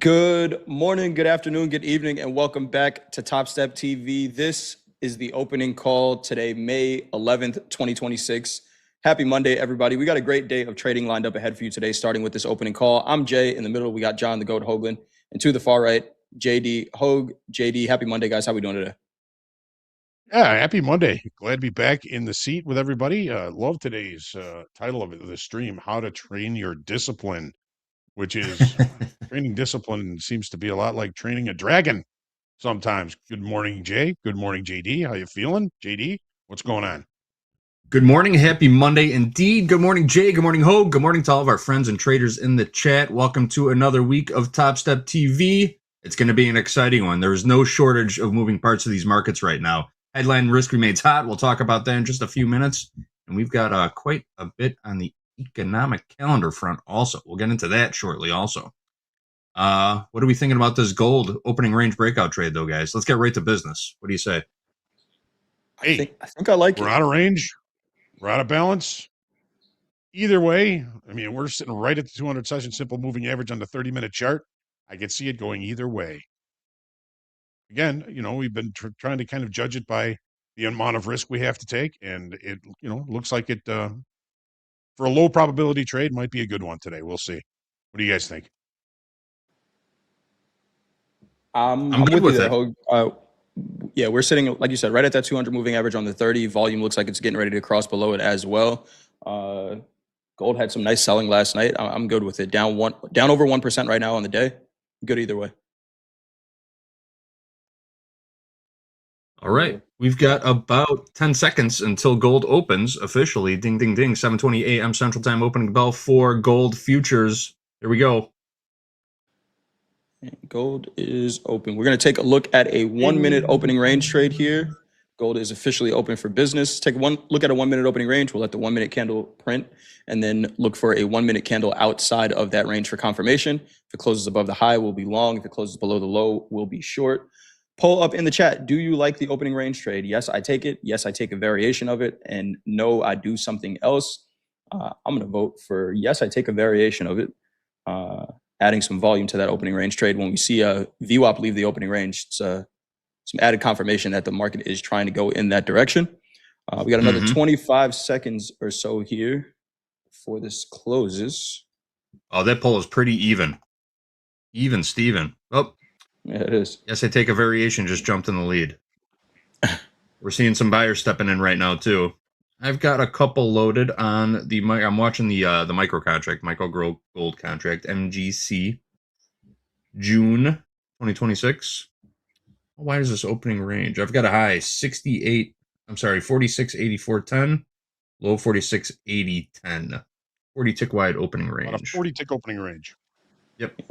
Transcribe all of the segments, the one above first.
Good morning, good afternoon, good evening, and welcome back to Topstep TV. This is the opening call today, May 11th, 2026. Happy Monday, everybody. We got a great day of trading lined up ahead for you today, starting with this opening call. I'm Jay. In the middle, we got John the Goat Hoagland. And to the far right, JD. Hoag, JD, happy Monday, guys. How we doing today? Yeah, happy Monday. Glad to be back in the seat with everybody. Love today's title of the stream, How to Train Your Discipline, which is training discipline seems to be a lot like training a dragon sometimes. Good morning, Jay. Good morning, JD. How you feeling? JD, what's going on? Good morning. Happy Monday indeed. Good morning, Jay. Good morning, Hoag. Good morning to all of our friends and traders in the chat. Welcome to another week of Topstep TV. It's going to be an exciting one. There's no shortage of moving parts of these markets right now. Headline risk remains hot. We'll talk about that in just a few minutes. And we've got quite a bit on the economic calendar front also. We'll get into that shortly also. What are we thinking about this gold opening range breakout trade, though, guys? Let's get right to business. What do you say? Hey, I think I like we're it. out of range. We're out of balance. Either way, I mean, we're sitting right at the 200 session simple moving average on the 30-minute chart. I could see it going either way. Again, we've been trying to kind of judge it by the amount of risk we have to take, and it, looks like it for a low probability trade might be a good one today. We'll see. What do you guys think? I'm with you there, Hoag. Yeah, we're sitting, like you said, right at that 200 moving average on the 30. Volume looks like it's getting ready to cross below it as well. Gold had some nice selling last night. I'm good with it. Down over 1% right now on the day. Good either way. All right. We've got about 10 seconds until gold opens officially. Ding, ding, ding. 7:20 a.m. Central Time opening bell for gold futures. Here we go. Gold is open. We're going to take a look at a 1-minute opening range trade here. Gold is officially open for business. Take one look at a 1-minute opening range. We'll let the 1-minute candle print and then look for a 1-minute candle outside of that range for confirmation. If it closes above the high, we'll be long. If it closes below the low, we'll be short. Poll up in the chat. Do you like the opening range trade? Yes, I take it. Yes, I take a variation of it. And no, I do something else. I'm going to vote for yes, I take a variation of it. Adding some volume to that opening range trade. When we see a VWAP leave the opening range, it's some added confirmation that the market is trying to go in that direction. We got another 25 seconds or so here before this closes. Oh, that poll is pretty even. Even, Steven. Oh, yeah, it is. Yes, I take a variation. Just jumped in the lead. We're seeing some buyers stepping in right now, too. I've got a couple loaded on the. I'm watching the micro contract, micro gold contract, MGC, June 2026. Why is this opening range? I've got a high 46.8410, low 46.8010. 40 tick wide opening range. About a 40 tick opening range. Yep.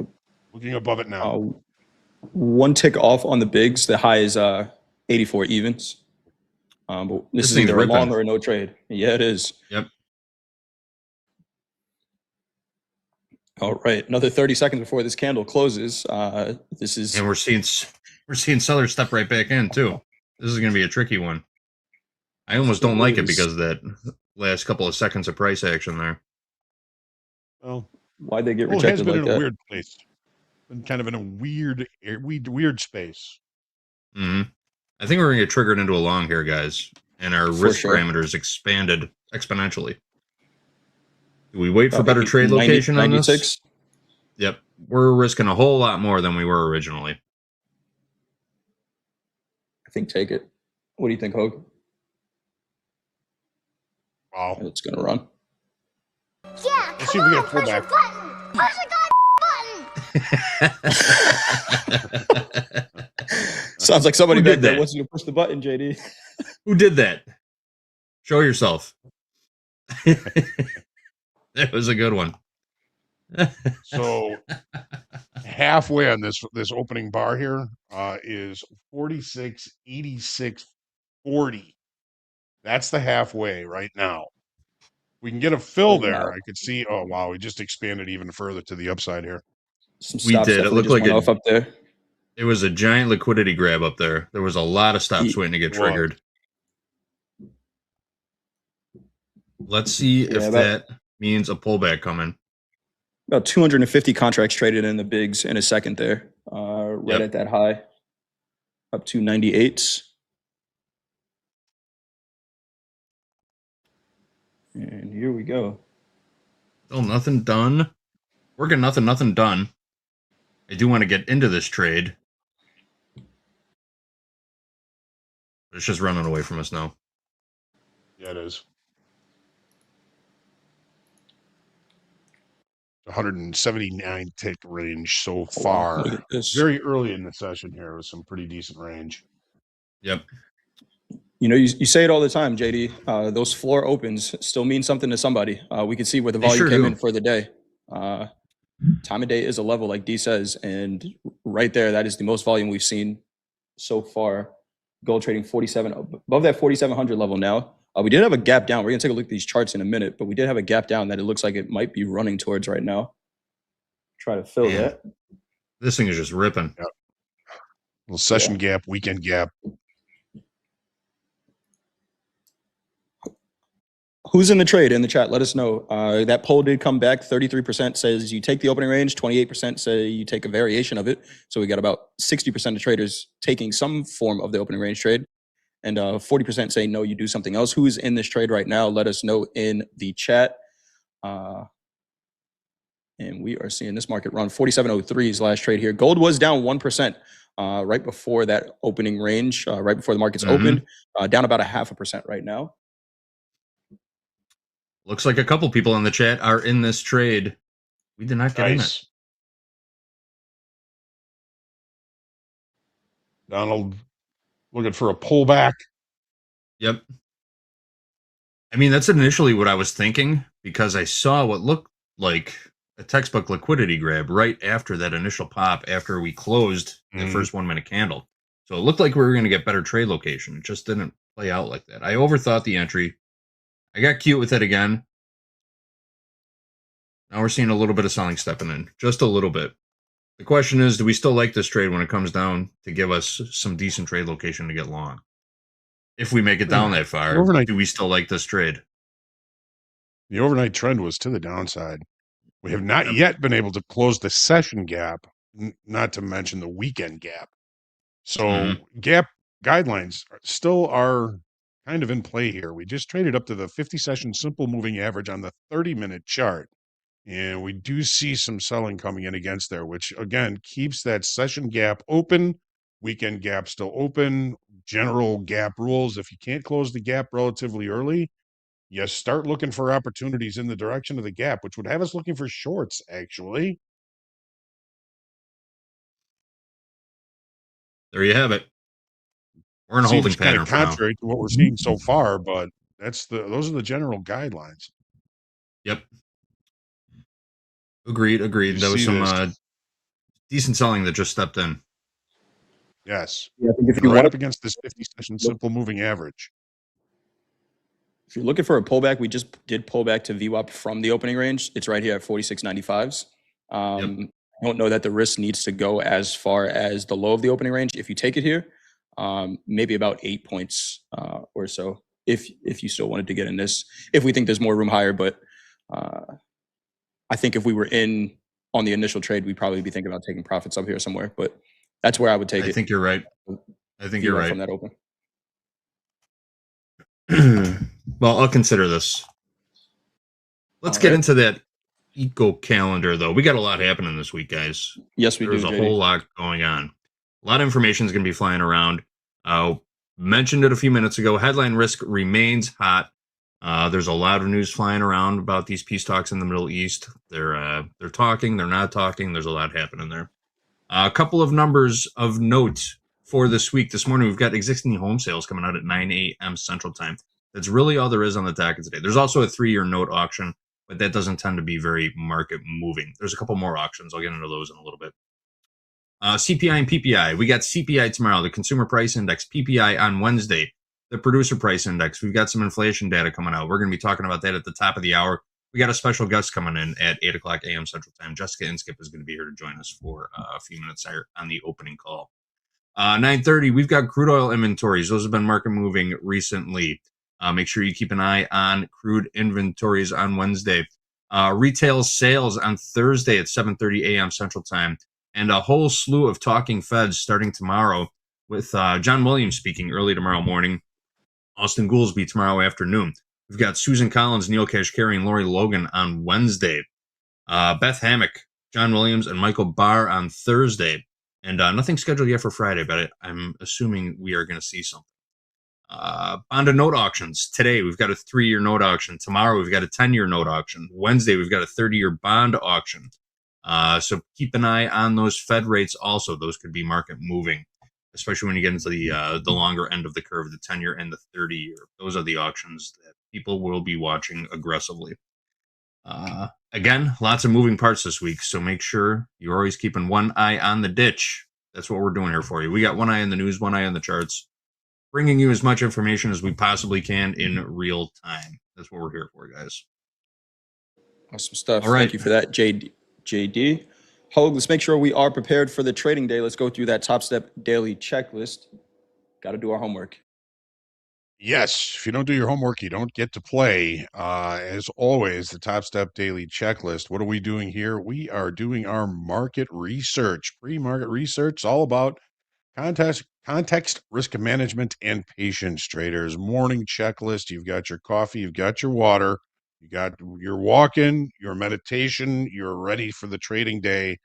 Looking above it now. One tick off on the bigs. The high is 84 evens. But this is either a long or a no trade. Yeah, it is. Yep. All right, another 30 seconds before this candle closes. This is, and we're seeing sellers step right back in too. This is going to be a tricky one. I almost don't like it because of that last couple of seconds of price action there. Well, why'd they get rejected like that? It has been in a weird place. Been kind of in a weird space. Mm-hmm. I think we're going to get triggered into a long here, guys, and our risk parameters expanded exponentially. Do we wait for better trade location on this? Yep. We're risking a whole lot more than we were originally. I think take it. What do you think, Hoag? Wow. It's going to run. Yeah, let's see if we get a pullback. Push the button! Sounds like somebody back there wants you to push the button, JD. Who did that? Show yourself. That was a good one. So halfway on this opening bar here is 46.8640. That's the halfway right now. We can get a fill there. I could see. Oh wow, we just expanded even further to the upside here. We did. It looked like it up there. It was a giant liquidity grab up there. There was a lot of stops waiting to get triggered. Let's see if that means a pullback coming. About 250 contracts traded in the bigs in a second there, right Yep. at that high, up to 98s. And here we go. Still nothing done. Working nothing done. I do want to get into this trade. It's just running away from us now. Yeah, it is. 179 tick range so Oh, wow. far. Look at this. Very early in the session here with some pretty decent range. Yep. You know, you say it all the time, JD. Those floor opens still mean something to somebody. We can see where the They volume sure came do. in for the day. Time of day is a level, like D says, and right there, that is the most volume we've seen so far. Gold trading 47 above that 4,700 level now. We did have a gap down. We're gonna take a look at these charts in a minute, but we did have a gap down that it looks like it might be running towards right now. Try to fill Man. that. This thing is just ripping. Yep. Little session gap, weekend gap. Who's in the trade in the chat? Let us know. That poll did come back. 33% says you take the opening range. 28% say you take a variation of it. So we got about 60% of traders taking some form of the opening range trade. And 40% say no, you do something else. Who's in this trade right now? Let us know in the chat. And we are seeing this market run 47.03's last trade here. Gold was down 1% right before that opening range, right before the markets opened, down about 0.5% right now. Looks like a couple people in the chat are in this trade. We did not get in it. Donald looking for a pullback. Yep. I mean, that's initially what I was thinking because I saw what looked like a textbook liquidity grab right after that initial pop after we closed the first 1 minute candle. So it looked like we were going to get better trade location. It just didn't play out like that. I overthought the entry. I got cute with it again. Now we're seeing a little bit of selling stepping in, just a little bit. The question is, do we still like this trade when it comes down to give us some decent trade location to get long? If we make it down that far, do we still like this trade? The overnight trend was to the downside. We have not yet been able to close the session gap, not to mention the weekend gap. So gap guidelines still are kind of in play here. We just traded up to the 50 session simple moving average on the 30-minute chart. And we do see some selling coming in against there, which again keeps that session gap open, weekend gap still open, general gap rules. If you can't close the gap relatively early, you start looking for opportunities in the direction of the gap, which would have us looking for shorts, actually. There you have it. We're in a holding pattern for now. Contrary to what we're seeing so far, but those are the general guidelines. Yep. Agreed. There was some decent selling that just stepped in. Yes. Yeah, I think if you're you right want up against this 50 session simple moving average. If you're looking for a pullback, we just did pull back to VWAP from the opening range. It's right here at 46.95s. I don't know that the risk needs to go as far as the low of the opening range. If you take it here, maybe about 8 points or so, if you still wanted to get in this, if we think there's more room higher. But I think if we were in on the initial trade, we'd probably be thinking about taking profits up here somewhere. But that's where I would take it. I think you're right. I think you're right. From that open. Well, I'll consider this. Let's get into that eco calendar, though. We got a lot happening this week, guys. Yes, we do. There's a whole lot going on. A lot of information is going to be flying around. Mentioned it a few minutes ago. Headline risk remains hot. There's a lot of news flying around about these peace talks in the Middle East. They're talking. They're not talking. There's a lot happening there. A couple of numbers of note for this week. This morning, we've got existing home sales coming out at 9 a.m. Central Time. That's really all there is on the docket today. There's also a 3-year note auction, but that doesn't tend to be very market moving. There's a couple more auctions. I'll get into those in a little bit. CPI and PPI. We got CPI tomorrow, the Consumer Price Index, PPI on Wednesday, the Producer Price Index. We've got some inflation data coming out. We're going to be talking about that at the top of the hour. We got a special guest coming in at 8 o'clock a.m. Central Time. Jessica Inskip is going to be here to join us for a few minutes on the opening call. 9:30, we've got crude oil inventories. Those have been market moving recently. Make sure you keep an eye on crude inventories on Wednesday. Retail sales on Thursday at 7:30 a.m. Central Time, and a whole slew of talking feds starting tomorrow with John Williams speaking early tomorrow morning, Austin Goolsbee tomorrow afternoon. We've got Susan Collins, Neil Kashkari, and Lori Logan on Wednesday. Beth Hammock, John Williams, and Michael Barr on Thursday. And nothing scheduled yet for Friday, but I'm assuming we are going to see something. Bond and note auctions. Today, we've got a 3-year note auction. Tomorrow, we've got a 10-year note auction. Wednesday, we've got a 30-year bond auction. So keep an eye on those Fed rates also. Those could be market moving, especially when you get into the longer end of the curve, the 10-year and the 30-year. Those are the auctions that people will be watching aggressively. Again, lots of moving parts this week, so make sure you're always keeping one eye on the ditch. That's what we're doing here for you. We got one eye on the news, one eye on the charts, bringing you as much information as we possibly can in real time. That's what we're here for, guys. Awesome stuff. All right. Thank you for that, JD. Hogue, let's make sure we are prepared for the trading day. Let's go through that Topstep daily checklist. Got to do our homework. Yes, if you don't do your homework, you don't get to play. As always, the Topstep Daily Checklist. What are we doing here? We are doing our market research, pre-market research, all about context, risk management, and patience. Traders, morning checklist. You've got your coffee, you've got your water, you got your walk-in, your meditation. You're ready for the trading day.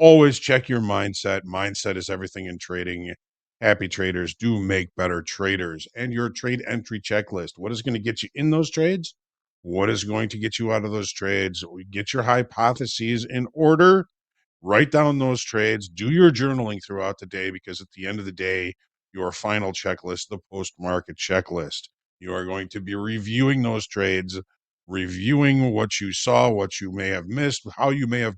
Always check your mindset. Mindset is everything in trading. Happy traders do make better traders. And your trade entry checklist. What is going to get you in those trades? What is going to get you out of those trades? Get your hypotheses in order. Write down those trades. Do your journaling throughout the day, because at the end of the day, your final checklist, the post-market checklist. You are going to be reviewing those trades, reviewing what you saw, what you may have missed, how you may have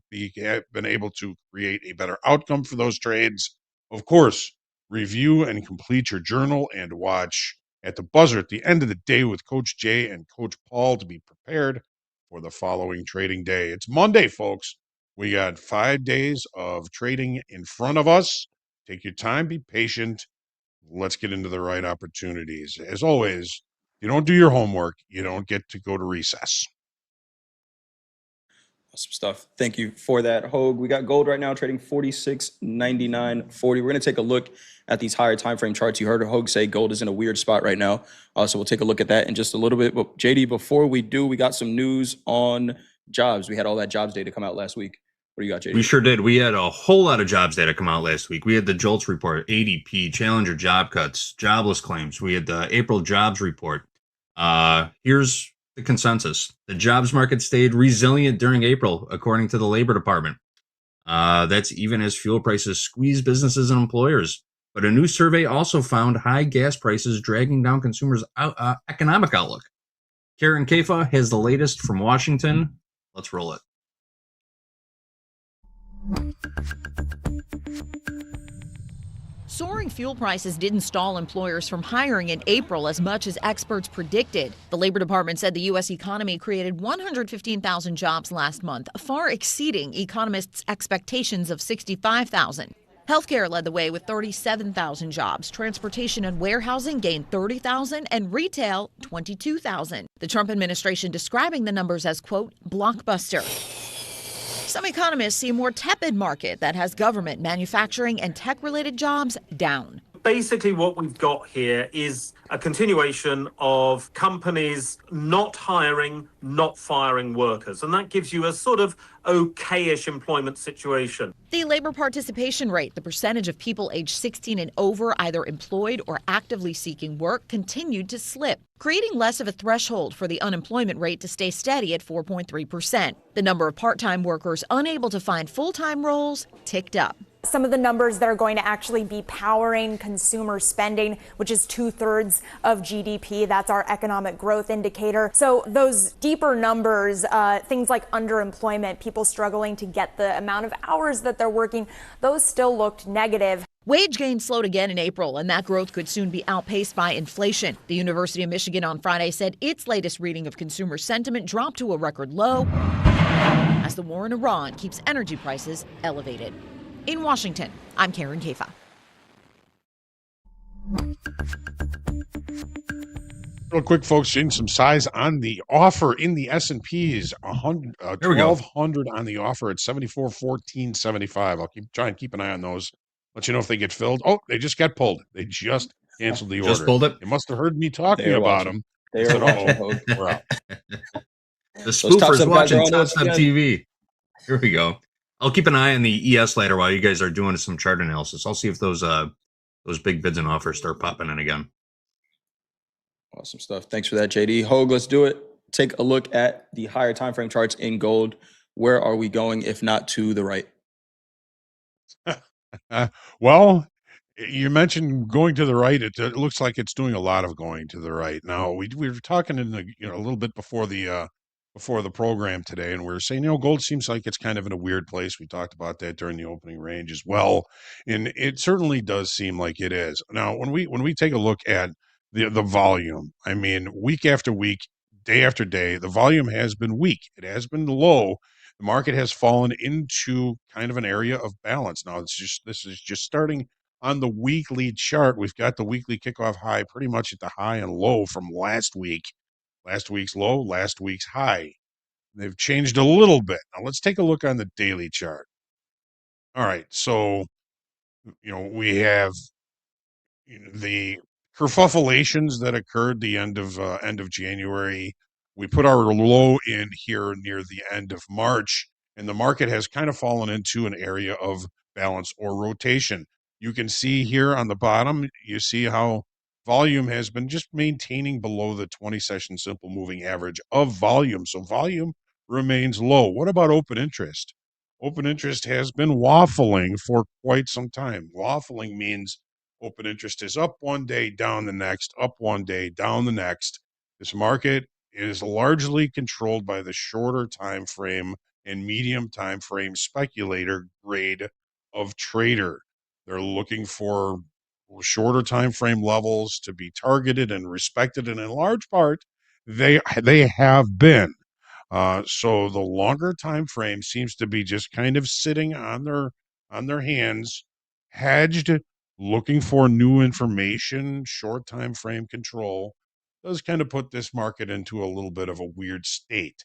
been able to create a better outcome for those trades. Of course, review and complete your journal and watch at the buzzer at the end of the day with Coach Jay and Coach Paul to be prepared for the following trading day. It's Monday, folks. We got 5 days of trading in front of us. Take your time, be patient. Let's get into the right opportunities. As always, if you don't do your homework, you don't get to go to recess. Awesome stuff. Thank you for that, Hogue. We got gold right now trading 46.99.40. We're going to take a look at these higher time frame charts. You heard Hogue say gold is in a weird spot right now. So we'll take a look at that in just a little bit. But JD, before we do, we got some news on jobs. We had all that jobs data come out last week. What do you got, JD? We sure did. We had a whole lot of jobs data come out last week. We had the JOLTS report, ADP, Challenger job cuts, jobless claims. We had the April jobs report. Here's the consensus. The jobs market stayed resilient during April, according to the Labor Department. That's even as fuel prices squeeze businesses and employers. But a new survey also found high gas prices dragging down consumers' economic outlook. Karen Kafa has the latest from Washington. Let's roll it. Soaring fuel prices didn't stall employers from hiring in April as much as experts predicted. The Labor Department said the U.S. economy created 115,000 jobs last month, far exceeding economists' expectations of 65,000. Healthcare led the way with 37,000 jobs. Transportation and warehousing gained 30,000 and retail 22,000. The Trump administration describing the numbers as, quote, blockbuster. Some economists see a more tepid market that has government, manufacturing, and tech-related jobs down. Basically, what we've got here is a continuation of companies not hiring, not firing workers. And that gives you a sort of okay-ish employment situation. The labor participation rate, the percentage of people aged 16 and over either employed or actively seeking work, continued to slip, creating less of a threshold for the unemployment rate to stay steady at 4.3%. The number of part-time workers unable to find full-time roles ticked up. Some of the numbers that are going to actually be powering consumer spending, which is 2/3 of GDP. That's our economic growth indicator. So those deeper numbers, things like underemployment, people struggling to get the amount of hours that they're working, those still looked negative. Wage gain slowed again in April, and that growth could soon be outpaced by inflation. The University of Michigan on Friday said its latest reading of consumer sentiment dropped to a record low as the war in Iran keeps energy prices elevated. In Washington, I'm Karen Kafa. Real quick, folks, seeing some size on the offer in the S&Ps, There we go. 1,200 on the offer at 74.1475. I'll try and keep an eye on those. Let you know if they get filled. Oh, they just got pulled. They just canceled the Just order. pulled it. They must have heard me They talking are about watching. them. They Said, are watching, "Uh-oh, Hogue. we're out." The Those spoofers Topstep guys are watching on to us Topstep again. TV. Here we go. I'll keep an eye on the ES later while you guys are doing some chart analysis. I'll see if those big bids and offers start popping in again. Awesome stuff. Thanks for that, JD. Hogue, let's do it. Take a look at the higher time frame charts in gold. Where are we going if not to the right? Well, you mentioned going to the right. It looks like it's doing a lot of going to the right. Now we were talking in the a little bit before the program today, and we were saying gold seems like it's kind of in a weird place. We talked about that during the opening range as well, and it certainly does seem like it is. Now when we take a look at the volume, I mean week after week, day after day, the volume has been weak. It has been low. The market has fallen into kind of an area of balance. Now this is just starting on the weekly chart. We've got the weekly kickoff high pretty much at the high and low from last week. Last week's low, last week's high. They've changed a little bit. Now let's take a look on the daily chart. All right, so we have the kerfuffleations that occurred the end of January. We put our low in here near the end of March, and the market has kind of fallen into an area of balance or rotation. You can see here on the bottom, you see how volume has been just maintaining below the 20 session simple moving average of volume. So volume remains low. What about open interest? Open interest has been waffling for quite some time. Waffling means open interest is up one day, down the next, up one day, down the next. This market is largely controlled by the shorter time frame and medium time frame speculator grade of trader. They're looking for shorter time frame levels to be targeted and respected, and in large part, they have been. So the longer time frame seems to be just kind of sitting on their hands, hedged, looking for new information. Short time frame control does kind of put this market into a little bit of a weird state.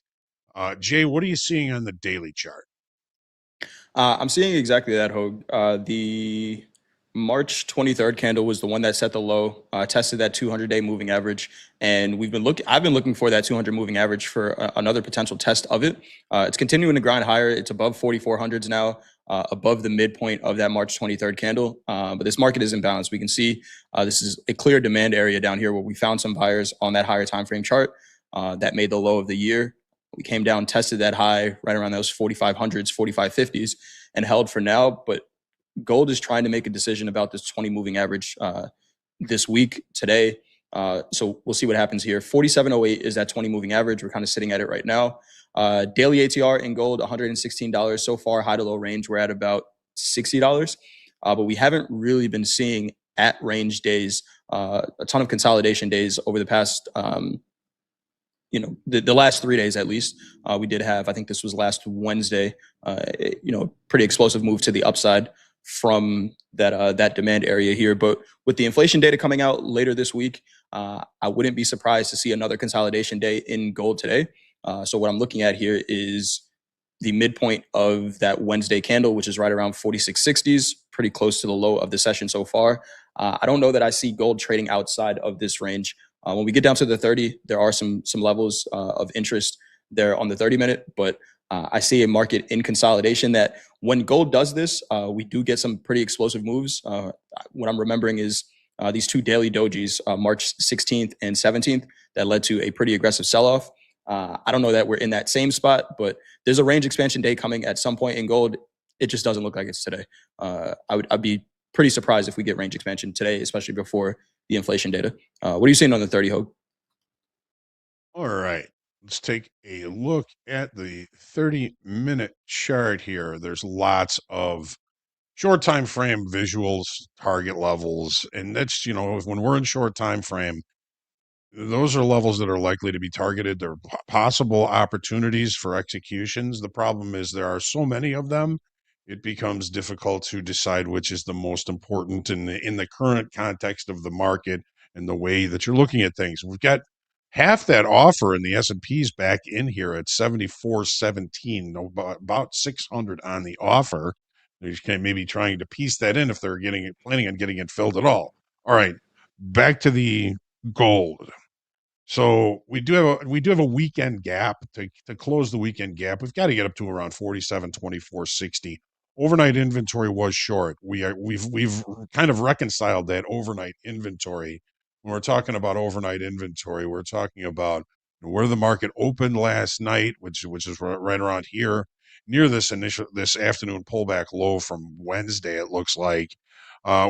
Jay, what are you seeing on the daily chart? I'm seeing exactly that, Hogue. The March 23rd candle was the one that set the low, tested that 200-day moving average, and I've been looking for that 200 moving average for another potential test of it. It's continuing to grind higher. It's above 4400s now, above the midpoint of that March 23rd candle. But this market is imbalanced. We can see this is a clear demand area down here where we found some buyers on that higher time frame chart that made the low of the year. We came down, tested that high right around those 4500s, 4550s, and held for now. But gold is trying to make a decision about this 20 moving average this week, today. So we'll see what happens here. 4708 is that 20 moving average. We're kind of sitting at it right now. Daily ATR in gold, $116 so far. High to low range, we're at about $60. But we haven't really been seeing at range days, a ton of consolidation days over the past the last 3 days at least. We did have, I think this was last Wednesday, pretty explosive move to the upside from that demand area here. But with the inflation data coming out later this week, I wouldn't be surprised to see another consolidation day in gold today. So what I'm looking at here is the midpoint of that Wednesday candle, which is right around 4660s, pretty close to the low of the session so far. I don't know that I see gold trading outside of this range. When we get down to the 30, there are some levels of interest there on the 30-minute, but I see a market in consolidation that when gold does this, we do get some pretty explosive moves. What I'm remembering is these two daily dojis, March 16th and 17th, that led to a pretty aggressive sell-off. I don't know that we're in that same spot, but there's a range expansion day coming at some point in gold. It just doesn't look like it's today. I'd be pretty surprised if we get range expansion today, especially before the inflation data. What are you seeing on the 30, Hogue? All right, let's take a look at the 30-minute chart here. There's lots of short time frame visuals, target levels, and that's when we're in short time frame, those are levels that are likely to be targeted. They're possible opportunities for executions. The problem is there are so many of them, it becomes difficult to decide which is the most important in the current context of the market and the way that you're looking at things. We've got half that offer in the S&P's back in here at 74.17, about 600 on the offer. You can maybe trying to piece that in if they're planning on getting it filled at all. All right, back to the gold. So we do have a weekend gap to close the weekend gap. We've got to get up to around 47.2460. Overnight inventory was short. We've kind of reconciled that overnight inventory. When we're talking about overnight inventory, we're talking about where the market opened last night, which is right around here, near this afternoon pullback low from Wednesday. It looks like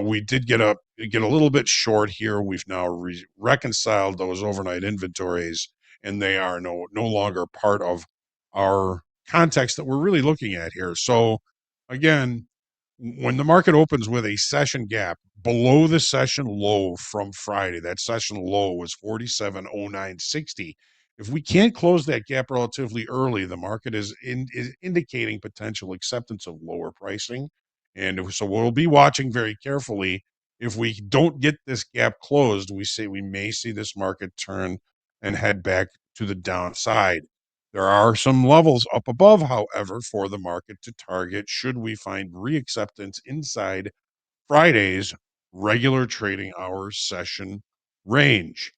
we did get a little bit short here. We've now reconciled those overnight inventories, and they are no longer part of our context that we're really looking at here. So again, when the market opens with a session gap below the session low from Friday, that session low was 47.0960. If we can't close that gap relatively early, the market is indicating potential acceptance of lower pricing. And so we'll be watching very carefully. If we don't get this gap closed, we may see this market turn and head back to the downside. There are some levels up above, however, for the market to target should we find reacceptance inside Friday's regular trading hours session range.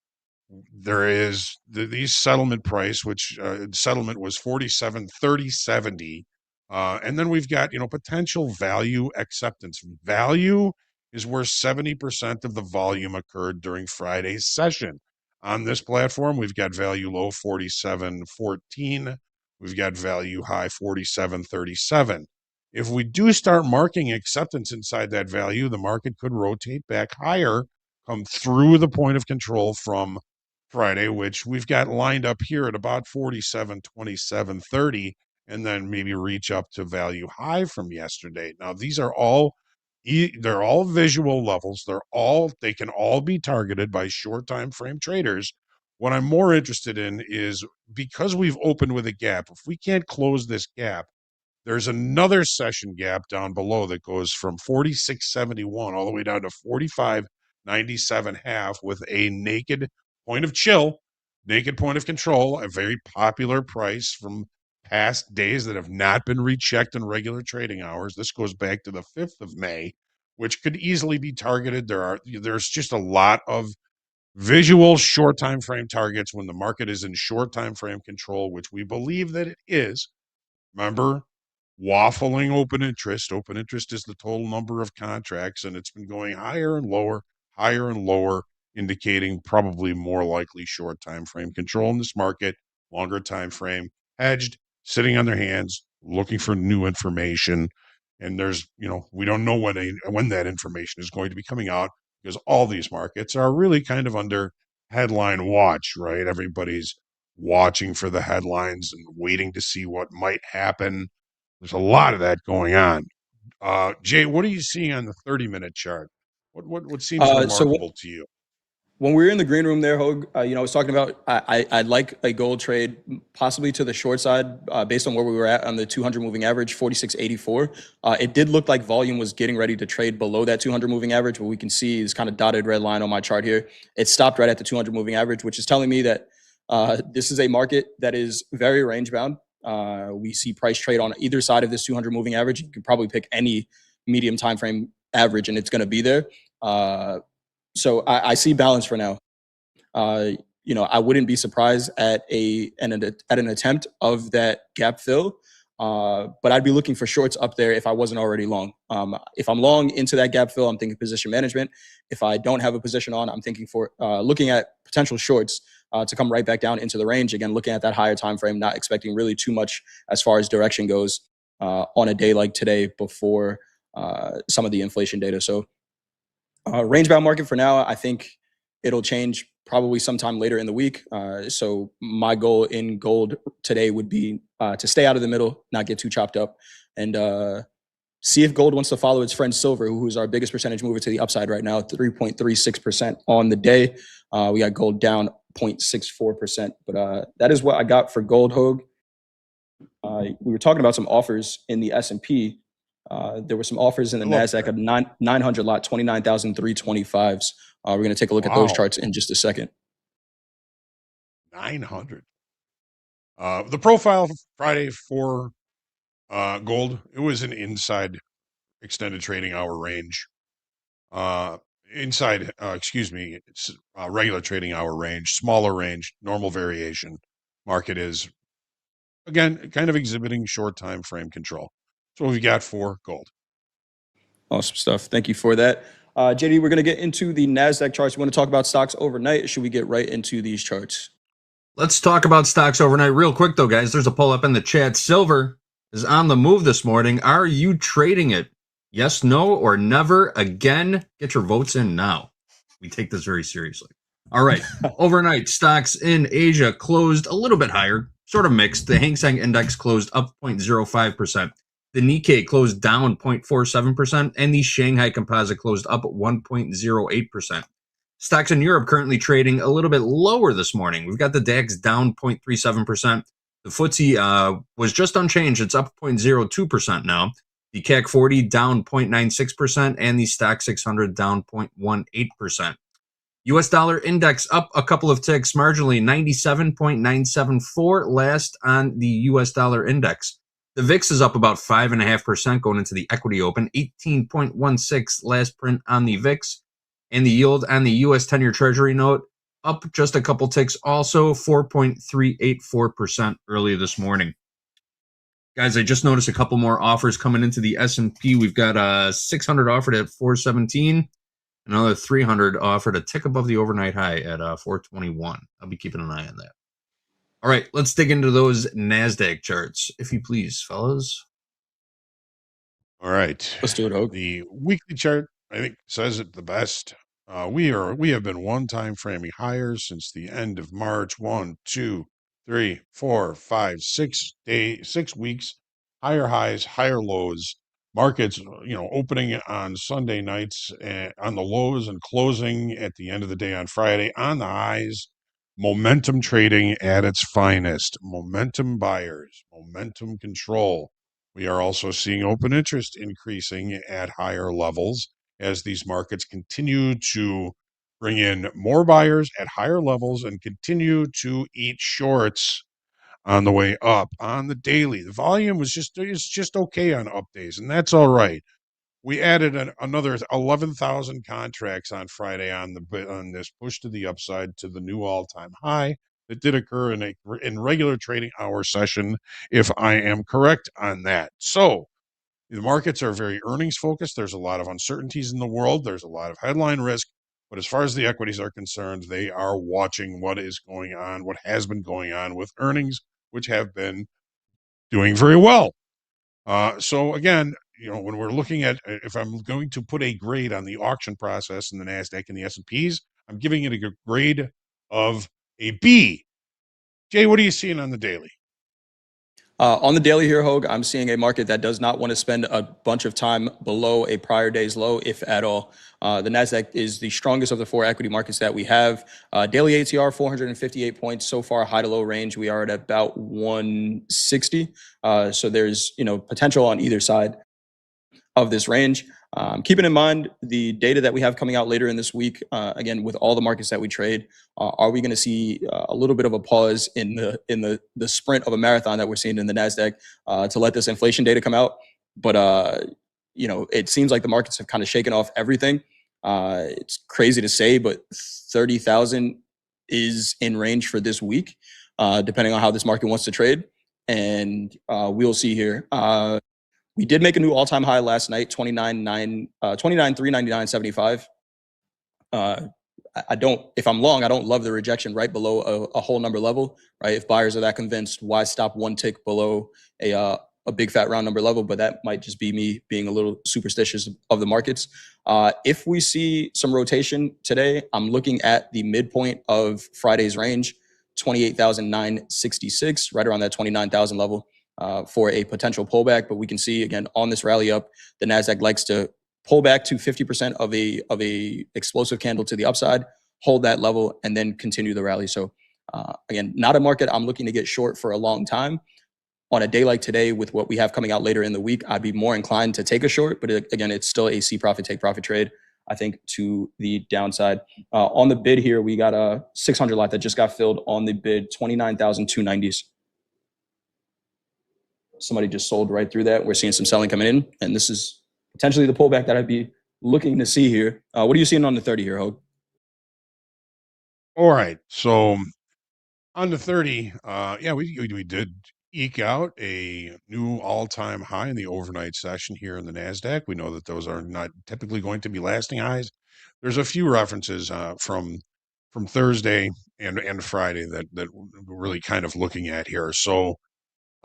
There is the settlement price, which settlement was 47.3070. And then we've got, potential value acceptance. Value is where 70% of the volume occurred during Friday's session. On this platform, we've got value low 47.14. We've got value high 47.37. If we do start marking acceptance inside that value, the market could rotate back higher, come through the point of control from Friday, which we've got lined up here at about 47.2730, and then maybe reach up to value high from yesterday. Now, these are they're all visual levels. They can all be targeted by short time frame traders. What I'm more interested in is, because we've opened with a gap, if we can't close this gap, there's another session gap down below that goes from 46.71 all the way down to 45.97 half, with a naked point of control, a very popular price from past days that have not been rechecked in regular trading hours. This goes back to the 5th of May, which could easily be targeted. There's just a lot of visual short time frame targets when the market is in short time frame control, which we believe that it is. Remember, waffling open interest. Open interest is the total number of contracts, and it's been going higher and lower, indicating probably more likely short time frame control in this market, longer time frame, hedged, sitting on their hands, looking for new information. And there's, we don't know when that information is going to be coming out, because all these markets are really kind of under headline watch, right? Everybody's watching for the headlines and waiting to see what might happen. There's a lot of that going on. Jay, what are you seeing on the 30-minute chart? What seems remarkable to you? When we were in the green room there, Hogue, I was talking about I'd like a gold trade possibly to the short side based on where we were at on the 200 moving average, 46.84. It did look like volume was getting ready to trade below that 200 moving average. What we can see is kind of dotted red line on my chart here. It stopped right at the 200 moving average, which is telling me that this is a market that is very range bound. We see price trade on either side of this 200 moving average. You could probably pick any medium time frame average and it's going to be there. So I see balance for now. I wouldn't be surprised at an attempt of that gap fill, but I'd be looking for shorts up there if I wasn't already long. If I'm long into that gap fill, I'm thinking position management. If I don't have a position on, I'm thinking for looking at potential shorts to come right back down into the range. Again, looking at that higher time frame, not expecting really too much as far as direction goes on a day like today before some of the inflation data. So range bound market for now. I think it'll change probably sometime later in the week. So my goal in gold today would be to stay out of the middle, not get too chopped up, and see if gold wants to follow its friend silver, who's our biggest percentage mover to the upside right now, 3.36% on the day. We got gold down 0.64%, but that is what I got for gold, Hogue. We were talking about some offers in the S&P. There were some offers in the NASDAQ of 900 lot, 29,325s. We're going to take a look at those charts in just a second. 900. The profile Friday for gold, it was an inside extended trading hour range. Regular trading hour range, smaller range, normal variation. Market is, again, kind of exhibiting short time frame control. So what we've got for gold. Awesome stuff. Thank you for that. JD, we're going to get into the NASDAQ charts. We want to talk about stocks overnight, or should we get right into these charts? Let's talk about stocks overnight real quick, though, guys. There's a poll up in the chat. Silver is on the move this morning. Are you trading it? Yes, no, or never again? Get your votes in now. We take this very seriously. All right. Overnight, stocks in Asia closed a little bit higher, sort of mixed. The Hang Seng Index closed up 0.05%. The Nikkei closed down 0.47%, and the Shanghai Composite closed up 1.08%. Stocks in Europe currently trading a little bit lower this morning. We've got the DAX down 0.37%. The FTSE was just unchanged. It's up 0.02% now. The CAC 40 down 0.96%, and the Stock 600 down 0.18%. US dollar index up a couple of ticks, marginally 97.974 last on the US dollar index. The VIX is up about 5.5% going into the equity open, 18.16 last print on the VIX. And the yield on the US 10-year Treasury note up just a couple ticks, also 4.384% early this morning. Guys, I just noticed a couple more offers coming into the S&P. We've got 600 offered at 417, another 300 offered a tick above the overnight high at 421. I'll be keeping an eye on that. All right, let's dig into those NASDAQ charts, if you please, fellas. All right. Let's do it, Hogue. The weekly chart, I think, says it the best. We have been one time framing higher since the end of March. 1, 2, 3, 4, 5, 6 weeks. Higher highs, higher lows. Markets, opening on Sunday nights on the lows and closing at the end of the day on Friday on the highs. Momentum trading at its finest. Momentum buyers, momentum control. We are also seeing open interest increasing at higher levels as these markets continue to bring in more buyers at higher levels and continue to eat shorts on the way up. On the daily, the volume is just okay on up days, and that's all right. We added another 11,000 contracts on Friday on this push to the upside to the new all-time high that did occur in regular trading hour session, if I am correct on that. So the markets are very earnings focused. There's a lot of uncertainties in the world. There's a lot of headline risk. But as far as the equities are concerned, they are watching what is going on, what has been going on with earnings, which have been doing very well. So again, when we're looking at, if I'm going to put a grade on the auction process in the NASDAQ and the S&Ps, I'm giving it a grade of a B. Jay, what are you seeing on the daily? On the daily here, Hogue, I'm seeing a market that does not want to spend a bunch of time below a prior day's low, if at all. The NASDAQ is the strongest of the four equity markets that we have. Daily ATR, 458 points. So far, high to low range, we are at about 160. So there's, potential on either side of this range. Keeping in mind the data that we have coming out later in this week, again, with all the markets that we trade, are we going to see a little bit of a pause in the sprint of a marathon that we're seeing in the NASDAQ to let this inflation data come out? But, it seems like the markets have kind of shaken off everything. It's crazy to say, but 30,000 is in range for this week, depending on how this market wants to trade. And we'll see here. We did make a new all-time high last night, 29,399.75. If I'm long, I don't love the rejection right below a whole number level, right? If buyers are that convinced, why stop one tick below a big fat round number level? But that might just be me being a little superstitious of the markets. If we see some rotation today, I'm looking at the midpoint of Friday's range, 28,966, right around that 29,000 level. For a potential pullback, but we can see again on this rally up, the NASDAQ likes to pull back to 50% of a explosive candle to the upside, hold that level, and then continue the rally. So again, not a market I'm looking to get short for a long time. On a day like today, with what we have coming out later in the week, I'd be more inclined to take a short, but again, it's still a see profit, take profit trade. I think, to the downside. On the bid here, we got a 600 lot that just got filled on the bid, 29,290s. Somebody just sold right through that. We're seeing some selling coming in, and this is potentially the pullback that I'd be looking to see here. What are you seeing on the 30 here, Hogue? All right. So on the 30, yeah, we did eke out a new all-time high in the overnight session here in the NASDAQ. We know that those are not typically going to be lasting highs. There's a few references from Thursday and Friday that we're really kind of looking at here. So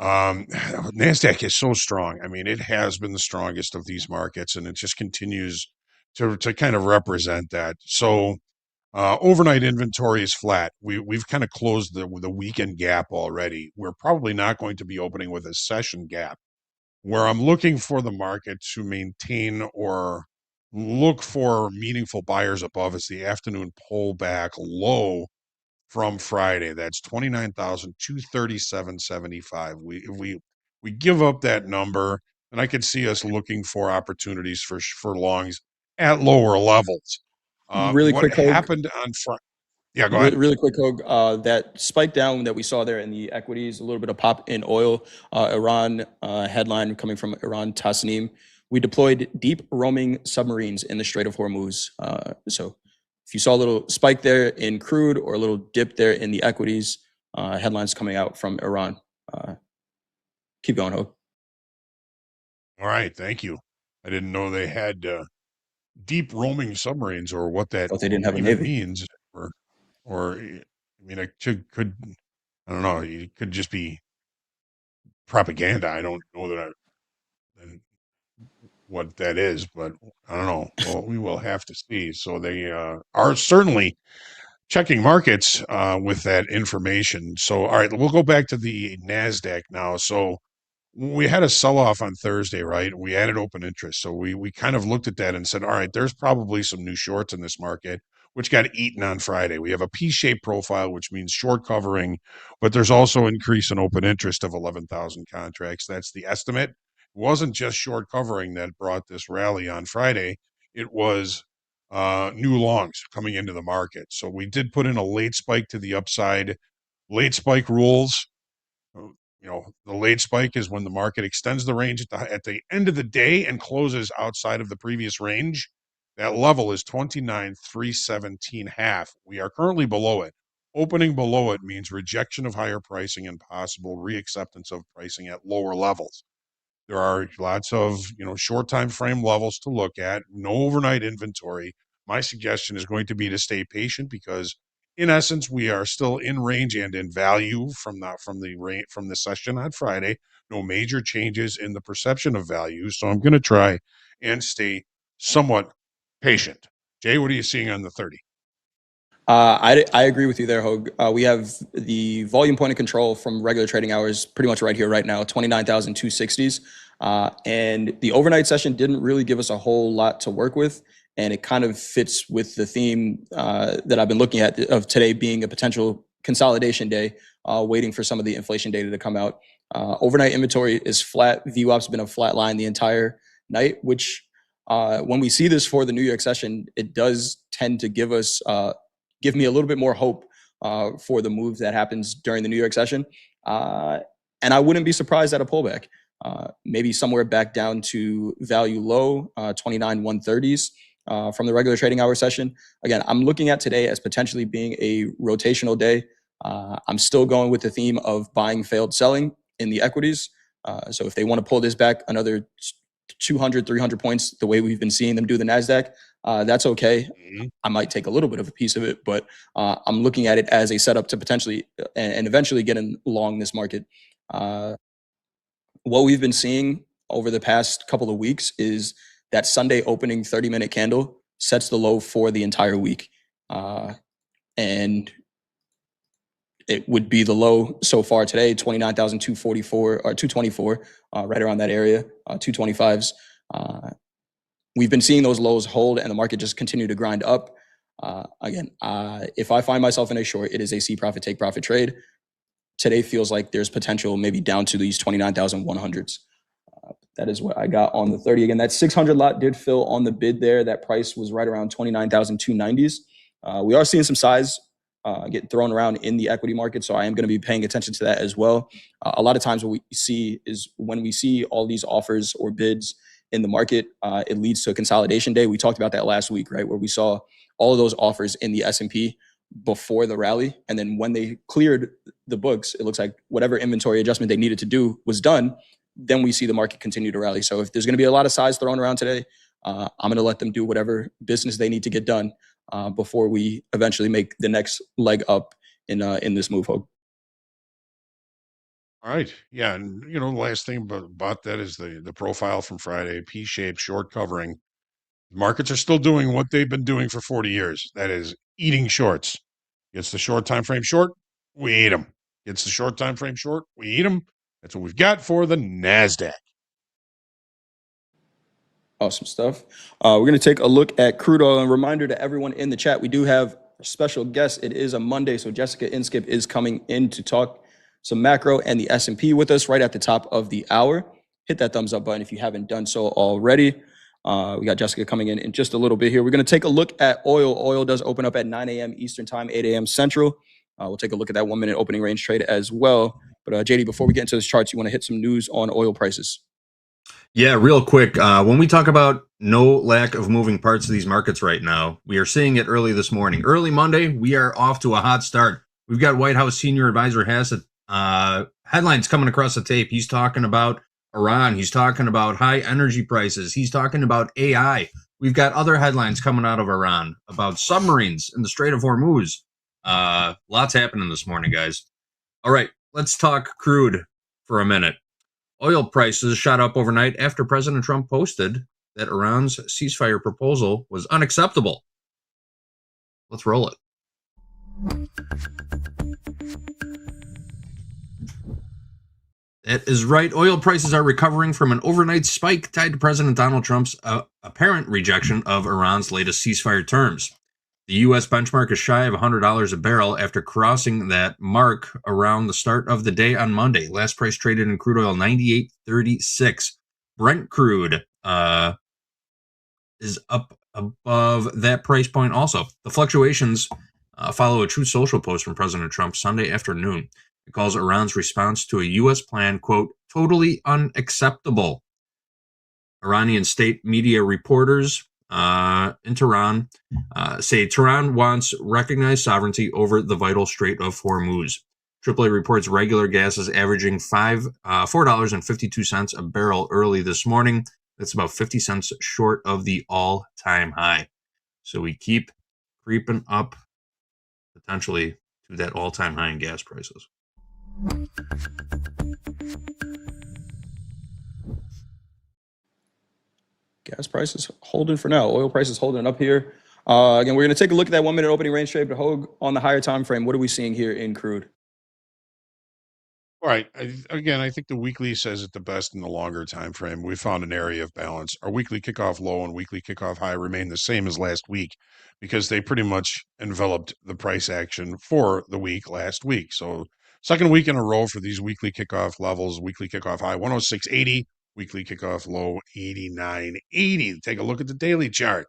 NASDAQ is so strong. I mean, it has been the strongest of these markets, and it just continues to kind of represent that. So overnight inventory is flat. We've kind of closed the weekend gap already. We're probably not going to be opening with a session gap. Where I'm looking for the market to maintain or look for meaningful buyers above is the afternoon pullback low from Friday. That's 29,237.75. We give up that number, and I could see us looking for opportunities for longs at lower levels. Really What quick, Hogue. happened on Friday? Yeah, go ahead. Really quick, Hogue. That spike down that we saw there in the equities, a little bit of pop in oil. Iran headline coming from Iran Tasnim. We deployed deep roaming submarines in the Strait of Hormuz. So if you saw a little spike there in crude or a little dip there in the equities, headlines coming out from Iran. Keep going, Hogue. All right, thank you. I didn't know they had deep roaming submarines or what that Thought they didn't have a even navy. means, or I mean, it could I don't know. It could just be propaganda. I don't know what that is, but I don't know. Well, we will have to see. So they are certainly checking markets with that information. So, all right, we'll go back to the NASDAQ now. So we had a sell-off on Thursday, right? We added open interest. So we kind of looked at that and said, all right, there's probably some new shorts in this market, which got eaten on Friday. We have a P-shaped profile, which means short covering, but there's also increase in open interest of 11,000 contracts. That's the estimate. It wasn't just short covering that brought this rally on Friday. It was new longs coming into the market. So we did put in a late spike to the upside. Late spike rules. The late spike is when the market extends the range at the end of the day and closes outside of the previous range. That level is 29,317 half. We are currently below it. Opening below it means rejection of higher pricing and possible reacceptance of pricing at lower levels. There are lots of, short time frame levels to look at, no overnight inventory. My suggestion is going to be to stay patient because in essence, we are still in range and in value from the session on Friday. No major changes in the perception of value. So I'm going to try and stay somewhat patient. Jay, what are you seeing on the 30? I agree with you there, Hogue. We have the volume point of control from regular trading hours pretty much right here, right now, 29,260s. And the overnight session didn't really give us a whole lot to work with. And it kind of fits with the theme that I've been looking at of today being a potential consolidation day, waiting for some of the inflation data to come out. Overnight inventory is flat. VWAP's been a flat line the entire night, which when we see this for the New York session, it does tend to give me a little bit more hope for the move that happens during the New York session. And I wouldn't be surprised at a pullback, maybe somewhere back down to value low, 29,130s from the regular trading hour session. Again, I'm looking at today as potentially being a rotational day. I'm still going with the theme of buying failed selling in the equities. So if they want to pull this back another 200, 300 points, the way we've been seeing them do the NASDAQ, that's okay. I might take a little bit of a piece of it, but I'm looking at it as a setup to potentially and eventually get in long this market. What we've been seeing over the past couple of weeks is that Sunday opening 30-minute candle sets the low for the entire week. And it would be the low so far today, 29,244 or 224, right around that area, 225s. We've been seeing those lows hold and the market just continue to grind up. Again, if I find myself in a short, it is a see profit, take profit trade. Today feels like there's potential maybe down to these 29,100s. That is what I got on the 30. Again, that 600 lot did fill on the bid there. That price was right around 29,290s. We are seeing some size get thrown around in the equity market, so I am going to be paying attention to that as well. A lot of times what we see is when we see all these offers or bids in the market, it leads to a consolidation day. We talked about that last week, right, where we saw all of those offers in the S&P before the rally, and then when they cleared the books, it looks like whatever inventory adjustment they needed to do was done. Then we see the market continue to rally. So if there's going to be a lot of size thrown around today, I'm going to let them do whatever business they need to get done before we eventually make the next leg up in this move, Hogue. All right. Yeah. And, the last thing about that is the profile from Friday, P-shaped short covering. Markets are still doing what they've been doing for 40 years. That is eating shorts. Gets the short time frame short, we eat them. Gets the short time frame short, we eat them. That's what we've got for the NASDAQ. Awesome stuff. We're going to take a look at crude oil. And reminder to everyone in the chat, we do have a special guest. It is a Monday, so Jessica Inskip is coming in to talk some macro and the S&P with us right at the top of the hour. Hit that thumbs up button if you haven't done so already. We got Jessica coming in just a little bit here. We're going to take a look at oil. Oil does open up at 9 a.m. Eastern time, 8 a.m. Central. We'll take a look at that 1 minute opening range trade as well. But JD, before we get into this charts, you want to hit some news on oil prices? Yeah, real quick. When we talk about no lack of moving parts of these markets right now, we are seeing it early this morning. Early Monday, we are off to a hot start. We've got White House Senior Advisor Hassett headlines coming across the tape. He's talking about Iran. He's talking about high energy prices. He's talking about AI. We've got other headlines coming out of Iran about submarines in the Strait of Hormuz. Lots happening this morning, guys. All right, let's talk crude for a minute. Oil prices shot up overnight after President Trump posted that Iran's ceasefire proposal was unacceptable. Let's roll it. That is right. Oil prices are recovering from an overnight spike tied to President Donald Trump's apparent rejection of Iran's latest ceasefire terms. The U.S. benchmark is shy of $100 a barrel after crossing that mark around the start of the day on Monday. Last price traded in crude oil, $98.36. Brent crude is up above that price point also. The fluctuations follow a Truth Social post from President Trump Sunday afternoon. It calls Iran's response to a U.S. plan, quote, totally unacceptable. Iranian state media reporters in Tehran say Tehran wants recognized sovereignty over the vital Strait of Hormuz. AAA reports regular gas is averaging $4.52 a barrel early this morning. That's about 50 cents short of the all-time high. So we keep creeping up potentially to that all-time high in gas prices. Gas prices holding for now. Oil prices holding up here. Again, we're going to take a look at that 1 minute opening range trade, but Hogue, on the higher time frame, what are we seeing here in crude? All right. I think the weekly says it the best in the longer time frame. We found an area of balance. Our weekly kickoff low and weekly kickoff high remain the same as last week because they pretty much enveloped the price action for the week last week. So second week in a row for these weekly kickoff levels, weekly kickoff high 106.80, weekly kickoff low 89.80. Take a look at the daily chart.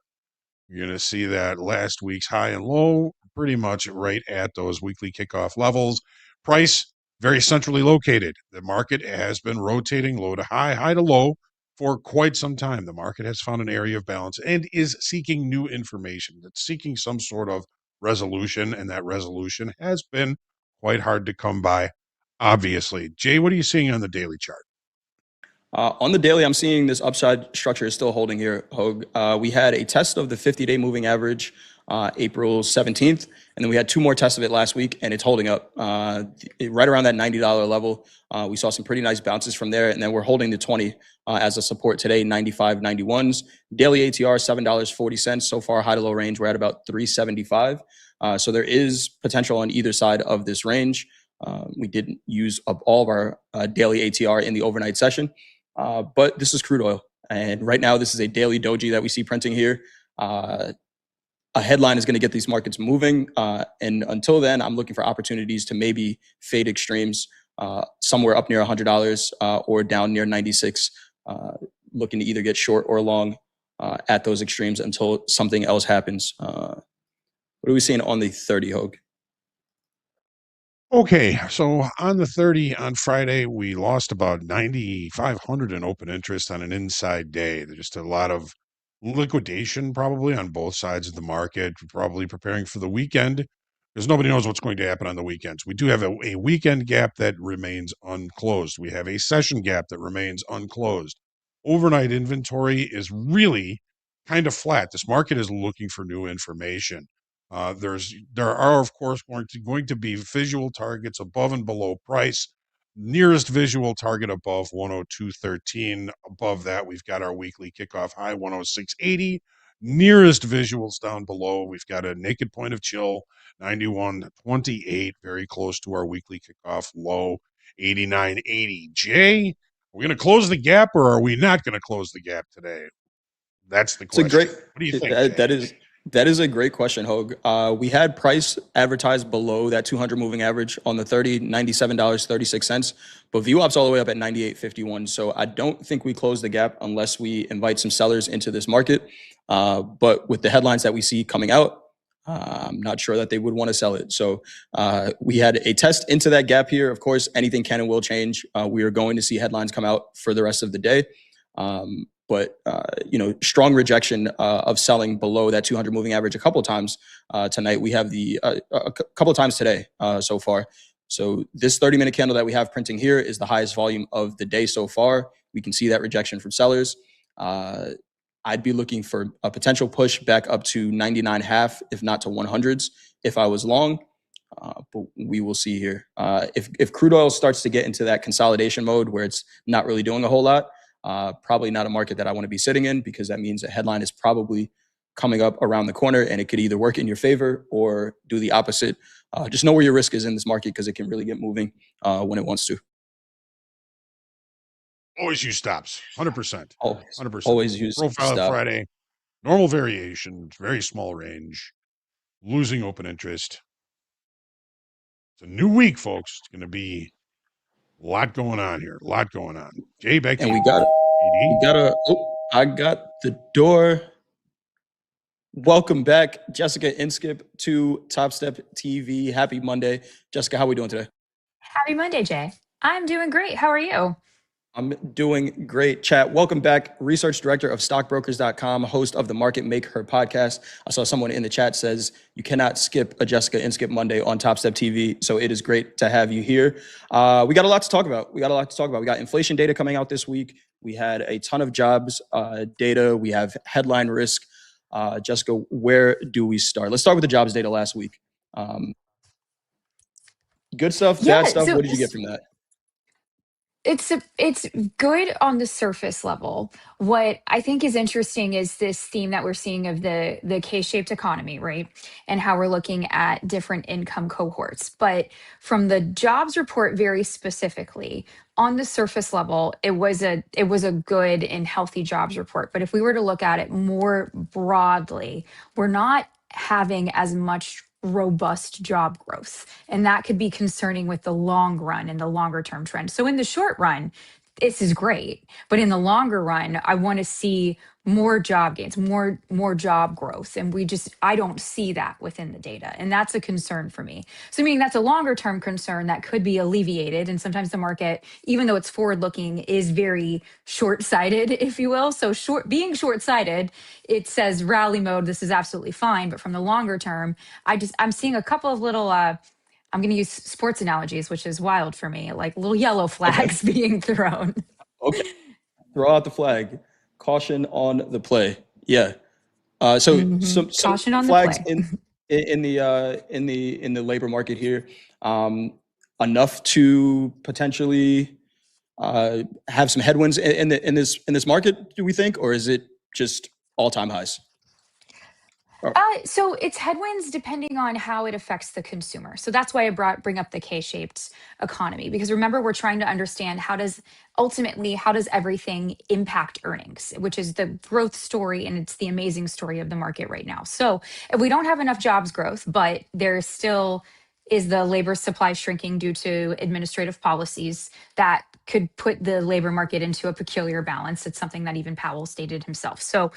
You're going to see that last week's high and low pretty much right at those weekly kickoff levels. Price very centrally located. The market has been rotating low to high, high to low for quite some time. The market has found an area of balance and is seeking new information. It's seeking some sort of resolution, and that resolution has been quite hard to come by, obviously. Jay, what are you seeing on the daily chart? On the daily, I'm seeing this upside structure is still holding here, Hogue. We had a test of the 50-day moving average April 17th, and then we had two more tests of it last week, and it's holding up right around that $90 level. We saw some pretty nice bounces from there, and then we're holding the 20 as a support today, 95, 91s. Daily ATR, $7.40. So far, high to low range, we're at about 375. So there is potential on either side of this range. We didn't use up all of our daily ATR in the overnight session. But this is crude oil. And right now, this is a daily doji that we see printing here. A headline is going to get these markets moving. And until then, I'm looking for opportunities to maybe fade extremes somewhere up near $100 or down near 96 looking to either get short or long at those extremes until something else happens. What are we seeing on the 30, Hogue? Okay, so on the 30 on Friday, we lost about 9,500 in open interest on an inside day. There's just a lot of liquidation probably on both sides of the market, probably preparing for the weekend because nobody knows what's going to happen on the weekends. We do have a weekend gap that remains unclosed. We have a session gap that remains unclosed. Overnight inventory is really kind of flat. This market is looking for new information. There are of course going to be visual targets above and below price. Nearest visual target above 102.13. Above that, we've got our weekly kickoff high 106.80. Nearest visuals down below, we've got a naked point of chill 91.28, very close to our weekly kickoff low 89.80. Jay, are we going to close the gap or are we not going to close the gap today? That's the It's a question. great. What do you think, Jay? That is a great question, Hogue. We had price advertised below that 200 moving average on the 30, $97.36, but VWAP's all the way up at 98.51. So I don't think we close the gap unless we invite some sellers into this market. But with the headlines that we see coming out, I'm not sure that they would want to sell it. So we had a test into that gap here. Of course, anything can and will change. We are going to see headlines come out for the rest of the day. But strong rejection of selling below that 200 moving average a couple of times tonight. We have a couple of times today so far. So this 30-minute candle that we have printing here is the highest volume of the day so far. We can see that rejection from sellers. I'd be looking for a potential push back up to 99.5, if not to 100s, if I was long. But we will see here. If crude oil starts to get into that consolidation mode where it's not really doing a whole lot, probably not a market that I want to be sitting in, because that means a headline is probably coming up around the corner and it could either work in your favor or do the opposite. Just know where your risk is in this market because it can really get moving when it wants to. Always use stops, 100%. Always, 100%. always use Profile stop. Friday, normal variation, very small range, losing open interest. It's a new week, folks. It's going to be a lot going on here. A lot going on. Jay, back to And you. I got the door. Welcome back, Jessica Inskip to Topstep TV. Happy Monday. Jessica, how are we doing today? Happy Monday, Jay. I'm doing great. How are you? I'm doing great, chat. Welcome back, research director of stockbrokers.com, host of the Market Make Her podcast. I saw someone in the chat says you cannot skip a Jessica Inskip Monday on Topstep TV. So it is great to have you here. We got a lot to talk about. We got inflation data coming out this week. We had a ton of jobs data. We have headline risk. Jessica, where do we start? Let's start with the jobs data last week. Good stuff, bad stuff. So What did you get from that? it's good on the surface level. What I think is interesting is this theme that we're seeing of the K-shaped economy, right? And how we're looking at different income cohorts. But from the jobs report very specifically, on the surface level, it was a good and healthy jobs report. But if we were to look at it more broadly, we're not having as much robust job growth. And that could be concerning with the long run and the longer term trend. So in the short run, this is great. But in the longer run, I want to see more job gains, more job growth. And I don't see that within the data. And that's a concern for me. So I mean, that's a longer term concern that could be alleviated. And sometimes the market, even though it's forward looking, is very short sighted, if you will. So being short sighted, it says rally mode, this is absolutely fine. But from the longer term, I'm seeing a couple of little, I'm going to use sports analogies, which is wild for me, like little yellow flags being thrown. Okay. Throw out the flag. Caution on the play. Yeah. Some Caution on the flags play. in the labor market here. Enough to potentially have some headwinds in this market, do we think, or is it just all-time highs? So it's headwinds depending on how it affects the consumer. So that's why I bring up the K-shaped economy, because remember, we're trying to understand how does everything impact earnings, which is the growth story, and it's the amazing story of the market right now. So if we don't have enough jobs growth, but there's still is the labor supply shrinking due to administrative policies that could put the labor market into a peculiar balance. It's something that even Powell stated himself. So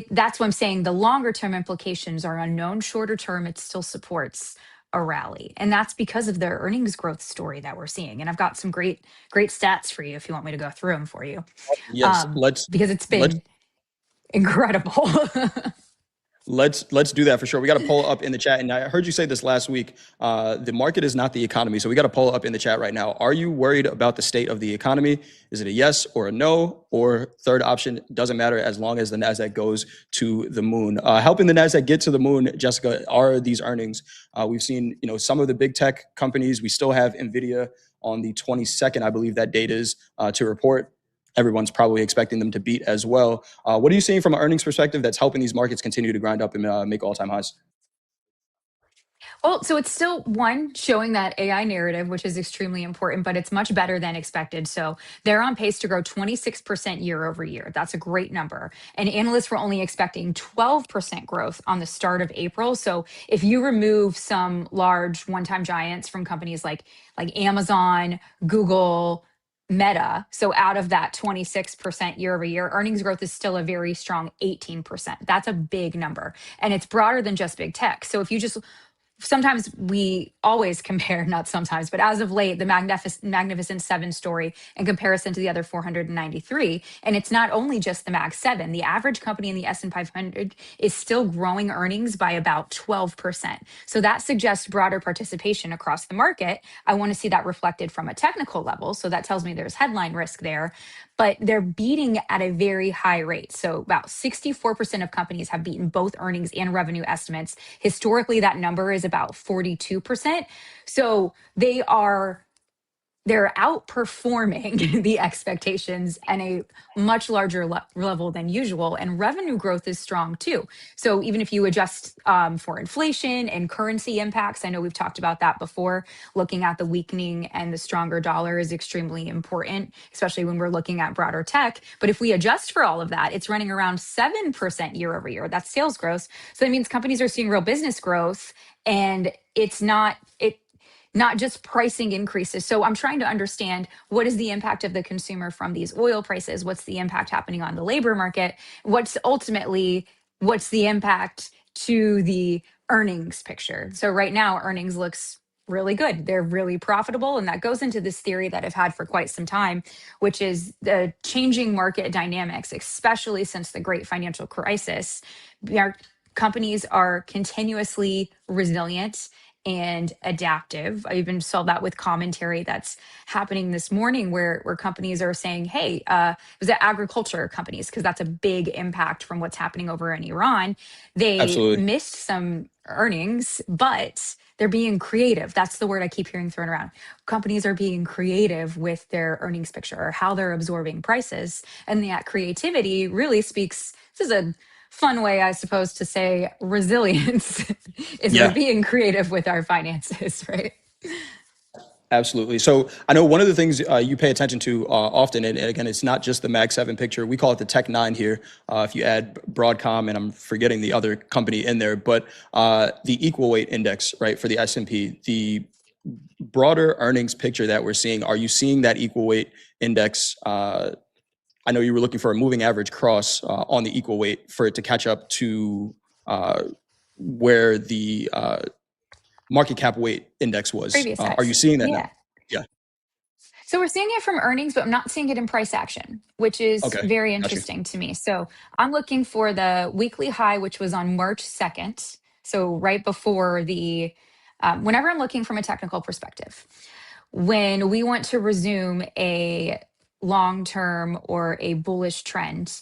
that's what I'm saying. The longer term implications are unknown. Shorter term, it still supports a rally. And that's because of the earnings growth story that we're seeing. And I've got some great stats for you if you want me to go through them for you. Yes, let's Because it's let's been incredible. Let's do that for sure. We got to poll up in the chat, and I heard you say this last week. The market is not the economy, so we got to poll up in the chat right now. Are you worried about the state of the economy? Is it a yes or a no? Or third option, doesn't matter as long as the Nasdaq goes to the moon. Helping the Nasdaq get to the moon, Jessica, are these earnings. We've seen, some of the big tech companies. We still have Nvidia on the 22nd, I believe that date is, to report. Everyone's probably expecting them to beat as well. What are you seeing from an earnings perspective that's helping these markets continue to grind up and make all-time highs? Well, so it's still one showing that AI narrative, which is extremely important, but it's much better than expected. So they're on pace to grow 26% year over year. That's a great number. And analysts were only expecting 12% growth on the start of April. So if you remove some large one-time giants from companies like Amazon, Google, Meta, so out of that 26% year over year, earnings growth is still a very strong 18%. That's a big number. And it's broader than just big tech. So if you just sometimes we always compare, not sometimes, but as of late, the Magnificent Seven story in comparison to the other 493. And it's not only just the Mag 7. The average company in the S&P 500 is still growing earnings by about 12%. So that suggests broader participation across the market. I want to see that reflected from a technical level. So that tells me there's headline risk there. But they're beating at a very high rate. So about 64% of companies have beaten both earnings and revenue estimates. Historically, that number is about 42%. So they're outperforming the expectations and a much larger level than usual. And revenue growth is strong too. So even if you adjust for inflation and currency impacts, I know we've talked about that before, looking at the weakening and the stronger dollar is extremely important, especially when we're looking at broader tech. But if we adjust for all of that, it's running around 7% year over year. That's sales growth. So that means companies are seeing real business growth, and it's not just pricing increases. So I'm trying to understand, what is the impact of the consumer from these oil prices? What's the impact happening on the labor market? What's the impact to the earnings picture? So right now, earnings looks really good. They're really profitable. And that goes into this theory that I've had for quite some time, which is the changing market dynamics, especially since the great financial crisis. Our companies are continuously resilient and adaptive. I even saw that with commentary that's happening this morning where companies are saying, hey, was it agriculture companies? Because that's a big impact from what's happening over in Iran. They Absolutely. missed some earnings, but they're being creative. That's the word I keep hearing thrown around. Companies are being creative with their earnings picture or how they're absorbing prices. And that creativity really speaks, this is a fun way, I suppose, to say resilience is we're being creative with our finances, right? Absolutely. So I know one of the things you pay attention to often, and again, it's not just the Mag 7 picture. We call it the Tech 9 here. If you add Broadcom, and I'm forgetting the other company in there, but the equal weight index, right, for the S&P, the broader earnings picture that we're seeing, are you seeing that equal weight index? I know you were looking for a moving average cross on the equal weight for it to catch up to where the market cap weight index was. Previous Are you highs. seeing that Yeah. now? Yeah. So we're seeing it from earnings, but I'm not seeing it in price action, which is Okay. very Got you. interesting to me. So I'm looking for the weekly high, which was on March 2nd. So right before whenever I'm looking from a technical perspective, when we want to resume a long-term or a bullish trend,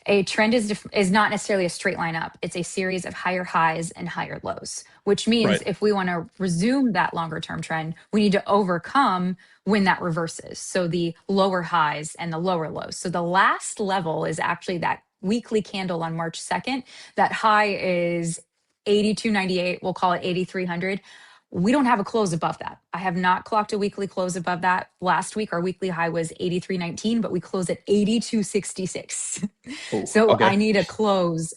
a trend is not necessarily a straight line up. It's a series of higher highs and higher lows, which means Right. if we want to resume that longer term trend, we need to overcome when that reverses. So the lower highs and the lower lows. So the last level is actually that weekly candle on March 2nd. That high is 82.98. We'll call it 8,300. We don't have a close above that. I have not clocked a weekly close above that. Last week, our weekly high was 83.19, but we closed at 82.66. Oh, So okay. I need a close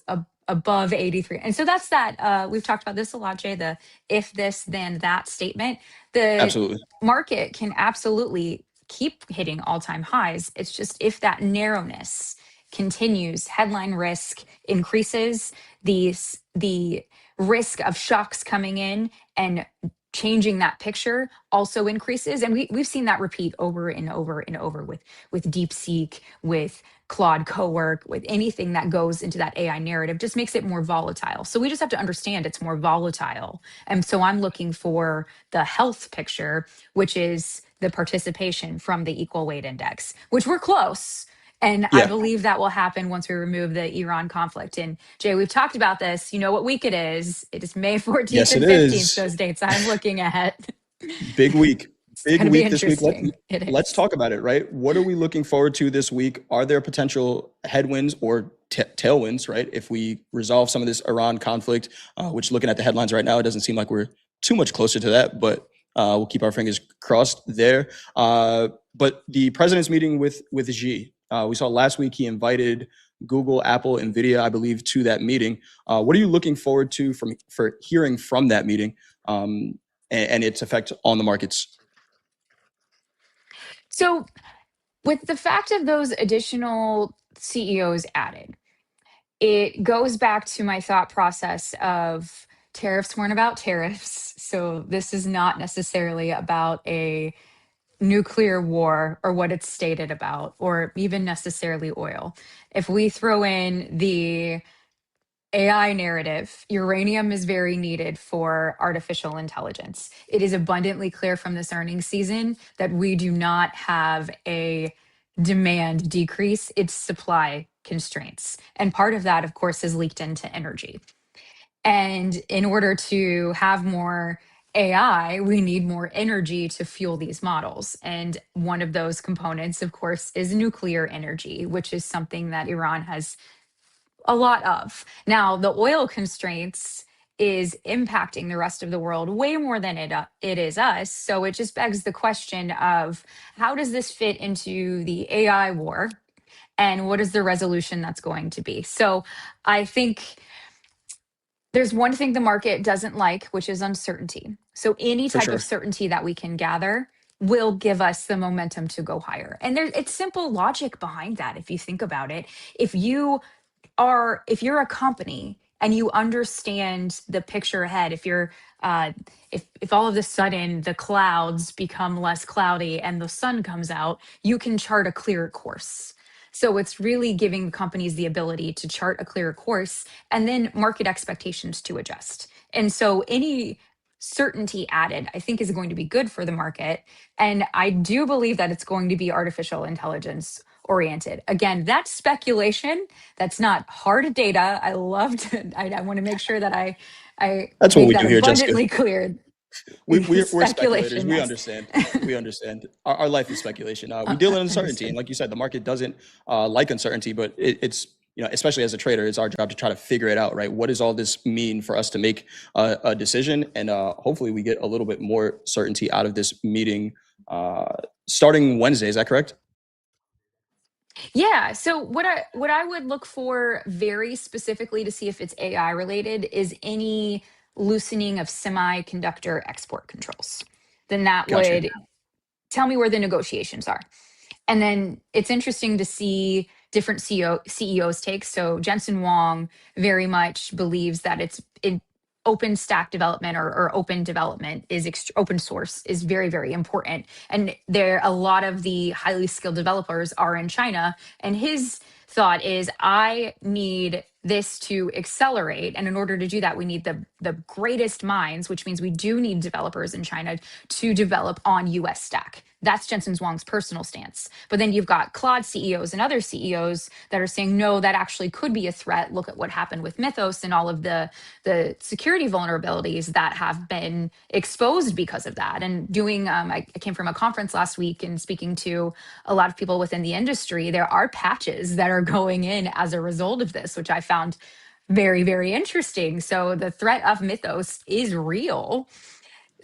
above 83. And so that's that. We've talked about this a lot, Jay, the if this, then that statement. The Absolutely. market can absolutely keep hitting all-time highs. It's just if that narrowness continues, headline risk increases, the risk of shocks coming in and changing that picture also increases. And we've seen that repeat over and over and over with DeepSeek, with Claude Cowork, with anything that goes into that AI narrative, just makes it more volatile. So we just have to understand it's more volatile. And so I'm looking for the health picture, which is the participation from the equal weight index, which we're close. And I Yeah. believe that will happen once we remove the Iran conflict. And Jay, we've talked about this. You know what week it is. It is May 14th Yes, and it 15th, is. those dates I'm looking at. Big week. It's Big going to be week this week. interesting. It Let's is. talk about it, right? What are we looking forward to this week? Are there potential headwinds or tailwinds, right? If we resolve some of this Iran conflict, which looking at the headlines right now, it doesn't seem like we're too much closer to that, but we'll keep our fingers crossed there. But the president's meeting with Xi, we saw last week he invited Google, Apple, NVIDIA, I believe, to that meeting. What are you looking forward to for hearing from that meeting and its effect on the markets? So, with the fact of those additional CEOs added, it goes back to my thought process of tariffs weren't about tariffs. So, this is not necessarily about a nuclear war or what it's stated about, or even necessarily oil. If we throw in the AI narrative, uranium is very needed for artificial intelligence. It is abundantly clear from this earnings season that we do not have a demand decrease, it's supply constraints. And part of that, of course, is leaked into energy. And in order to have more AI, we need more energy to fuel these models. And one of those components, of course, is nuclear energy, which is something that Iran has a lot of. Now, the oil constraints is impacting the rest of the world way more than it is us. So it just begs the question of how does this fit into the AI war? And what is the resolution that's going to be? So I think there's one thing the market doesn't like, which is uncertainty. So any For type of sure. certainty that we can gather will give us the momentum to go higher. And it's simple logic behind that if you think about it. If you're a company and you understand the picture ahead, if all of a sudden the clouds become less cloudy and the sun comes out, you can chart a clearer course. So it's really giving companies the ability to chart a clearer course and then market expectations to adjust. And so any certainty added, I think, is going to be good for the market. And I do believe that it's going to be artificial intelligence oriented. Again, that's speculation. That's not hard data. I want to make sure that I That's what make we that do here, Jessica. abundantly clear. We're speculators. Speculation, We yes. understand. We understand. Our life is speculation. We deal in uncertainty, and Understood. like you said, the market doesn't like uncertainty, but it's especially as a trader, it's our job to try to figure it out, right? What does all this mean for us to make a decision, and hopefully we get a little bit more certainty out of this meeting starting Wednesday. Is that correct? Yeah. So what I would look for very specifically to see if it's AI related is any loosening of semiconductor export controls. Then that Got you. would tell me where the negotiations are. And then it's interesting to see different CEOs take. So Jensen Huang very much believes that open stack development or open development is open source is very, very important. And a lot of the highly skilled developers are in China. And his thought is, I need this to accelerate. And in order to do that, we need the greatest minds, which means we do need developers in China to develop on US stack. That's Jensen Huang's personal stance. But then you've got Claude CEOs and other CEOs that are saying, no, that actually could be a threat. Look at what happened with Mythos and all of the security vulnerabilities that have been exposed because of that. And I came from a conference last week and speaking to a lot of people within the industry, there are patches that are going in as a result of this, which I found very, very interesting. So the threat of Mythos is real.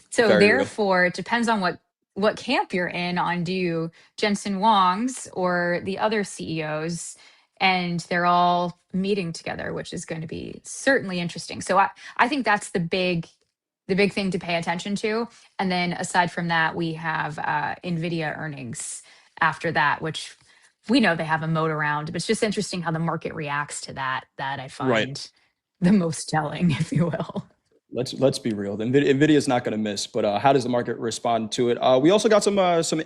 So Very real. therefore, it depends on what camp you're in on. Do you Jensen Huang's or the other CEOs? and they're all meeting together, which is going to be certainly interesting. So I think that's the big thing to pay attention to. And then aside from that, we have Nvidia earnings after that, which we know they have a moat around, but it's just interesting how the market reacts to that I Right. find the most telling, if you will. Let's be real. Nvidia is not going to miss, but how does the market respond to it? We also got some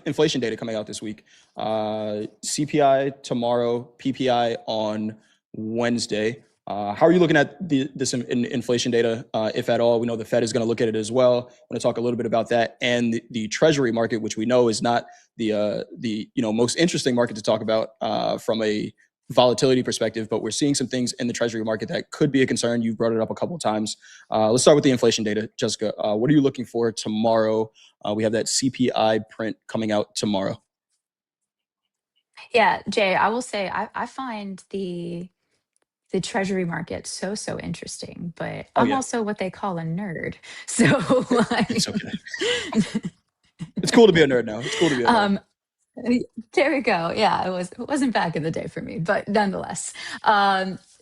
inflation data coming out this week. CPI tomorrow, PPI on Wednesday. How are you looking at this inflation data, if at all? We know the Fed is going to look at it as well. I want to talk a little bit about that and the Treasury market, which we know is not the most interesting market to talk about from a volatility perspective, but we're seeing some things in the Treasury market that could be a concern. You brought it up a couple of times. Let's start with the inflation data, Jessica. What are you looking for tomorrow? We have that CPI print coming out tomorrow. Yeah, Jay, I will say I find the treasury market so interesting, but Oh I'm yeah, also what they call a nerd. So it's okay. It's cool to be a nerd now. It's cool to be a nerd. um there we go. Yeah, it wasn't back in the day for me, but nonetheless.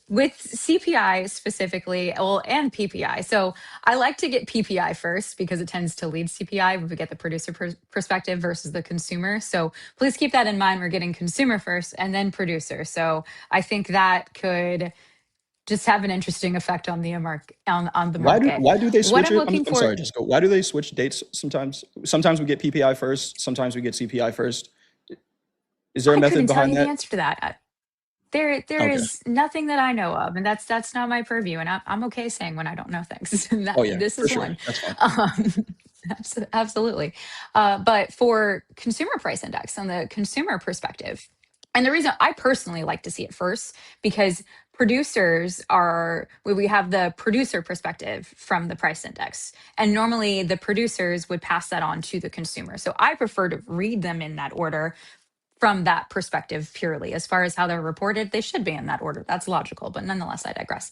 With CPI specifically, well, and PPI. So I like to get PPI first because it tends to lead CPI when we get the producer perspective versus the consumer. So please keep that in mind. We're getting consumer first and then producer. So I think that could just have an interesting effect on the on the market. Why do they What switch I'm it? looking I'm for, sorry, Jessica. Why do they switch dates sometimes? Sometimes we get PPI first. Sometimes we get CPI first. Is there a I method couldn't tell behind you the that? answer to that. There Okay. is nothing that I know of, and that's not my purview. And I'm okay saying when I don't know things. And Oh yeah, this for is sure. one. That's fine. Um, absolutely. But for consumer price index on the consumer perspective, and the reason I personally like to see it first because producers are we have the producer perspective from the price index, and normally the producers would pass that on to the consumer. So I prefer to read them in that order from that perspective purely. As far as how they're reported, they should be in that order. That's logical, but nonetheless, I digress.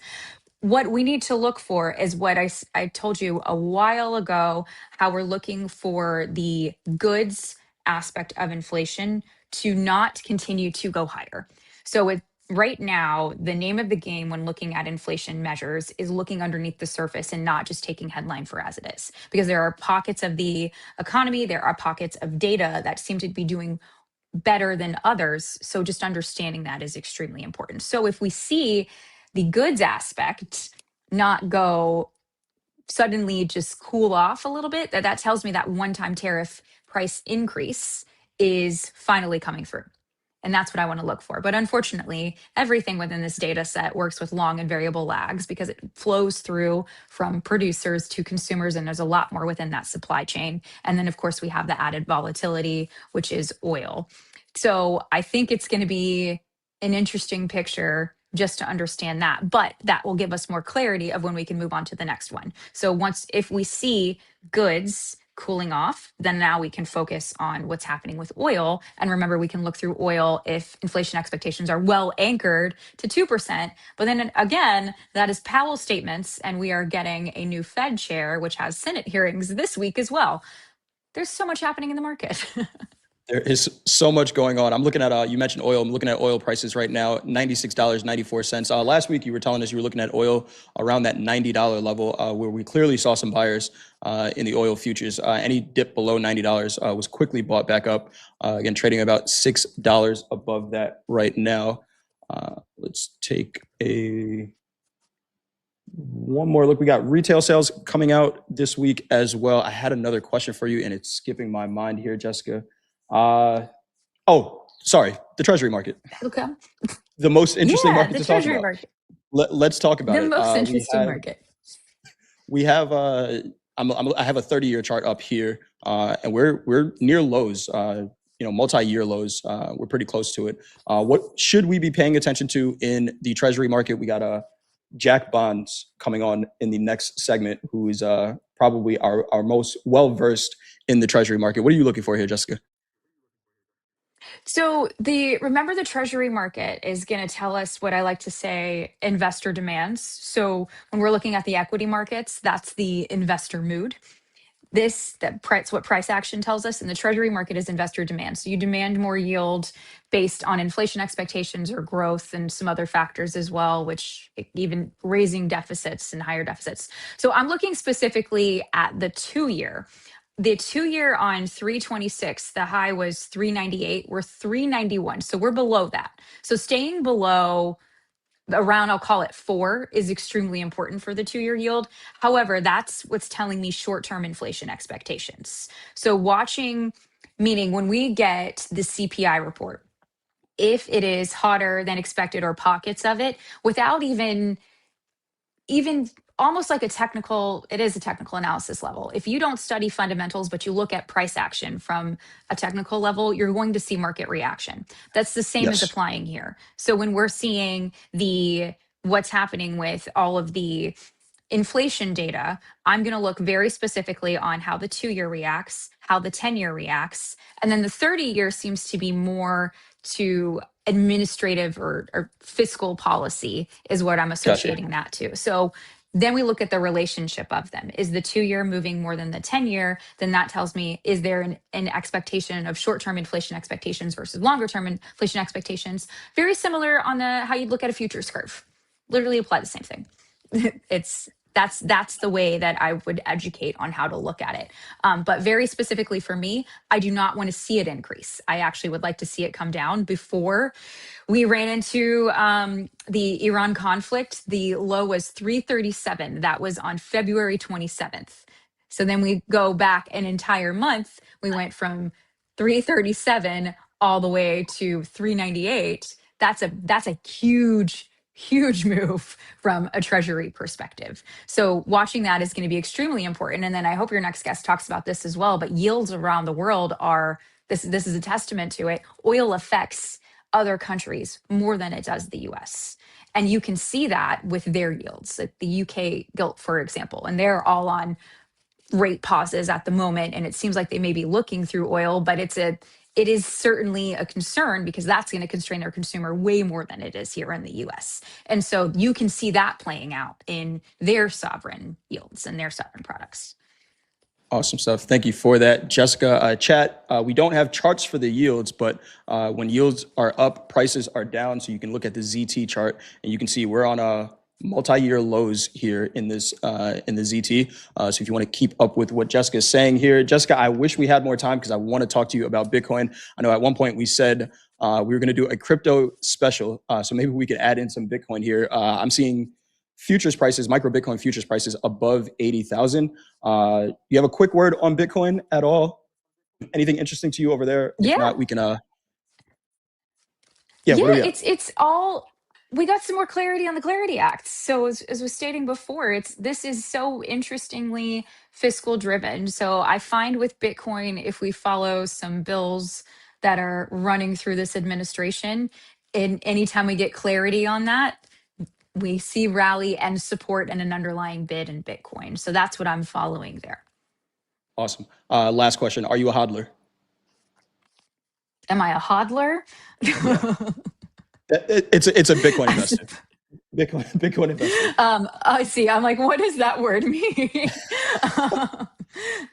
What we need to look for is what I told you a while ago, how we're looking for the goods aspect of inflation to not continue to go higher. So with right now, the name of the game when looking at inflation measures is looking underneath the surface and not just taking headline for as it is. Because there are pockets of the economy, there are pockets of data that seem to be doing better than others. So just understanding that is extremely important. So if we see the goods aspect not go suddenly just cool off a little bit, that tells me that one-time tariff price increase is finally coming through. And that's what I want to look for. But unfortunately, everything within this data set works with long and variable lags because it flows through from producers to consumers, and there's a lot more within that supply chain. And then, of course, we have the added volatility, which is oil. So I think it's going to be an interesting picture just to understand that. But that will give us more clarity of when we can move on to the next one. So if we see goods cooling off, then now we can focus on what's happening with oil. And remember, we can look through oil if inflation expectations are well anchored to 2%. But then again, that is Powell's statements, and we are getting a new Fed chair, which has Senate hearings this week as well. There's so much happening in the market. There is so much going on. I'm looking at, you mentioned oil. I'm looking at oil prices right now, $96.94. Last week, you were telling us you were looking at oil around that $90 level, where we clearly saw some buyers in the oil futures. Any dip below $90 was quickly bought back up. Again, trading about $6 above that right now. Let's take one more look. We got retail sales coming out this week as well. I had another question for you, and it's skipping my mind here, Jessica. Sorry, the Treasury market, Okay. the most interesting Yeah, market the to talk treasury about. market, Let's talk about the it. most interesting market. We have I have a 30-year chart up here, and we're near lows. Multi-year lows. We're pretty close to it. What should we be paying attention to in the Treasury market? We got Jack Bonds coming on in the next segment, who is probably our most well-versed in the Treasury market. What are you looking for here, Jessica? So remember the treasury market is going to tell us what I like to say investor demands. So when we're looking at the equity markets, that's the investor mood. That's what price action tells us, and the treasury market is investor demand. So you demand more yield based on inflation expectations or growth and some other factors as well, which even raising deficits and higher deficits. So I'm looking specifically at the 2-year. The 2-year on 326, the high was 398. We're 391. So we're below that. So staying below around, I'll call it 4, is extremely important for the 2-year yield. However, that's what's telling me short-term inflation expectations. So watching, meaning when we get the CPI report, if it is hotter than expected or pockets of it, without even almost like it is a technical analysis level. If you don't study fundamentals, but you look at price action from a technical level, you're going to see market reaction. That's the same as Yes. applying here. So when we're seeing what's happening with all of the inflation data, I'm going to look very specifically on how the 2-year reacts, how the 10-year reacts, and then the 30-year seems to be more to administrative or fiscal policy is what I'm associating that to. So then we look at the relationship of them. Is the 2-year moving more than the 10-year? Then that tells me, is there an expectation of short-term inflation expectations versus longer-term inflation expectations? Very similar on how you'd look at a futures curve. Literally apply the same thing. That's the way that I would educate on how to look at it. But very specifically for me, I do not want to see it increase. I actually would like to see it come down. Before we ran into the Iran conflict, the low was 337. That was on February 27th. So then we go back an entire month. We went from 337 all the way to 398. That's a huge move from a treasury perspective. So watching that is going to be extremely important. And then I hope your next guest talks about this as well, but yields around the world are, this is a testament to it. Oil affects other countries more than it does the US. And you can see that with their yields, like the UK gilt, for example, and they're all on rate pauses at the moment. And it seems like they may be looking through oil, but it is certainly a concern because that's going to constrain their consumer way more than it is here in the US. And so you can see that playing out in their sovereign yields and their sovereign products. Awesome stuff. Thank you for that, Jessica. Chat, we don't have charts for the yields, but when yields are up, prices are down. So you can look at the ZT chart and you can see we're on a multi-year lows here in this in the ZT. So if you want to keep up with what Jessica is saying here, Jessica, I wish we had more time because I want to talk to you about Bitcoin. I know at one point we said we were going to do a crypto special, so maybe we could add in some Bitcoin here. I'm seeing futures prices, micro Bitcoin futures prices above 80,000. You have a quick word on Bitcoin at all? Anything interesting to you over there? If not, we can. It's all. We got some more clarity on the Clarity Act. So as was stating before, this is so interestingly fiscal driven. So I find with Bitcoin, if we follow some bills that are running through this administration, and anytime we get clarity on that, we see rally and support and an underlying bid in Bitcoin. So that's what I'm following there. Awesome. Last question. Are you a hodler? Am I a hodler? Yeah. It's a Bitcoin investor. Bitcoin investor. I see. I'm like, what does that word mean?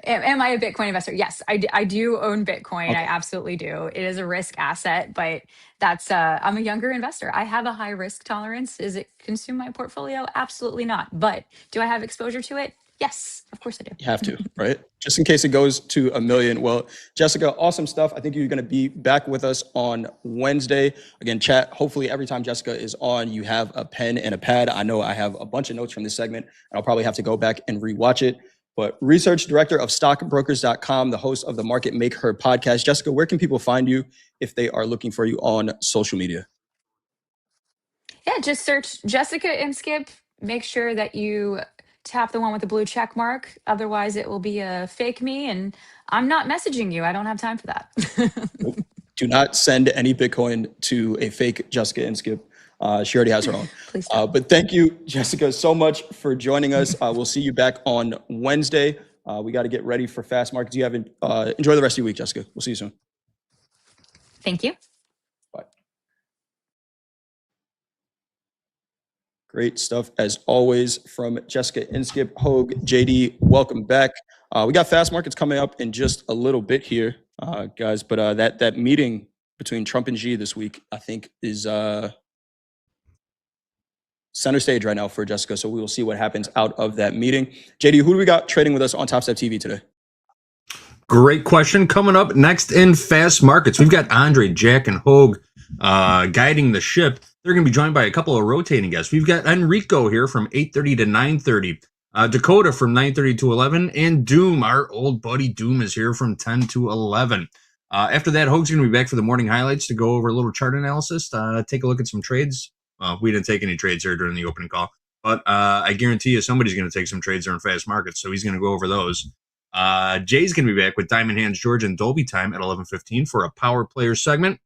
Am I a Bitcoin investor? Yes, I do own Bitcoin. Okay. I absolutely do. It is a risk asset, but that's I'm a younger investor. I have a high risk tolerance. Does it consume my portfolio? Absolutely not. But do I have exposure to it? Yes, of course I do. You have to, right? Just in case it goes to 1 million. Well, Jessica, awesome stuff. I think you're going to be back with us on Wednesday. Again, chat, hopefully every time Jessica is on, you have a pen and a pad. I know I have a bunch of notes from this segment, and I'll probably have to go back and rewatch it. But research director of stockbrokers.com, the host of the Market Make Her podcast. Jessica, where can people find you if they are looking for you on social media? Yeah, just search Jessica and Skip. Make sure that you tap the one with the blue check mark. Otherwise, it will be a fake me, and I'm not messaging you. I don't have time for that. Do not send any Bitcoin to a fake Jessica and Skip. She already has her own. Please don't. But thank you, Jessica, so much for joining us. We'll see you back on Wednesday. We got to get ready for fast markets. You have enjoy the rest of your week, Jessica. We'll see you soon. Thank you. Bye. Great stuff as always from Jessica Inskip, Hogue, JD. Welcome back. We got fast markets coming up in just a little bit here, guys. But that meeting between Trump and Xi this week, I think, is center stage right now for Jessica. So we will see what happens out of that meeting. JD, who do we got trading with us on Topstep TV today? Great question. Coming up next in Fast Markets, we've got Andre, Jack, and Hogue guiding the ship. They're going to be joined by a couple of rotating guests. We've got Enrico here from 8:30 to 9:30, Dakota from 9:30 to 11, and Doom, our old buddy Doom, is here from 10 to 11. After that, Hogue's going to be back for the morning highlights to go over a little chart analysis, take a look at some trades. We didn't take any trades here during the opening call, but I guarantee you somebody's going to take some trades during Fast Markets, so he's going to go over those. Jay's going to be back with Diamond Hands George and Dolby Time at 11:15 for a Power Player segment.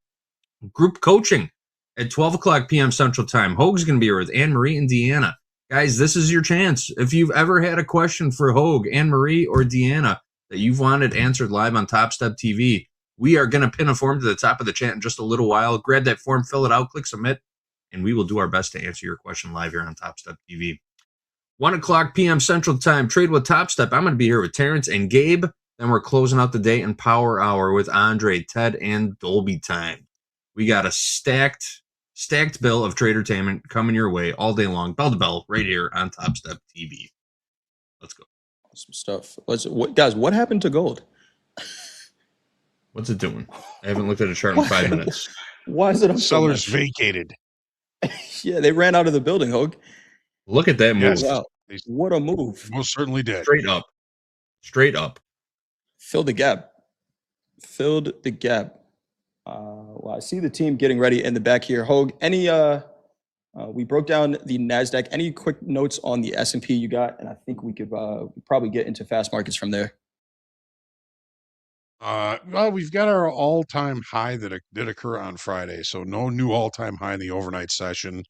Group coaching at 12 o'clock p.m. Central Time. Hogue's going to be here with Anne-Marie and Deanna. Guys, this is your chance. If you've ever had a question for Hogue, Anne-Marie, or Deanna that you've wanted answered live on Topstep TV, we are going to pin a form to the top of the chat in just a little while. Grab that form, fill it out, click submit, and we will do our best to answer your question live here on Topstep TV. 1 o'clock p.m. Central Time, Trade with Topstep. I'm going to be here with Terrence and Gabe. Then we're closing out the day in Power Hour with Andre, Ted, and Dolby Time. We got a stacked bill of tradertainment coming your way all day long, bell to bell, right here on Topstep TV. Let's go. Some stuff. Guys, what happened to gold? What's it doing? I haven't looked at a chart in 5 minutes. Why is it up so Sellers much? vacated. Yeah, they ran out of the building, Hogue. Look at that move. Yes. Wow. What a move. Most certainly did. Straight up. Filled the gap. Well, I see the team getting ready in the back here. Hogue, we broke down the NASDAQ. Any quick notes on the S&P you got? And I think we could probably get into fast markets from there. Well, we've got our all-time high that did occur on Friday. So no new all-time high in the overnight session.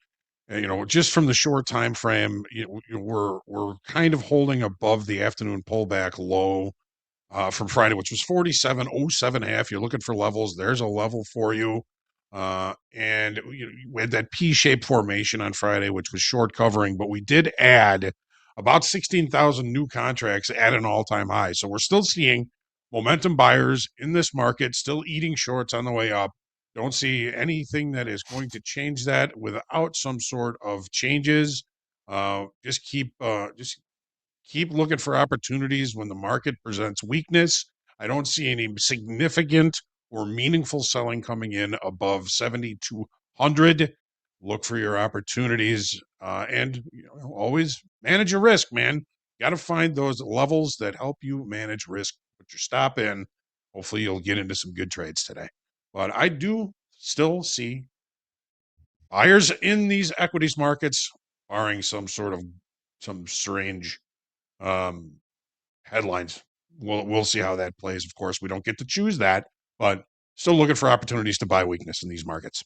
And, just from the short time frame, we're kind of holding above the afternoon pullback low from Friday, which was 47.07.5. You're looking for levels. There's a level for you. And we had that P-shaped formation on Friday, which was short covering, but we did add about 16,000 new contracts at an all-time high. So we're still seeing momentum buyers in this market, still eating shorts on the way up. Don't see anything that is going to change that without some sort of changes. Just keep looking for opportunities when the market presents weakness. I don't see any significant or meaningful selling coming in above 7,200. Look for your opportunities and always manage your risk, man. Got to find those levels that help you manage risk. Put your stop in. Hopefully you'll get into some good trades today. But I do still see buyers in these equities markets, barring some strange headlines. We'll see how that plays. Of course, we don't get to choose that, but still looking for opportunities to buy weakness in these markets.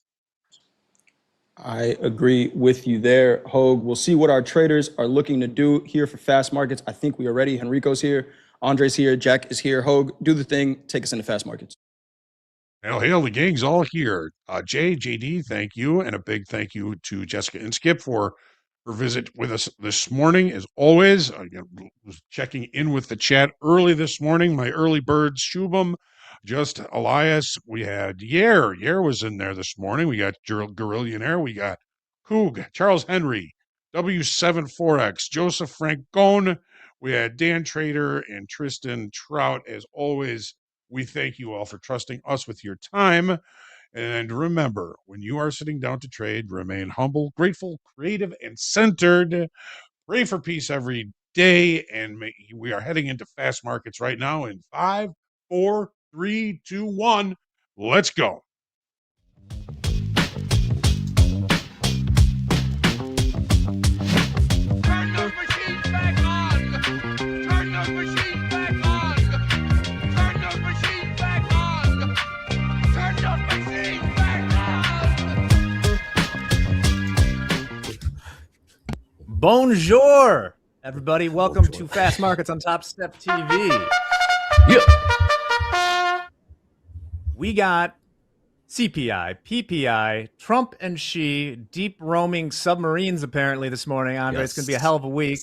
I agree with you there, Hogue. We'll see what our traders are looking to do here for fast markets. I think we are ready. Henrico's here. Andre's here. Jack is here. Hogue, do the thing. Take us into fast markets. Hail, the gang's all here. JD, thank you. And a big thank you to Jessica Inskip for her visit with us this morning. As always, I was checking in with the chat early this morning. My early birds, Shubham, Just Elias. We had Yair. Yair was in there this morning. We got Gorillionaire. We got Coog, Charles Henry, W74X, Joseph Francone. We had Dan Trader and Tristan Trout. As always, we thank you all for trusting us with your time. And remember, when you are sitting down to trade, remain humble, grateful, creative, and centered. Pray for peace every day. And we are heading into fast markets right now in 5, 4, 3, 2, 1. Let's go. Bonjour, everybody. Welcome to Fast Markets on Topstep TV. Yeah. We got CPI, PPI, Trump and Xi, deep roaming submarines apparently this morning. Andre, it's going to be a hell of a week.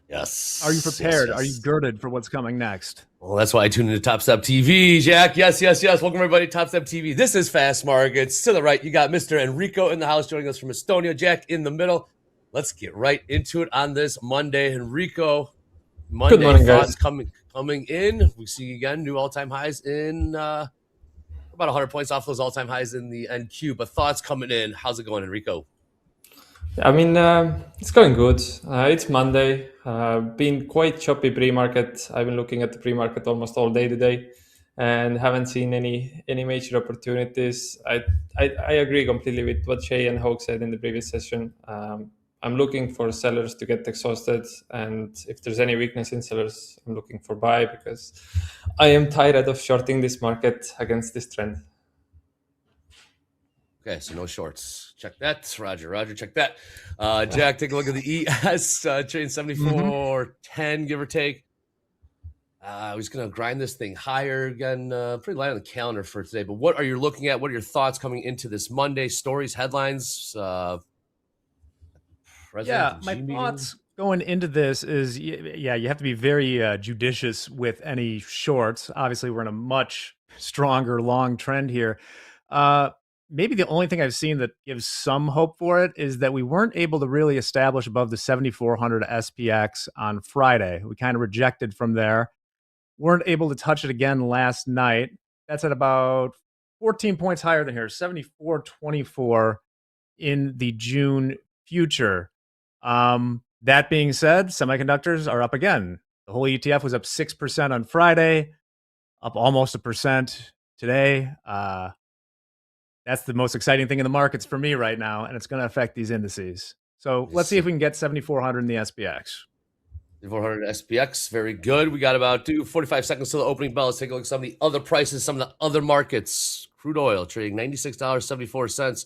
Yes. Are you prepared? Yes. Are you girded for what's coming next? Well, that's why I tuned into Topstep TV, Jack. Yes. Welcome, everybody, to Topstep TV. This is Fast Markets. To the right, you got Mr. Enrico in the house joining us from Estonia. Jack in the middle. Let's get right into it on this Monday. Enrico, Monday Good morning, thoughts guys. coming in. We see again new all-time highs in about 100 points off those all-time highs in the NQ. But thoughts coming in. How's it going, Enrico? I mean, it's going good. It's Monday. Been quite choppy pre-market. I've been looking at the pre-market almost all day today, and haven't seen any major opportunities. I agree completely with what Shay and Hogue said in the previous session. I'm looking for sellers to get exhausted, and if there's any weakness in sellers, I'm looking for buy because I am tired of shorting this market against this trend. Okay, so no shorts. Check that. Roger, check that. Jack, take a look at the ES chain 74.10, give or take. We're just going to grind this thing higher again. Pretty light on the calendar for today. But what are you looking at? What are your thoughts coming into this Monday? Stories, headlines? My thoughts going into this is, you have to be very judicious with any shorts. Obviously, we're in a much stronger long trend here. Maybe the only thing I've seen that gives some hope for it is that we weren't able to really establish above the 7,400 SPX on Friday. We kind of rejected from there. Weren't able to touch it again last night. That's at about 14 points higher than here, 74.24 in the June future. That being said, semiconductors are up again. The whole ETF was up 6% on Friday, up almost 1% today. That's the most exciting thing in the markets for me right now, and it's going to affect these indices. So let's see if we can get 7,400 in the SPX. 400 SPX, very good. We got about 45 seconds to the opening bell. Let's take a look at some of the other prices, some of the other markets. Crude oil trading $96.74.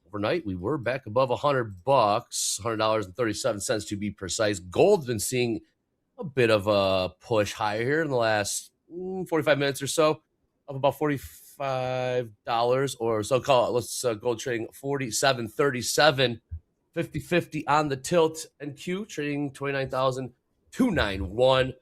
Overnight, we were back above $100, $100.37 to be precise. Gold's been seeing a bit of a push higher here in the last 45 minutes or so, up about $45 or so. Call it. Let's gold trading 47.37, 50-50 on the tilt. And Q trading 29,291.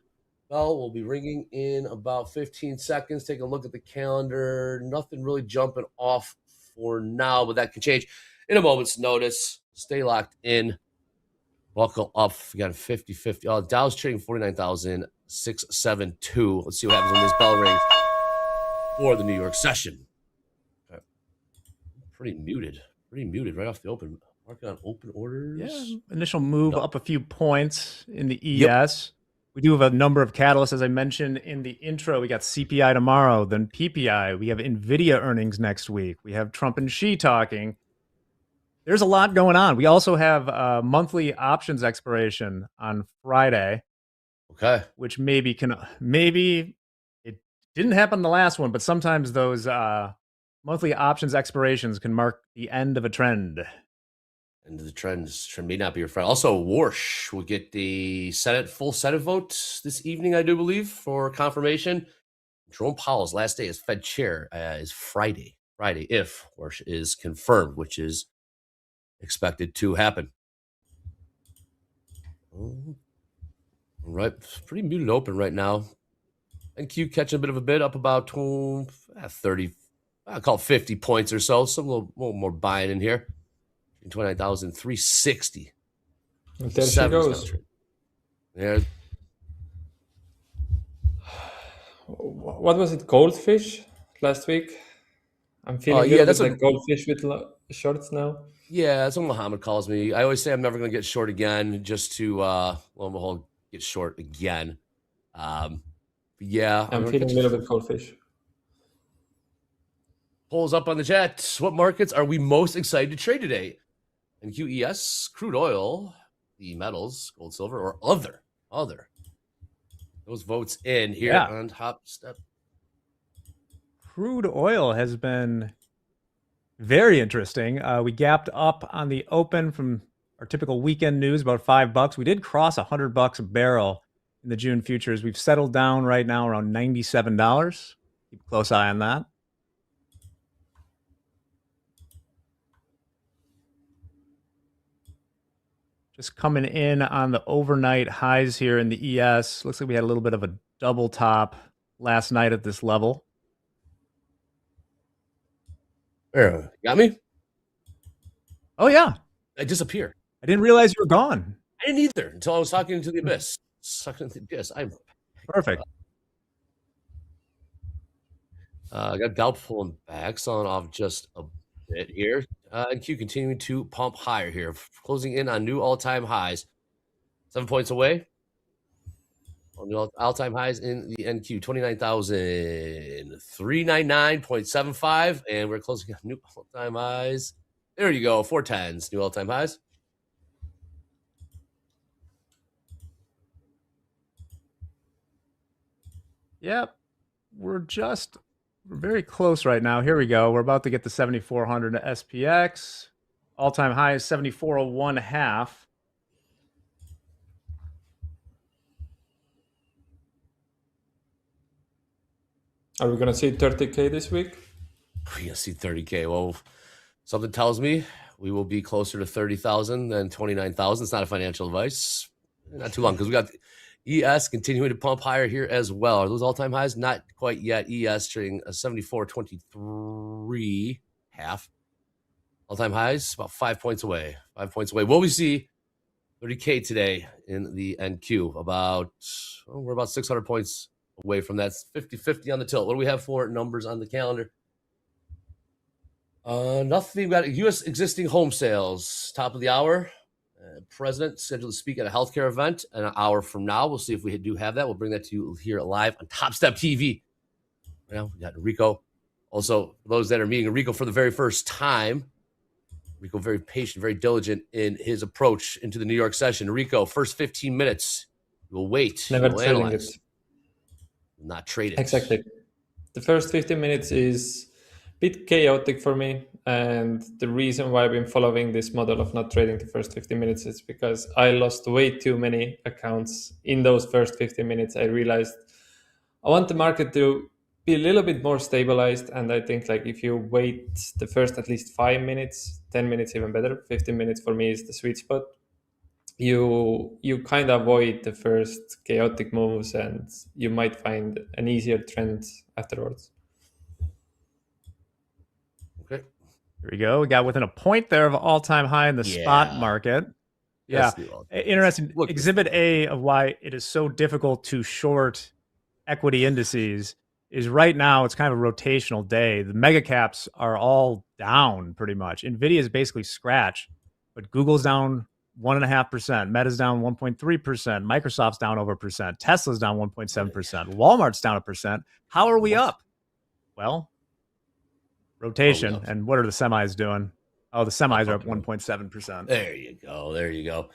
Bell will be ringing in about 15 seconds. Take a look at the calendar. Nothing really jumping off for now, but that can change in a moment's notice. Stay locked in. Buckle up. We got a 50-50. Oh, Dow's trading 49,672. Let's see what happens when this bell rings for the New York session. Okay. Pretty muted right off the open. Market on open orders. Yeah, initial move up a few points in the ES. Yep. We do have a number of catalysts, as I mentioned in the intro. We got CPI tomorrow, then PPI. We have NVIDIA earnings next week. We have Trump and Xi talking. There's a lot going on. We also have monthly options expiration on Friday. Okay. Which maybe it didn't happen the last one, but sometimes those monthly options expirations can mark the end of a trend. End of the trend may not be your friend. Also, Warsh will get the full Senate vote this evening, I do believe, for confirmation. Jerome Powell's last day as Fed chair is Friday, if Warsh is confirmed, which is expected to happen. All right, pretty muted open right now. NQ catching a bit of a bid, up about 30, I'll call it 50 points or so. Some little more buying in here. 29,360. There she goes. There. What was it? Goldfish last week? I'm feeling that's like goldfish with shorts now. Yeah, that's what Muhammad calls me. I always say I'm never going to get short again, just to lo and behold, get short again. Yeah, I'm feeling a little bit goldfish. Polls up on the chat. What markets are we most excited to trade today? And QES, crude oil, the metals, gold, silver, or other. Those votes in here on Topstep. Crude oil has been very interesting. We gapped up on the open from our typical weekend news, about $5. We did cross $100 a barrel in the June futures. We've settled down right now around $97. Keep a close eye on that. Just coming in on the overnight highs here in the ES. Looks like we had a little bit of a double top last night at this level. There, you got me? Oh, yeah. I disappear. I didn't realize you were gone. I didn't either until I was talking to the abyss. Sucking into the abyss. I'm Perfect. I got Dow pulling back, selling off just a bit here. And Q continuing to pump higher here, closing in on new all-time highs. 7 points away on the all-time highs in the NQ, 29,399.75. And we're closing on new all-time highs. There you go, 410s, new all-time highs. Yep. We're very close right now. Here we go. We're about to get the 7,400 to SPX. All-time high is 7401.5. Are we going to see 30K this week? We're going to see 30K. Well, something tells me we will be closer to 30,000 than 29,000. It's not a financial advice. Not too long because we got ES continuing to pump higher here as well. Are those all-time highs? Not quite yet. ES trading a 74.23 half. All-time highs about 5 points away. 5 points away. Will we see 30K today in the NQ? We're about 600 points away from that. 50-50 on the tilt. What do we have for numbers on the calendar? Nothing. We got U.S. existing home sales. Top of the hour. President scheduled to speak at a healthcare event an hour from now. We'll see if we do have that. We'll bring that to you here live on Topstep TV. Right now, we got Enrico. Also, for those that are meeting Enrico for the very first time, Enrico very patient, very diligent in his approach into the New York session. Enrico, first 15 minutes, we'll wait. Never we'll trading analyze. it. Not trade it. Exactly. The first 15 minutes is a bit chaotic for me. And the reason why I've been following this model of not trading the first 15 minutes is because I lost way too many accounts in those first 15 minutes. I realized I want the market to be a little bit more stabilized. And I think like if you wait the first at least 5 minutes, 10 minutes, even better, 15 minutes for me is the sweet spot. You kind of avoid the first chaotic moves and you might find an easier trend afterwards. Okay. Here we go. We got within a point there of all-time high in the spot market. Yeah. Interesting. Exhibit A of why it is so difficult to short equity indices is right now it's kind of a rotational day. The mega caps are all down pretty much. Nvidia is basically scratch, but Google's down 1.5%, Meta's down 1.3%, Microsoft's down over a percent, Tesla's down 1.7%, Walmart's down 1%. How are we up? Well, rotation. And what are the semis doing? Oh, the semis are up 1.7%. There you go. There you go.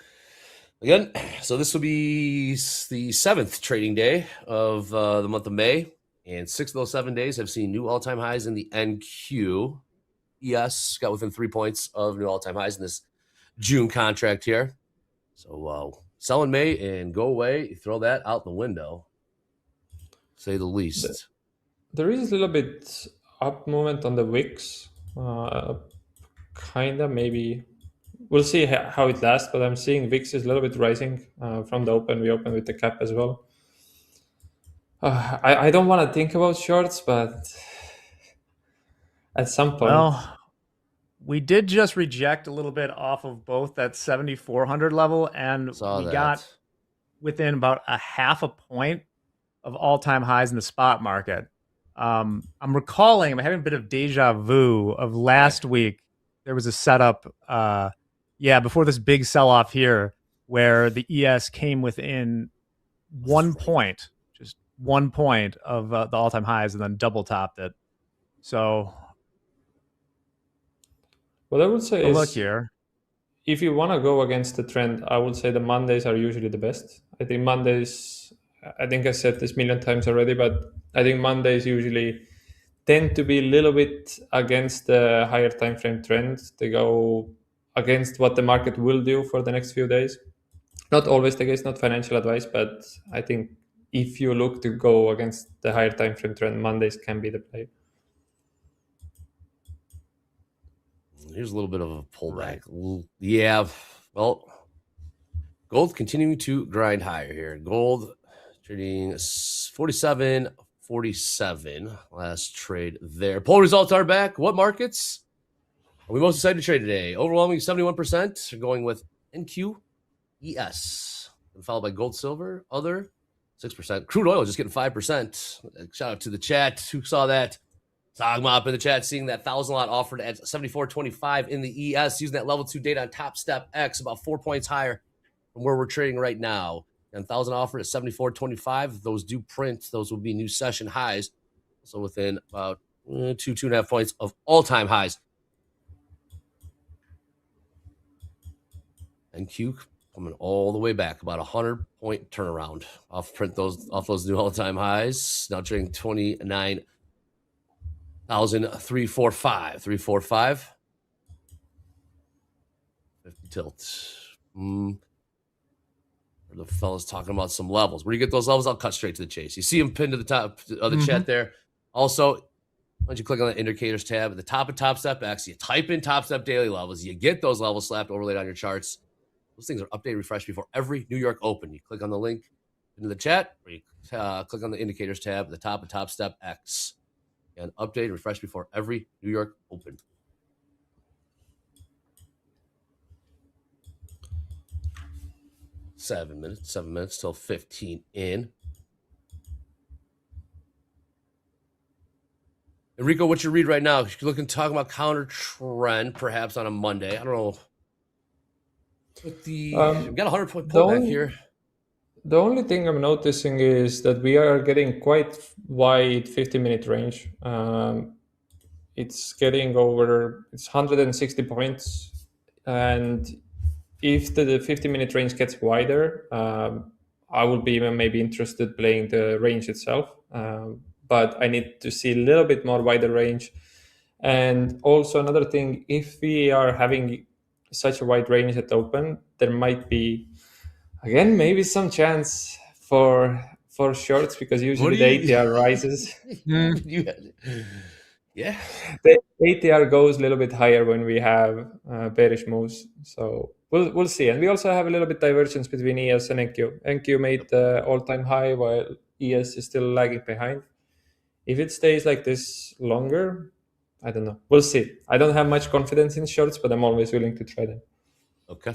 Again, so this will be the 7th trading day of the month of May. And 6 of those 7 days have seen new all-time highs in the NQ. ES got within 3 points of new all-time highs in this June contract here. So sell in May and go away. Throw that out the window, say the least. There is a little bit up movement on the wicks. Kind of maybe. We'll see how it lasts, but I'm seeing VIX is a little bit rising from the open. We open with the cap as well. I don't want to think about shorts, but at some point. Well, we did just reject a little bit off of both that 7,400 level, and we got within about a half a point of all-time highs in the spot market. I'm recalling, I'm having a bit of deja vu of last week. There was a setup, before this big sell-off here, where the ES came within 1 point, just 1 point of the all-time highs, and then double topped it. So, what I would say is, look here. If you want to go against the trend, I would say the Mondays are usually the best. I think Mondays, I think I said this a million times already, but I think Mondays usually tend to be a little bit against the higher time frame trend. They go against what the market will do for the next few days. Not always the case, not financial advice, but I think if you look to go against the higher time frame trend, Mondays can be the play. Here's a little bit of a pullback. Yeah, well, Gold continuing to grind higher here. Gold trading 47.47. Last trade there. Poll results are back. What markets are we most excited to trade today? Overwhelming 71% are going with NQES, and followed by gold, silver, other 6%. Crude oil just getting 5%. Shout out to the chat who saw that. Zogmop in the chat, seeing that 1,000 lot offered at 74.25 in the ES, using that level 2 data on Topstep X, about 4 points higher from where we're trading right now. And 1,000 offered at 74.25. Those do print. Those will be new session highs. So within about 2.5 points of all-time highs. And Q coming all the way back, about 100-point turnaround off those new all-time highs. Now trading 29,345. 345. 50 tilt. The fellas talking about some levels. Where do you get those levels? I'll cut straight to the chase. You see them pinned to the top of the chat there. Also, why don't you click on the indicators tab at the top of Topstep X? You type in Topstep daily levels. You get those levels slapped overlaid on your charts. Those things are updated, refreshed before every New York Open. You click on the link into the chat, or you click on the indicators tab at the top of Topstep X. And update and refresh before every New York Open. Seven minutes till 15 in. Enrico, what's your read right now? You're looking to talk about counter trend, perhaps on a Monday. I don't know. With we've got a 100-point pullback here. The only thing I'm noticing is that we are getting quite wide 50-minute range. It's getting over, it's 160 points. And if the 50-minute range gets wider, I would be maybe interested playing the range itself. But I need to see a little bit more wider range. And also another thing, if we are having such a wide range at open, there might be, again, maybe some chance for shorts, because usually the ATR rises. Yeah. The ATR goes a little bit higher when we have bearish moves. So we'll see. And we also have a little bit divergence between ES and NQ. NQ made the all-time high while ES is still lagging behind. If it stays like this longer, I don't know. We'll see. I don't have much confidence in shorts, but I'm always willing to try them. Okay.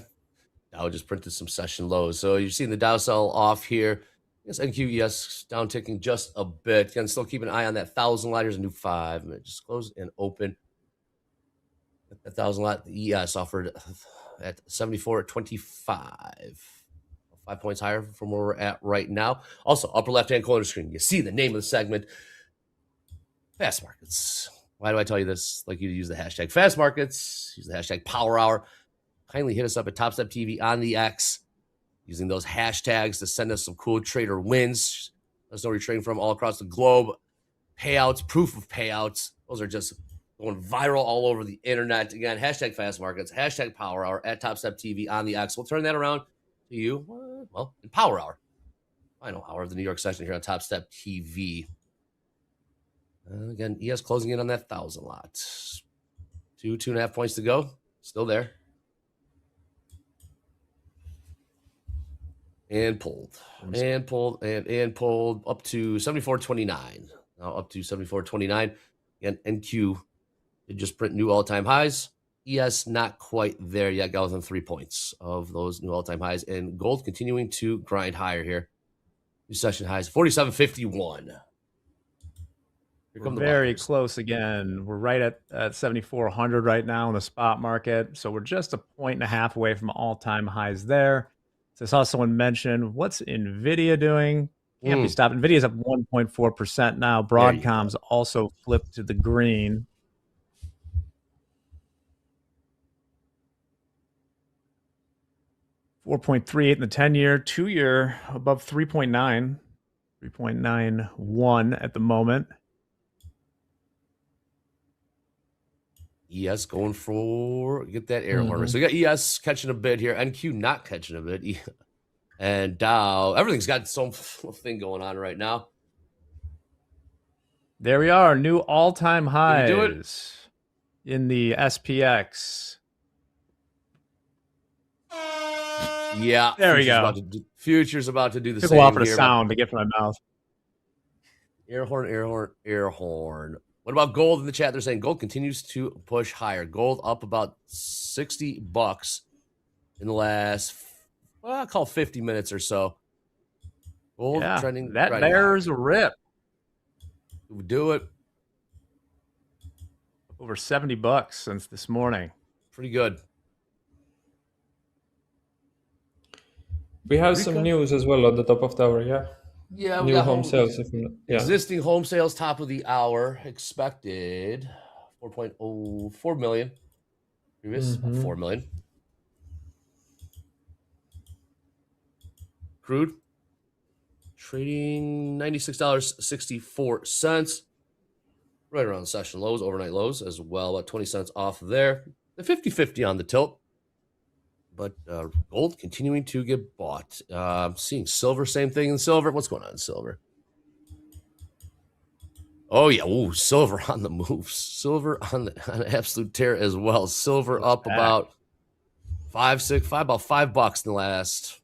Dow just printed some session lows. So you've seen the Dow sell off here. I guess NQES down ticking just a bit. Can still keep an eye on that 1,000 lot. Here's a new 5-minute. Just close and open. That 1,000 lot, the ES offered at 74.25. 5 points higher from where we're at right now. Also, upper left-hand corner screen, you see the name of the segment. Fast markets. Why do I tell you this? Like you to use the hashtag fast markets, use the hashtag power hour. Kindly hit us up at Topstep TV on the X, using those hashtags to send us some cool trader wins. Let us know where you're trading from all across the globe. Payouts, proof of payouts. Those are just going viral all over the internet. Again, hashtag fast markets, hashtag power hour at Topstep TV on the X. We'll turn that around to you, well, in power hour. Final hour of the New York session here on Topstep TV. Again, ES closing in on that 1,000 lot. 2.5 points to go. Still there. And pulled. And pulled. And pulled up to 74.29. Now up to 74.29. Again, NQ did just print new all-time highs. ES not quite there yet. Got within 3 points of those new all-time highs. And gold continuing to grind higher here. New session highs, 47.51. We're very close again. We're right at 7,400 right now in the spot market. So we're just a 1.5 away from all-time highs there. So I saw someone mention, what's NVIDIA doing? Can't be stopped. NVIDIA's up 1.4% now. Broadcom's also flipped to the green. $4.38 in the 10-year, 2-year above 3.9, 3.91 at the moment. ES going for get that air horn. So we got ES catching a bit here, NQ not catching a bit, and Dow. Everything's got some thing going on right now. There we are, new all-time highs in the SPX. Yeah, There we Future's go. Future's about to do the Took same a while for the here. sound to get from my mouth. Air horn, air horn, air horn. What about gold in the chat? They're saying gold continues to push higher. Gold up about $60 in the last, well, I'll call 50 minutes or so. Gold trending that right bears a rip. We do it. Over $70 since this morning. Pretty good. We have some news as well on the top of the hour, yeah? Yeah, we New got home sales. Yeah. Existing home sales top of the hour expected 4.04 million. Previous about 4 million. Crude trading $96.64. Right around the session lows, overnight lows as well, about 20 cents off there. The 50-50 on the tilt. But gold continuing to get bought. Seeing silver, same thing in silver. What's going on in silver? Oh, yeah. Ooh, silver on the move. Silver on an absolute tear as well. Silver up about $5 in the last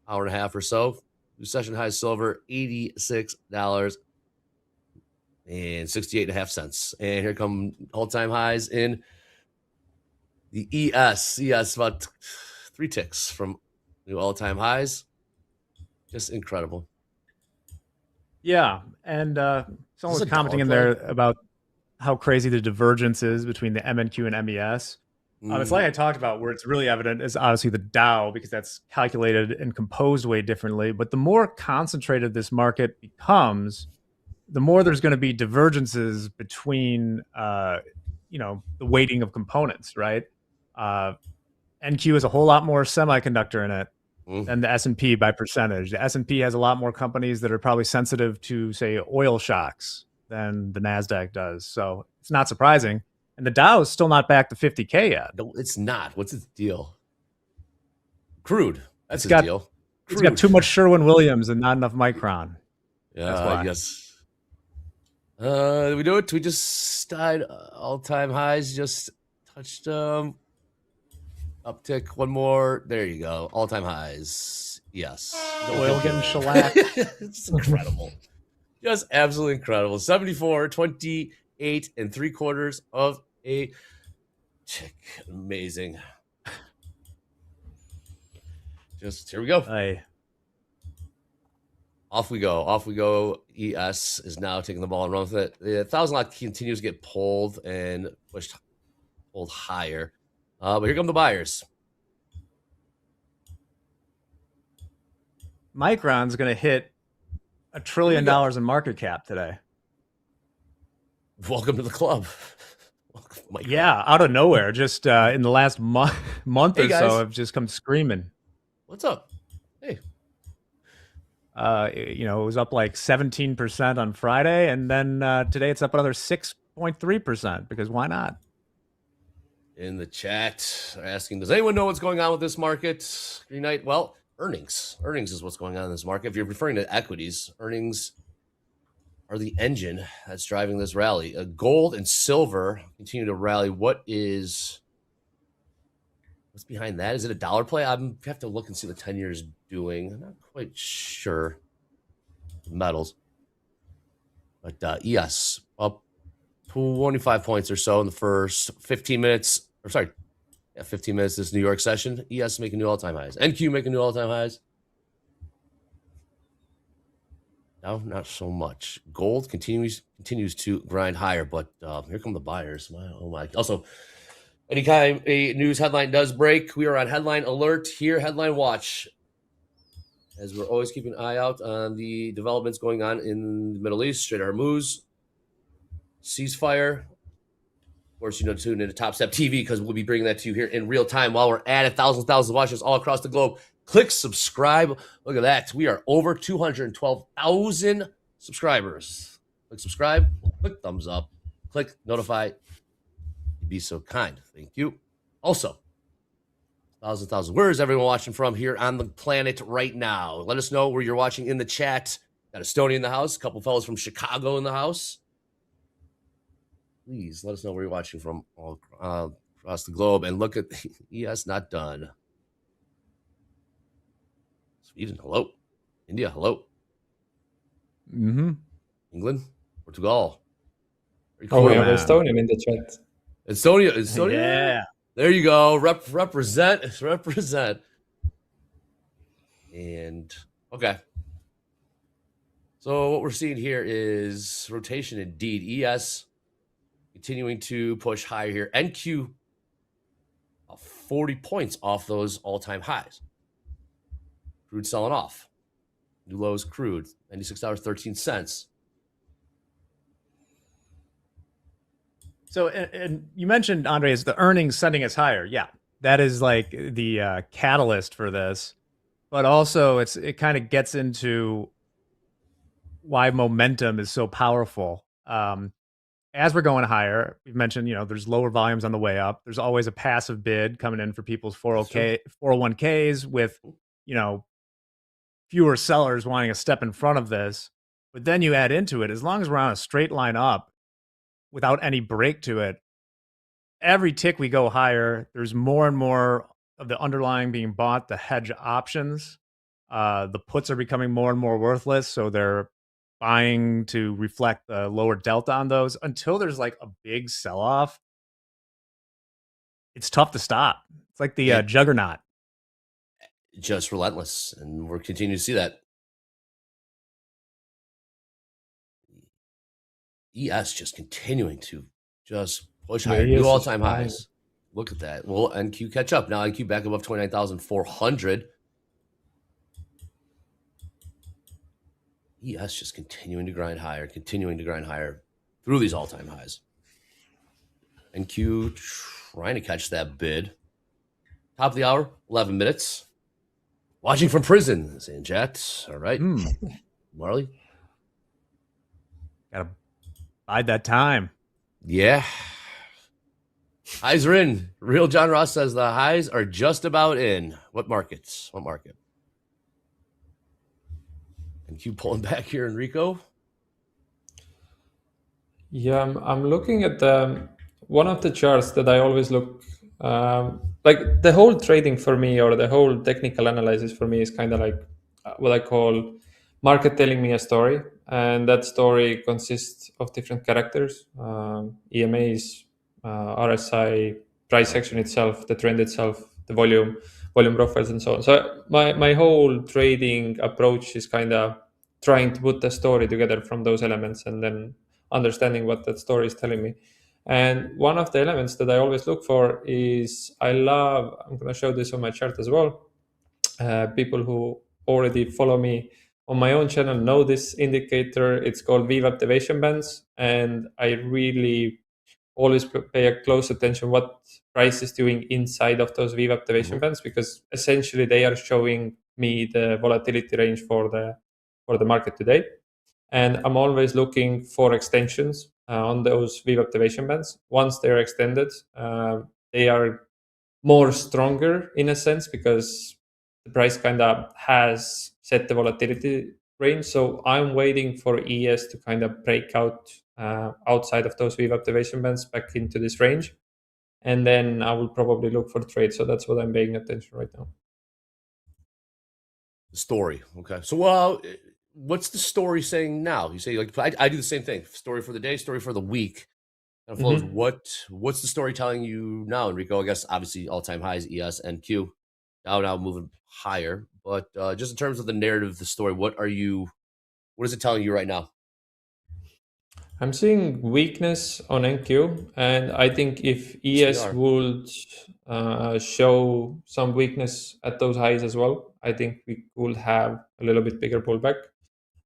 hour and a half or so. New session high silver, $86.68.5. And here come all-time highs in the ES. ES about 3 ticks from new all-time highs. Just incredible. Yeah, and someone was commenting in there about how crazy the divergence is between the MNQ and MES. It's like I talked about, where it's really evident is obviously the Dow, because that's calculated and composed way differently. But the more concentrated this market becomes, the more there's going to be divergences between, the weighting of components, right? NQ has a whole lot more semiconductor in it than the S&P by percentage. The S&P has a lot more companies that are probably sensitive to, say, oil shocks than the NASDAQ does. So it's not surprising. And the Dow is still not back to 50K yet. No, it's not. What's its deal? Crude. That's its deal. It's got too much Sherwin-Williams and not enough Micron. Yeah, I guess. Did we do it? We just died all-time highs. Just touched uptick. One more. There you go. All-time highs. Yes. Oil getting shellacked. It's incredible. Just absolutely incredible. 74, 28 3/4 of a tick. Amazing. Just here we go. Off we go. Off we go. ES is now taking the ball and running with it. The 1,000 lot continues to get pulled and pulled higher. But here come the buyers. Micron's going to hit $1 trillion in market cap today. Welcome to the club. Yeah, out of nowhere, just in the last month or guys. so, I've just come screaming. What's up? Hey. It was up like 17% on Friday, and then today it's up another 6.3%, because why not? In the chat, asking, does anyone know what's going on with this market? Green Knight, well, earnings. Earnings is what's going on in this market. If you're referring to equities, earnings are the engine that's driving this rally. Gold and silver continue to rally. What's behind that? Is it a dollar play? I have to look and see what the 10 years doing. I'm not quite sure. Metals. But ES up 25 points or so in the first 15 minutes. 15 minutes this New York session. ES making new all-time highs. NQ making new all-time highs. No, not so much. Gold continues to grind higher, but here come the buyers. Oh my. Also, anytime a news headline does break, we are on headline alert here, headline watch, as we're always keeping an eye out on the developments going on in the Middle East, Strait of Hormuz, ceasefire. Of course, tune into Topstep TV, because we'll be bringing that to you here in real time while we're at it. Thousands of watchers all across the globe. Click subscribe. Look at that. We are over 212,000 subscribers. Click subscribe. Click thumbs up. Click notify. You'd be so kind. Thank you. Also, thousands. Where is everyone watching from here on the planet right now? Let us know where you're watching in the chat. Got Estonia in the house. A couple fellas from Chicago in the house. Please let us know where you're watching from all across the globe. And look at ES not done. Sweden, hello. India, hello. Mm-hmm. England, Portugal. Very Oh, we cool. have man. Estonian in the chat. Estonia. Yeah. There you go. Represent. And okay. So what we're seeing here is rotation indeed. ES continuing to push higher here. NQ 40 points off those all-time highs. Crude selling off. New lows crude, $96.13. So, and you mentioned, Andre, is the earnings setting us higher. Yeah, that is like the catalyst for this. But also, it kind of gets into why momentum is so powerful. As we're going higher, we've mentioned, there's lower volumes on the way up. There's always a passive bid coming in for people's 401ks with, fewer sellers wanting a step in front of this. But then you add into it, as long as we're on a straight line up without any break to it, every tick we go higher, there's more and more of the underlying being bought, the hedge options. The puts are becoming more and more worthless, so they're buying to reflect the lower delta on those. Until there's like a big sell-off, it's tough to stop. It's like the juggernaut. Just relentless, and we're continuing to see that. ES just continuing to just push higher, new all-time highs. Look at that. Well, NQ catch up. Now NQ back above 29,400. ES just continuing to grind higher through these all-time highs. NQ trying to catch that bid. Top of the hour, 11 minutes. Watching from prison, saying chat. All right. Marley. Gotta bide that time. Yeah. Highs are in. Real John Ross says the highs are just about in. What markets? What market? And Q pulling back here, Enrico. Yeah, I'm looking at one of the charts that I always look, like the whole trading for me, or the whole technical analysis for me, is kind of like what I call market telling me a story. And that story consists of different characters, EMAs, RSI, price action itself, the trend itself, the volume profiles, and so on. So my whole trading approach is kind of trying to put the story together from those elements, and then understanding what that story is telling me. And one of the elements that I always look for is, I'm going to show this on my chart as well. People who already follow me on my own channel know this indicator. It's called VWAP activation bands. And I really always pay a close attention what price is doing inside of those VWAP activation bands, because essentially they are showing me the volatility range for the market today. And I'm always looking for extensions on those VWAP activation bands. Once they're extended, they are more stronger in a sense, because the price kind of has set the volatility range. So I'm waiting for ES to kind of break out outside of those VWAP activation bands back into this range. And then I will probably look for trade. So that's what I'm paying attention right now. The story. Okay. So, what's the story saying now? You say, like, I do the same thing. Story for the day, story for the week. Kind of flows. What's the story telling you now, Enrico? I guess obviously all-time highs, ES and Q. Now moving higher. But just in terms of the narrative, the story, what is it telling you right now? I'm seeing weakness on NQ, and I think if ES would show some weakness at those highs as well, I think we could have a little bit bigger pullback.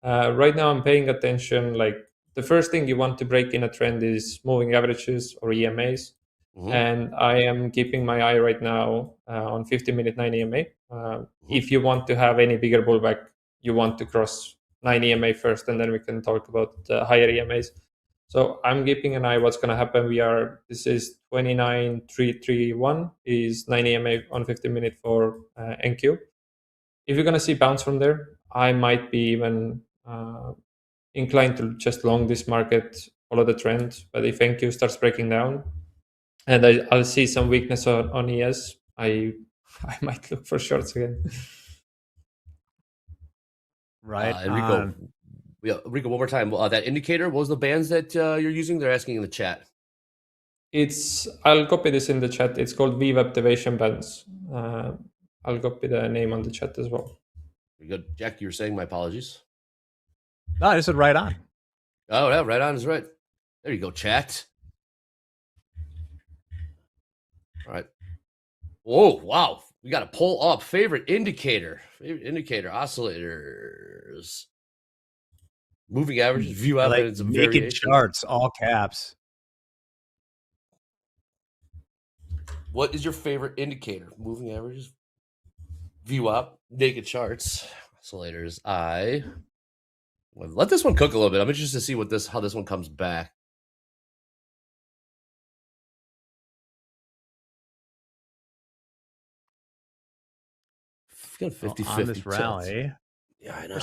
Right now, I'm paying attention. Like, the first thing you want to break in a trend is moving averages or EMAs. And I am keeping my eye right now on 50-minute 9 EMA. If you want to have any bigger pullback, you want to cross 9 EMA first, and then we can talk about higher EMAs. So I'm keeping an eye what's going to happen. This is 29,331 is 9 EMA on 50-minute for NQ. If you're going to see bounce from there, I might be even inclined to just long this market, follow the trend. But if NQ starts breaking down and I'll see some weakness on ES, I might look for shorts again. Right Enrico, on. Enrico, one more time. That indicator, what was the bands that you're using? They're asking in the chat. I'll copy this in the chat. It's called V Activation Bands. I'll copy the name on the chat as well. Very good. Jack, you were saying, my apologies. No, I just said right on. Oh, yeah, right on is right. There you go, chat. All right. Whoa, wow. We got to pull up favorite indicator. Favorite indicator, oscillators. Moving averages, view I like evidence of naked variation. charts, all caps. What is your favorite indicator? Moving averages, view up, naked charts, oscillators. Let this one cook a little bit. I'm interested to see how this one comes back. Got 50-50 on this tilt. rally. Yeah, I know.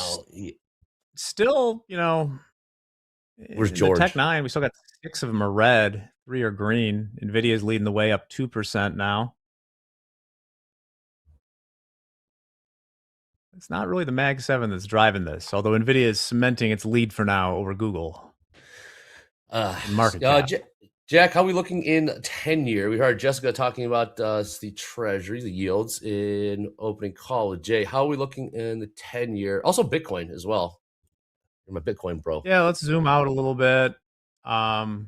Still, Where's in George? the Tech 9, we still got 6 of them are red, 3 are green. NVIDIA's leading the way up 2% now. It's not really the Mag 7 that's driving this, although NVIDIA is cementing its lead for now over Google. In market cap. Jack, how are we looking in 10-year? We heard Jessica talking about the treasury, the yields in opening call with Jay. How are we looking in the 10-year? Also Bitcoin as well. I'm a Bitcoin bro. Yeah, let's zoom out a little bit. You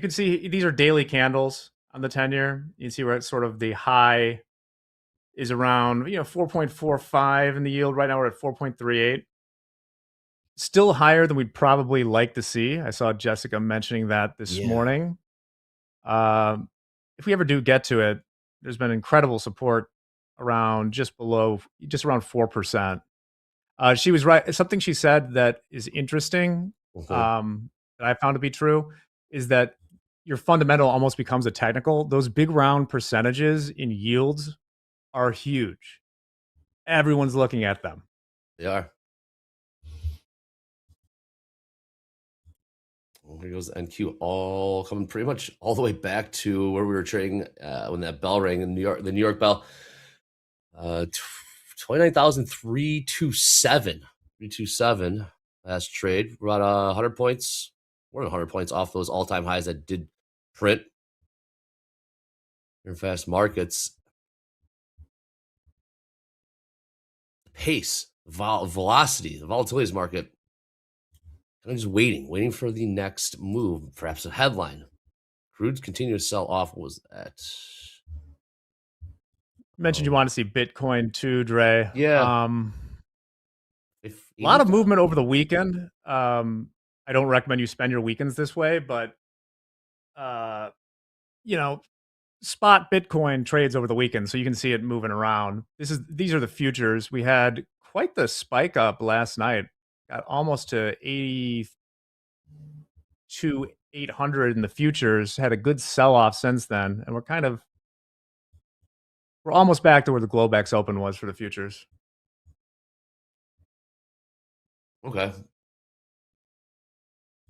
can see these are daily candles on the 10-year. You can see where it's sort of the high is around 4.45 in the yield. Right now we're at 4.38. Still higher than we'd probably like to see. I saw Jessica mentioning that this morning. If we ever do get to it, there's been incredible support around just around 4%. She was right. Something she said that is interesting, that I found to be true, is that your fundamental almost becomes a technical. Those big round percentages in yields are huge. Everyone's looking at them. They are. Here goes the NQ, all coming pretty much all the way back to where we were trading when that bell rang in New York, the New York bell. 29,327. 327 last trade. We're about 100 points, more than 100 points off those all-time highs that did print in fast markets. Pace, velocity, the volatilities market. I'm just waiting for the next move, perhaps a headline. Crude's continue to sell off. What was that? You mentioned you want to see Bitcoin too, Dre. Yeah. A lot of movement over the weekend. I don't recommend you spend your weekends this way, but spot Bitcoin trades over the weekend, so you can see it moving around. These are the futures. We had quite the spike up last night. Got almost to 800 in the futures. Had a good sell off since then, and we're almost back to where the Globex Open was for the futures. Okay.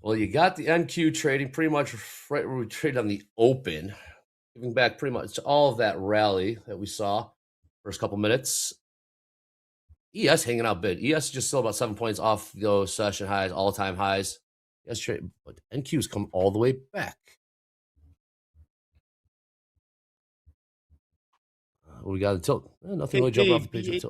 Well, you got the NQ trading pretty much right where we traded on the open, giving back pretty much all of that rally that we saw first couple minutes. ES hanging out bid. ES is just still about 7 points off those session highs, all-time highs. ES trade, but NQ's come all the way back. What we got to tilt? Nothing really jumping off the page.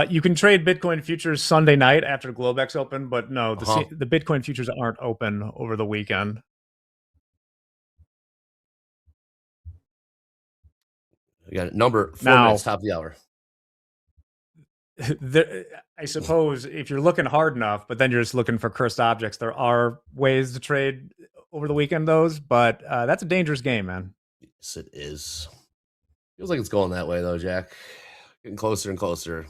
You can trade Bitcoin futures Sunday night after Globex Open, but no, the Bitcoin futures aren't open over the weekend. We got number 4 minutes, top of the hour. I suppose if you're looking hard enough, but then you're just looking for cursed objects, there are ways to trade over the weekend but that's a dangerous game, man. Yes, it is. Feels like it's going that way, though, Jack. Getting closer and closer.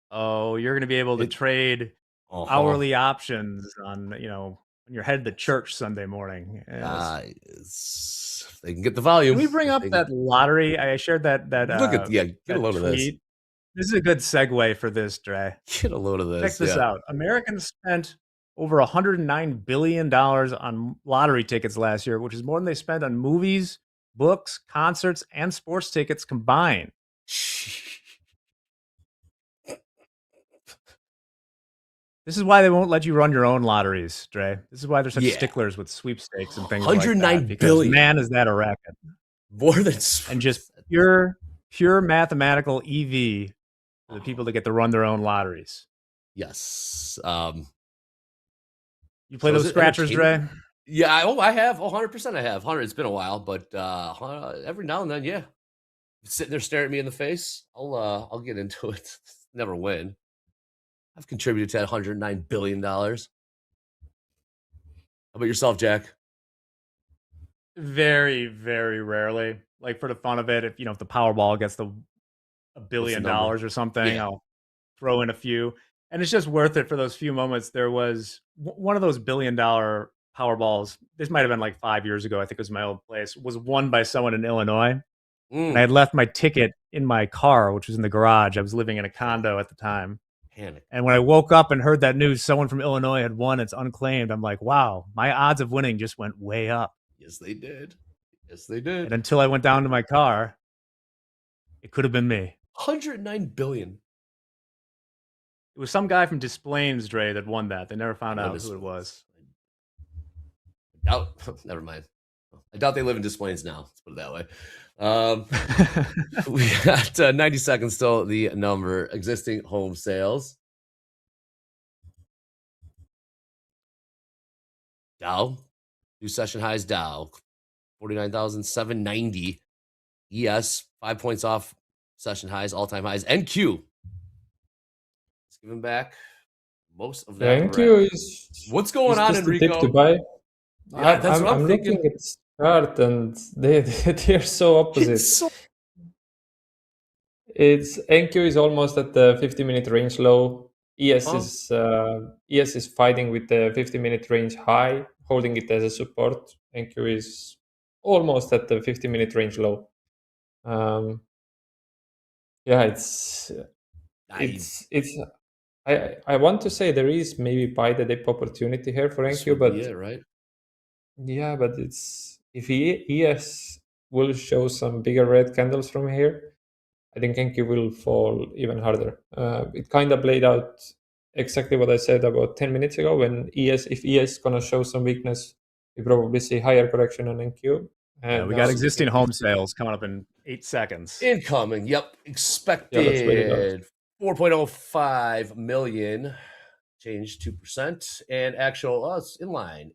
Oh, you're going to be able to trade hourly options on, when you're headed to church Sunday morning. They can get the volume. Can we bring up that lottery? I shared that. Get a load of this. This is a good segue for this, Dre. Get a load of this. Check this out. Americans spent over $109 billion on lottery tickets last year, which is more than they spent on movies, books, concerts, and sports tickets combined. This is why they won't let you run your own lotteries, Dre. This is why they're such Yeah. sticklers with sweepstakes and things like 109 that. Because billion. man, is that a racket. More than And just pure mathematical EV for the people that get to run their own lotteries. Yes. You play So is those it scratchers, Dre? entertainment? Yeah, I have. 100% I have. 100. It's been a while, but every now and then, yeah. Sitting there staring at me in the face, I'll get into it. Never win. I've contributed to that $109 billion. How about yourself, Jack? Very, very rarely. Like for the fun of it, if the Powerball gets $1 billion number? or something, Yeah. I'll throw in a few. And it's just worth it for those few moments. There was one of those $1 billion Powerballs. This might have been like 5 years ago. I think it was my old place. Was won by someone in Illinois. And I had left my ticket in my car, which was in the garage. I was living in a condo at the time. Panic. And when I woke up and heard that news, someone from Illinois had won. It's unclaimed. I'm like, wow, my odds of winning just went way up. Yes, they did. Yes, they did. And until I went down to my car, it could have been me. 109 billion. It was some guy from Des Plaines, Dre, that won that. They never found out Des who it was. I doubt. Never mind. I doubt they live in Des Plaines now. Let's put it that way. We got 90 seconds still. The number existing home sales. Dow, new session highs. Dow, 49,790. ES, 5 points off session highs, all time highs. NQ, it's giving back most of that. NQ is. What's going on, just a Enrico? tip to buy. Yeah, that's what I'm thinking. Looking at chart and they're so opposite. It's NQ is almost at the 50-minute range low. ES is fighting with the 50-minute range high, holding it as a support. NQ is almost at the 50-minute range low. It's I want to say there is maybe buy the dip opportunity here for NQ, but yeah, right. Yeah, but it's if ES will show some bigger red candles from here, I think NQ will fall even harder. It kind of played out exactly what I said about 10 minutes ago. When if ES is gonna show some weakness, we probably see higher correction on NQ. And we got existing home sales coming up in 8 seconds. Incoming. Yep. Expected 4.05 million. Change 2%. And actual, it's in line.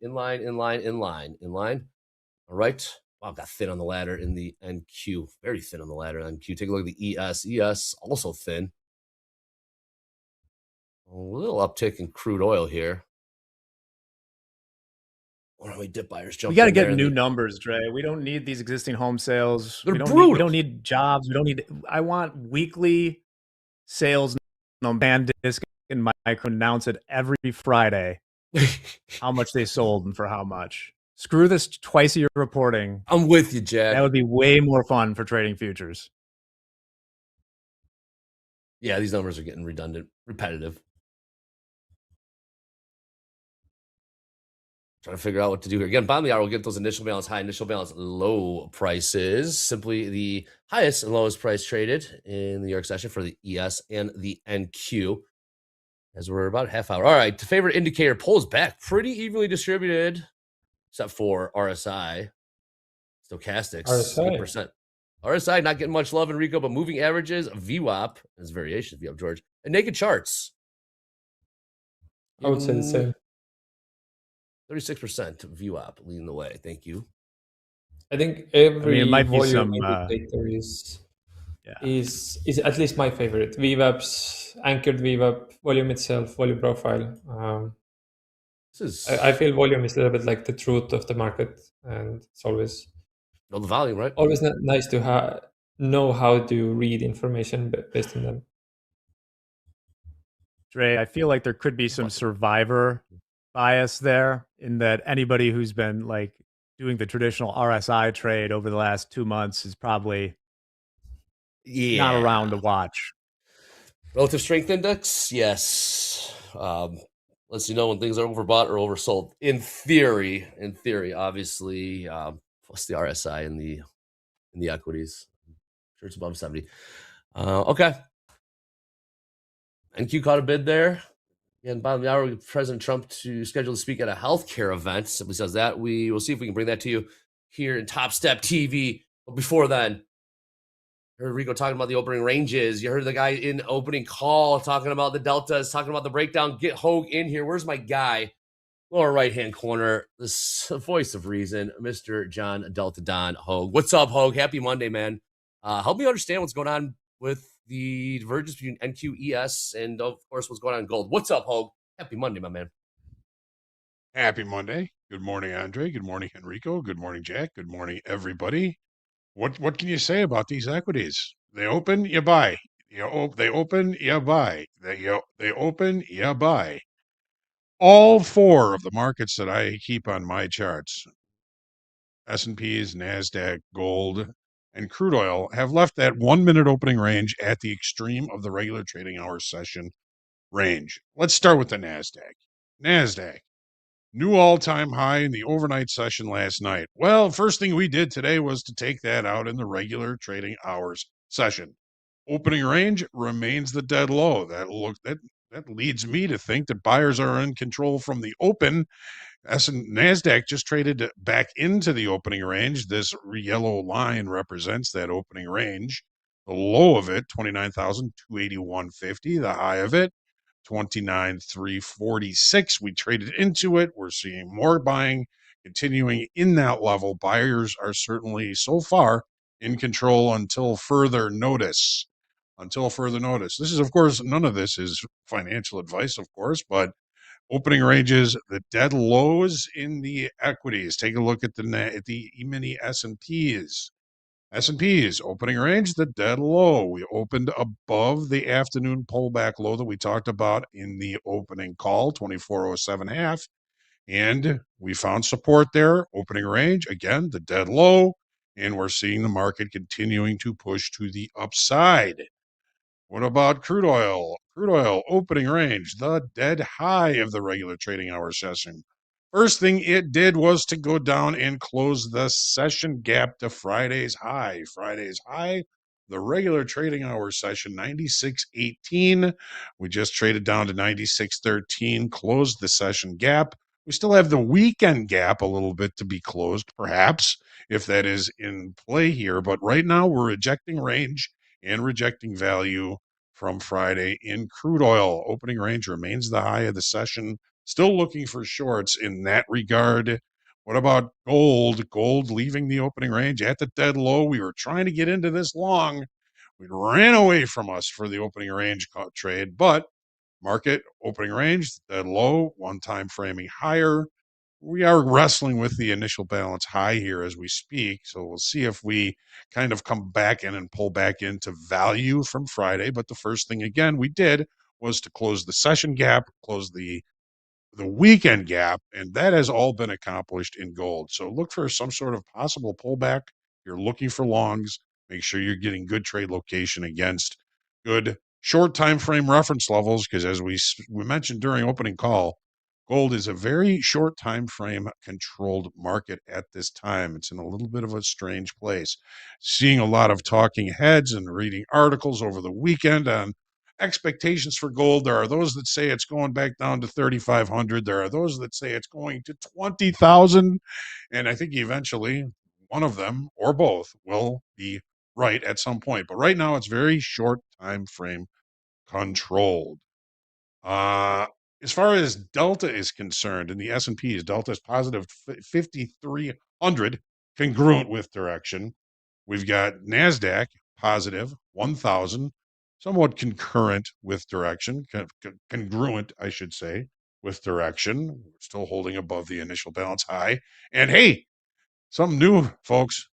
All right. Wow, got thin on the ladder in the NQ. Very thin on the ladder in NQ. Take a look at the ES. ES also thin. A little uptick in crude oil here. Why don't we dip buyers jump? We got to get new numbers, Dre. We don't need these existing home sales. They're brutal. We don't need jobs. We don't need. I want weekly sales. Man, disc and micro announce it every Friday. How much they sold and for how much. Screw this twice a year reporting. I'm with you, Jack. That would be way more fun for trading futures. Yeah, these numbers are getting redundant, repetitive. Trying to figure out what to do here. Again, bottom of the hour, we'll get those initial balance high, initial balance low prices. Simply the highest and lowest price traded in the New York session for the ES and the NQ. As we're about a half hour. All right, the favorite indicator pulls back pretty evenly distributed, except for RSI. Stochastics, 8%. RSI not getting much love, Enrico, but moving averages, VWAP, there's variations, VWAP, George, and naked charts. I would say the same. 36% VWAP leading the way. Thank you. I think every it might be volume some, indicator is at least my favorite. VWAPs, anchored VWAP, volume itself, volume profile. I feel volume is a little bit like the truth of the market, and it's always the volume, right? Always nice to know how to read information based on them. Dre, I feel like there could be some survivor bias there in that anybody who's been like doing the traditional RSI trade over the last 2 months is probably not around to watch. Relative strength index, yes. Lets you know when things are overbought or oversold. In theory, obviously, plus the RSI in the equities. Sure, it's above 70. Okay. NQ caught a bid there. And bottom of the hour, President Trump to schedule to speak at a healthcare event. Simply says that. We will see if we can bring that to you here in Top Step TV. But before then, heard Rico talking about the opening ranges. You heard the guy in opening call talking about the deltas, talking about the breakdown. Get Hogue in here. Where's my guy? Lower right-hand corner, the voice of reason, Mr. John Delta Don Hogue. What's up, Hogue? Happy Monday, man. Help me understand what's going on with the divergence between NQES and, of course, what's going on in gold. What's up, Hogue? Happy Monday, my man. Happy Monday. Good morning, Andre. Good morning, Enrico. Good morning, Jack. Good morning, everybody. What can you say about these equities? They open, you buy. They open, you buy. They open, you buy. All four of the markets that I keep on my charts, S&Ps, NASDAQ, gold, and crude oil, have left that 1 minute opening range at the extreme of the regular trading hour session range. Let's start with the NASDAQ. NASDAQ, new all-time high in the overnight session last night. Well, first thing we did today was to take that out in the regular trading hours session. Opening range remains the dead low. That leads me to think that buyers are in control from the open. NASDAQ just traded back into the opening range. This yellow line represents that opening range. The low of it, 29,281.50. The high of it, 29,346. We traded into it. We're seeing more buying continuing in that level. Buyers are certainly so far in control until further notice. Until further notice. This is, of course, none of this is financial advice, of course, but opening ranges, the dead lows in the equities. Take a look at the E-mini S&Ps. S&Ps opening range, the dead low. We opened above the afternoon pullback low that we talked about in the opening call, 2407.5, and we found support there. Opening range, again, the dead low, and we're seeing the market continuing to push to the upside. What about crude oil? Crude oil opening range, the dead high of the regular trading hour session. First thing it did was to go down and close the session gap to Friday's high. Friday's high, the regular trading hour session, 96.18. We just traded down to 96.13, closed the session gap. We still have the weekend gap a little bit to be closed, perhaps, if that is in play here. But right now, we're rejecting range and rejecting value from Friday in crude oil. Opening range remains the high of the session. Still looking for shorts in that regard. What about gold? Gold leaving the opening range at the dead low. We were trying to get into this long. It ran away from us for the opening range trade, but market opening range, dead low, one time framing higher. We are wrestling with the initial balance high here as we speak. So we'll see if we kind of come back in and pull back into value from Friday. But the first thing, again, we did was to close the session gap, close the weekend gap, and that has all been accomplished in gold. So look for some sort of possible pullback. You're looking for longs. Make sure you're getting good trade location against good short time frame reference levels, because as we mentioned during opening call, gold is a very short time frame controlled market at this time. It's in a little bit of a strange place. Seeing a lot of talking heads and reading articles over the weekend on expectations for gold. There are those that say it's going back down to 3,500. There are those that say it's going to 20,000. And I think eventually one of them or both will be right at some point. But right now it's very short time frame controlled. As far as Delta is concerned, in the S&Ps, Delta is positive 5,300, congruent with direction. We've got NASDAQ positive 1,000, somewhat concurrent with direction, congruent, I should say, with direction. We're still holding above the initial balance high. And hey, something new, folks.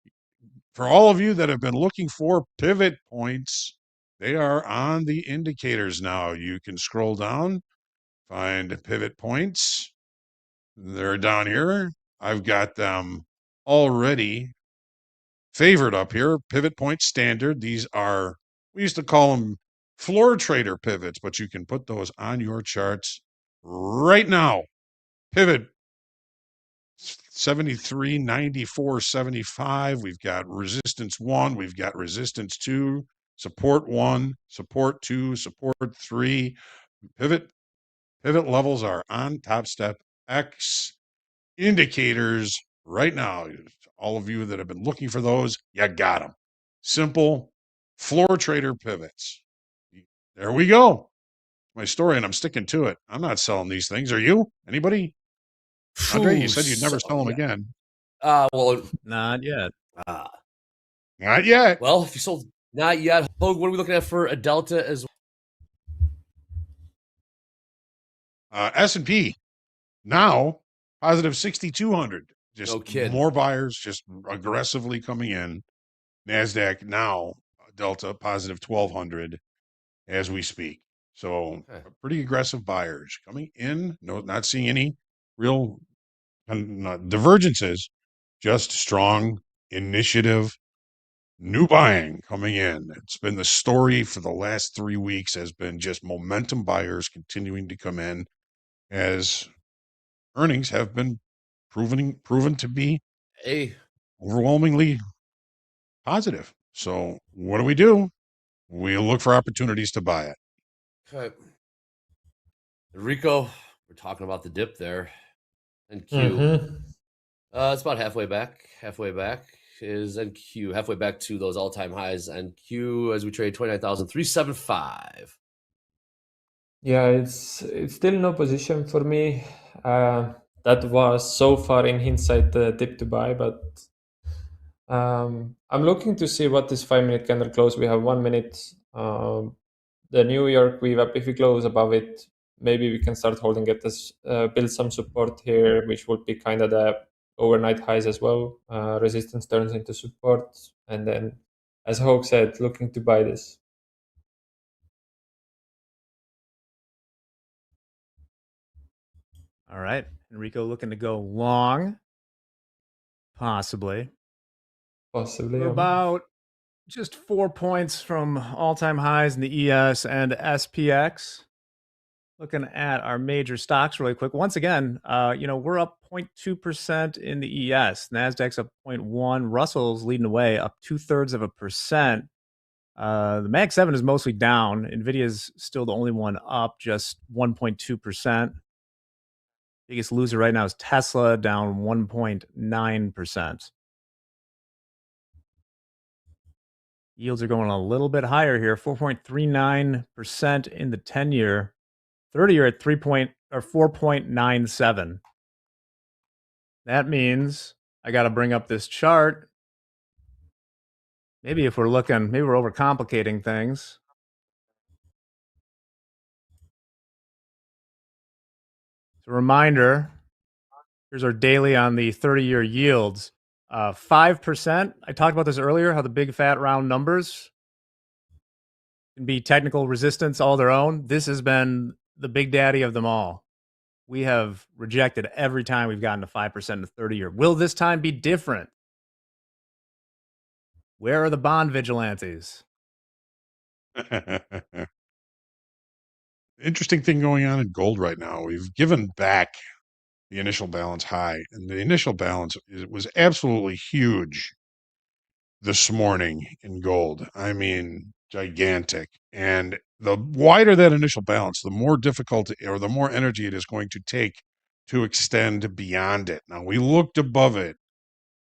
For all of you that have been looking for pivot points, they are on the indicators now. You can scroll down, find pivot points. They're down here. I've got them already favored up here. Pivot point standard. These are, we used to call them floor trader pivots, but you can put those on your charts right now. Pivot 73, 94, 75. We've got resistance 1. We've got resistance 2, support 1, support 2, support 3. Pivot Pivot levels are on Topstep X indicators right now. All of you that have been looking for those, you got them. Simple floor trader pivots. There we go. My story, and I'm sticking to it. I'm not selling these things. Are you? Anybody? Andre, you said you'd never sell them again. Well, Not yet. Not yet. Well, if you sold not yet, Hogue, what are we looking at for a delta as S&P now positive 6,200. Just No kidding. more buyers just aggressively coming in. NASDAQ now delta positive 1,200 as we speak. So pretty aggressive buyers coming in. No, not seeing any real divergences, just strong initiative, new buying coming in. It's been the story for the last 3 weeks has been just momentum buyers continuing to come in as earnings have been proven to be overwhelmingly positive. So what do? We look for opportunities to buy it. Okay. Rico, we're talking about the dip there. And Q. It's about halfway back. Halfway back is NQ. Halfway back to those all-time highs. NQ as we trade 29,375. Yeah, it's still no position for me. That was so far in hindsight the dip to buy, but I'm looking to see what this 5-minute candle close. We have 1 minute. The New York VWAP, if we close above it, maybe we can start holding it as build some support here, which would be kind of the overnight highs as well. Resistance turns into support, and then, as Hogue said, looking to buy this. All right. Enrico looking to go long. Possibly. Possibly. We're about just 4 points from all-time highs in the ES and SPX. Looking at our major stocks really quick. Once again, we're up 0.2% in the ES. NASDAQ's up 0.1. Russell's leading the way, up 0.2%. The Mag 7 is mostly down. NVIDIA's still the only one up, just 1.2%. Biggest loser right now is Tesla, down 1.9%. Yields are going a little bit higher here, 4.39% in the 10-year. 30-year at 4.97. That means I got to bring up this chart. Maybe we're overcomplicating things. So reminder, here's our daily on the 30-year yields. 5%. I talked about this earlier, how the big fat round numbers can be technical resistance all their own. This has been the big daddy of them all. We have rejected every time we've gotten to 5% in the 30-year. Will this time be different? Where are the bond vigilantes? Interesting thing going on in gold right now. We've given back the initial balance high, and the initial balance was absolutely huge this morning in gold. I mean, gigantic. And the wider that initial balance, the more difficult or the more energy it is going to take to extend beyond it. Now, we looked above it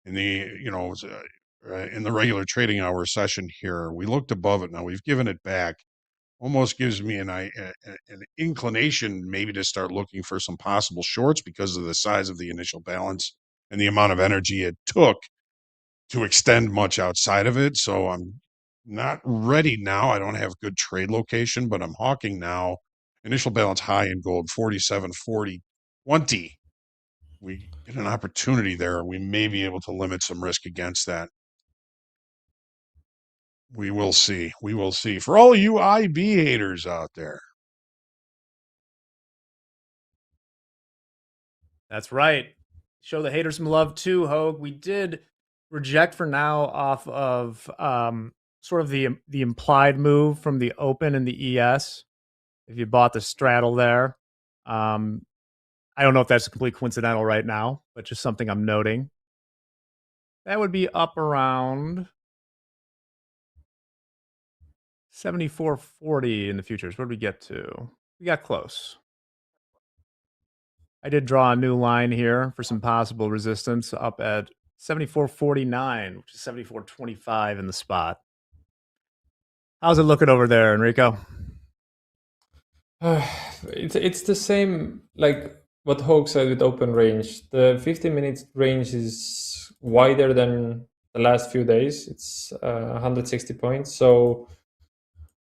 in the, in the regular trading hour session here. We looked above it. Now we've given it back. Almost gives me an inclination maybe to start looking for some possible shorts because of the size of the initial balance and the amount of energy it took to extend much outside of it. So I'm not ready now. I don't have good trade location, but I'm hawking now. Initial balance high in gold, 47.40.20. We get an opportunity there. We may be able to limit some risk against that. We will see. We will see. For all you IB haters out there. That's right. Show the haters some love too, Hogue. We did reject for now off of sort of the implied move from the open and the ES. If you bought the straddle there, I don't know if that's completely coincidental right now, but just something I'm noting. That would be up around 74.40 in the futures. Where did we get to? We got close. I did draw a new line here for some possible resistance up at 74.49, which is 74.25 in the spot. How's it looking over there, Enrico? It's the same like what Hogue said with open range. The 15-minute range is wider than the last few days. It's 160 points. So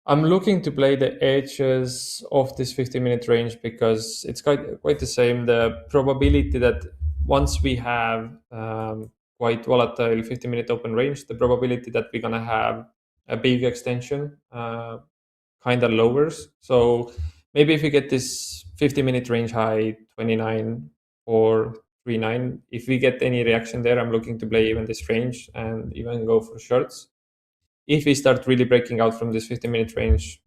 I'm looking to play the edges of this 15-minute range because it's quite the same. The probability that once we have quite volatile 15-minute open range, the probability that we're gonna have a big extension kind of lowers. So maybe if we get this 50-minute range high 29 or 39, if we get any reaction there, I'm looking to play even this range and even go for shorts. If we start really breaking out from this 50-minute range,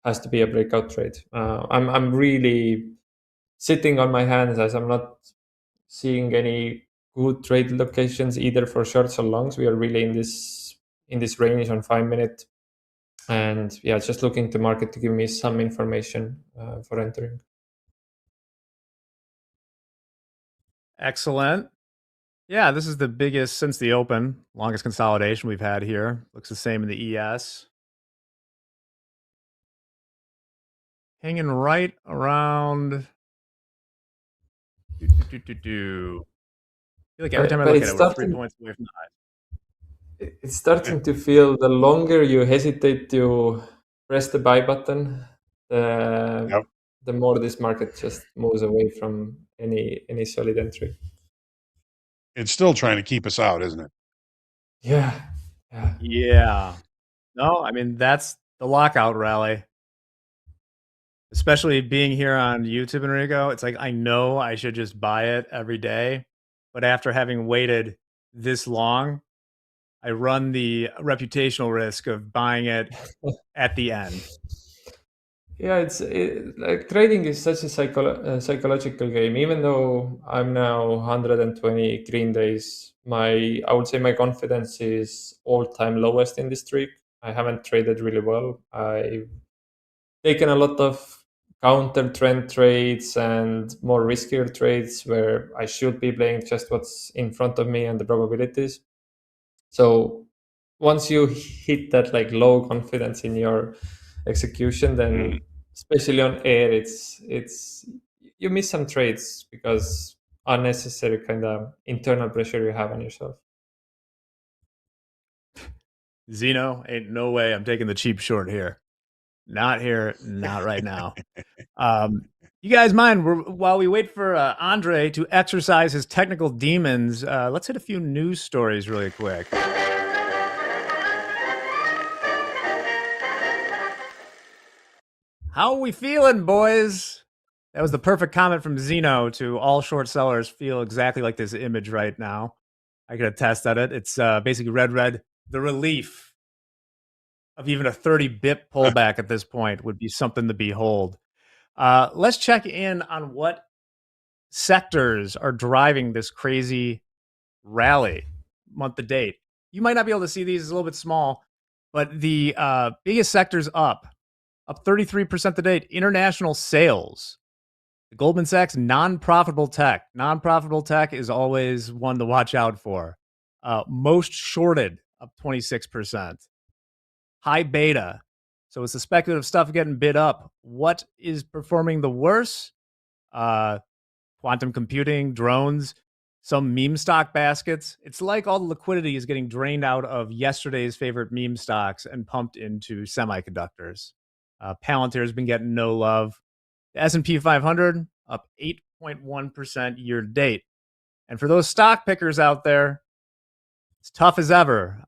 has to be a breakout trade. I'm really sitting on my hands as I'm not seeing any good trade locations either for shorts or longs. We are really in this range on 5-minute, and yeah, just looking to market to give me some information for entering. Excellent. Yeah, this is the biggest since the open, longest consolidation we've had here. Looks the same in the ES. Hanging right around. I feel like every time I But look it's at it, we're 3 starting- points away from the high. It's starting to feel the longer you hesitate to press the buy button, the more this market just moves away from any solid entry. It's still trying to keep us out, isn't it? Yeah. Yeah. No, I mean, that's the lockout rally. Especially being here on YouTube, Enrico, it's like I know I should just buy it every day, but after having waited this long, I run the reputational risk of buying it at the end. Yeah, like trading is such a psychological game. Even though I'm now 120 green days, I would say my confidence is all-time lowest in this streak. I haven't traded really well. I've taken a lot of counter trend trades and more riskier trades where I should be playing just what's in front of me and the probabilities. So once you hit that like low confidence in your execution, then especially on air, it's you miss some trades because unnecessary kind of internal pressure you have on yourself. Zeno, ain't no way I'm taking the cheap short here. Not here, not right now. You guys mind, while we wait for Andre to exercise his technical demons, let's hit a few news stories really quick. How are we feeling, boys? That was the perfect comment from Zeno to all short sellers feel exactly like this image right now. I can attest at it. It's basically red. The relief of even a 30 bip pullback at this point would be something to behold. Let's check in on what sectors are driving this crazy rally month to date. You might not be able to see these, it's a little bit small, but the biggest sectors up 33% to date. International sales. The Goldman Sachs non-profitable tech. Non-profitable tech is always one to watch out for. Most shorted, up 26%. High beta. So it's the speculative stuff getting bid up. What is performing the worst? Quantum computing, drones, some meme stock baskets. It's like all the liquidity is getting drained out of yesterday's favorite meme stocks and pumped into semiconductors. Palantir has been getting no love. The S&P 500 up 8.1% year to date. And for those stock pickers out there, it's tough as ever.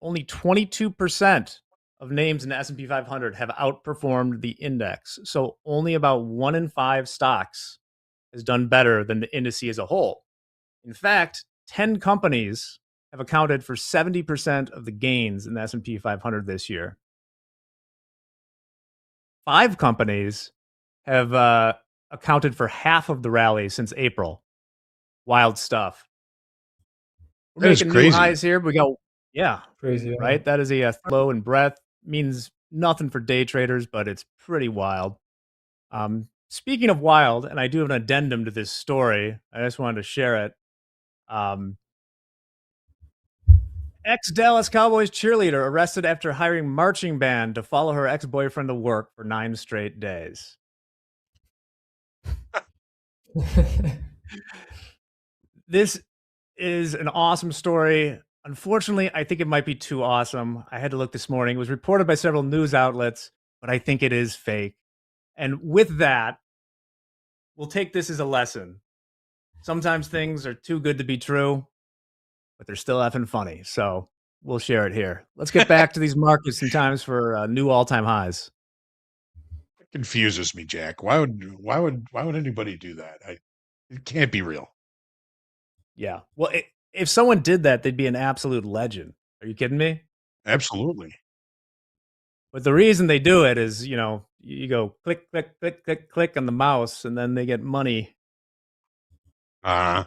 Only 22% of names in the S&P 500 have outperformed the index. So only about 1 in 5 stocks has done better than the index as a whole. In fact, 10 companies have accounted for 70% of the gains in the S&P 500 this year. 5 companies have accounted for half of the rally since April. Wild stuff. We're making new highs here. We go, crazy, right? That is a flow and breadth. Means nothing for day traders, but it's pretty wild. speaking of wild, and I do have an addendum to this story. I just wanted to share it. Um, Ex-Dallas Cowboys cheerleader arrested after hiring marching band to follow her ex-boyfriend to work for 9 straight days. This is an awesome story. Unfortunately, I think it might be too awesome. I had to look this morning. It was reported by several news outlets, but I think it is fake. And with that, we'll take this as a lesson. Sometimes things are too good to be true, but they're still effing funny. So we'll share it here. Let's get back to these markets and times for new all-time highs. It confuses me, Jack. Why would anybody do that? It can't be real. Yeah. Well, if someone did that, they'd be an absolute legend. Are you kidding me? Absolutely. But the reason they do it is, you know, you go click, click, click, click, click on the mouse, and then they get money. You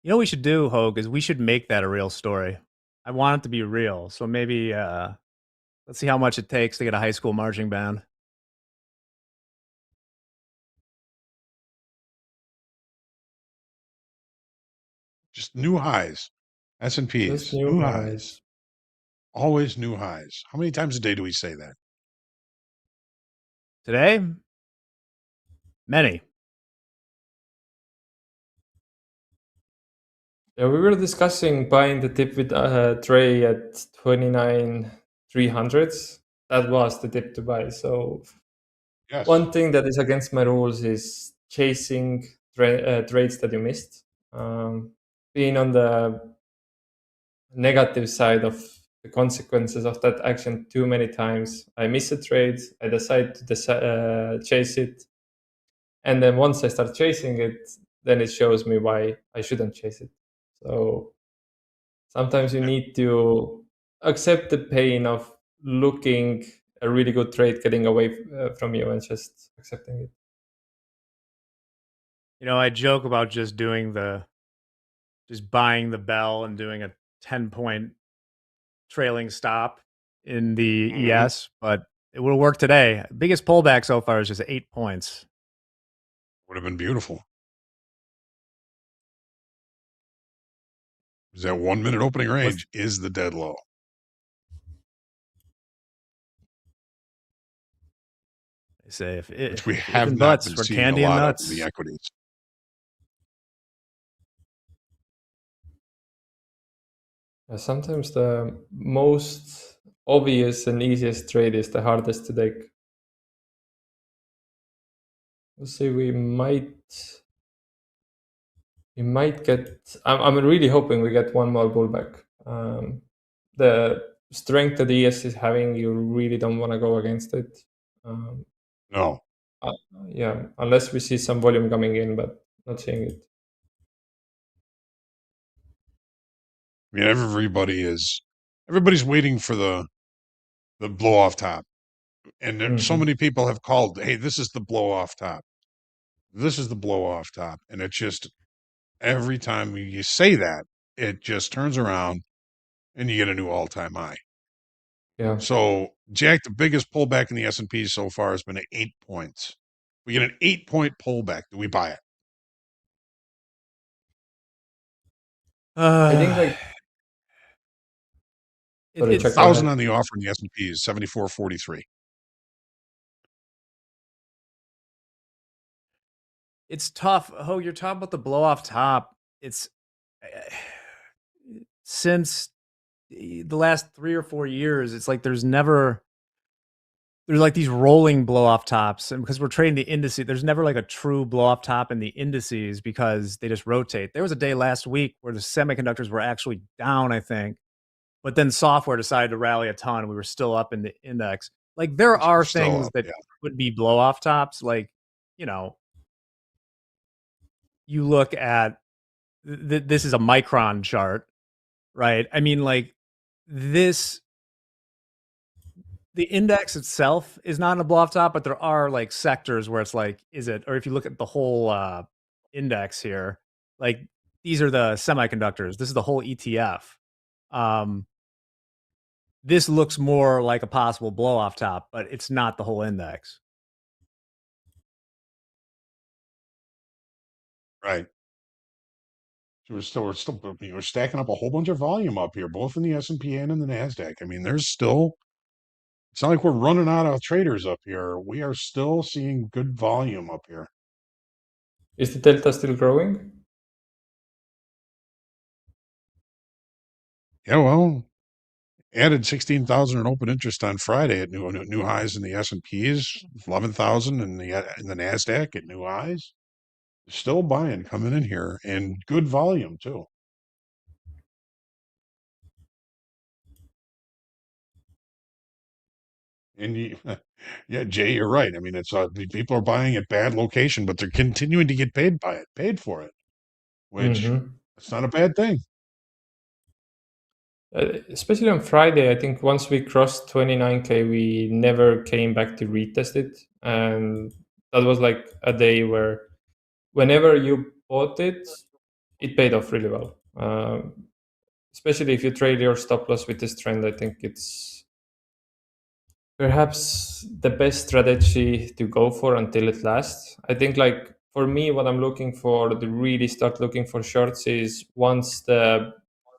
know what we should do, Hogue, is we should make that a real story. I want it to be real. So maybe let's see how much it takes to get a high school marching band. Just new highs. S&Ps. Just new New highs. highs. Always new highs. How many times a day do we say that? Today? Many. Yeah, we were discussing buying the dip with Trey at 29,300s. That was the dip to buy. So Yes. one thing that is against my rules is chasing trades that you missed. Being on the negative side of the consequences of that action too many times. I miss a trade. I decide to chase it. And then once I start chasing it, then it shows me why I shouldn't chase it. So sometimes you need to accept the pain of looking a really good trade getting away from you and just accepting it. You know, I joke about just buying the bell and doing a 10-point trailing stop in the ES, but it will work today. Biggest pullback so far is just 8 points. Would have been beautiful. Is that 1 minute opening range is the dead low. They say Which we if have and not buts, been we're seeing a candy and lot of nuts. in the equities. Sometimes the most obvious and easiest trade is the hardest to take. We'll see. We might get. I'm really hoping we get one more pullback. The strength that the ES is having, you really don't want to go against it. No. Yeah, unless we see some volume coming in, but not seeing it. I mean, everybody's waiting for the blow off top. And so many people have called, hey, this is the blow off top. This is the blow off top. And it's just every time you say that, it just turns around and you get a new all-time high. Yeah. So, Jack, the biggest pullback in the S&P so far has been at 8 points. We get an 8-point pullback. Do we buy it? I think like it's 1,000 on the offer in the S&P is 74.43. It's tough. Oh, you're talking about the blow off top. It's since the last 3 or 4 years, it's like there's like these rolling blow off tops, and because we're trading the indices, there's never like a true blow off top in the indices because they just rotate. There was a day last week where the semiconductors were actually down, I think, but then software decided to rally a ton, and we were still up in the index. Like there are things that would be blow off tops, like, you know, you look at this is a micron chart, right? I mean, like this, the index itself is not in a blow off top, but there are like sectors where it's like, is it? Or if you look at the whole index here, like these are the semiconductors. This is the whole ETF. this looks more like a possible blow off top, but it's not the whole index. Right. So we're stacking up a whole bunch of volume up here, both in the S&P and in the Nasdaq. I mean, there's still. It's not like we're running out of traders up here. We are still seeing good volume up here. Is the delta still growing? Yeah, well, added 16,000 in open interest on Friday at new highs in the S&Ps, 11,000 in the Nasdaq at new highs. Still buying coming in here, and good volume too. And yeah, Jay, you're right. I mean, it's people are buying at bad location, but they're continuing to get paid for it, which it's not a bad thing. Especially on Friday, I think once we crossed 29K, we never came back to retest it. And that was like a day where whenever you bought it, it paid off really well. Especially if you trade your stop loss with this trend, I think it's perhaps the best strategy to go for until it lasts. I think, like, for me, what I'm looking for to really start looking for shorts is once the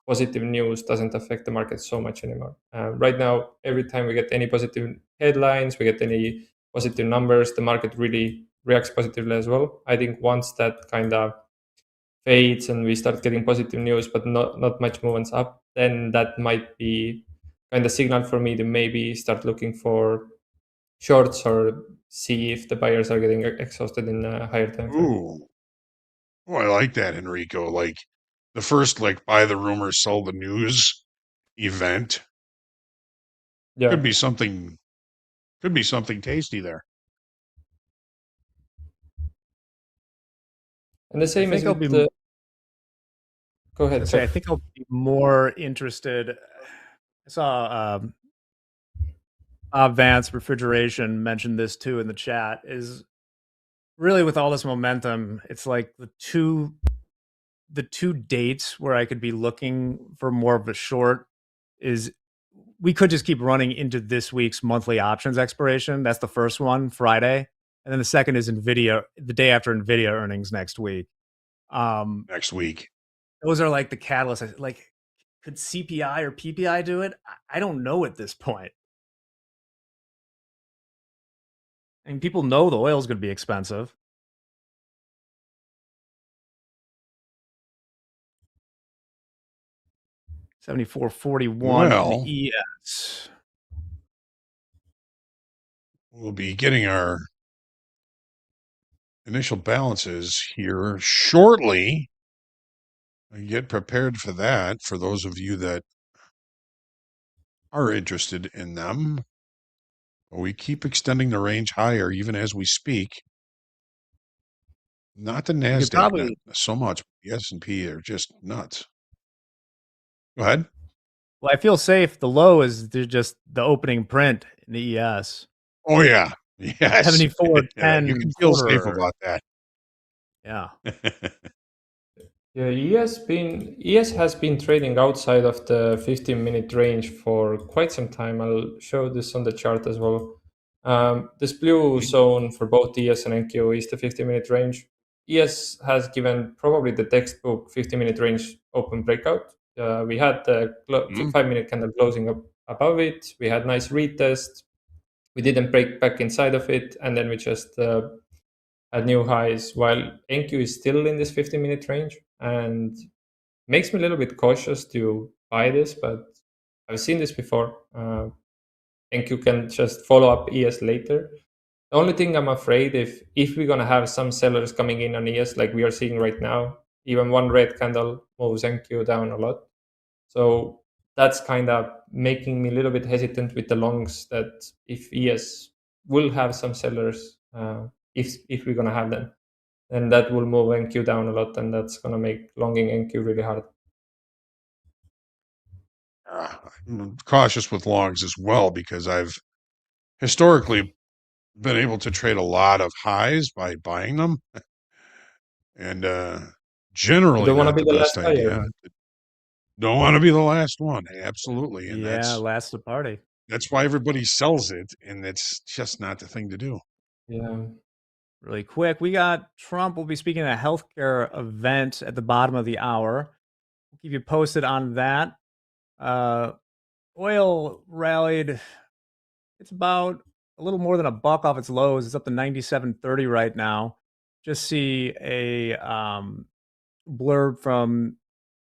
positive news doesn't affect the market so much anymore. Right now, every time we get any positive headlines, we get any positive numbers, the market really reacts positively as well. I think once that kind of fades and we start getting positive news, but not much movements up, then that might be kind of signal for me to maybe start looking for shorts or see if the buyers are getting exhausted in a higher time frame. Ooh, oh, I like that, Enrico. Like the first, like buy the rumor, sell the news event. Yeah, Could be something tasty there. and the same I is think with the. Go I ahead. say, I think I'll be more interested. I saw Bob Vance Refrigeration mentioned this too in the chat. Is really with all this momentum, it's like the two dates where I could be looking for more of a short is we could just keep running into this week's monthly options expiration. That's the first one, Friday. And then the second is NVIDIA, the day after NVIDIA earnings next week. Next week. Those are like the catalysts. Like, could CPI or PPI do it? I don't know at this point. I mean, people know the oil is going to be expensive. $74.41 Well, in the ES. We'll be getting our initial balances here shortly. Get prepared for that for those of you that are interested in them. We keep extending the range higher even as we speak. Not the Nasdaq, not so much. The S&P are just nuts. Go ahead. Well, I feel safe. The low is just the opening print in the ES. Oh yeah, yes. 74.10. You can feel safe about that. Yeah. Yeah, ES has been trading outside of the 15-minute range for quite some time. I'll show this on the chart as well. This blue zone for both ES and NQ is the 15-minute range. ES has given probably the textbook 15-minute range open breakout. We had the 5-minute candle closing up above it. We had nice retest. We didn't break back inside of it, and then we just at new highs, while NQ is still in this 15-minute range, and makes me a little bit cautious to buy this, but I've seen this before. NQ can just follow up ES later. The only thing I'm afraid if we're gonna have some sellers coming in on ES like we are seeing right now, even one red candle moves NQ down a lot. So that's kind of making me a little bit hesitant with the longs, that if ES will have some sellers, if we're gonna have them, then that will move NQ down a lot, and that's gonna make longing NQ really hard. I'm cautious with longs as well because I've historically been able to trade a lot of highs by buying them, and generally You don't want to not be the the best last idea. buyer. Don't want to be the last one. Absolutely. And Yeah, last the party. that's why everybody sells it, and it's just not the thing to do. Yeah. Really quick, we got Trump will be speaking at a healthcare event at the bottom of the hour. We'll keep you posted on that. Oil rallied. It's about a little more than a buck off its lows. It's up to 97.30 right now. Just see a blurb from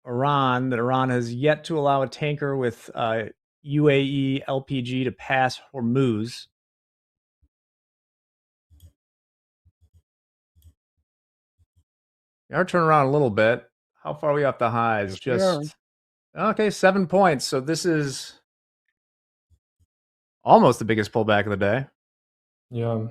Iran that Iran has yet to allow a tanker with UAE LPG to pass Hormuz. We are turning around a little bit. How far are we off the highs? Yes, we are. Just okay, 7 points. So this is almost the biggest pullback of the day. Yeah.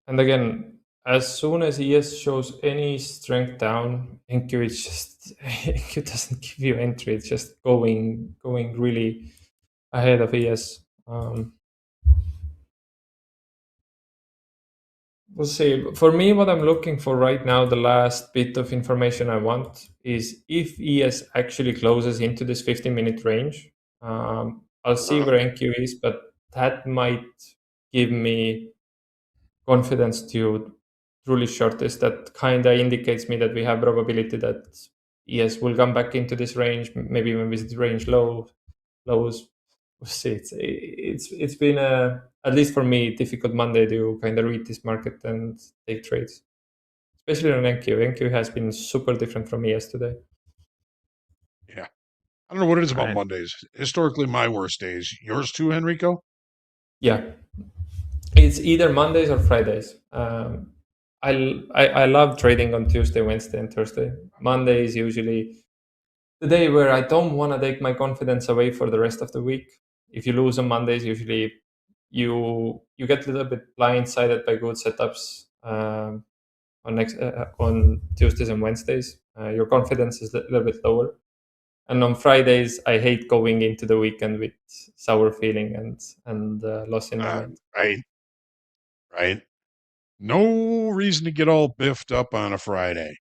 And again, as soon as ES shows any strength down, NQ is just NQ doesn't give you entry. It's just going really ahead of ES. We'll see. For me, what I'm looking for right now, the last bit of information I want is if ES actually closes into this 15-minute range. I'll see where NQ is, but that might give me confidence to truly short this. That kind of indicates me that we have probability that ES will come back into this range, maybe even visit range lows. We'll see. It's been at least for me difficult Monday to kind of read this market and take trades, especially on NQ. NQ has been super different from ES today. Yeah. I don't know what it is about Right. Mondays. Historically, my worst days. Yours too, Enrico? Yeah, it's either Mondays or Fridays. I love trading on Tuesday, Wednesday, and Thursday. Monday is usually the day where I don't want to take my confidence away for the rest of the week. If you lose on Mondays, usually you get a little bit blindsided by good setups on Tuesdays and Wednesdays. Your confidence is a little bit lower. And on Fridays, I hate going into the weekend with sour feeling and loss in moment. Right. No reason to get all biffed up on a Friday.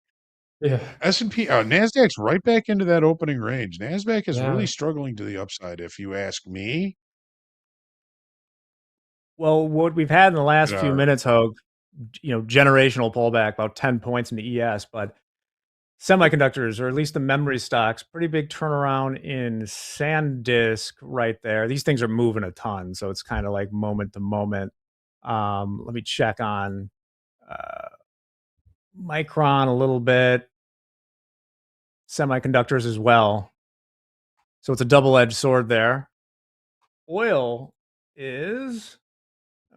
Yeah. S&P, NASDAQ's right back into that opening range. NASDAQ is Yeah. really struggling to the upside, if you ask me. Well, what we've had in the last But, few minutes, Hogue, generational pullback, about 10 points in the ES, but semiconductors, or at least the memory stocks, pretty big turnaround in SanDisk right there. These things are moving a ton, so it's kind of like moment to moment. Let me check on Micron a little bit, semiconductors as well. So it's a double-edged sword there. Oil is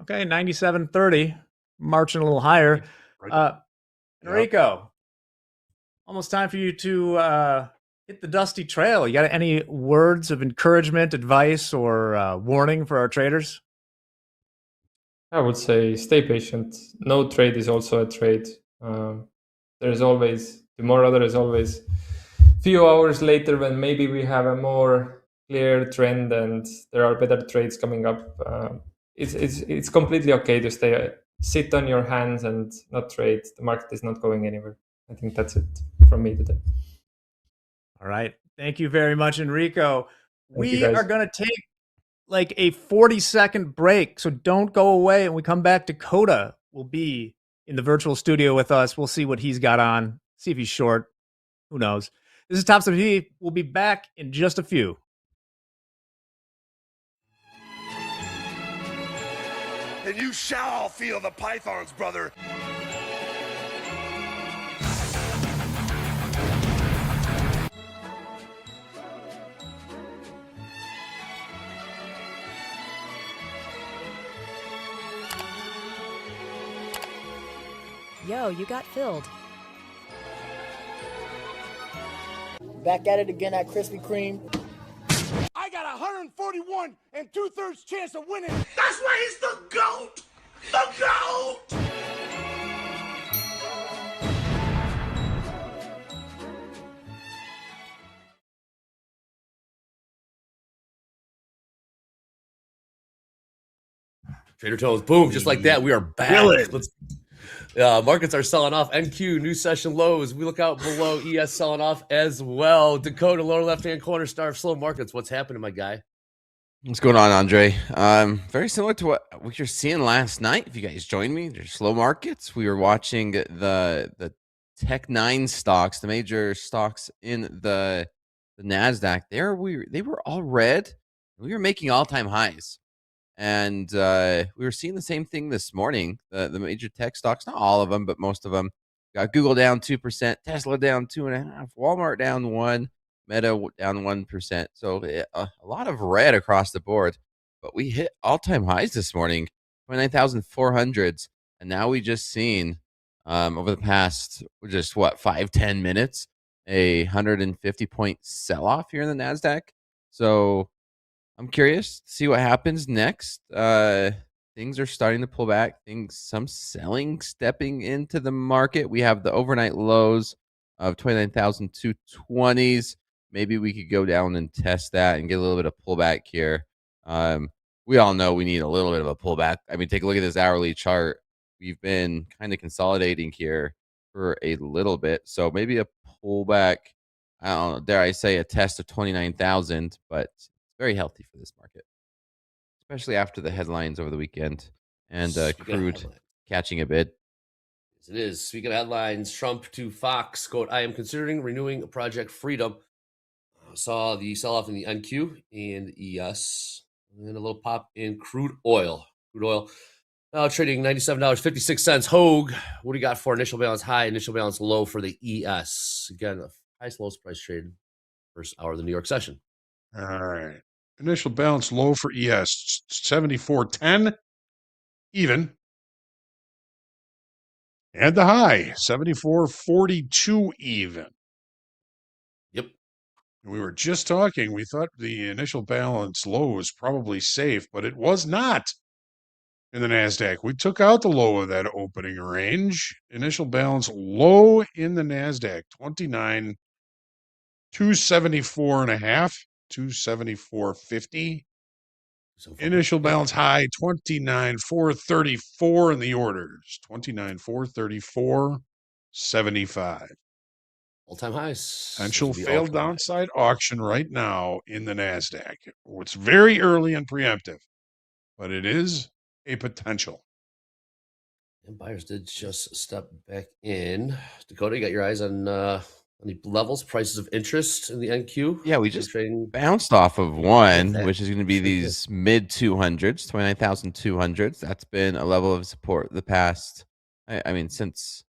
okay, 97.30, marching a little higher. Enrico, almost time for you to hit the dusty trail. You got any words of encouragement, advice, or warning for our traders? I would say stay patient. No trade is also a trade. There's always tomorrow. There is always few hours later when maybe we have a more clear trend and there are better trades coming up. It's completely okay to sit on your hands and not trade. The market is not going anywhere. I think that's it from me today. All right. Thank you very much, Enrico. We guys. are going to take like a 40-second break, so don't go away. And we come back. Dakota will be in the virtual studio with us. We'll see what he's got on, see if he's short. Who knows? This is Topstep TV. We'll be back in just a few. And you shall feel the pythons, brother. Yo, you got filled. Back at it again at Krispy Kreme. I got 141 and 2/3 chance of winning. That's why he's the GOAT! The GOAT! Trader Toes, boom, just like that. We are back. Markets are selling off. NQ, new session lows. We look out below. ES selling off as well. Dakota, lower left-hand corner, star of slow markets. What's happening, my guy? What's going on, Andre? Very similar to what we were seeing last night. If you guys joined me, there's slow markets. We were watching the Tech 9 stocks, the major stocks in the NASDAQ. They were all red. We were making all-time highs. And we were seeing the same thing this morning. The major tech stocks, not all of them, but most of them, got Google down 2%, Tesla down 2.5%, Walmart down 1%, Meta down 1%. So a lot of red across the board. But we hit all-time highs this morning, 29,400s. And now we just seen over the past, just 5-10 minutes, a 150-point sell-off here in the NASDAQ. So I'm curious to see what happens next. Things are starting to pull back. Some selling stepping into the market. We have the overnight lows of 29,220s. Maybe we could go down and test that and get a little bit of pullback here. We all know we need a little bit of a pullback. I mean, take a look at this hourly chart. We've been kind of consolidating here for a little bit. So maybe a pullback. I don't know, dare I say a test of 29,000, but very healthy for this market, especially after the headlines over the weekend and crude catching a bid. Yes, it is. Speaking of headlines, Trump to Fox, quote, I am considering renewing Project Freedom. Saw the sell-off in the NQ and ES, and then a little pop in crude oil. Now trading $97.56. Hogue, what do you got for initial balance high, initial balance low for the ES? Again, the highest lowest price trade first hour of the New York session. All right. Initial balance low for ES, 74.10, even. And the high, 74.42, even. Yep. We were just talking. We thought the initial balance low was probably safe, but it was not in the NASDAQ. We took out the low of that opening range. Initial balance low in the NASDAQ, 274.5, 274.50. Initial balance high, 29,434 in the orders, 29,434.75. All-time highs. Potential failed downside auction right now in the NASDAQ. It's very early and preemptive, but it is a potential. And buyers did just step back in. Dakota, you got your eyes on any levels, prices of interest in the NQ? Yeah, we just bounced off of one, which is going to be Sure these mid 200s, 29,200s. That's been a level of support the past, I mean, since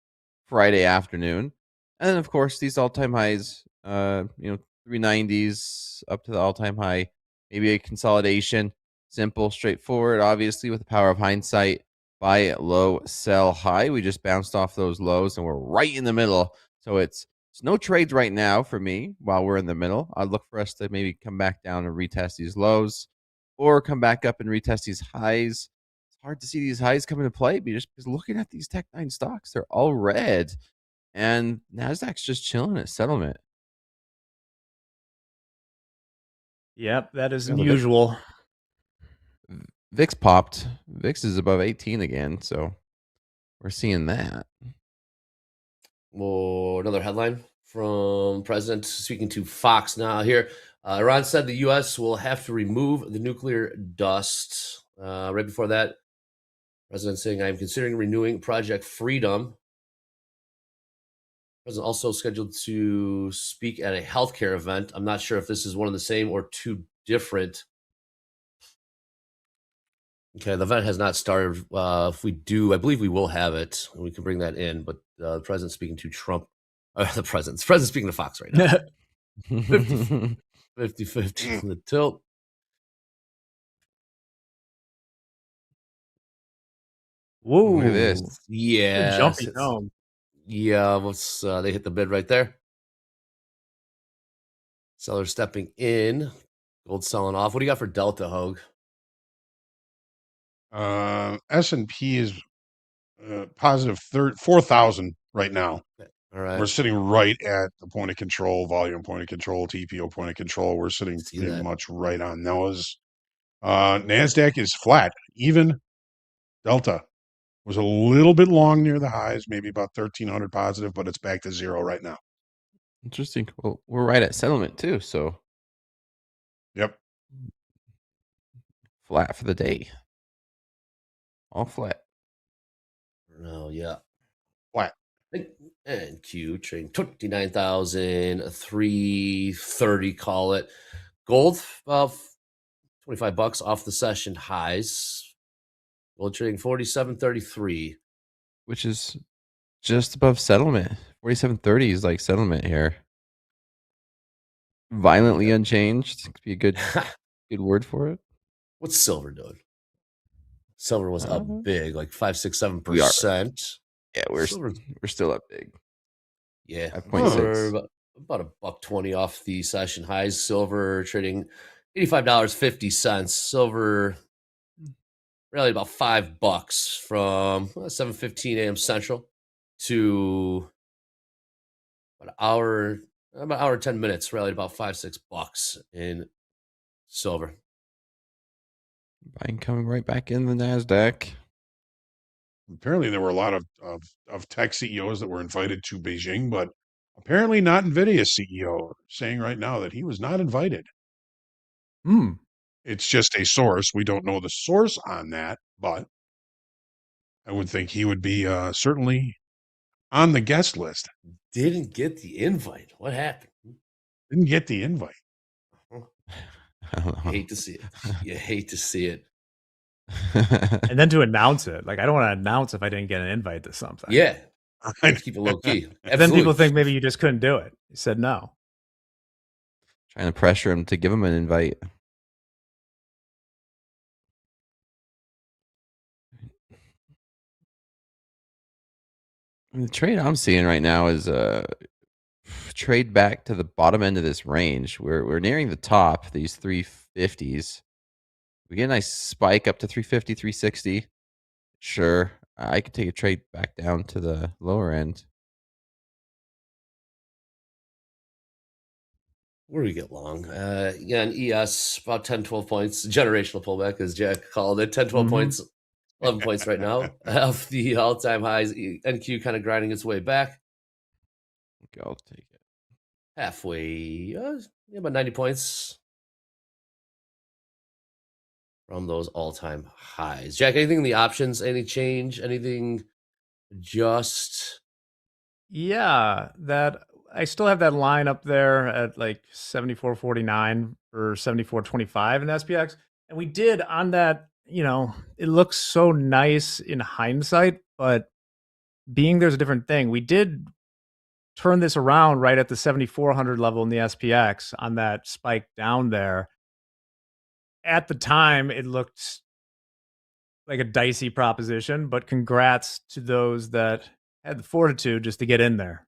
Friday afternoon. And then, of course, these all-time highs, 390s up to the all-time high. Maybe a consolidation, simple, straightforward, obviously, with the power of hindsight. Buy low, sell high. We just bounced off those lows, and we're right in the middle. So it's no trades right now for me while we're in the middle. I'd look for us to maybe come back down and retest these lows or come back up and retest these highs. It's hard to see these highs come into play just because looking at these Tech 9 stocks, they're all red. And NASDAQ's just chilling at settlement. Yep, that is unusual. VIX popped. VIX is above 18 again, so we're seeing that. Well, another headline from President speaking to Fox now here. Iran said the U.S. will have to remove the nuclear dust. Right before that, President saying, I am considering renewing Project Freedom. President also scheduled to speak at a healthcare event. I'm not sure if this is one of the same or two different. Okay, the event has not started. If we do, I believe we will have it. We can bring that in. But the president speaking to Trump, the president's speaking to Fox right now. 50-50 in the tilt. Whoa! Look at this. Yeah, Jumpy dome. Yeah, they hit the bid right there. Sellers stepping in. Gold selling off. What do you got for Delta, Hogue? S&P is positive 4,000 right now. Okay. All right. We're sitting right at the point of control, volume point of control, TPO point of control. We're sitting pretty much right on those. NASDAQ is flat, even. Delta Was a little bit long near the highs, maybe about 1,300 positive, but it's back to zero right now. Interesting. Well, we're right at settlement too, so Yep. flat for the day. All flat. Oh, yeah. Flat. And Q trading 29,330, call it. Gold, about $25 off the session highs. Gold trading 47.33. Which is just above settlement. 47.30 is like settlement here. Violently unchanged. Could be a good word for it. What's silver doing? Silver was up big, like 5, 6, 7%. Yeah, we're still up big. Yeah, 5.6. About $1.20 off the session highs. Silver trading $85.50. Silver rallied about $5 from 7:15 a.m. Central to about an hour and 10 minutes. Rallied about $5-6 in silver. Buying coming right back in the NASDAQ. Apparently, there were a lot of tech CEOs that were invited to Beijing, but apparently not NVIDIA's CEO saying right now that he was not invited. It's just a source. We don't know the source on that, but I would think he would be certainly on the guest list. Didn't get the invite. What happened? Didn't get the invite. You hate to see it. You hate to see it. And then to announce it. Like, I don't want to announce if I didn't get an invite to something. Yeah. Let's keep it low key. And then people think maybe you just couldn't do it. You said no. Trying to pressure him to give him an invite. The trade I'm seeing right now is trade back to the bottom end of this range. We're nearing the top, these 350s. We get a nice spike up to 350, 360. Sure. I could take a trade back down to the lower end. Where do we get long? Again, ES, about 10, 12 points. Generational pullback, as Jack called it. 10, 12 points, 11 points right now. Off the all-time highs. NQ kind of grinding its way back. Okay, I'll take it. Halfway, about 90 points from those all-time highs. Jack, anything in the options? Any change? Anything just? Yeah, that I still have that line up there at like 74.49 or 74.25 in SPX. And we did on that, it looks so nice in hindsight, but being there's a different thing. We did turn this around right at the 7,400 level in the SPX on that spike down there. At the time, it looked like a dicey proposition, but congrats to those that had the fortitude just to get in there.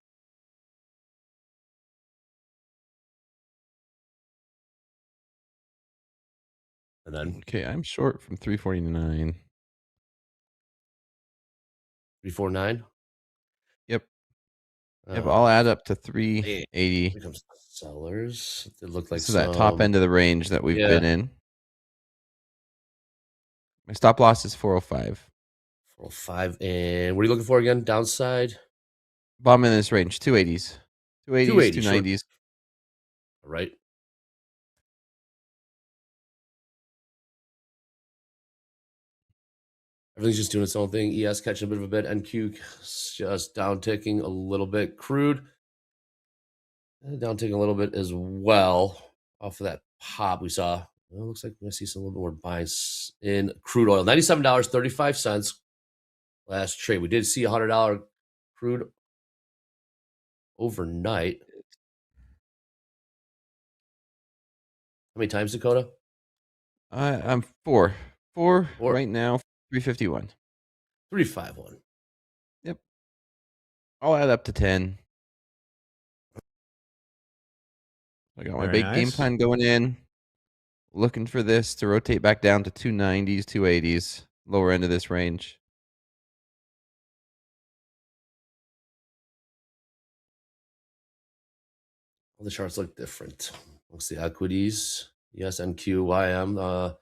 And then, okay, I'm short from 349. 349? Yep. Yep, I'll add up to 380. Here comes the sellers. It looked like This is that top end of the range that we've been in. My stop loss is 405. 405. And what are you looking for again? Downside? Bottom in this range, 280s. 280s, 290s. All right. Everything's just doing its own thing. ES catching a bit of a bit. NQ just down ticking a little bit. Crude down ticking a little bit as well off of that pop we saw. Well, it looks like we're going to see some little bit more buys in crude oil. $97.35 last trade. We did see $100 crude overnight. How many times, Dakota? I'm four right now. 351. 351. Yep. I'll add up to 10. I got my big game plan going in. Looking for this to rotate back down to 290s, 280s, lower end of this range. All the charts look different. Looks the equities, yes, NQ, YM,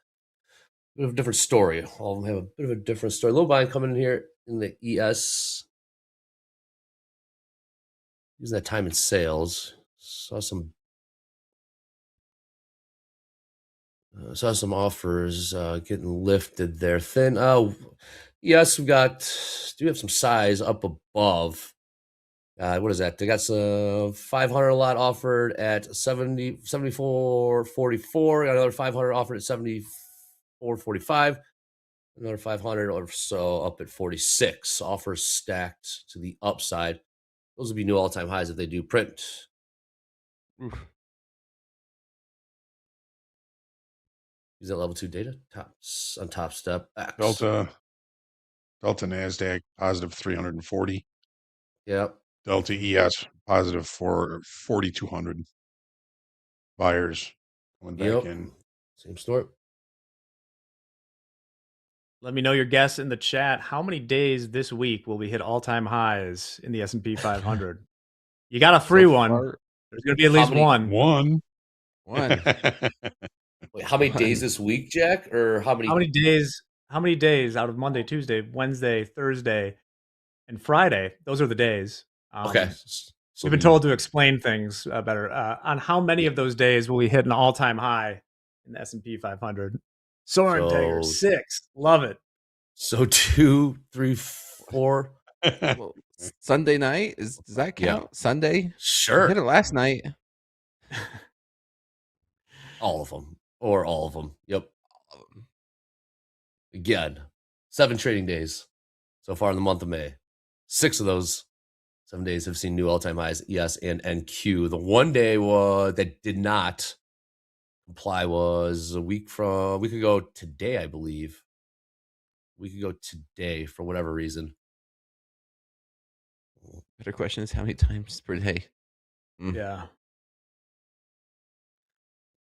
bit of a different story. All of them have a bit of a different story. Low buying coming in here in the ES. Using that time in sales. Saw some offers getting lifted there. Thin. Oh, yes, we do have some size up above. What is that? They got some 500 a lot offered at 74.44. Got another 500 offered at 74.45. Another 500 or so up at 46. Offers stacked to the upside. Those would be new all-time highs if they do print. Oof. Use that level 2 data on Topstep. Delta NASDAQ positive 340. Yep. Delta ES positive for 4,200. Buyers went back in. Same story. Let me know your guess in the chat. How many days this week will we hit all-time highs in the S&P 500? You got a free one. There's going to be at least one. One. Wait, how many days this week, Jack? Or how many days? How many days out of Monday, Tuesday, Wednesday, Thursday, and Friday? Those are the days. Okay. We've been told to explain things better. On how many of those days will we hit an all-time high in the S&P 500? Soren Tiger, 6. Love it. So 2, 3, 4. Well, Sunday night does that count? Yeah. Sunday? Sure. I hit it last night. All of them. Or all of them. Yep. Again, 7 trading days so far in the month of May. 6 of those 7 days have seen new all-time highs, ES and NQ. The one day that did not comply was a week ago today, I believe. A week ago today for whatever reason. Better question is how many times per day? Yeah.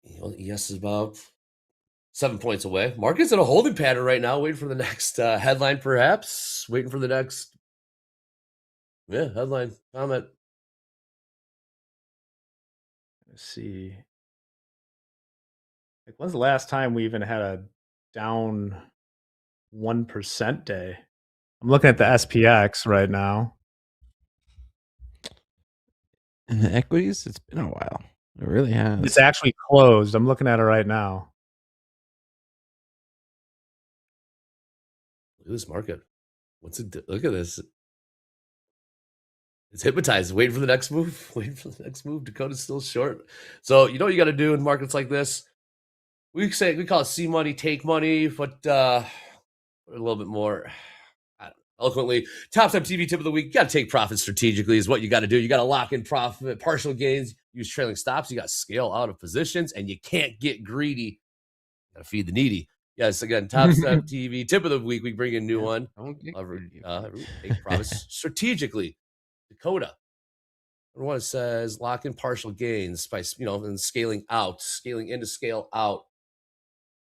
ES is about 7 points away. Market's in a holding pattern right now, waiting for the next headline, perhaps. Waiting for the next headline comment. Let's see. Like, when's the last time we even had a down 1% day? I'm looking at the SPX right now. And the equities, it's been a while. It really has. It's actually closed. I'm looking at it right now. Look at this market. Look at this. It's hypnotized, waiting for the next move. Dakota's still short. So you know what you got to do in markets like this? We call it see money, take money, but a little bit more eloquently. Topstep TV tip of the week: you got to take profit strategically. Is what you got to do. You got to lock in profit, partial gains, use trailing stops. You got to scale out of positions, and you can't get greedy. You got to feed the needy. Yes, again, Topstep TV tip of the week. We bring in a new one. Take profits strategically. Dakota. One says lock in partial gains by and scaling in to scale out.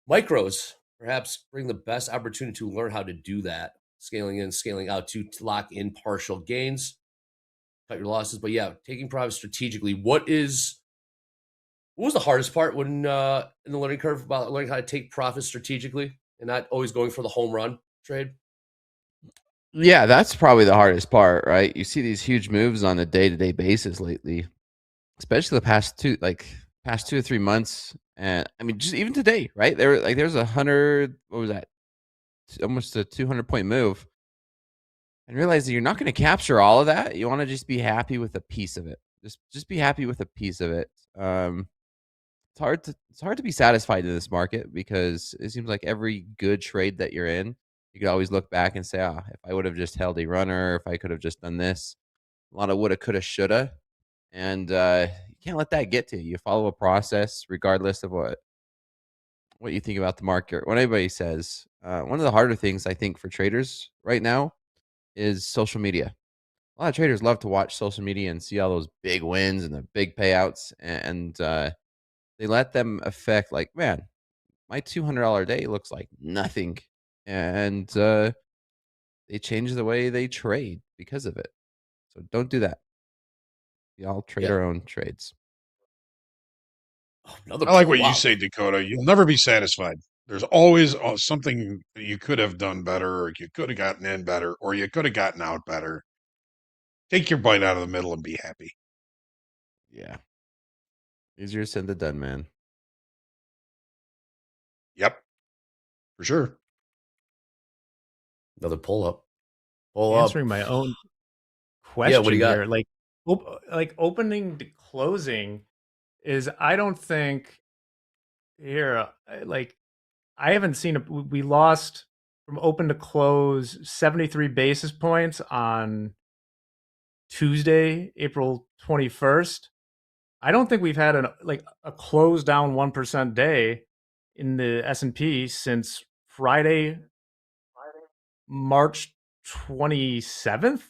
Micros perhaps bring the best opportunity to learn how to do that. Scaling in, scaling out to lock in partial gains, cut your losses. But yeah, taking profits strategically. What was the hardest part when in the learning curve about learning how to take profits strategically and not always going for the home run trade? Yeah, that's probably the hardest part, right? You see these huge moves on a day-to-day basis lately, especially the past 2 or 3 months. And I mean, just even today, right? There's 100, what was that? Almost a 200-point move. And realize that you're not going to capture all of that. You want to just be happy with a piece of it. Just be happy with a piece of it. It's hard to be satisfied in this market because it seems like every good trade that you're in, you could always look back and say, if I would have just held a runner, if I could have just done this. A lot of woulda, coulda, shoulda. And you can't let that get to you. You follow a process regardless of what you think about the market. What anybody says. One of the harder things, I think, for traders right now is social media. A lot of traders love to watch social media and see all those big wins and the big payouts. And they let them affect, like, man, my $200 day looks like nothing. And they change the way they trade because of it. So don't do that. We all trade our own trades. I like what you say, Dakota. You'll never be satisfied. there's always something that you could have done better, or you could have gotten in better, or you could have gotten out better. Take your bite out of the middle and be happy. Yeah. Easier said than done, man. Yep. For sure. Another pull up. Pull up. Answering my own Yeah, what do question you got? here, like opening to closing is, I don't think here, like I haven't seen we lost from open to close 73 basis points on Tuesday, April 21st. I don't think we've had a close down 1% day in the S&P since Friday, March 27th.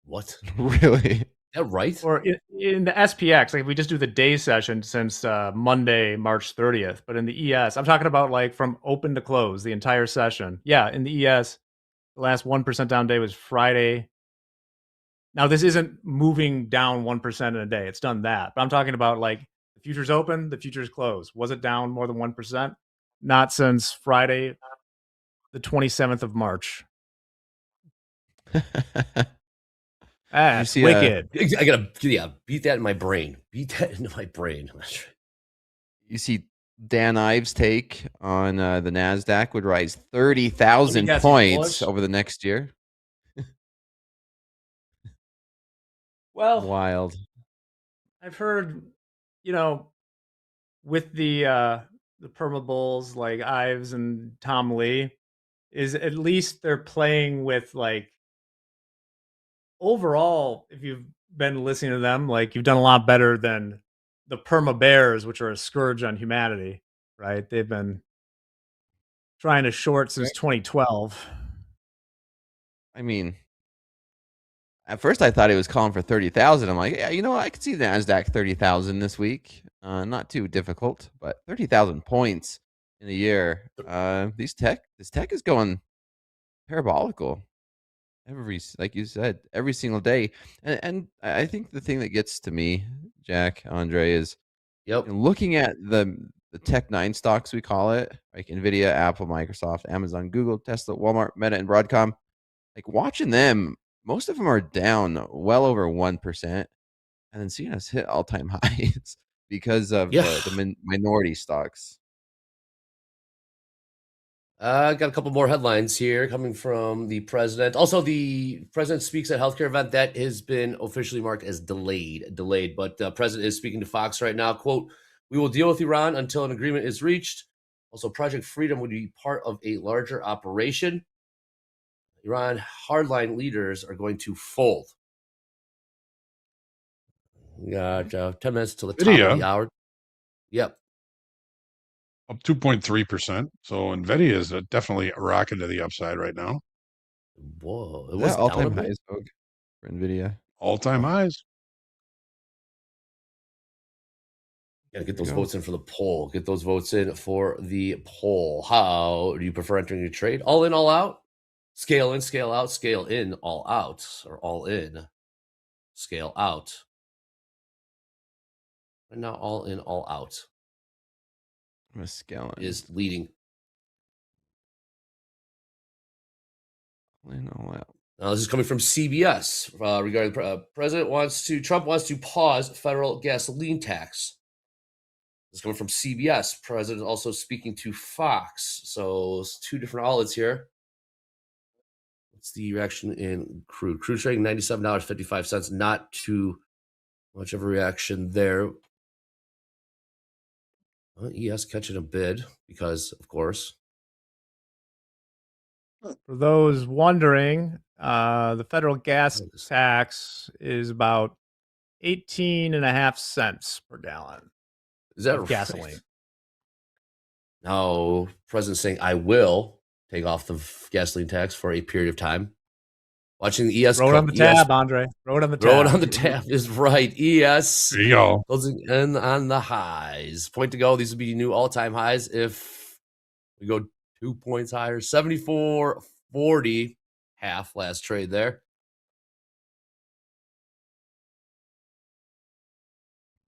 What? Really? Is that right? Or in the SPX, like if we just do the day session since Monday, March 30th. But in the ES, I'm talking about like from open to close, the entire session. Yeah, in the ES, the last 1% down day was Friday. Now, this isn't moving down 1% in a day. It's done that. But I'm talking about like the futures open, the futures close. Was it down more than 1%? Not since Friday, the 27th of March. That's see, wicked. I gotta beat that in my brain. Beat that into my brain. You see Dan Ives' take on the NASDAQ would rise 30,000 guess he's points bullish? over the next year. Well, Wild. I've heard, with the perma bulls like Ives and Tom Lee, is at least they're playing with like overall, if you've been listening to them, like you've done a lot better than the perma bears, which are a scourge on humanity, right? They've been trying to short since 2012. I mean, at first I thought he was calling for 30,000. I'm like, yeah, I could see the NASDAQ 30,000 this week. Not too difficult, but 30,000 points in a year. This tech is going parabolical. Like you said, every single day. And I think the thing that gets to me, Jack, Andre, is looking at the Tech 9 stocks, we call it, like Nvidia, Apple, Microsoft, Amazon, Google, Tesla, Walmart, Meta, and Broadcom. Like watching them, most of them are down well over 1%, and then seeing us hit all-time highs because of the minority stocks. Got a couple more headlines here coming from the president. Also, the president speaks at healthcare event that has been officially marked as delayed, but the president is speaking to Fox right now. Quote, "We will deal with Iran until an agreement is reached." Also, Project Freedom would be part of a larger operation. Iran hardline leaders are going to fold. We got 10 minutes till the top of the hour. Yep. Up 2.3%. So NVIDIA is definitely rocking to the upside right now. Whoa. It Is was that all-time highs, Vogue, for NVIDIA? All-time highs. Gotta get those votes in for the poll. Get those votes in for the poll. How do you prefer entering a trade? All in, all out? Scale in, scale out, scale in, all out, or all in, scale out. And now all in, all out. I'm a scale in. Is leading. All in, all out. Now, this is coming from CBS regarding Trump wants to pause federal gasoline tax. This is coming from CBS. President also speaking to Fox. So it's two different outlets here. What's the reaction in crude? Crude trading $97.55. Not too much of a reaction there. ES catching a bid because, of course. For those wondering, the federal gas tax is about 18.5 cents per gallon. Is that of right? gasoline? Now, President saying, I will take off the gasoline tax for a period of time. Watching the ES. Throw it on the tab, Andre. Throw it on the tab. Throw it on the tab is right. ES. There you go. Closing in on the highs. Point to go. These would be new all-time highs if we go 2 points higher. 74.40. Half last trade there.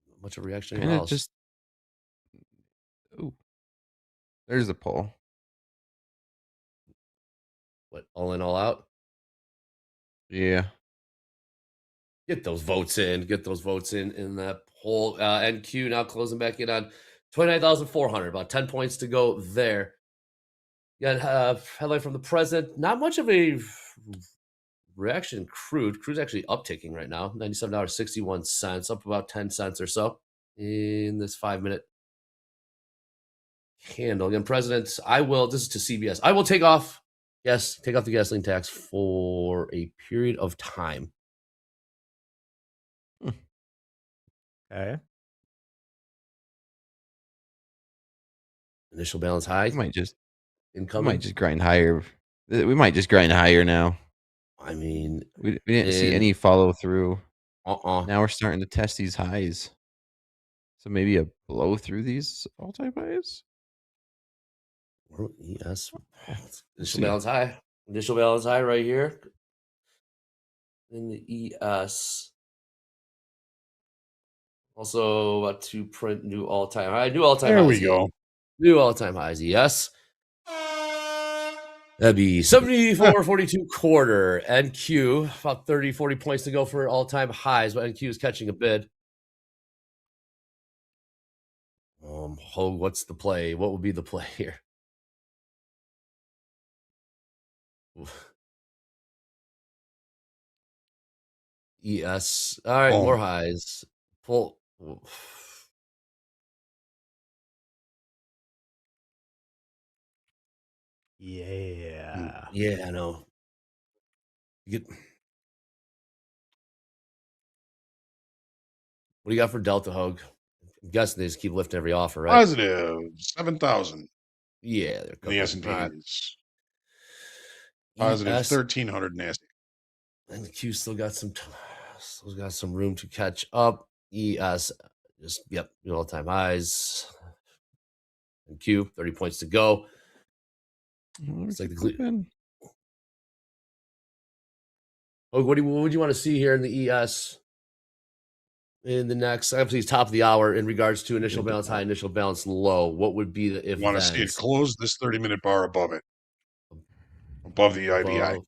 Not much of a reaction anywhere else. Just. Ooh. There's the poll. What, all in, all out? Yeah. Get those votes in. Get those votes in that poll. NQ now closing back in on 29,400. About 10 points to go there. Got headline from the president. Not much of a reaction in crude. Crude's actually upticking right now. $97.61, up about 10 cents or so in this 5-minute candle. Again, President, this is to CBS. I will take off the gasoline tax for a period of time. Okay. Initial balance high. We might just incoming. grind higher. We might just grind higher now. I mean, we didn't see any follow through. Now we're starting to test these highs. So maybe a blow through these all-time highs. Yes. Initial balance high. Initial balance high right here in the ES. Also about to print new all-time high. New all-time highs. There we go. New all-time highs. Yes. That'd be 74.42 quarter. NQ, about 30, 40 points to go for all-time highs, but NQ is catching a bid. What's the play? What would be the play here? ES. All right, more highs. Pull. Yeah. Yeah, I know. What do you got for Delta Hug? I'm guessing they just keep lifting every offer, right? Positive 7,000. Yeah, they're the S&P right. is positive 1,300 nasty. And the Q still got some room to catch up. ES just new all-time highs. And Q 30 points to go. It's like the what would you want to see here in the ES in the next? Obviously, it's top of the hour in regards to initial balance high, initial balance low. What would be the if? You want to see it close this 30-minute bar above it, above the IBI.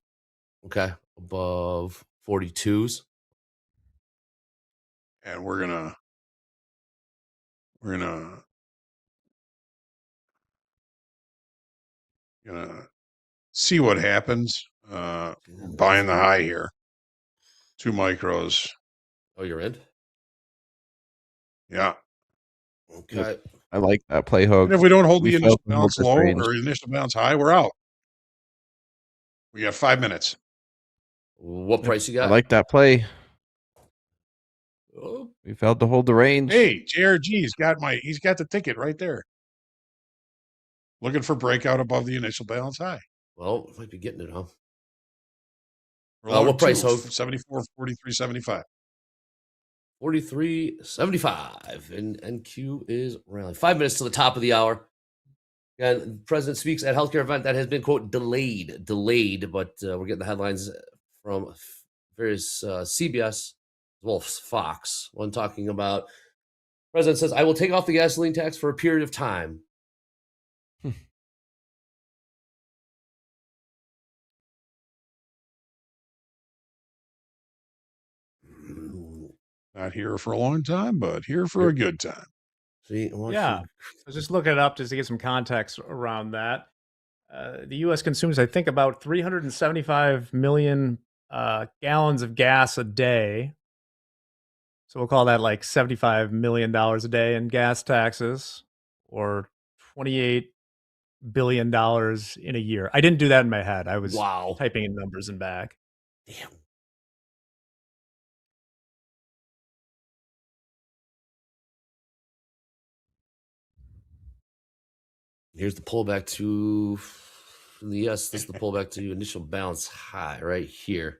Okay, above 42s, and we're gonna see what happens. Buying the high here. 2 micros. Oh, you're in? Yeah. Okay. I like that play hook. And if we don't hold the initial balance low or initial balance high, we're out. We got 5 minutes. What price you got? I like that play. We failed to hold the range. Hey, JRG's got he's got the ticket right there. Looking for breakout above the initial balance high. Well, might be getting it, huh? What price, Hope? 74, 43, 75. 43.75. And NQ is rallying. 5 minutes to the top of the hour. And the president speaks at healthcare event that has been, quote, delayed, but we're getting the headlines from various CBS, as well as Fox. One talking about, president says, I will take off the gasoline tax for a period of time. Not here for a long time, but here for a good time. See, yeah. I was just looking it up just to get some context around that. The U.S. consumes, I think, about 375 million gallons of gas a day. So we'll call that like $75 million a day in gas taxes, or $28 billion in a year. I didn't do that in my head. I was typing in numbers and back. Damn. Here's the pullback to this is the pullback to initial balance high right here.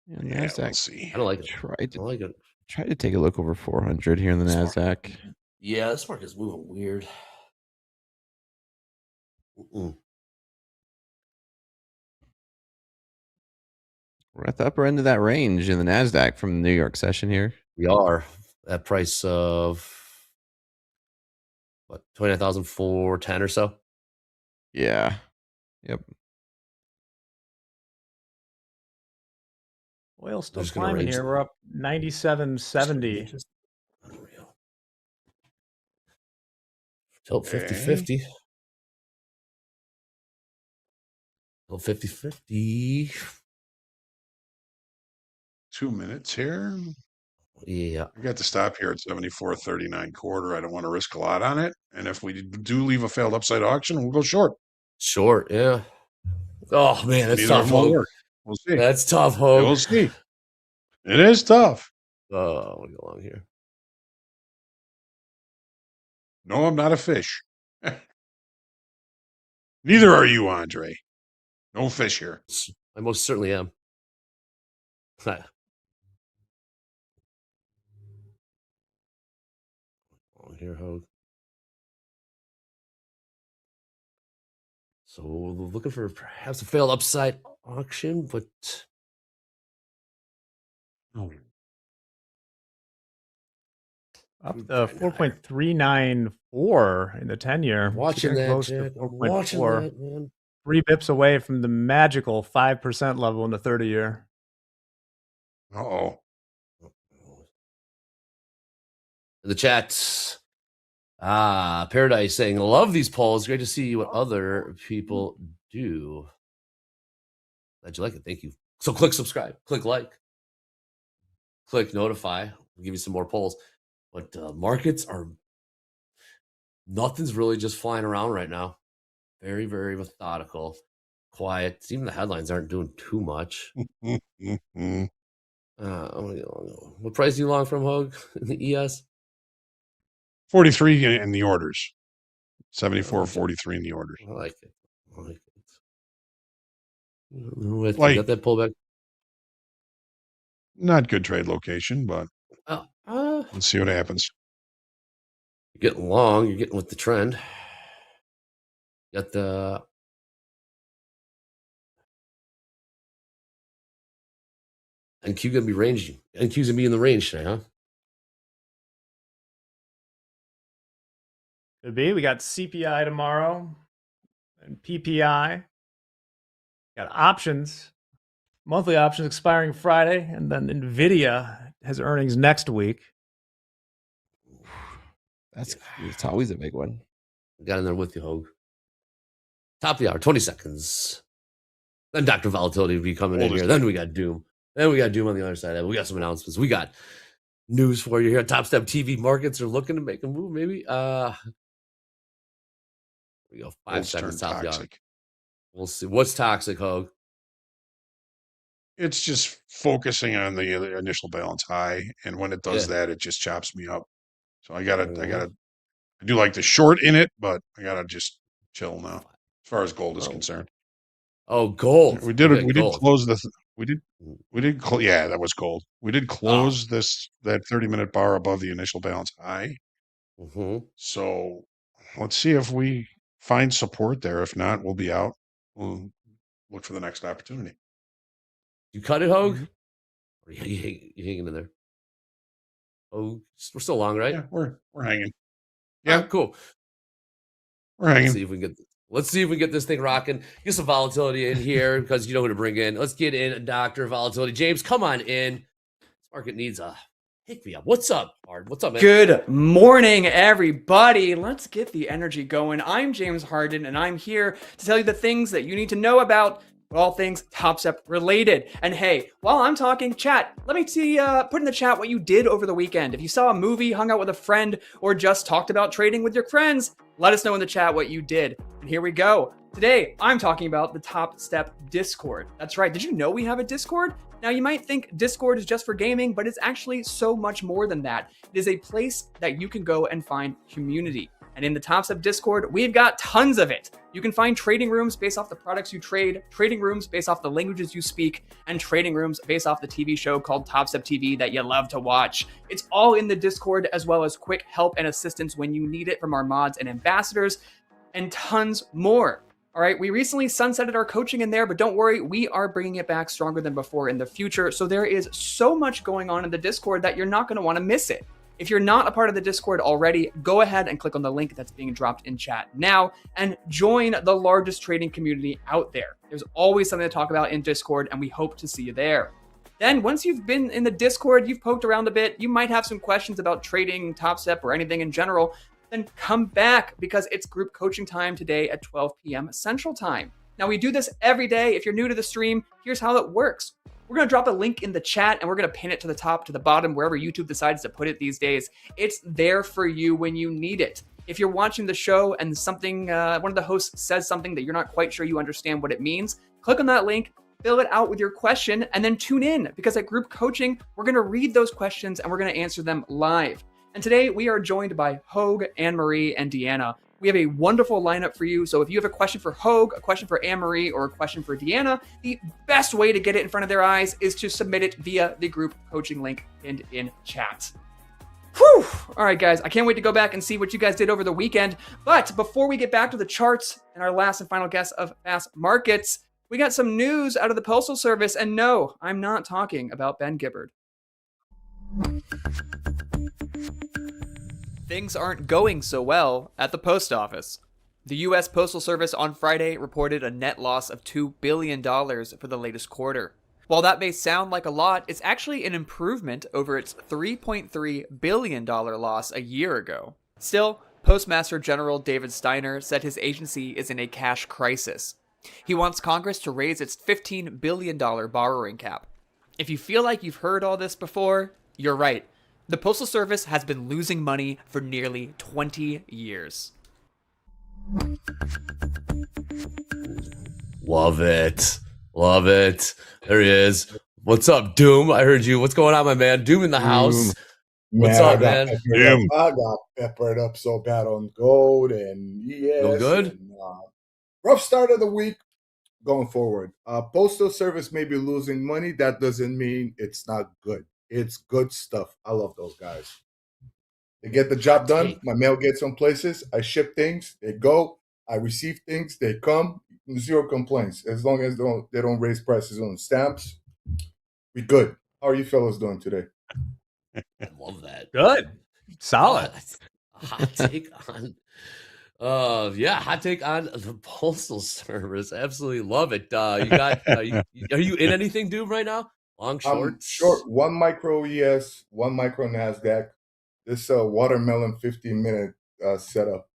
Yeah, we'll see. I don't like it. Try to take a look over 400 here in the NASDAQ. Yeah, this market's moving weird. We're at the upper end of that range in the NASDAQ from the New York session here. We are at price of what, 29,410 or so? Yeah. Yep. Oil's still just gonna climbing range here. We're up 97.70. just unreal. Tilt Okay. 50-50. Tilt 50-50. 2 minutes here. Yeah. I got to stop here at 74.39 quarter. I don't want to risk a lot on it. And if we do leave a failed upside auction, we'll go short. Short, yeah. Oh man, that's Neither of tough, them will Hogue. work. We'll see. That's tough, Hogue. We'll see. It is tough. Oh, we go along here. No, I'm not a fish. Neither are you, Andre. No fish here. I most certainly am. On here, Hogue. So we're looking for perhaps a failed upside auction, but Up to 4.394 in the 10-year. Watching that, Close Jack. to I'm watching 4.4. that, man. 3 bips away from the magical 5% level in the 30-year. Uh-oh. In the chat, Paradise saying, love these polls. Great to see what other people do. Glad you like it. Thank you. So click subscribe, click like, click notify. We'll give you some more polls. But markets are, nothing's really just flying around right now. Very, very methodical, quiet. Even the headlines aren't doing too much. I'm gonna get long. What price are you long from, Hogue? In the ES? 43 in the orders. 74.43 in the orders. I like it. I like it. Like- You got that pullback? Not good trade location, but let's see what happens. You're getting long. You're getting with the trend. You got the NQ gonna be ranging. NQ's gonna be in the range today, huh? Could be. We got CPI tomorrow and PPI. Got options, monthly options expiring Friday, and then NVIDIA has earnings next week. It's always a big one. Got in there with you, Hogue. Top of the hour, 20 seconds. Then Dr. Volatility will be coming in here. Then we got Doom. Then we got Doom on the other side. We got some announcements. We got news for you here. Topstep TV markets are looking to make a move, maybe. We go 5 seconds top of the hour. We'll see. What's toxic, Hogue? It's just focusing on the initial balance high, and when it does that, it just chops me up. So I do like the short in it, but I gotta just chill now as far as gold is concerned. Oh, gold. We did gold. close the yeah, that was gold. We did close that 30-minute bar above the initial balance high. So let's see if we find support there. If not, we'll be out. We'll look for the next opportunity. You cut it, Hogue? Or you hanging in there? Oh, we're still long, right? Yeah, we're hanging. Yeah, cool. We're hanging. Let's see if we get this thing rocking. Get some volatility in here because you know who to bring in. Let's get in Dr. Volatility. James, come on in. This market needs a pick me up. What's up, Hard? What's up, man? Good morning, everybody. Let's get the energy going. I'm James Harden, and I'm here to tell you the things that you need to know about all things Topstep related. And hey, while I'm talking, chat, let me see, put in the chat what you did over the weekend. If you saw a movie, hung out with a friend, or just talked about trading with your friends, let us know in the chat what you did. And here we go. Today, I'm talking about the Topstep Discord. That's right. Did you know we have a Discord? Now, you might think Discord is just for gaming, but it's actually so much more than that. It is a place that you can go and find community. And in the Topstep Discord, we've got tons of it. You can find trading rooms based off the products you trade, trading rooms based off the languages you speak, and trading rooms based off the TV show called Topstep TV that you love to watch. It's all in the Discord, as well as quick help and assistance when you need it from our mods and ambassadors, and tons more. All right, we recently sunsetted our coaching in there, but don't worry, we are bringing it back stronger than before in the future. So there is so much going on in the Discord that you're not going to want to miss it. If you're not a part of the Discord already, go ahead and click on the link that's being dropped in chat now and join the largest trading community out there. There's always something to talk about in Discord, and we hope to see you there. Then once you've been in the Discord, you've poked around a bit, you might have some questions about trading, Topstep, or anything in general, then come back because it's group coaching time today at 12 p.m. Central Time. Now, we do this every day. If you're new to the stream, here's how it works. We're going to drop a link in the chat and we're going to pin it to the top, to the bottom, wherever YouTube decides to put it these days. It's there for you when you need it. If you're watching the show and something, one of the hosts says something that you're not quite sure you understand what it means, click on that link, fill it out with your question, and then tune in because at group coaching, we're going to read those questions and we're going to answer them live. And today we are joined by Hogue, Anne-Marie, and Deanna. We have a wonderful lineup for you. So if you have a question for Hogue, a question for Anne-Marie, or a question for Deanna, the best way to get it in front of their eyes is to submit it via the group coaching link pinned in chat. Whew! All right, guys, I can't wait to go back and see what you guys did over the weekend. But before we get back to the charts and our last and final guess of fast markets, we got some news out of the Postal Service. And no, I'm not talking about Ben Gibbard. Things aren't going so well at the post office. The U.S. Postal Service on Friday reported a net loss of $2 billion for the latest quarter. While that may sound like a lot, it's actually an improvement over its $3.3 billion loss a year ago. Still, Postmaster General David Steiner said his agency is in a cash crisis. He wants Congress to raise its $15 billion borrowing cap. If you feel like you've heard all this before, you're right. The Postal Service has been losing money for nearly 20 years. Love it. Love it. There he is. What's up, Doom? I heard you. What's going on, my man? Doom in the house. What's up, man? I got peppered up so bad on gold and ES. No good? And, rough start of the week going forward. Postal Service may be losing money. That doesn't mean it's not good. It's good stuff. I love those guys. They get the job done. My mail gets some places. I ship things. They go. I receive things. They come. Zero complaints. As long as they don't raise prices on stamps, we good. How are you fellas doing today? I love that. Good. Solid. Hot take on hot take on the Postal Service. Absolutely love it. You got are you in anything, Doom, right now? Long, short? Short. 1 micro ES, 1 micro NASDAQ. This watermelon 15-minute setup.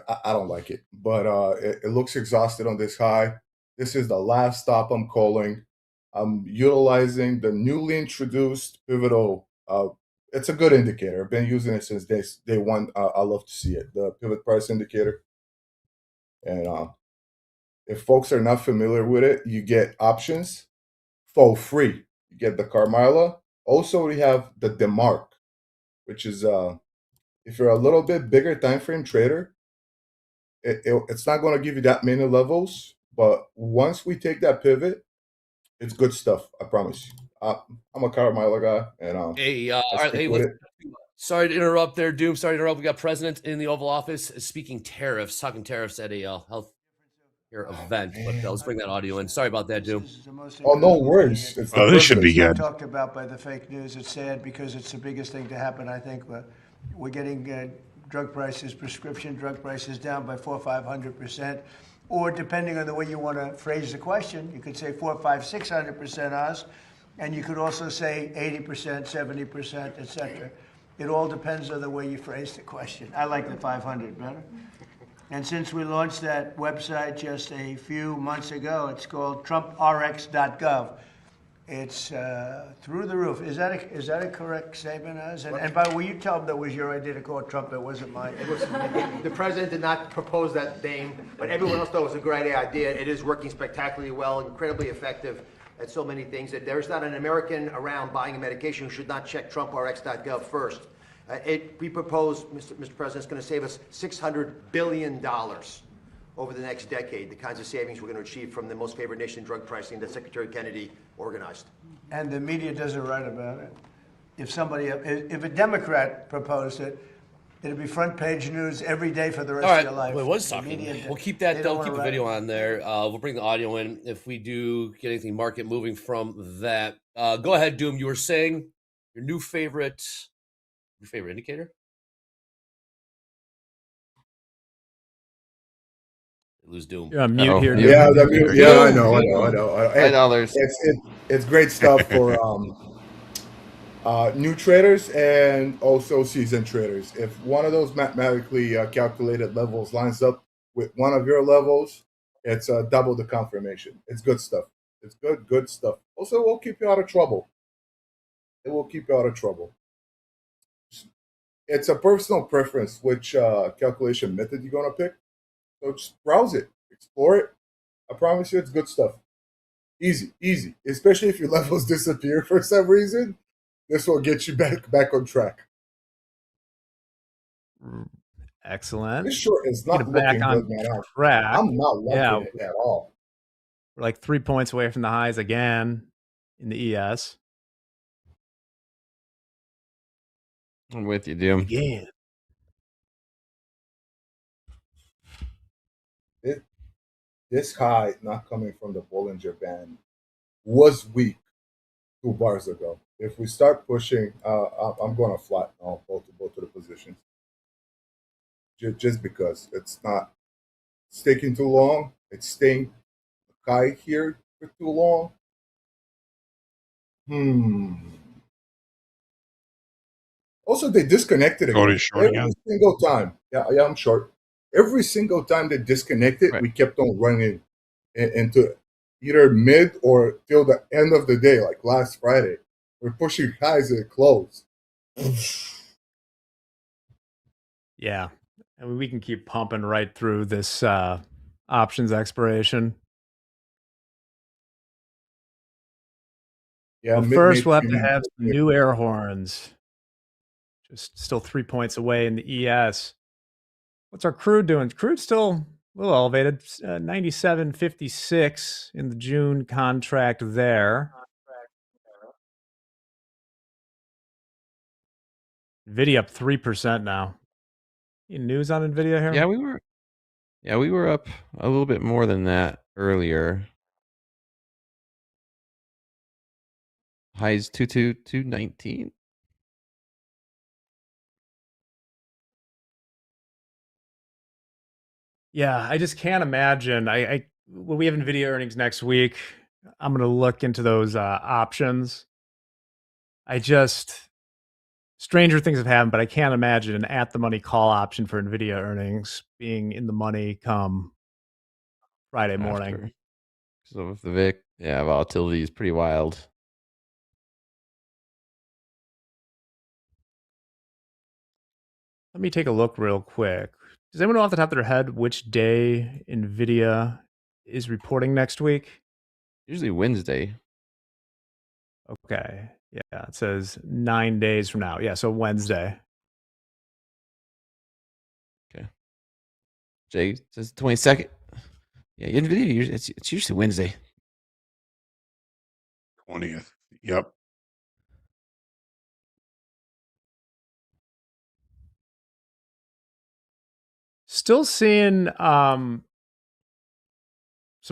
I don't like it, but it looks exhausted on this high. This is the last stop I'm calling. I'm utilizing the newly introduced pivotal. It's a good indicator. I've been using it since day one. I love to see it, the pivot price indicator. And if folks are not familiar with it, you get options for free. You get the Carmila. Also, we have the DeMark, which is if you're a little bit bigger time frame trader, it's not going to give you that many levels. But once we take that pivot, it's good stuff. I promise you. I'm a Carmila guy, and hey, all right, hey, sorry to interrupt there, Doom. Sorry to interrupt. We got President in the Oval Office speaking tariffs, talking tariffs at a health care event. But let's bring that audio in. Sorry about that, Doom. Oh, no worries. This should be good. Talked about by the fake news. It's sad because it's the biggest thing to happen. I think we're getting drug prices, prescription drug prices down by 400-500%, or depending on the way you want to phrase the question, you could say 400, 500, 600% Oz, and you could also say 80%, 70%, etc. It all depends on the way you phrase the question. I like the 500 better. And since we launched that website just a few months ago, it's called TrumpRx.gov. It's through the roof. Is that a correct statement, Az? And by the way, you tell them that was your idea to call it Trump. It wasn't mine. The president did not propose that name, but everyone else thought it was a great idea. It is working spectacularly well, incredibly effective at so many things. That there's not an American around buying a medication who should not check TrumpRx.gov first. We propose, Mr. President, it's going to save us $600 billion over the next decade, the kinds of savings we're going to achieve from the most favored nation drug pricing that Secretary Kennedy organized. And the media doesn't write about it. If a Democrat proposed it, it'd be front page news every day for the rest of your life. Wait, what's talking? We'll keep that. Don't keep the video on there. We'll bring the audio in if we do get anything market moving from that. Go ahead, Doom. You were saying your new favorite Your favorite indicator? Lose Doom. You're on mute Uh-oh. here, Mute. Doom. Yeah, I Doom. know. Hey, $5. it's great stuff for new traders and also seasoned traders. If one of those mathematically calculated levels lines up with one of your levels, it's double the confirmation. It's good stuff. It's good stuff. Also, it will keep you out of trouble. It will keep you out of trouble. It's a personal preference which calculation method you're going to pick. So just browse it, explore it. I promise you, it's good stuff. Easy. Especially if your levels disappear for some reason, this will get you back on track. Excellent. This short is Get not it back looking on good, man. track. I'm not liking Yeah, it at all. we're like 3 points away from the highs again in the ES. I'm with you, Doom. Again. This high not coming from the Bollinger Band was weak 2 bars ago. If we start pushing, I'm going to flatten out both of the positions. Just because it's taking too long. It's staying high here for too long. Also, they disconnected again. Cody's short Every again. single time. Yeah, I'm short. Every single time they disconnected, we kept on running into either mid or till the end of the day, like last Friday. We're pushing highs at close. Yeah. I mean, we can keep pumping right through this options expiration. Yeah, Well, first we'll have to premium. have some new air horns. Just still 3 points away in the ES. What's our crude doing? Crude's still a little elevated, 97.56 in the June contract there. Nvidia up 3% now. Any news on Nvidia here? Yeah, we were up a little bit more than that earlier. Highs 219. Yeah, I just can't imagine. When we have Nvidia earnings next week, I'm going to look into those options. Stranger things have happened, but I can't imagine an at the money call option for Nvidia earnings being in the money come Friday morning. After. So if the VIX, volatility is pretty wild. Let me take a look real quick. Does anyone know off the top of their head which day Nvidia is reporting next week? Usually Wednesday. Okay. Yeah, it says 9 days from now. Yeah, so Wednesday. Okay. Jay says 22nd. Yeah, Nvidia, it's usually Wednesday. 20th. Yep. Still seeing some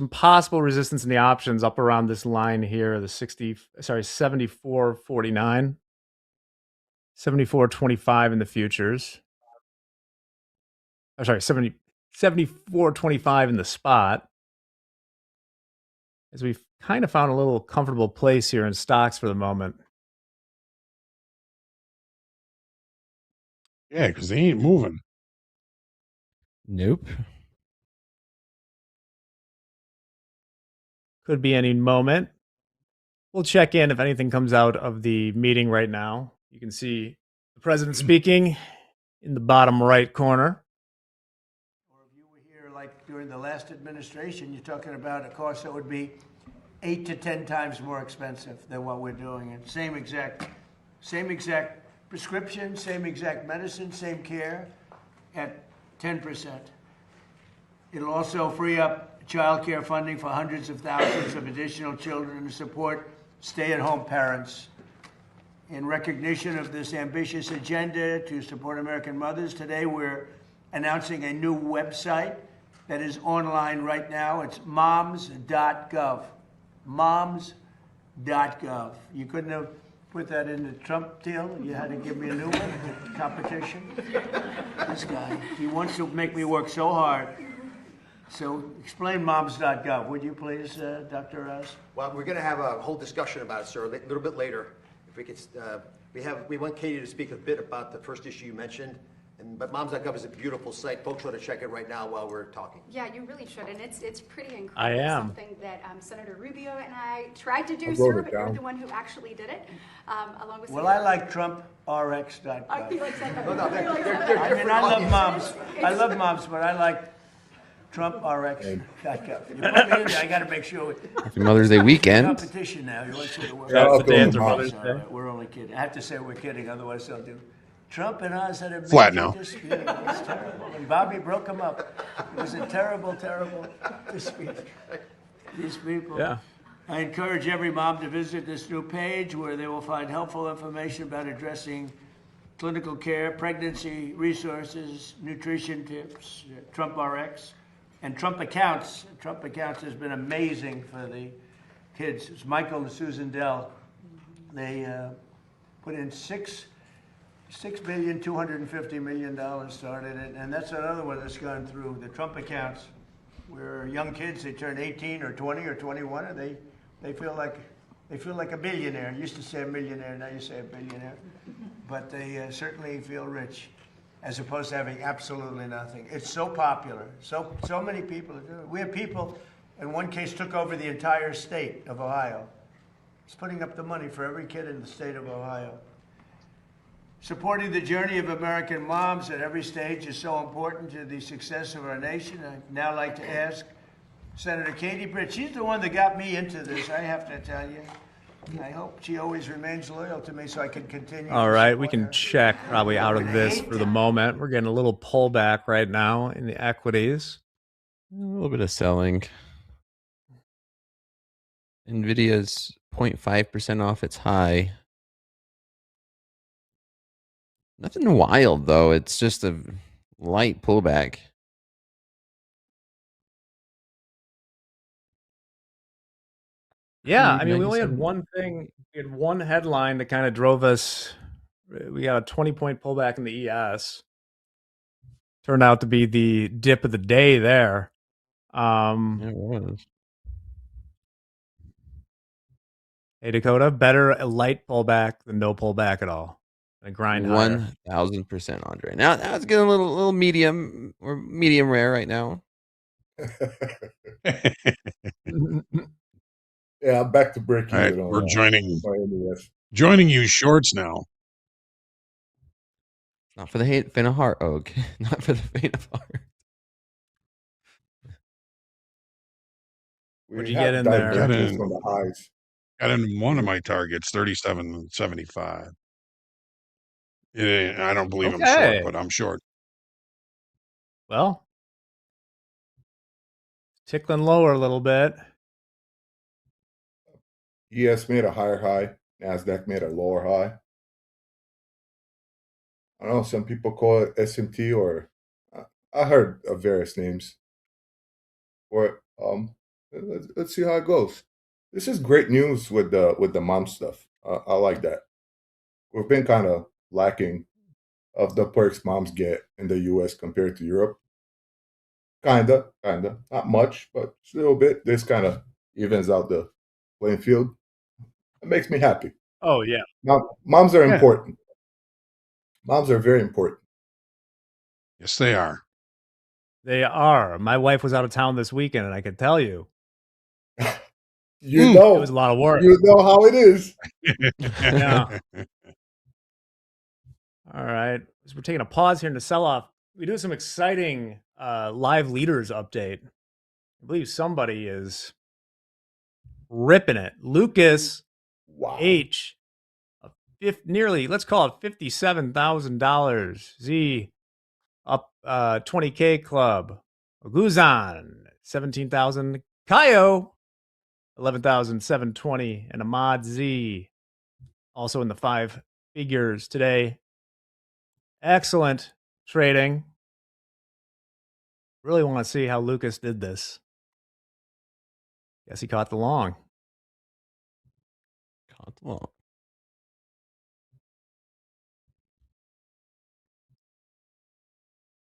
possible resistance in the options up around this line here, the 74.49, 74.25 in the futures. I'm sorry, 74.25 in the spot. As we've kind of found a little comfortable place here in stocks for the moment. Yeah, because they ain't moving. Nope. Could be any moment. We'll check in if anything comes out of the meeting right now. You can see the president speaking in the bottom right corner. Here, like during the last administration, you're talking about a cost that would be 8 to 10 times more expensive than what we're doing. And same exact prescription, same exact medicine, same care at 10%. It'll also free up child care funding for hundreds of thousands of additional children to support stay-at-home parents. In recognition of this ambitious agenda to support American mothers, today we're announcing a new website that is online right now. It's moms.gov. Moms.gov. You couldn't have put that in the Trump deal. You had to give me a new one, competition. This guy, he wants to make me work so hard. So explain moms.gov, would you please, Dr. Oz? Well, we're going to have a whole discussion about it, sir, a little bit later. If we could, we want Katie to speak a bit about the first issue you mentioned. But moms.gov is a beautiful site. Folks want to check it right now while we're talking. Yeah, you really should, and it's pretty incredible. I am. Something that Senator Rubio and I tried to do, wrote sir, it but you're down. the one who actually did it, along with. Well, I like TrumpRx.gov. He likes that. No, they're I different mean, I love audiences. moms. I love moms, but I like TrumpRx.gov. You put me in there, I got to make sure. Happy Mother's Day weekend. Competition now. You want to see the world. That's the day Welcome, after Mom. Mother's Day. We're only kidding. I have to say we're kidding, otherwise they'll do. Trump and us had a Flat major now. dispute. It was terrible. And Bobby broke them up. It was a terrible, terrible dispute. These people. Yeah. I encourage every mom to visit this new page where they will find helpful information about addressing clinical care, pregnancy resources, nutrition tips, Trump RX, and Trump Accounts. Trump Accounts has been amazing for the kids. It's Michael and Susan Dell. They put in $6,250,000,000 started it, and that's another one that's gone through the Trump Accounts, where young kids, they turn 18 or 20 or 21, and they feel like a billionaire. You used to say a millionaire, now you say a billionaire, but they certainly feel rich, as opposed to having absolutely nothing. It's so popular. So many people are doing it. We have people, in one case, took over the entire state of Ohio. It's putting up the money for every kid in the state of Ohio. Supporting the journey of American moms at every stage is so important to the success of our nation. I'd now like to ask Senator Katie Britt. She's the one that got me into this, I have to tell you. I hope she always remains loyal to me so I can continue. All to right, we support can her. check probably out of this for the moment. We're getting a little pullback right now in the equities. A little bit of selling. Nvidia's 0.5% off its high. Nothing wild though. It's just a light pullback. Yeah, I mean, we only 97. had one thing. We had one headline that kind of drove us. We got a 20-point pullback in the ES. Turned out to be the dip of the day there. It was. Hey, Dakota, better a light pullback than no pullback at all. A grind higher. 1000%, Andre. Now it's getting a little medium or medium rare right now. Yeah, I'm back to break All right, even on we're joining NES. you shorts now. Not for the faint of heart, Og. Not for the faint of heart. What'd you get in there? Got in, From the highs. got in one of my targets, 37.75. I don't believe I'm Okay. short, but I'm short. Well, tickling lower a little bit. ES made a higher high. NASDAQ made a lower high. I don't know. Some people call it SMT, or I heard of various names for it. Let's see how it goes. This is great news with the mom stuff. I like that. We've been kind of lacking of the perks moms get in the U.S. compared to Europe. Kinda, not much, but a little bit. This kind of evens out the playing field. It makes me happy. Oh, yeah. Moms are Yeah. important. Moms are very important. Yes, they are. They are. My wife was out of town this weekend, and I can tell you, You know, it was a lot of work. You know how it is. Yeah. All right. So we're taking a pause here in the sell-off. We do some exciting live leaders update. I believe somebody is ripping it. Lucas H, nearly, let's call it $57,000. Z up 20K club. Guzan 17,000. Kayo 11,720, and Ahmad Z also in the 5 figures today. Excellent trading. Really want to see how Lucas did this. Guess he caught the long. Caught the long.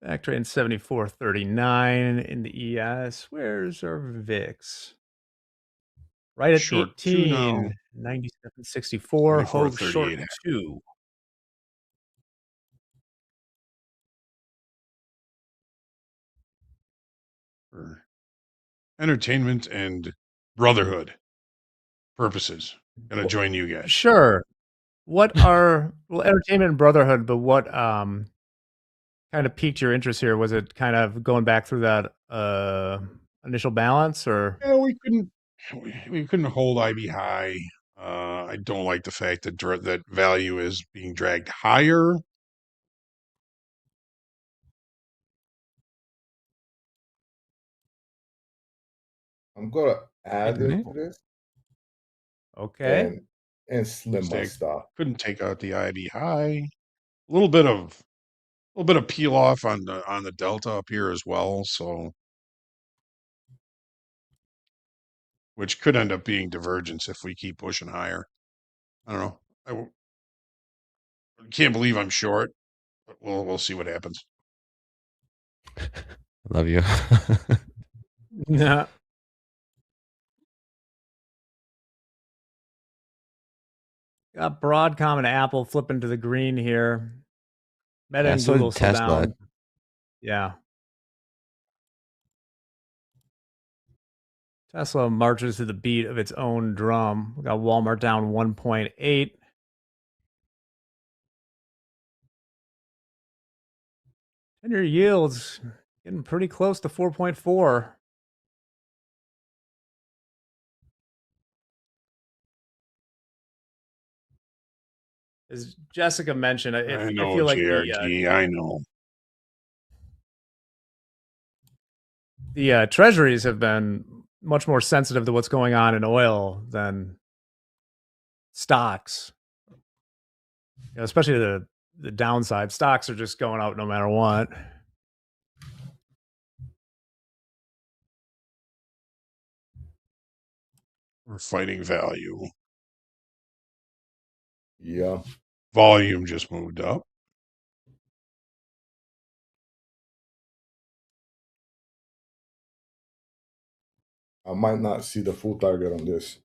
Back trade 74.39 in the ES. Where's our VIX? Right at Short 2 now. 18, 97.64. Hove short 74.38. 2. For entertainment and brotherhood purposes, gonna join you guys. Sure. What are entertainment and brotherhood, but what kind of piqued your interest here? Was it kind of going back through that initial balance, or Yeah, we couldn't hold IB high. I don't like the fact that that value is being dragged higher. I'm gonna add into this okay? and slim my Mistake. stop. Couldn't take out the IB high. A little bit of peel off on the delta up here as well. So, which could end up being divergence if we keep pushing higher. I don't know. Can't believe I'm short, but we'll see what happens. Love you. Yeah. Got Broadcom and Apple flipping to the green here. Meta Yeah, and so did Google still Tesla. down. Yeah. Tesla marches to the beat of its own drum. We got Walmart down 1.8. And your yields getting pretty close to 4.4. As Jessica mentioned, I I know, feel like JRG. I know. the treasuries have been much more sensitive to what's going on in oil than stocks. You know, especially the downside. Stocks are just going out no matter what. We're fighting value. Yeah. Volume just moved up. I might not see the full target on this,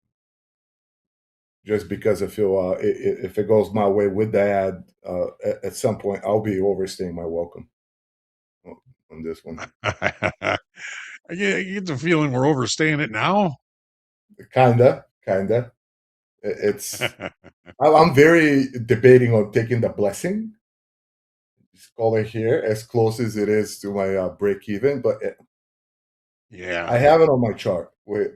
just because I feel if it goes my way with the ad, at some point I'll be overstaying my welcome on this one. I get the feeling we're overstaying it now. Kinda. It's I'm very debating on taking the blessing. Just call it here as close as it is to my break even, but yeah, I have it on my chart. Wait,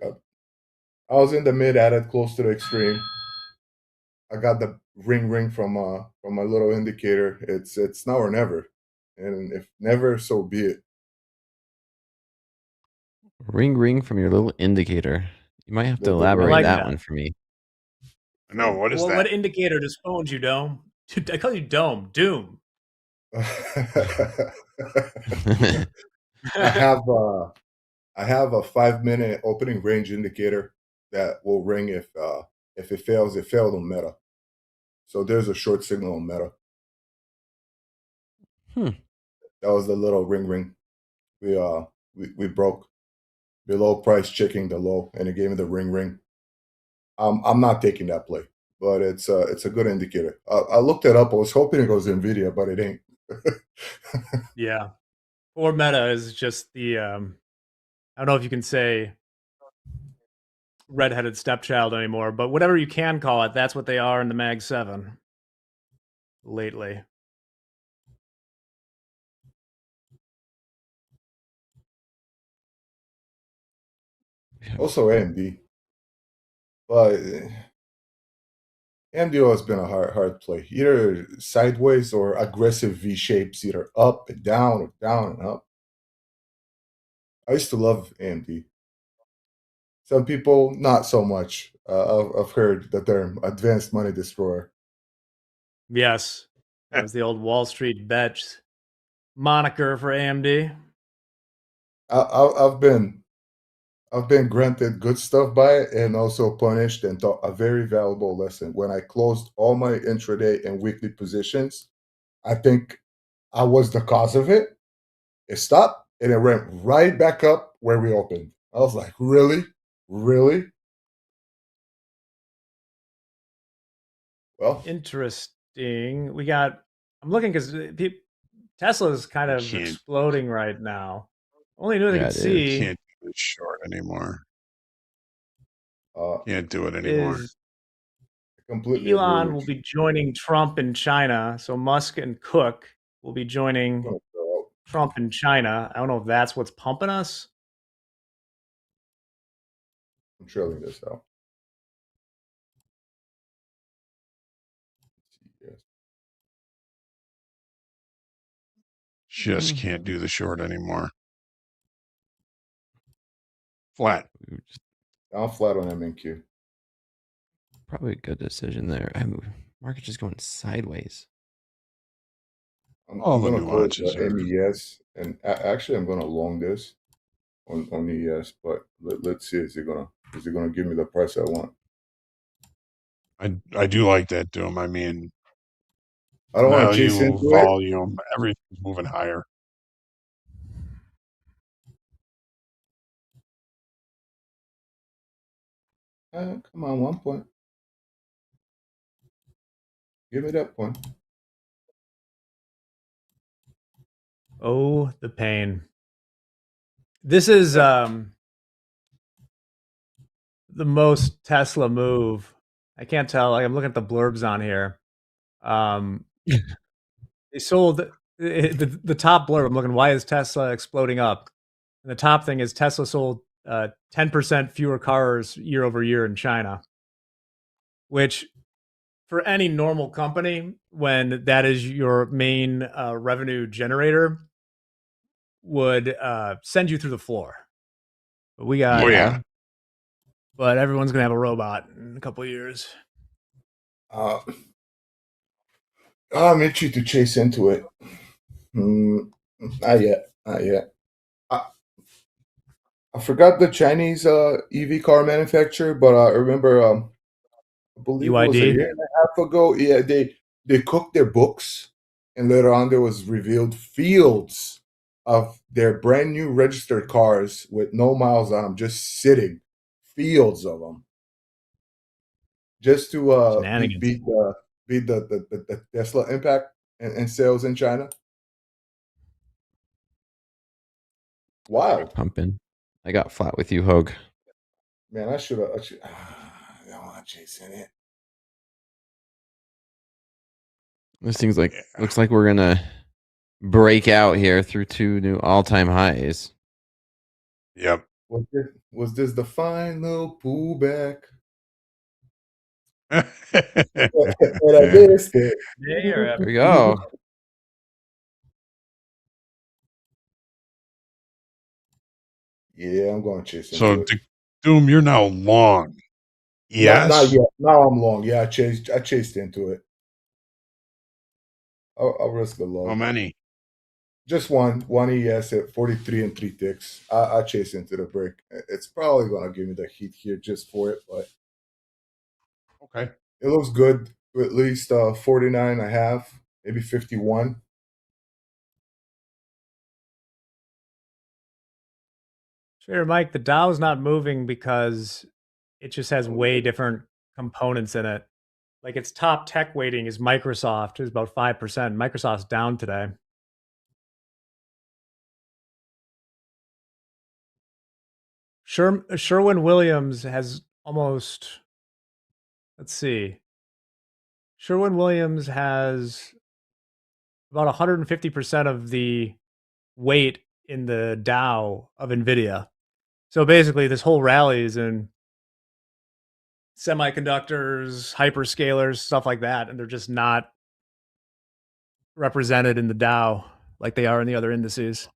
I was in the mid, added close to the extreme. I got the ring from my little indicator. It's now or never, and if never, so be it. Ring from your little indicator. You might have to The elaborate like that that. one for me. No, what is Well, that? what indicator does phone you, Dome? I call you Dome. Doom. I have a 5-minute opening range indicator that will ring if it fails. It failed on Meta, so there's a short signal on Meta. That was the little ring. We broke below price checking the low, and it gave me the ring. I'm not taking that play, but it's a good indicator. I looked it up. I was hoping it goes Nvidia, but it ain't. Yeah. Or Meta is just the I don't know if you can say redheaded stepchild anymore, but whatever you can call it, that's what they are in the Mag 7 lately. Also AMD, but AMD has been a hard play, either sideways or aggressive V shapes, either up and down or down and up. I used to love AMD. Some people not so much. I've heard the term advanced money destroyer. Yes. That was the old Wall Street bet moniker for AMD. I've been granted good stuff by it and also punished and taught a very valuable lesson. When I closed all my intraday and weekly positions, I think I was the cause of it. It stopped and it went right back up where we opened. I was like, really? Really? Well, Interesting. I'm looking because Tesla's kind of Can't exploding right now. Only knew they Yeah, could it is. see can't do this short anymore. uh, Can't do it anymore. is completely agree Elon with will you. be joining Trump in China. So Musk and Cook will be joining I'm gonna throw out. Trump in China. I don't know if that's what's pumping us. I'm trailing this out. Yes. Just can't do the short anymore. Flat. I'm flat on MNQ. Probably a good decision there. Market just going sideways. I'm All the gonna close nuances the are. MES, and actually I'm gonna long this on ES, but let's see, is it gonna give me the price I want? I do like that, Doom. I mean, I don't want to chase value, into it. volume, everything's moving higher. Come on, 1 point. Give me that point. Oh, the pain. This is the most Tesla move. I can't tell. Like, I'm looking at the blurbs on here. They sold the top blurb. I'm looking. Why is Tesla exploding up? And the top thing is Tesla sold 10% fewer cars year over year in China, which for any normal company, when that is your main revenue generator, would send you through the floor. But we got, Oh yeah. but everyone's gonna have a robot in a couple of years. I'm itchy to chase into it. Not yet. Not yet. I forgot the Chinese EV car manufacturer, but I remember I believe it was a BYD. year and a half ago. Yeah, they cooked their books, and later on there was revealed fields of their brand new registered cars with no miles on them, just sitting, fields of them, just to Shenanigans. beat the Tesla impact and sales in China. Wow, Pumping. I got flat with you, Hogue. man, I should have. I don't want to chase in it. This thing's like looks like we're gonna break out here through two new all-time highs. Yep. Was this the final pullback? Yeah. But I missed it. There we go. Yeah, I'm going to chase into So, it. Doom, you're now long. Yes. Not yet. Now I'm long. Yeah, I chased into it. I'll risk a How low. many? Just one ES at 43 and 3 ticks. I chase into the break. It's probably going to give me the heat here just for it, but Okay. it looks good. At least 49 and a half, maybe 51. Sure, Mike. The Dow's not moving because it just has way different components in it. Like its top tech weighting is Microsoft, is about 5%. Microsoft's down today. Sherwin-Williams has almost, let's see. Sherwin-Williams has about 150% of the weight in the Dow of NVIDIA. So basically, this whole rally is in semiconductors, hyperscalers, stuff like that, and they're just not represented in the Dow like they are in the other indices.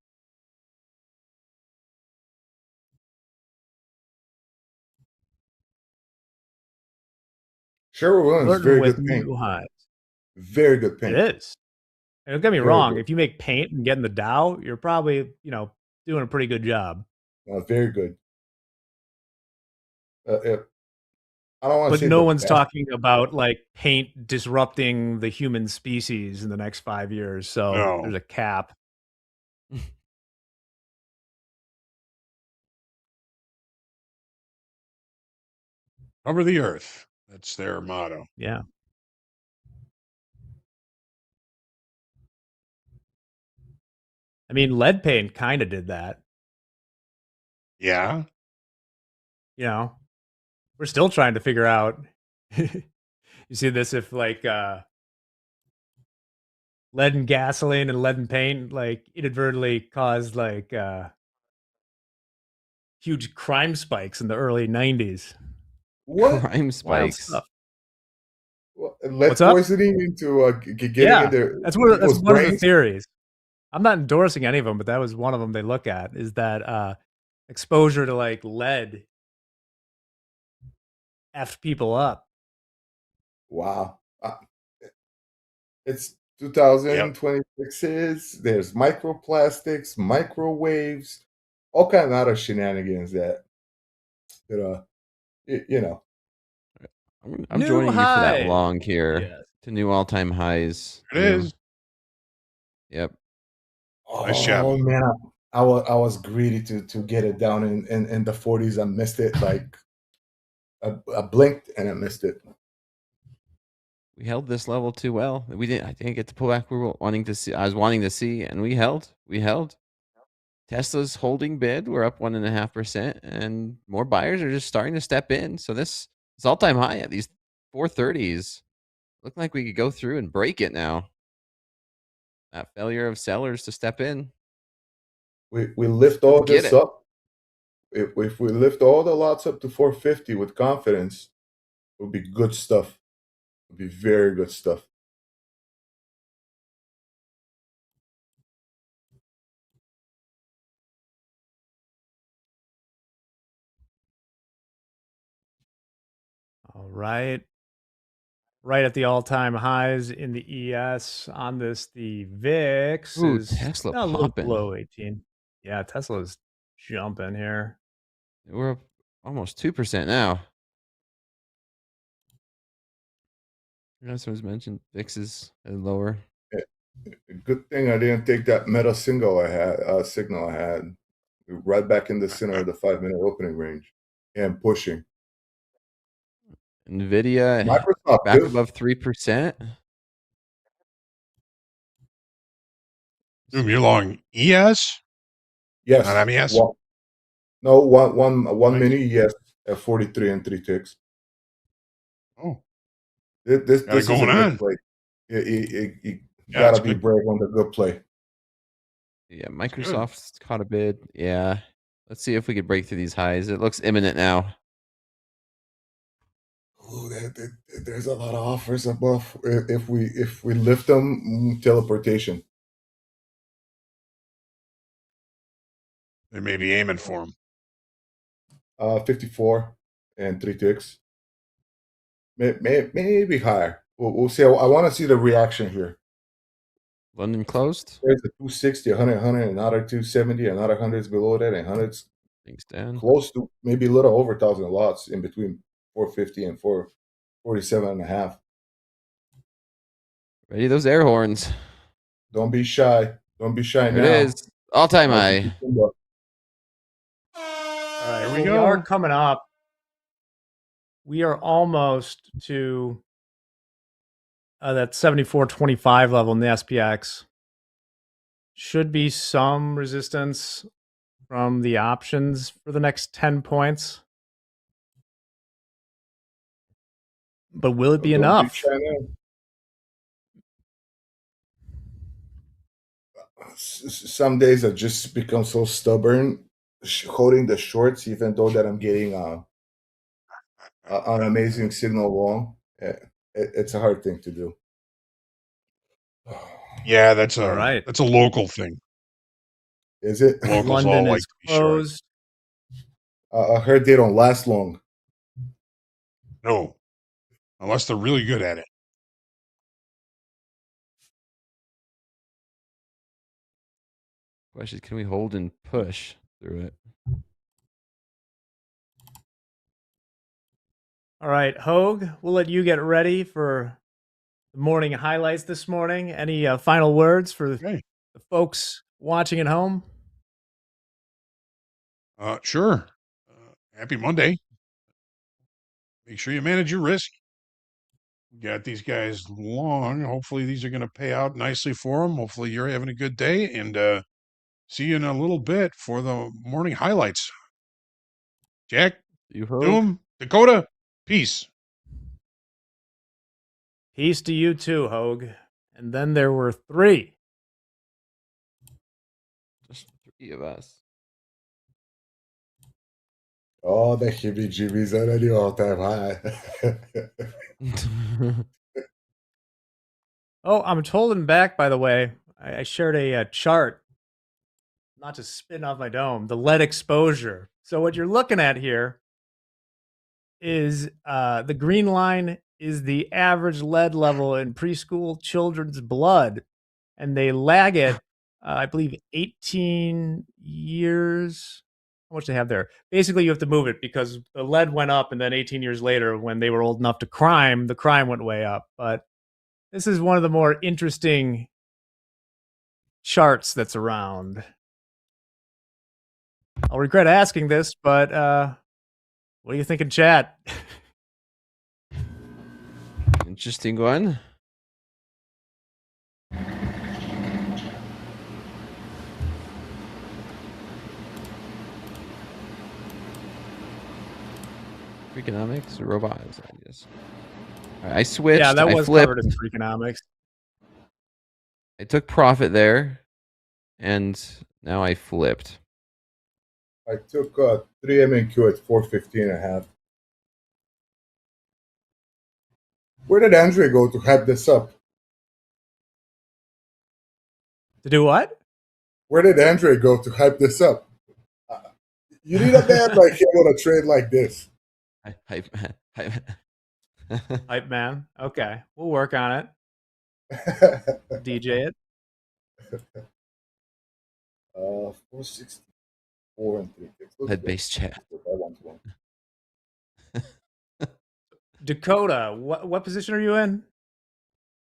Sherwin-Williams is Flirting very with good paint. new highs. Very good paint. It is. And don't get me Very wrong. good. If you make paint and get in the Dow, you're probably, doing a pretty good job. Very good. I don't want to But say no the one's best. talking about like paint disrupting the human species in the next 5 years. So No. there's a cap. Cover the earth. That's their motto. Yeah. I mean, lead paint kind of did that. Yeah. You know, we're still trying to figure out. You see this if like lead and gasoline and lead and paint like inadvertently caused like huge crime spikes in the early 90s. What? Crime Wild spikes. stuff. Lead What's up? poisoning into getting Yeah, in their that's people's one of the brains? theories. I'm not endorsing any of them, but that was one of them they look at is that exposure to like lead effed people up. Wow. It's Yep. 2026. There's microplastics, microwaves, all kind of other shenanigans that you know. I'm New joining you for that high. long here Yes. to new all-time highs. It is. Yep. Nice job. Oh man, I was greedy to get it down in the 40s. I missed it. Like I blinked and I missed it. We held this level too well. We didn't. I didn't get the pullback we were wanting to see. I was wanting to see, and we held. We held. Tesla's holding bid. We're up 1.5%, and more buyers are just starting to step in. So this all-time high at these 430s. Looking like we could go through and break it now. That failure of sellers to step in. We lift all Get this it. up. If we lift all the lots up to 450 with confidence, it would be good stuff. It would be very good stuff. All right. Right at the all-time highs in the ES on this, the VIX Ooh, is Tesla a little popping. below 18. Yeah, Tesla's jumping here. We're up almost 2% now. That's what was mentioned. VIX is lower. Good thing I didn't take that meta signal I had. Right back in the center of the 5-minute opening range and pushing. Nvidia Microsoft back too. above 3%. You're long ES? Yes. Not MES? One Nice. mini, yes, at 43 and 3 ticks. Oh. This Got it is a going good on. play. You Yeah, gotta it's be good. brave on the good play. Yeah, Microsoft's caught a bid. Yeah. Let's see if we could break through these highs. It looks imminent now. Ooh, there's a lot of offers above. If we lift them, teleportation. They may be aiming for them. 54 and 3 ticks. Maybe higher. We'll see. I want to see the reaction here. London closed. There's a 260, 100, another 270, another 100s below that, and 100s Thanks, Dan. close to maybe a little over 1,000 lots in between 450 and 447 and a half. Ready those air horns. Don't be shy. Don't be shy There now. it is. All-time Don't high. keep your chin up. All right, There we well, we are go. coming up. We are almost to that 74.25 level in the SPX. Should be some resistance from the options for the next 10 points. But will it be Don't enough? Be shy now. Some days I just become so stubborn, holding the shorts, even though that I'm getting an amazing signal long. It's a hard thing to do. Yeah, that's All a right. that's a local thing. Is it? Locals London all like is to be short. closed. I heard they don't last long. No, unless they're really good at it. Question is, can we hold and push through it? All right, Hogue, we'll let you get ready for the morning highlights this morning. Any final words for the folks watching at home? Sure. Happy Monday. Make sure you manage your risk. Got these guys long. Hopefully these are going to pay out nicely for them. Hopefully you're having a good day, and see you in a little bit for the morning highlights. Jack, You hope. Doom, Dakota, peace. Peace to you too, Hogue. And then there were 3. Just 3 of us. Oh, the heebie-jeebies already all-time high. Oh, I'm holding back, by the way. I shared a chart, not to spin off my dome, the lead exposure. So what you're looking at here is the green line is the average lead level in preschool children's blood, and they lag it, I believe, 18 years. How much they have there? Basically, you have to move it because the lead went up, and then 18 years later, when they were old enough to crime, the crime went way up. But this is one of the more interesting charts that's around. I'll regret asking this, but what do you think in chat? Interesting one. Freakonomics, robots, I guess. All right, I switched. Yeah, that I was flipped. covered in Freakonomics. I took profit there, and now I flipped. I took 3 MNQ at 415.5. Where did Andre go to hype this up? To do what? Where did Andre go to hype this up? You need a man like him on a trade like this. Hype man. Hype man. Okay, we'll work on it. DJ it. 464 and 3 picks. Head-based chat. Dakota, what position are you in?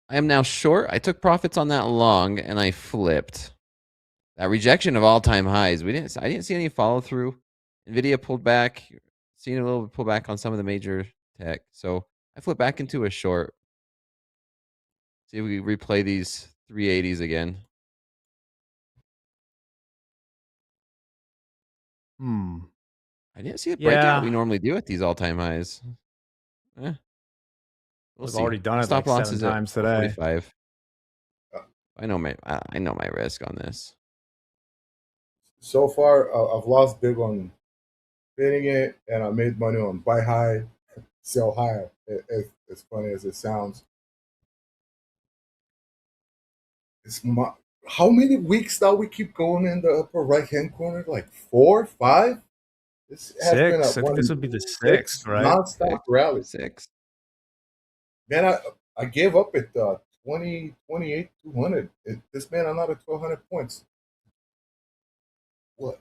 I am now short. I took profits on that long, and I flipped. That rejection of all-time highs. I didn't see any follow-through. Nvidia pulled back. Seen a little pull back on some of the major tech. So I flipped back into a short. See if we replay these 380s again. I didn't see a breakout we normally do at these all-time highs. We'll We've see. already done it Stop like losses 7 at times today. 45. I know my risk on this. So far, I've lost big on betting it, and I made money on buy high, sell high. As funny as it sounds. How many weeks now we keep going in the upper right-hand corner? Like 4, 5? This has been Six. I think this would be the sixth, right? Non-stop rally. 6. Man, I gave up at 20, 28, 200. This man, I'm not at 1,200 points. What?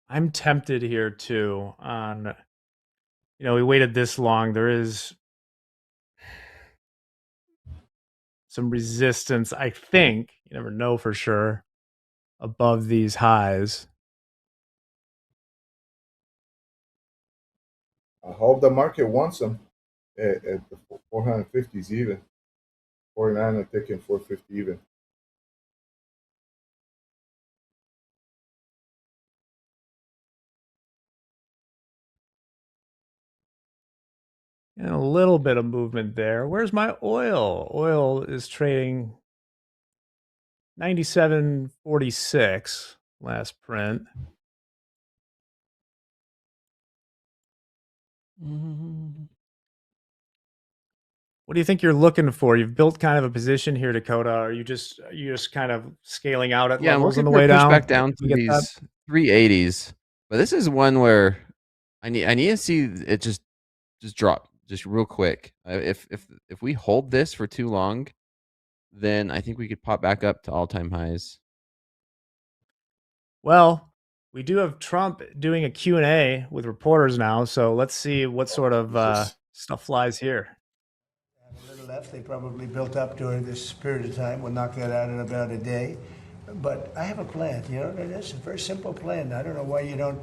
I'm tempted here too on, we waited this long. There is some resistance, I think, you never know for sure, above these highs. I hope the market wants them at the 450s even. 49 and taking 450 even. And a little bit of movement there. Where's my oil? Oil is trading 97.46 last print. What do you think you're looking for? You've built kind of a position here, Dakota. Are you just kind of scaling out at levels on the way down? Back down to these 380s. But this is one where I need to see it just drop just real quick. If we hold this for too long, then I think we could pop back up to all-time highs. Well, we do have Trump doing a Q&A with reporters now, so let's see what sort of stuff flies here. A little left, they probably built up during this period of time. We'll knock that out in about a day. But I have a plan, it's a very simple plan. I don't know why you don't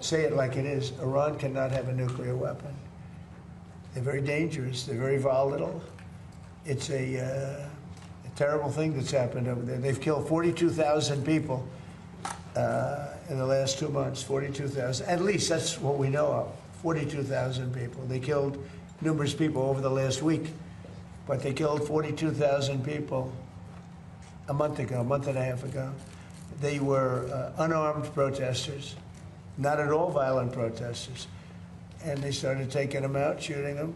say it like it is. Iran cannot have a nuclear weapon. They're very dangerous. They're very volatile. It's a terrible thing that's happened over there. They've killed 42,000 people in the last 2 months. 42,000. At least that's what we know of. 42,000 people. They killed numerous people over the last week, but they killed 42,000 people a month ago, a month and a half ago. They were unarmed protesters, not at all violent protesters. And they started taking them out, shooting them.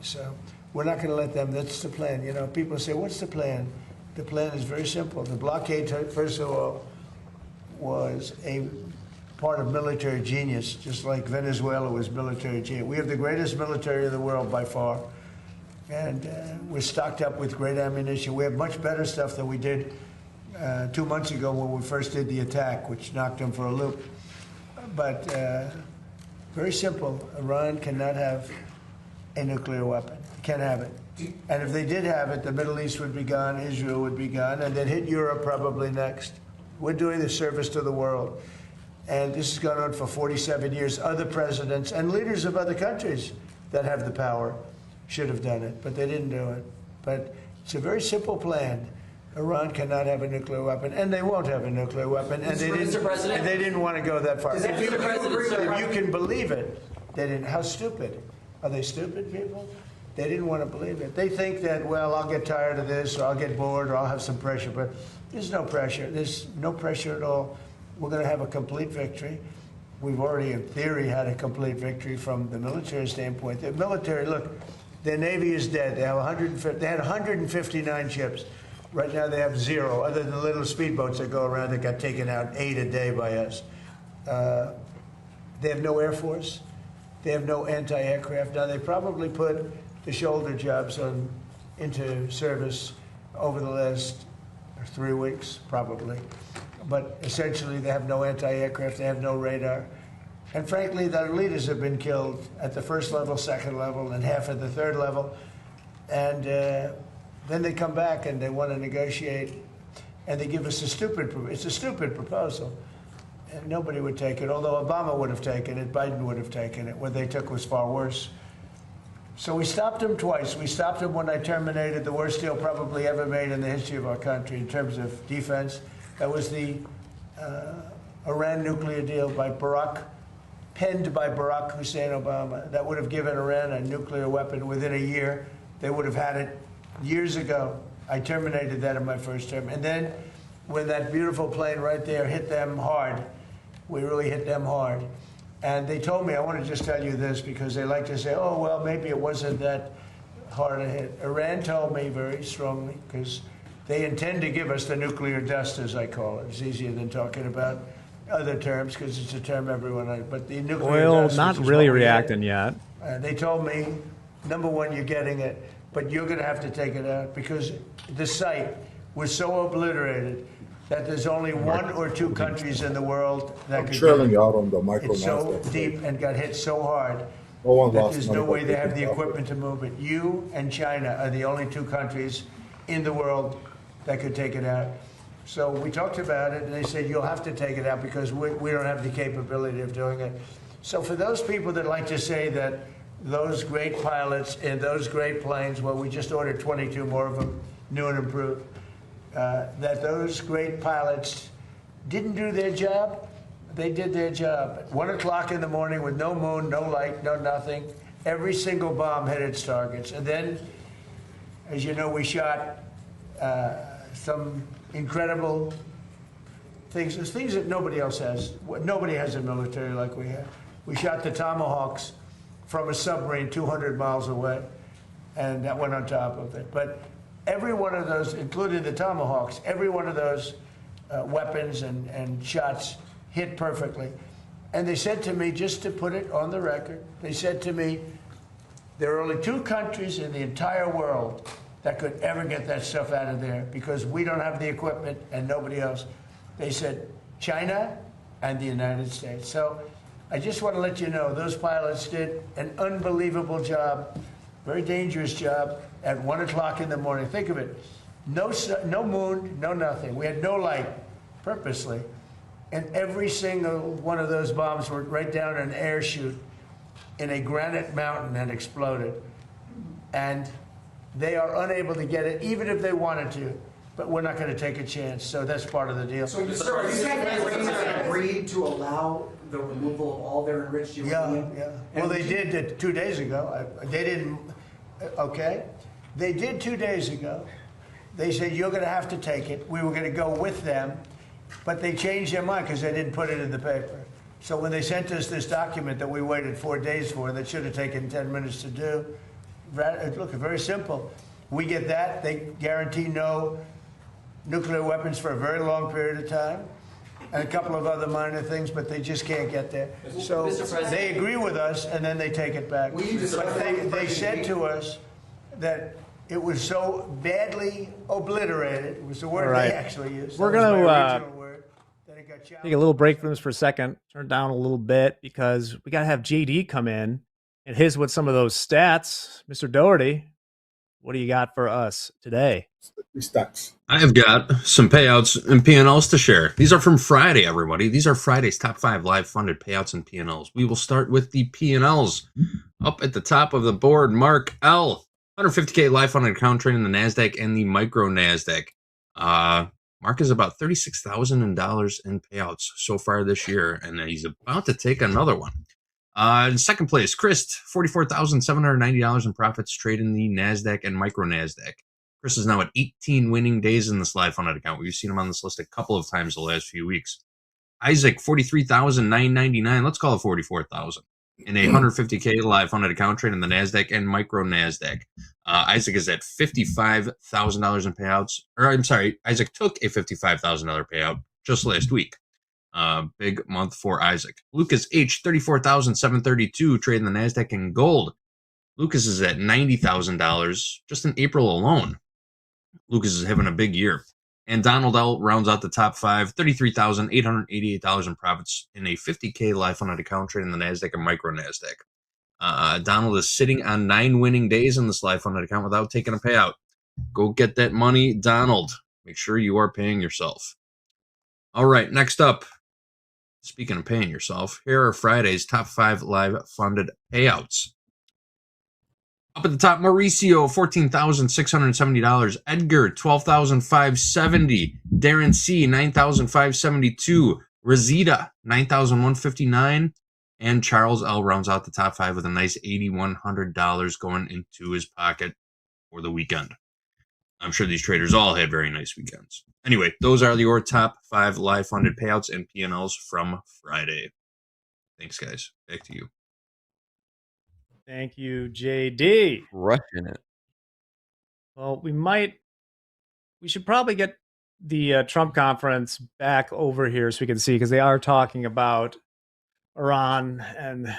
So we're not going to let them. That's the plan. You know, people say, what's the plan? The plan is very simple. The blockade, first of all, was a part of military genius, just like Venezuela was military genius. We have the greatest military in the world by far. And we're stocked up with great ammunition. We have much better stuff than we did 2 months ago when we first did the attack, which knocked them for a loop. But very simple. Iran cannot have a nuclear weapon. Can't have it. And if they did have it, the Middle East would be gone, Israel would be gone, and they'd hit Europe probably next. We're doing the service to the world. And this has gone on for 47 years. Other presidents and leaders of other countries that have the power should have done it, but they didn't do it. But it's a very simple plan. Iran cannot have a nuclear weapon, and they won't have a nuclear weapon, and they didn't want to go that far. If you can believe it, they didn't. How stupid. Are they stupid people? They didn't want to believe it. They think that, well, I'll get tired of this, or I'll get bored, or I'll have some pressure, but there's no pressure. There's no pressure at all. We're going to have a complete victory. We've already, in theory, had a complete victory from the military standpoint. The military, look, their Navy is dead. They had 159 ships. Right now they have 0, other than the little speedboats that go around that got taken out 8 a day by us. They have no Air Force. They have no anti-aircraft. Now, they probably put the shoulder jobs into service over the last 3 weeks, probably. But essentially, they have no anti-aircraft. They have no radar. And frankly, their leaders have been killed at the first level, second level, and half at the third level. And then they come back and they want to negotiate, and they give us it's a stupid proposal. And nobody would take it, although Obama would have taken it, Biden would have taken it. What they took was far worse. So we stopped them twice. We stopped them when I terminated the worst deal probably ever made in the history of our country in terms of defense. That was the Iran nuclear deal by penned by Barack Hussein Obama. That would have given Iran a nuclear weapon within a year. They would have had it years ago. I terminated that in my first term. And then when that beautiful plane right there hit them hard, we really hit them hard. And they told me, I want to just tell you this because they like to say, oh, well, maybe it wasn't that hard a hit. Iran told me very strongly, because they intend to give us the nuclear dust, as I call it. It's easier than talking about other terms because it's a term everyone knows. But the nuclear dust, not really reacting yet. They told me, number one, you're getting it, but you're going to have to take it out because the site was so obliterated that there's only 1 or 2 countries in the world that could trailing you out on the micro. It's so deep and got hit so hard that there's no way they have the equipment to move it. You and China are the only 2 countries in the world that could take it out. So we talked about it, and they said, you'll have to take it out because we don't have the capability of doing it. So for those people that like to say that those great pilots in those great planes, well, we just ordered 22 more of them, new and improved, that those great pilots didn't do their job. They did their job. At 1 o'clock in the morning with no moon, no light, no nothing. Every single bomb hit its targets. And then, as you know, we shot some incredible things that nobody else has. Nobody has a military like we have. We shot the Tomahawks from a submarine 200 miles away, and that went on top of it. But every one of those, including the Tomahawks, every one of those weapons and shots hit perfectly. And they said to me, just to put it on the record, they said to me, there are only 2 countries in the entire world that could ever get that stuff out of there because we don't have the equipment and nobody else. They said China and the United States. So I just want to let you know, those pilots did an unbelievable job, very dangerous job at 1 o'clock in the morning. Think of it. No moon, no nothing. We had no light, purposely. And every single one of those bombs were right down an air chute in a granite mountain and exploded. And they are unable to get it, even if they wanted to. But we're not going to take a chance, so that's part of the deal. So, sir, are you saying that agreed to allow the removal of all their enriched uranium? Yeah. Well, they did it 2 days ago. They didn't, okay? They did 2 days ago. They said, you're going to have to take it. We were going to go with them, but they changed their mind because they didn't put it in the paper. So when they sent us this document that we waited 4 days for, that should have taken 10 minutes to do, look, very simple. We get that. They guarantee no nuclear weapons for a very long period of time, and a couple of other minor things, but they just can't get there. So they agree with us, and then they take it back. But they said to us that it was so badly obliterated, it was the word they actually used. We're going to take a little break from this for a second, turn it down a little bit, because we got to have JD come in and hit us with some of those stats. Mr. Doherty, what do you got for us today? Stats. I have got some payouts and P&Ls to share. These are from Friday, everybody. These are Friday's top 5 live funded payouts and P&Ls. We will start with the P&Ls. Up at the top of the board, Mark L. 150K live funded account trading the NASDAQ and the micro NASDAQ. Mark is about $36,000 in payouts so far this year, and he's about to take another one. In second place, Chris, $44,790 in profits trading the NASDAQ and micro NASDAQ. Chris is now at 18 winning days in this live funded account. We've seen him on this list a couple of times the last few weeks. Isaac, $43,999. Let's call it $44,000 in a 150K live funded account trading the NASDAQ and micro NASDAQ. Isaac is at $55,000 in payouts. Or I'm sorry, Isaac took a $55,000 payout just last week. Big month for Isaac. Lucas H, $34,732 trading the NASDAQ and gold. Lucas is at $90,000 just in April alone. Lucas is having a big year. And Donald L rounds out the top 5, $33,888 in profits in a 50K live funded account trading the NASDAQ and micro NASDAQ. Donald is sitting on 9 winning days in this live funded account without taking a payout. Go get that money, Donald. Make sure you are paying yourself. All right, next up. Speaking of paying yourself, here are Friday's top 5 live funded payouts. Up at the top, Mauricio, $14,670. Edgar, $12,570. Darren C, $9,572. Rosita, $9,159. And Charles L rounds out the top 5 with a nice $8,100 going into his pocket for the weekend. I'm sure these traders all had very nice weekends. Anyway, those are your top 5 live funded payouts and P&Ls from Friday. Thanks, guys. Back to you. Thank you, JD. Rushing it. Well, we should probably get the Trump conference back over here so we can see, because they are talking about Iran, and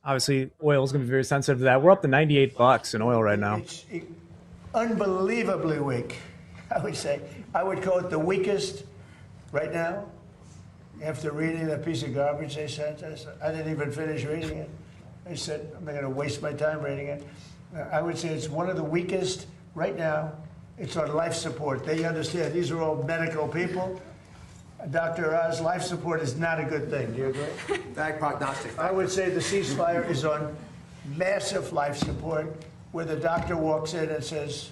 obviously oil is going to be very sensitive to that. We're up to $98 in oil right now. It's unbelievably weak, I would say. I would call it the weakest right now. After reading that piece of garbage they sent us, I didn't even finish reading it. I said, I'm not going to waste my time reading it. I would say it's one of the weakest right now. It's on life support. They understand these are all medical people. Dr. Oz, life support is not a good thing. Do you agree? Bad prognostic. I would say the ceasefire is on massive life support, where the doctor walks in and says,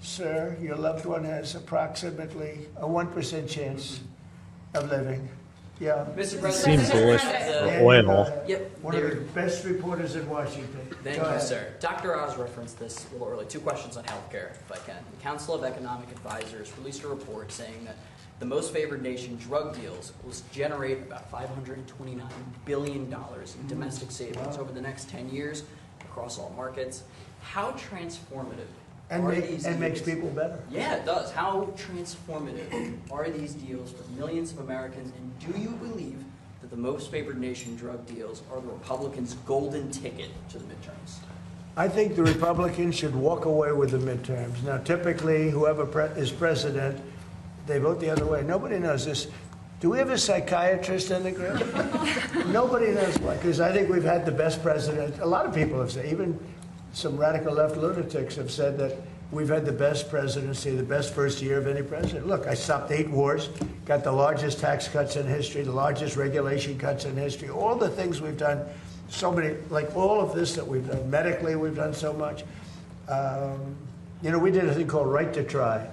sir, your loved one has approximately a 1% chance of living. Yeah. Mr. President, Seems bullish. Oil. One of the best reporters in Washington. Thank you, sir. Dr. Oz referenced this a little early. 2 questions on healthcare, if I can. The Council of Economic Advisors released a report saying that the most favored nation drug deals will generate about $529 billion in domestic savings over the next 10 years across all markets. How transformative are these deals? Makes people better. Yeah, it does. How transformative are these deals for millions of Americans? And do you believe that the most favored nation drug deals are the Republicans' golden ticket to the midterms? I think the Republicans should walk away with the midterms. Now, typically, whoever is president, they vote the other way. Nobody knows this. Do we have a psychiatrist in the group? Nobody knows why, because I think we've had the best president. A lot of people have said, even some radical left lunatics have said that we've had the best presidency, the best first year of any president. Look, I stopped 8 wars, got the largest tax cuts in history, the largest regulation cuts in history, all the things we've done. so many, like all of this that we've done, medically we've done so much. We did a thing called Right to Try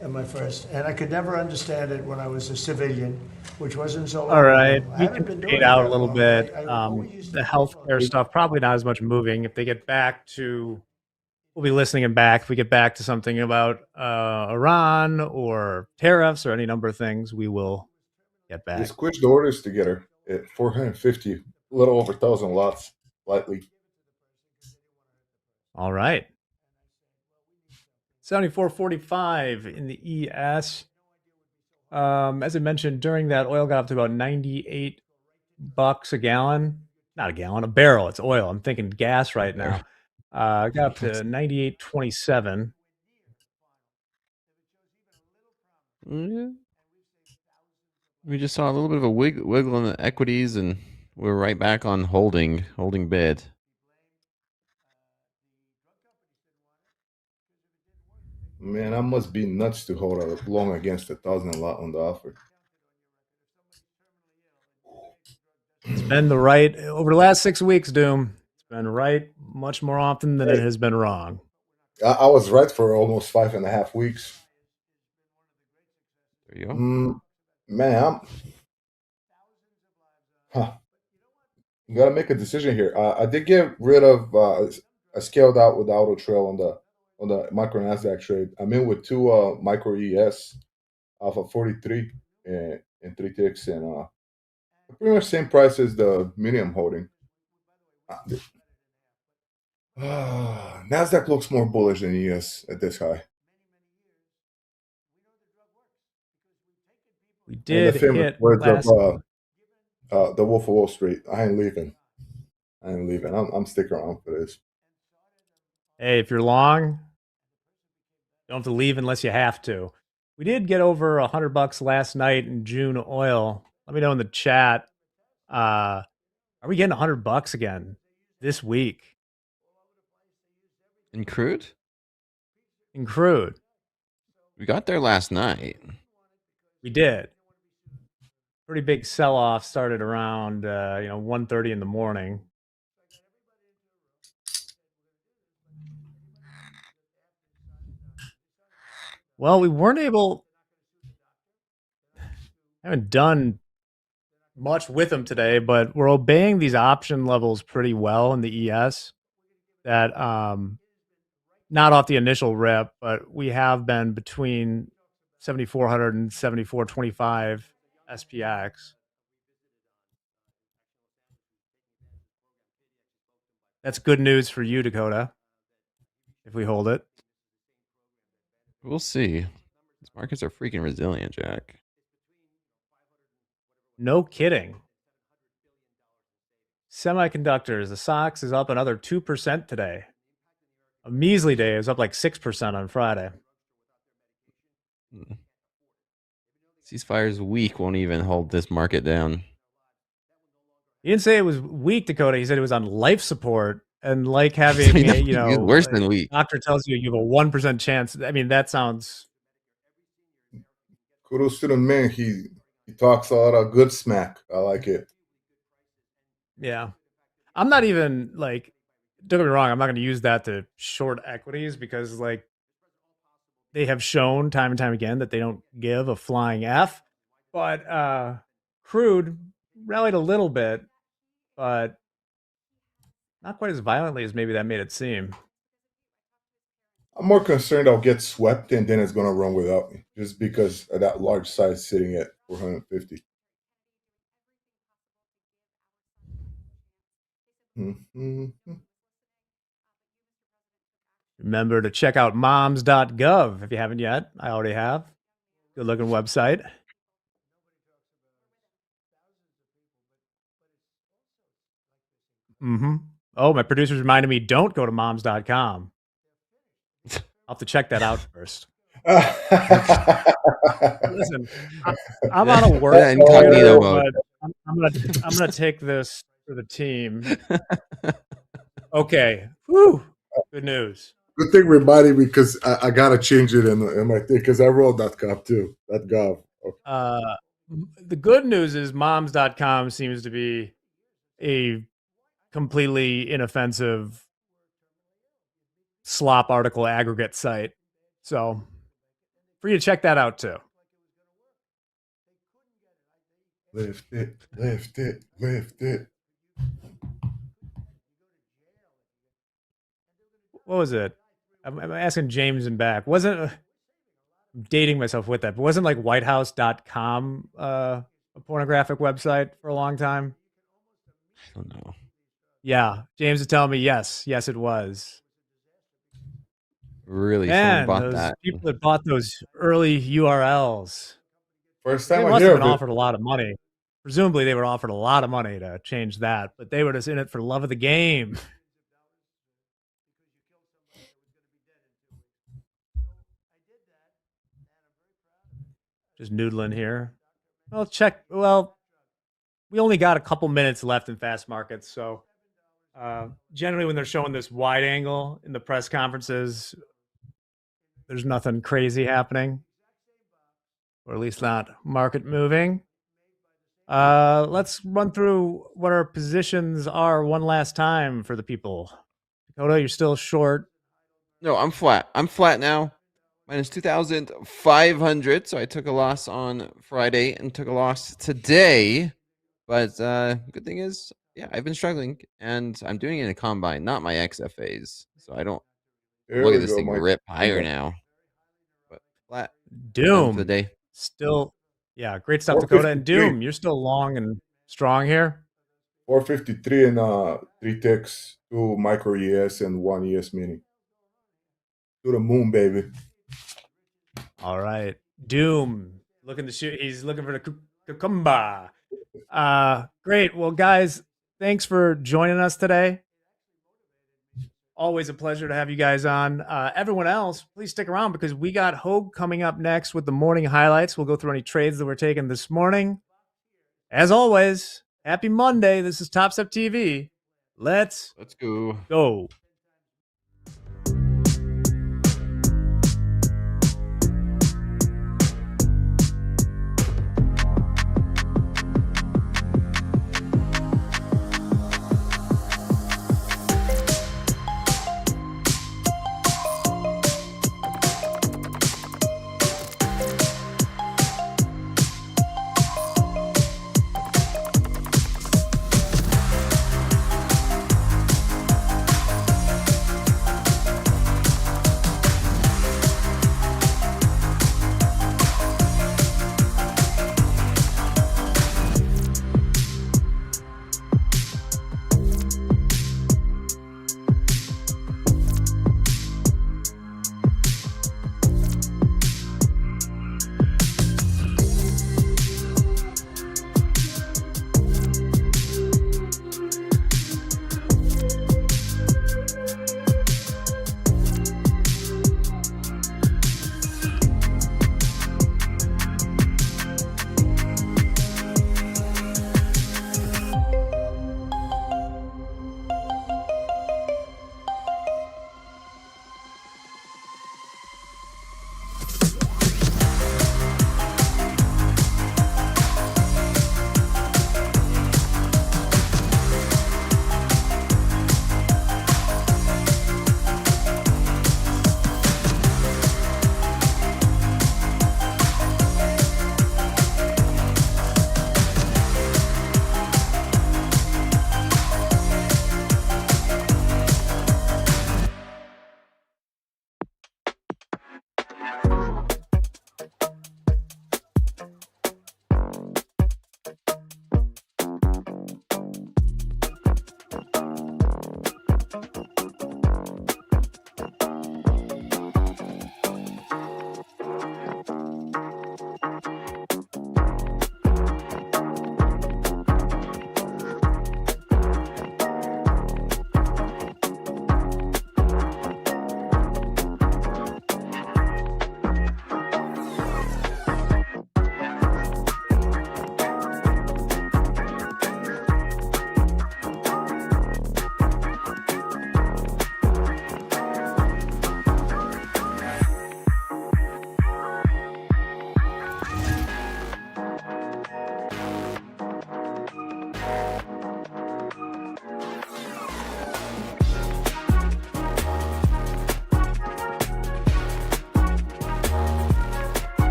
in my first, and I could never understand it when I was a civilian, which wasn't so long All right, ago. I we haven't can been doing fade it out a that little long, bit. but I always used The to healthcare stuff probably not as much moving. If they get back to, we'll be listening and back. If we get back to something about Iran or tariffs or any number of things, we will get They back. squished the orders together at 450, a little over 1,000 lots, slightly. All right. 74.45 in the ES. As I mentioned, during that, oil got up to about $98 a gallon. Not a gallon, a barrel. It's oil. I'm thinking gas right now. Got up to 98.27. We just saw a little bit of a wiggle in the equities, and we're right back on holding bid. Man, I must be nuts to hold a long against 1,000 lot on the offer. It's been the right over the last 6 weeks, Doom. It's been right much more often than it has been wrong. I was right for almost 5.5 weeks. There you go. Man, you gotta make a decision here. I did get rid of. I scaled out with the auto trail on the micro Nasdaq trade. I'm in with two micro ES off of 43 and 3 ticks, and pretty much same price as the medium holding. Nasdaq looks more bullish than ES at this high. We did hit words last. of the Wolf of Wall Street. I ain't leaving. I'm sticking around for this. Hey, if you're long, you don't have to leave unless you have to. We did get over $100 last night in June oil. Let me know in the chat. Are we getting $100 again this week? In crude? In crude. We got there last night. We did. Pretty big sell-off started around 1:30 in the morning. Well, we weren't able. Haven't done much with them today, but we're obeying these option levels pretty well in the ES. That not off the initial rip, but we have been between 7,400 and 7,425 SPX. That's good news for you, Dakota, if we hold it. We'll see. These markets are freaking resilient, Jack. No kidding. Semiconductors, the SOX is up another 2% today. A measly day is up like 6% on Friday. Ceasefire's weak won't even hold this market down. He didn't say it was weak, Dakota. He said it was on life support. And like having, worse than weak. Doctor tells you you have a 1% chance. I mean, that sounds. Kudos to the man. He talks a lot of good smack. I like it. Yeah. I'm not even like, don't get me wrong, I'm not going to use that to short equities because like they have shown time and time again that they don't give a flying F. But crude rallied a little bit, but not quite as violently as maybe that made it seem. I'm more concerned I'll get swept and then it's going to run without me just because of that large size sitting at 450. Remember to check out moms.gov if you haven't yet. I already have. Good looking website. Oh, my producers reminded me don't go to moms.com. I'll have to check that out first. Listen, I'm on a work computer, but I'm gonna take this for the team. Okay. Whew. Good news. Good thing reminded me because I gotta change it in my thing because I rolled that gov too. That gov. The good news is moms.com seems to be a completely inoffensive slop article aggregate site. So for you to check that out too. Lift it, lift it, lift it. What was it? I'm asking James and back. I'm dating myself with that, but wasn't like whitehouse.com a pornographic website for a long time? I don't know. Yeah. James is telling me yes. Yes, it was. Really? Man, Someone bought those that. people that bought those early URLs. First They time I must hear have of been it. offered a lot of money. Presumably they were offered a lot of money to change that, but they were just in it for love of the game. Just noodling here. Well, we only got a couple minutes left in fast markets, so generally when they're showing this wide angle in the press conferences, there's nothing crazy happening, or at least not market moving. Let's run through what our positions are one last time for the people. Dakota, you're still short. No, I'm flat. I'm flat now. Minus 2,500. So I took a loss on Friday and took a loss today. But good thing is, yeah, I've been struggling and I'm doing it in a combine, not my XFAs. So I don't There look at we this go, thing Mike. rip higher Okay. now. But flat. Done for the Doom. day. Still, yeah, great stuff, Dakota. And 453. Doom, you're still long and strong here. 453 and 3 ticks, 2 micro ES and 1 ES mini. To the moon, baby. All right. Doom. Looking to shoot. He's looking for the cucumba. Great. Well, guys, thanks for joining us today. Always a pleasure to have you guys on. Everyone else, please stick around because we got Hogue coming up next with the morning highlights. We'll go through any trades that we're taking this morning. As always, happy Monday. This is Topstep TV. Let's go.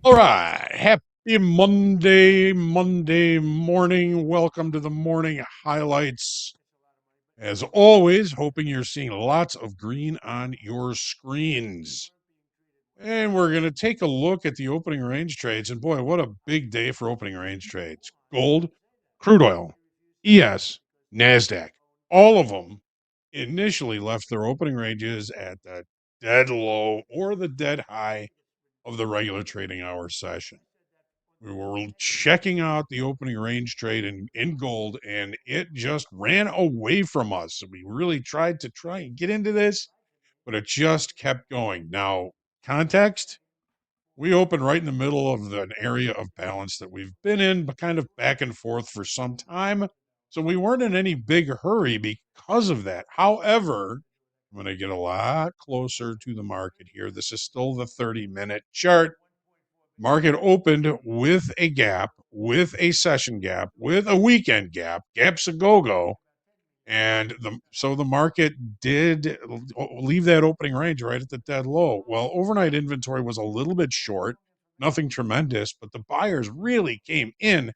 All right. Happy Monday morning. Welcome to the morning highlights. As always, hoping you're seeing lots of green on your screens. And we're going to take a look at the opening range trades. And boy, what a big day for opening range trades. Gold, crude oil, ES, NASDAQ, all of them initially left their opening ranges at the dead low or the dead high of the regular trading hour session. We were checking out the opening range trade in gold, and it just ran away from us. We really tried to try and get into this, but it just kept going. Now, context, we opened right in the middle of an area of balance that we've been in, but kind of back and forth for some time. So we weren't in any big hurry because of that. However, I'm going to get a lot closer to the market here. This is still the 30-minute chart. Market opened with a gap, with a session gap, with a weekend gap. Gap's a go-go. And so the market did leave that opening range right at the dead low. Well, overnight inventory was a little bit short, nothing tremendous, but the buyers really came in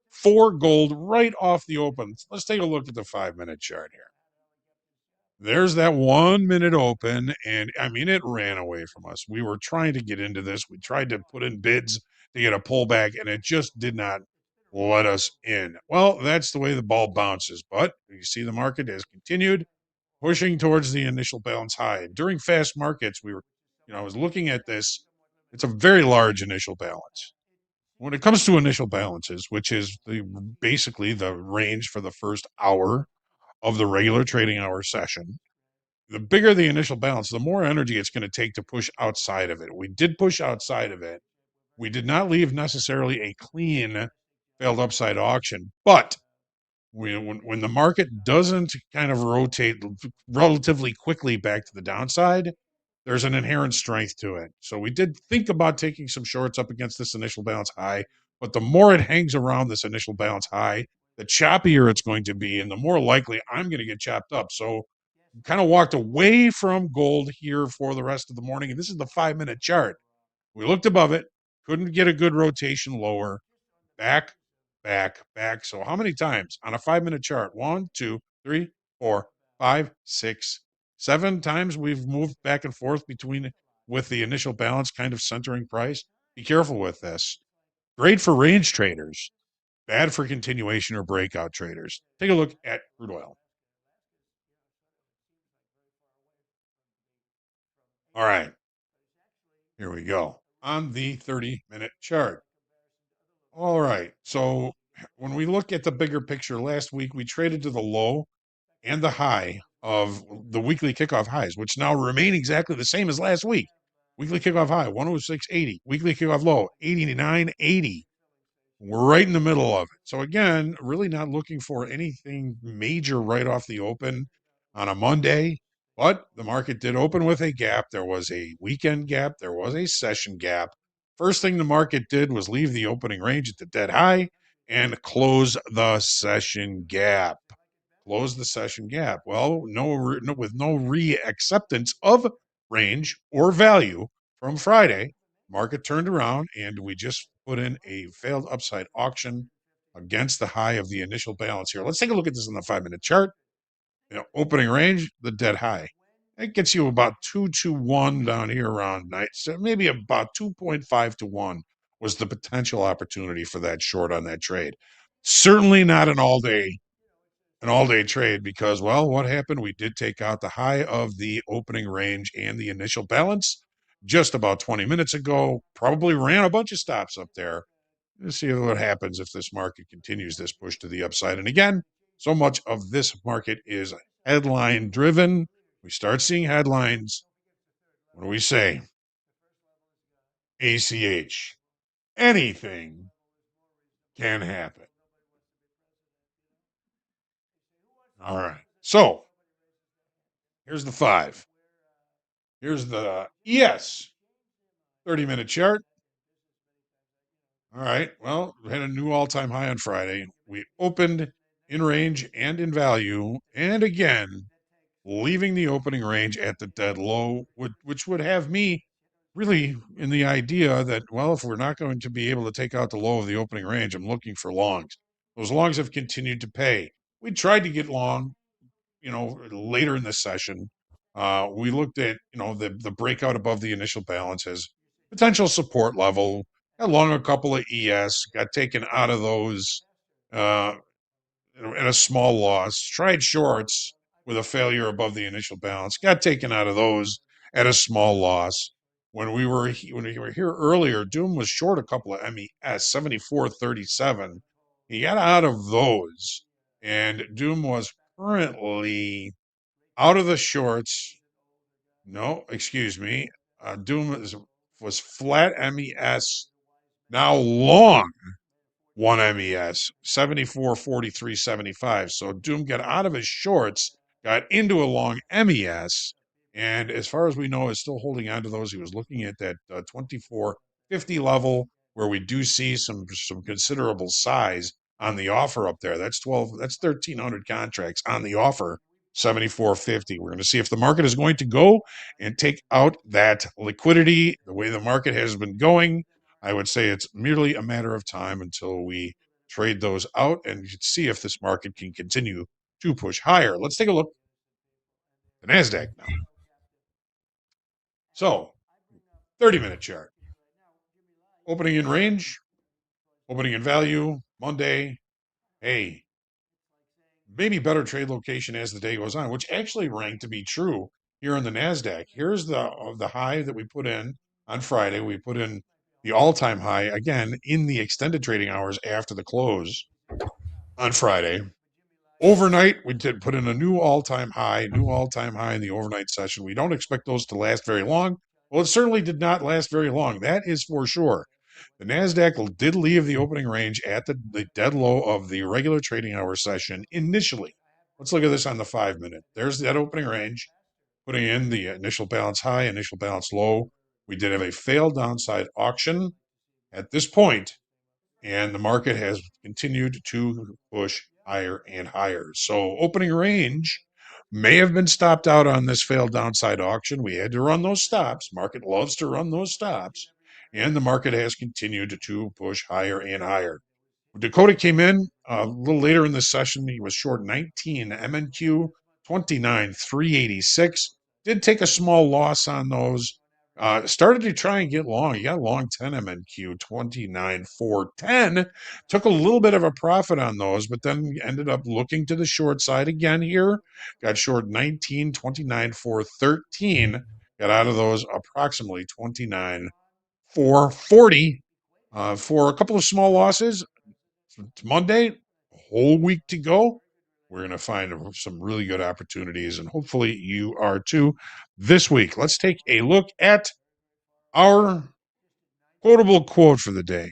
for gold right off the open. Let's take a look at the 5-minute chart here. There's that 1 minute open, and I mean, it ran away from us. We were trying to get into this. We tried to put in bids to get a pullback, and it just did not let us in. Well, that's the way the ball bounces. But you see the market has continued pushing towards the initial balance high. And during fast markets, I was looking at this. It's a very large initial balance. When it comes to initial balances, which is basically the range for the first hour of the regular trading hour session, the bigger the initial balance, the more energy it's going to take to push outside of it. We did push outside of it. We did not leave necessarily a clean failed upside auction, but when the market doesn't kind of rotate relatively quickly back to the downside, there's an inherent strength to it. So we did think about taking some shorts up against this initial balance high, but the more it hangs around this initial balance high, the choppier it's going to be, and the more likely I'm going to get chopped up. So kind of walked away from gold here for the rest of the morning. And this is the 5-minute chart. We looked above it, couldn't get a good rotation lower. Back, back, back. So how many times on a 5-minute chart? 1, 2, 3, 4, 5, 6, 7 times we've moved back and forth between with the initial balance kind of centering price. Be careful with this. Great for range traders, bad for continuation or breakout traders. Take a look at crude oil. All right. Here we go. On the 30-minute chart. All right. So when we look at the bigger picture, last week we traded to the low and the high of the weekly kickoff highs, which now remain exactly the same as last week. Weekly kickoff high, 106.80. Weekly kickoff low, 89.80. We're right in the middle of it. So again, really not looking for anything major right off the open on a Monday, but the market did open with a gap. There was a weekend gap. There was a session gap. First thing the market did was leave the opening range at the dead high and close the session gap. Close the session gap. Well, with no re-acceptance of range or value from Friday, market turned around and we just put in a failed upside auction against the high of the initial balance here. Let's take a look at this in the 5-minute chart. Opening range, the dead high. It gets you about 2 to 1 down here around night. So maybe about 2.5 to 1 was the potential opportunity for that short on that trade. Certainly not an all-day trade because, well, what happened? We did take out the high of the opening range and the initial balance just about 20 minutes ago. Probably ran a bunch of stops up there. Let's see what happens if this market continues this push to the upside. And again, so much of this market is headline driven. We start seeing headlines. What do we say? ACH. Anything can happen. All right. So here's the 5. Here's the ES 30-minute chart. All right. Well, we had a new all-time high on Friday. We opened in range and in value. And again, leaving the opening range at the dead low, which would have me really in the idea that, well, if we're not going to be able to take out the low of the opening range, I'm looking for longs. Those longs have continued to pay. We tried to get long, later in the session. We looked at, the breakout above the initial balance as potential support level. Got long a couple of ES, got taken out of those at a small loss. Tried shorts with a failure above the initial balance, got taken out of those at a small loss. When we were here earlier, Doom was short a couple of MES, 74.37. He got out of those, and Doom was currently out of the shorts. No, excuse me. Doom was flat MES, now long 1 MES, 74.43.75. So Doom got out of his shorts, got into a long MES, and as far as we know, is still holding on to those. He was looking at that 24.50 level where we do see some considerable size on the offer up there. That's 1,300 contracts on the offer. 74.50. We're going to see if the market is going to go and take out that liquidity the way the market has been going. I would say it's merely a matter of time until we trade those out and see if this market can continue to push higher. Let's take a look at the NASDAQ now. So, 30-minute chart. Opening in range, opening in value, Monday. Hey, maybe better trade location as the day goes on, which actually ranked to be true here on the NASDAQ. Here's the high that we put in on Friday. We put in the all-time high, again, in the extended trading hours after the close on Friday. Overnight, we did put in a new all-time high in the overnight session. We don't expect those to last very long. Well, it certainly did not last very long. That is for sure. The NASDAQ did leave the opening range at the dead low of the regular trading hour session initially. Let's look at this on the 5-minute. There's that opening range, putting in the initial balance high, initial balance low. We did have a failed downside auction at this point, and the market has continued to push higher and higher. So opening range may have been stopped out on this failed downside auction. We had to run those stops. Market loves to run those stops. And the market has continued to push higher and higher. Dakota came in a little later in the session. He was short 19, MNQ 29, 386. Did take a small loss on those. Started to try and get long. He got long 10 MNQ 29, 410. Took a little bit of a profit on those, but then ended up looking to the short side again here. Got short 19, 29, 413. Got out of those approximately 29, 440 for a couple of small losses. It's Monday, a whole week to go. We're going to find some really good opportunities, and hopefully you are too this week. Let's take a look at our quotable quote for the day.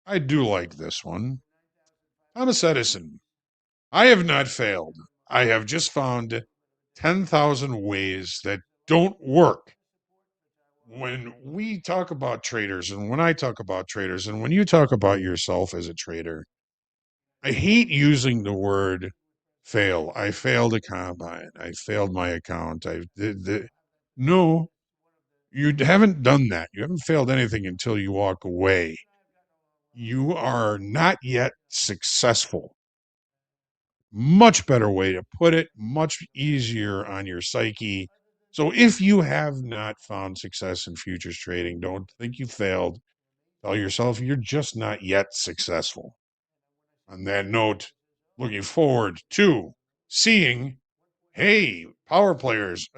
I do like this one. Thomas Edison, I have not failed. I have just found 10,000 ways that don't work. When we talk about traders, and when I talk about traders, and when you talk about yourself as a trader, I hate using the word fail. I failed a combine. I failed my account. No, you haven't done that. You haven't failed anything until you walk away. You are not yet successful. Much better way to put it, much easier on your psyche. So if you have not found success in futures trading, don't think you failed. Tell yourself you're just not yet successful. On that note, looking forward to seeing, hey, power players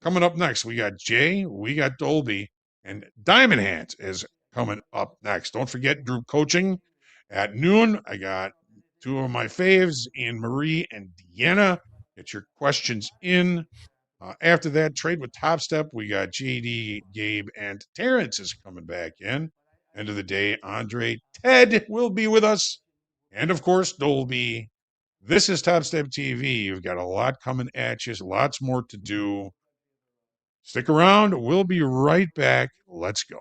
coming up next. We got Jay, we got Dolby, and Diamond Hands is coming up next. Don't forget group coaching at noon. I got two of my faves, Anne Marie and Deanna. Get your questions in. After that, trade with Topstep. We got JD, Gabe, and Terrence is coming back in. End of the day, Andre, Ted will be with us. And of course, Dolby. This is Topstep TV. You've got a lot coming at you, lots more to do. Stick around. We'll be right back. Let's go.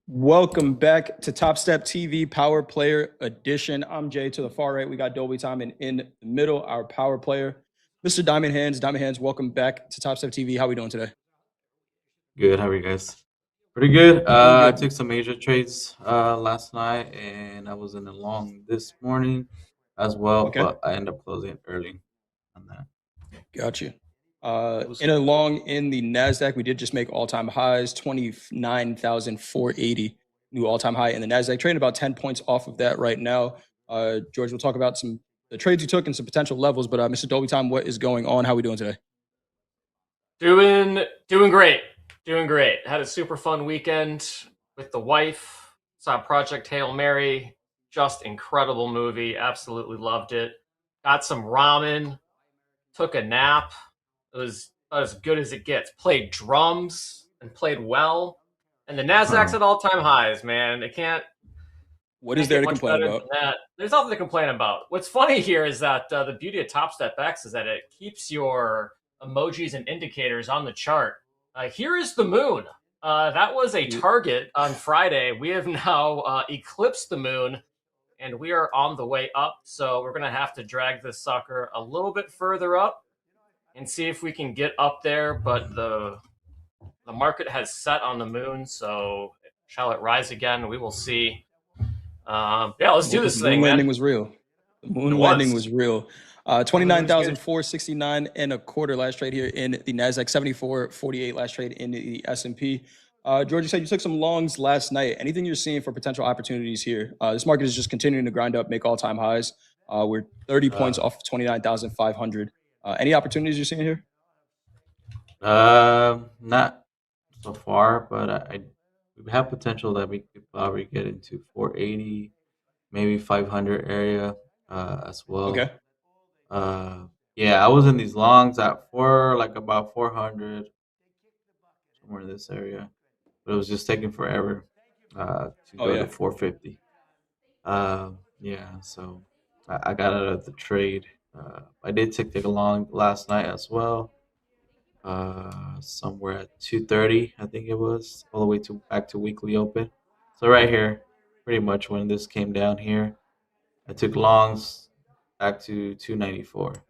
Welcome back to Topstep TV Power Player Edition. I'm Jay. To the far right, we got Dolby Time, and in the middle, our power player, Mr. Diamond Hands. Diamond Hands, welcome back to Topstep TV. How are we doing today? Good. How are you guys? Pretty good. Doing I good. took some major trades last night, and I was in a long this morning as well, Okay. but I ended up closing early on that. Got you. In a long in the NASDAQ, we did just make all-time highs, 29,480 new all-time high in the NASDAQ, trading about 10 points off of that right now. George, we'll talk about the trades you took and some potential levels, but Mr. Dolby Time, what is going on? How are we doing today? Doing great. Had a super fun weekend with the wife. Saw Project Hail Mary. Just incredible movie. Absolutely loved it. Got some ramen. Took a nap. It was about as good as it gets. Played drums and played well. And the Nasdaq's at all-time highs, man. It can't. What is there to complain about? That. There's nothing to complain about. What's funny here is that the beauty of Topstep X is that it keeps your emojis and indicators on the chart. Here is the moon. That was a target on Friday. We have now eclipsed the moon, and we are on the way up. So we're going to have to drag this sucker a little bit further up and see if we can get up there. But the market has set on the moon, so shall it rise again? We will see. Yeah, let's do this The thing, moon landing man. was real. The moon landing was real. 29,469 and a quarter last trade here in the NASDAQ, 74.48 last trade in the S&P. George, you said you took some longs last night. Anything you're seeing for potential opportunities here? This market is just continuing to grind up, make all-time highs. We're 30 points off of 29,500. Any opportunities you're seeing here? Not so far, but we have potential that we could probably get into 480, maybe 500 area as well. Okay. Yeah, I was in these longs at about 400, somewhere in this area, but it was just taking forever to go to 450. Yeah, so I got out of the trade. I did take a long last night as well. Somewhere at 230, I think it was, all the way back to weekly open. So right here, pretty much when this came down here, I took longs back to 294.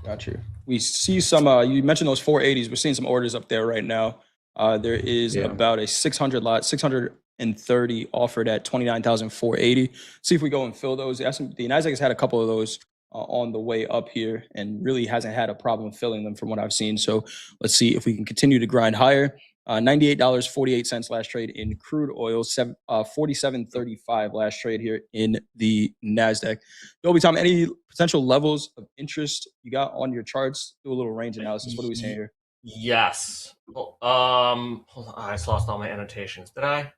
Got you. We see some, you mentioned those 480s. We're seeing some orders up there right now. There is about a 600 lot, 630 offered at 29,480. See if we go and fill those. The NASDAQ has had a couple of those on the way up here and really hasn't had a problem filling them from what I've seen. So let's see if we can continue to grind higher. $98.48 last trade in crude oil, 47.35 last trade here in the NASDAQ. Dolby Tom, any potential levels of interest you got on your charts? Do a little range analysis. What are we saying here? Yes. Hold on. I just lost all my annotations. Did I?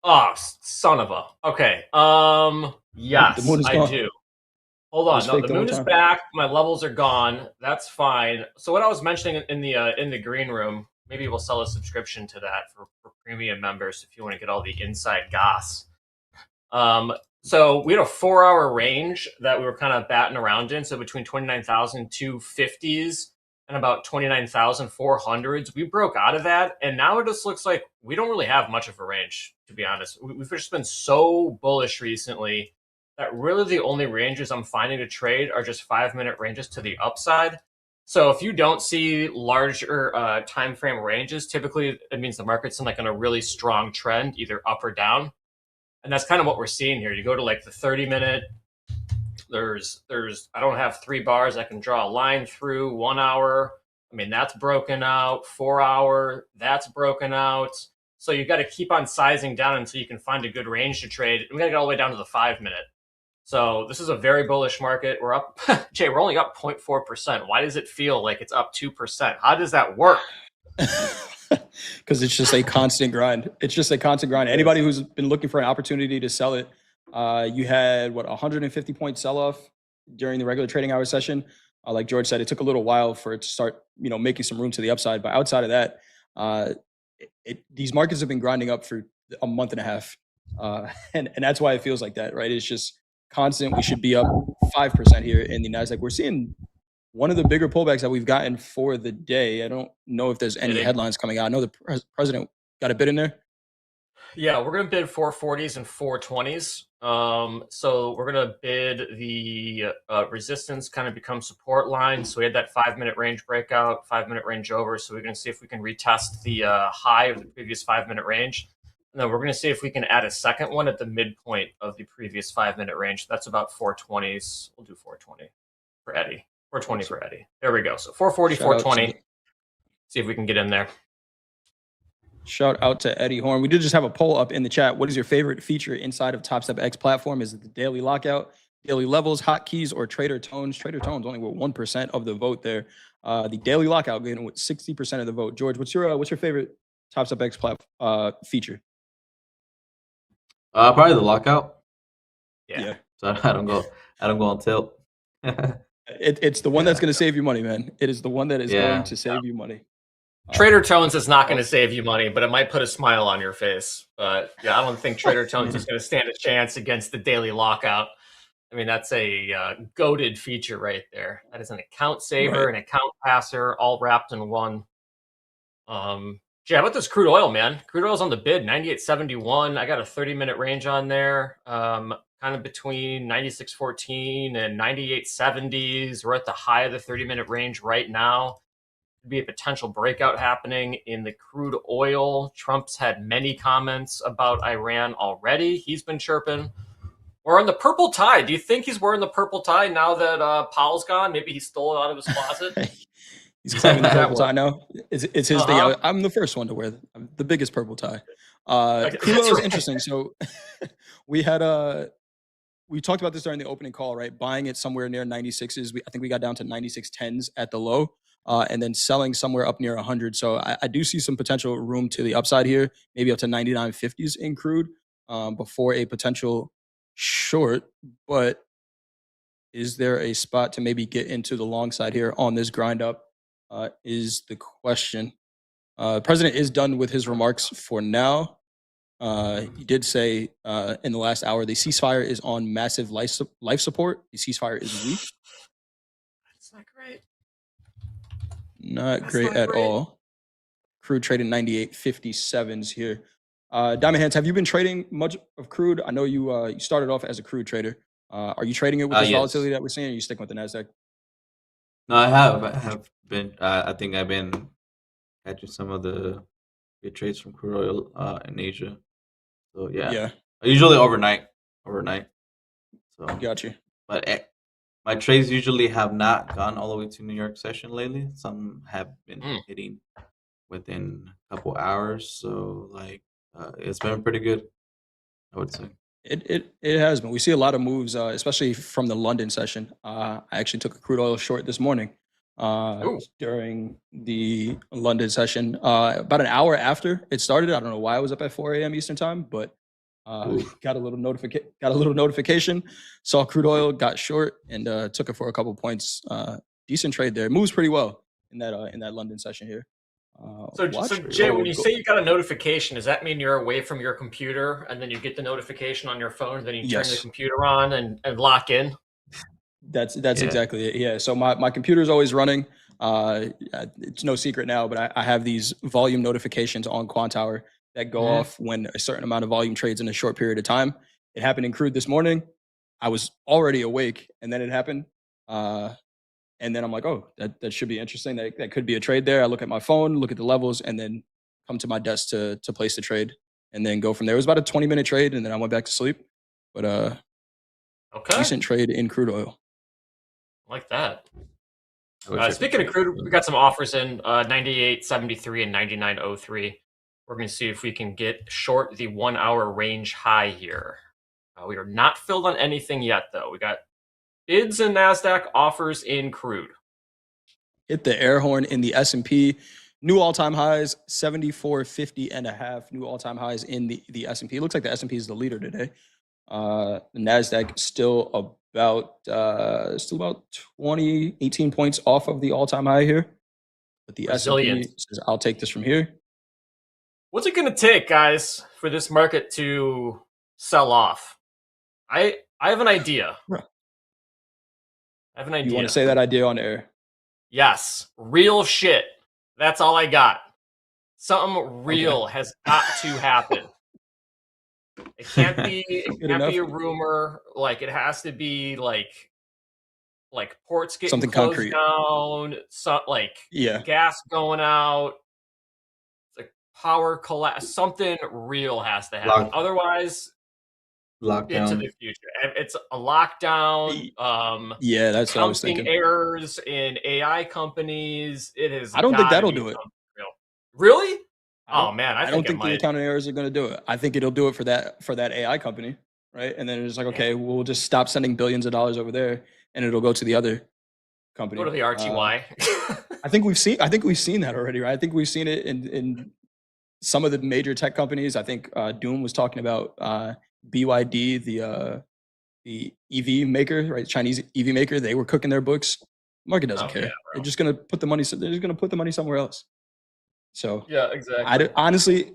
Oh, son of a. Okay. Yes, The moon is I gone. do. Hold on. It's No, fake the the whole moon is time. back. My levels are gone. That's fine. So what I was mentioning in the green room, maybe we'll sell a subscription to that for premium members if you want to get all the inside goss. So we had a 4-hour range that we were kind of batting around in. So between 29,250s and about 29,400s, we broke out of that. And now it just looks like we don't really have much of a range, to be honest. We've just been so bullish recently that really the only ranges I'm finding to trade are just 5-minute ranges to the upside. So if you don't see larger time frame ranges, typically it means the market's in like on a really strong trend, either up or down. And that's kind of what we're seeing here. You go to like the 30-minute, there's I don't have 3 bars I can draw a line through. 1 hour, I mean, that's broken out. 4 hour, that's broken out. So you got to keep on sizing down until you can find a good range to trade. We got to get all the way down to the 5-minute. So this is a very bullish market. We're up, Jay, we're only up 0.4%. Why does it feel like it's up 2%? How does that work? Because it's just a constant grind. It's just a constant grind. Anybody who's been looking for an opportunity to sell it, you had, 150-point sell-off during the regular trading hour session. Like George said, it took a little while for it to start, making some room to the upside. But outside of that, these markets have been grinding up for a month and a half. And that's why it feels like that, right? It's just constant. We should be up 5% here in the NASDAQ. We're seeing one of the bigger pullbacks that we've gotten for the day. I don't know if there's any Bidding. headlines coming out. I know the president got a bid in there. Yeah, we're gonna bid 440s and 420s. So we're gonna bid the resistance kind of become support line. So we had that 5-minute range breakout, 5-minute range over. So we're gonna see if we can retest the high of the previous 5-minute range. And then we're gonna see if we can add a second one at the midpoint of the previous 5-minute range. That's about 420s. We'll do 420 for Eddie. 420 for Eddie. There we go. So 440, Shout out to 420. See if we can get in there. Shout out to Eddie Horn. We did just have a poll up in the chat. What is your favorite feature inside of Topstep X platform? Is it the daily lockout, daily levels, hotkeys, or trader tones? Trader tones only with 1% of the vote there. The daily lockout getting with 60% of the vote. George, what's your favorite Topstep X feature? Probably the lockout. Yeah. So I don't go on tilt. It's the one that's going to save you money, man. It is the one that is going to save you money. Trader Tones is not going to save you money, but it might put a smile on your face. But yeah, I don't think Trader Tones is going to stand a chance against the daily lockout. I mean, that's a goated feature right there. That is an account saver, an account passer, all wrapped in one. Yeah, how about this crude oil, man? Crude oil's on the bid, 98.71. I got a 30-minute range on there, kind of between 96.14 and 98.70s. We're at the high of the 30-minute range right now. Be a potential breakout happening in the crude oil. Trump's had many comments about Iran already. He's been chirping. We're on the purple tie. Do you think he's wearing the purple tie now that Powell's gone? Maybe he stole it out of his closet. He's claiming the purple tie now. It's his thing. I'm the first one to wear the biggest purple tie. Crude oil is interesting. So we had we talked about this during the opening call, right? Buying it somewhere near 96s. I think we got down to 96.10s at the low. And then selling somewhere up near 100. So I do see some potential room to the upside here, maybe up to 99.50s in crude before a potential short. But is there a spot to maybe get into the long side here on this grind up is the question. The president is done with his remarks for now. He did say in the last hour, the ceasefire is on massive life support. The ceasefire is weak. That's not great. Not great at all. Crude trading 98.57s here. Diamond Hands, have you been trading much of crude? I know you started off as a crude trader. Are you trading it with this volatility that we're seeing? Or are you sticking with the NASDAQ? No, I have been. I think I've been catching some of the good trades from crude oil in Asia. So yeah. Usually overnight. So got you. But my trades usually have not gone all the way to New York session lately. Some have been hitting within a couple hours. So like it's been pretty good, I would say. It has been. We see a lot of moves, especially from the London session. I actually took a crude oil short this morning during the London session. About an hour after it started. I don't know why I was up at 4 a.m. Eastern time, but got a little notification. Saw crude oil, got short, and took it for a couple points. Decent trade there. Moves pretty well in that London session here. So Jay, when you say you got a notification, does that mean you're away from your computer and then you get the notification on your phone, then you turn the computer on and lock in? That's exactly it. Yeah. So my computer is always running. It's no secret now, but I have these volume notifications on Quantower that go off when a certain amount of volume trades in a short period of time. It happened in crude this morning. I was already awake, and then it happened. And then I'm like, oh, that should be interesting. That could be a trade there. I look at my phone, look at the levels, and then come to my desk to place the trade, and then go from there. It was about a 20-minute trade, and then I went back to sleep. But decent trade in crude oil. I like that. Speaking of crude, we got some offers in 98.73 and 99.03. We're going to see if we can get short the 1 hour range high here. We are not filled on anything yet, though. We got bids in NASDAQ, offers in crude. Hit the air horn in the S&P. New all-time highs, 74.50 and a half. New all-time highs in the S&P. It looks like the S&P is the leader today. The NASDAQ still about 18 points off of the all-time high here. But the S&P says, I'll take this from here. What's it going to take, guys, for this market to sell off? I have an idea. You want to say that idea on air? Yes, real shit. That's all I got. Something real has got to happen. It can't be. It Good can't be a enough. rumor. Like it has to be like ports getting Something closed concrete. down. Like Yeah. gas going out. Like power collapse. Something real has to happen. Otherwise, into Lockdown. the future. It's a lockdown. Yeah, that's what I was Counting thinking. errors in AI companies. It has I don't think got to that'll be do it. something real. Really? I don't, Oh man, I I think don't it think the might. accounting errors are going to do it. I think it'll do it for that AI company, right? And then it's like, okay, we'll just stop sending billions of dollars over there, and it'll go to the other company. Go to the RTY. I think we've seen that already, right? I think we've seen it in some of the major tech companies. I think Doom was talking about BYD, the EV maker, right? Chinese EV maker. They were cooking their books. Market doesn't care. Yeah, They're just gonna put the money. They're just gonna put the money somewhere else. So Yeah, exactly. honestly,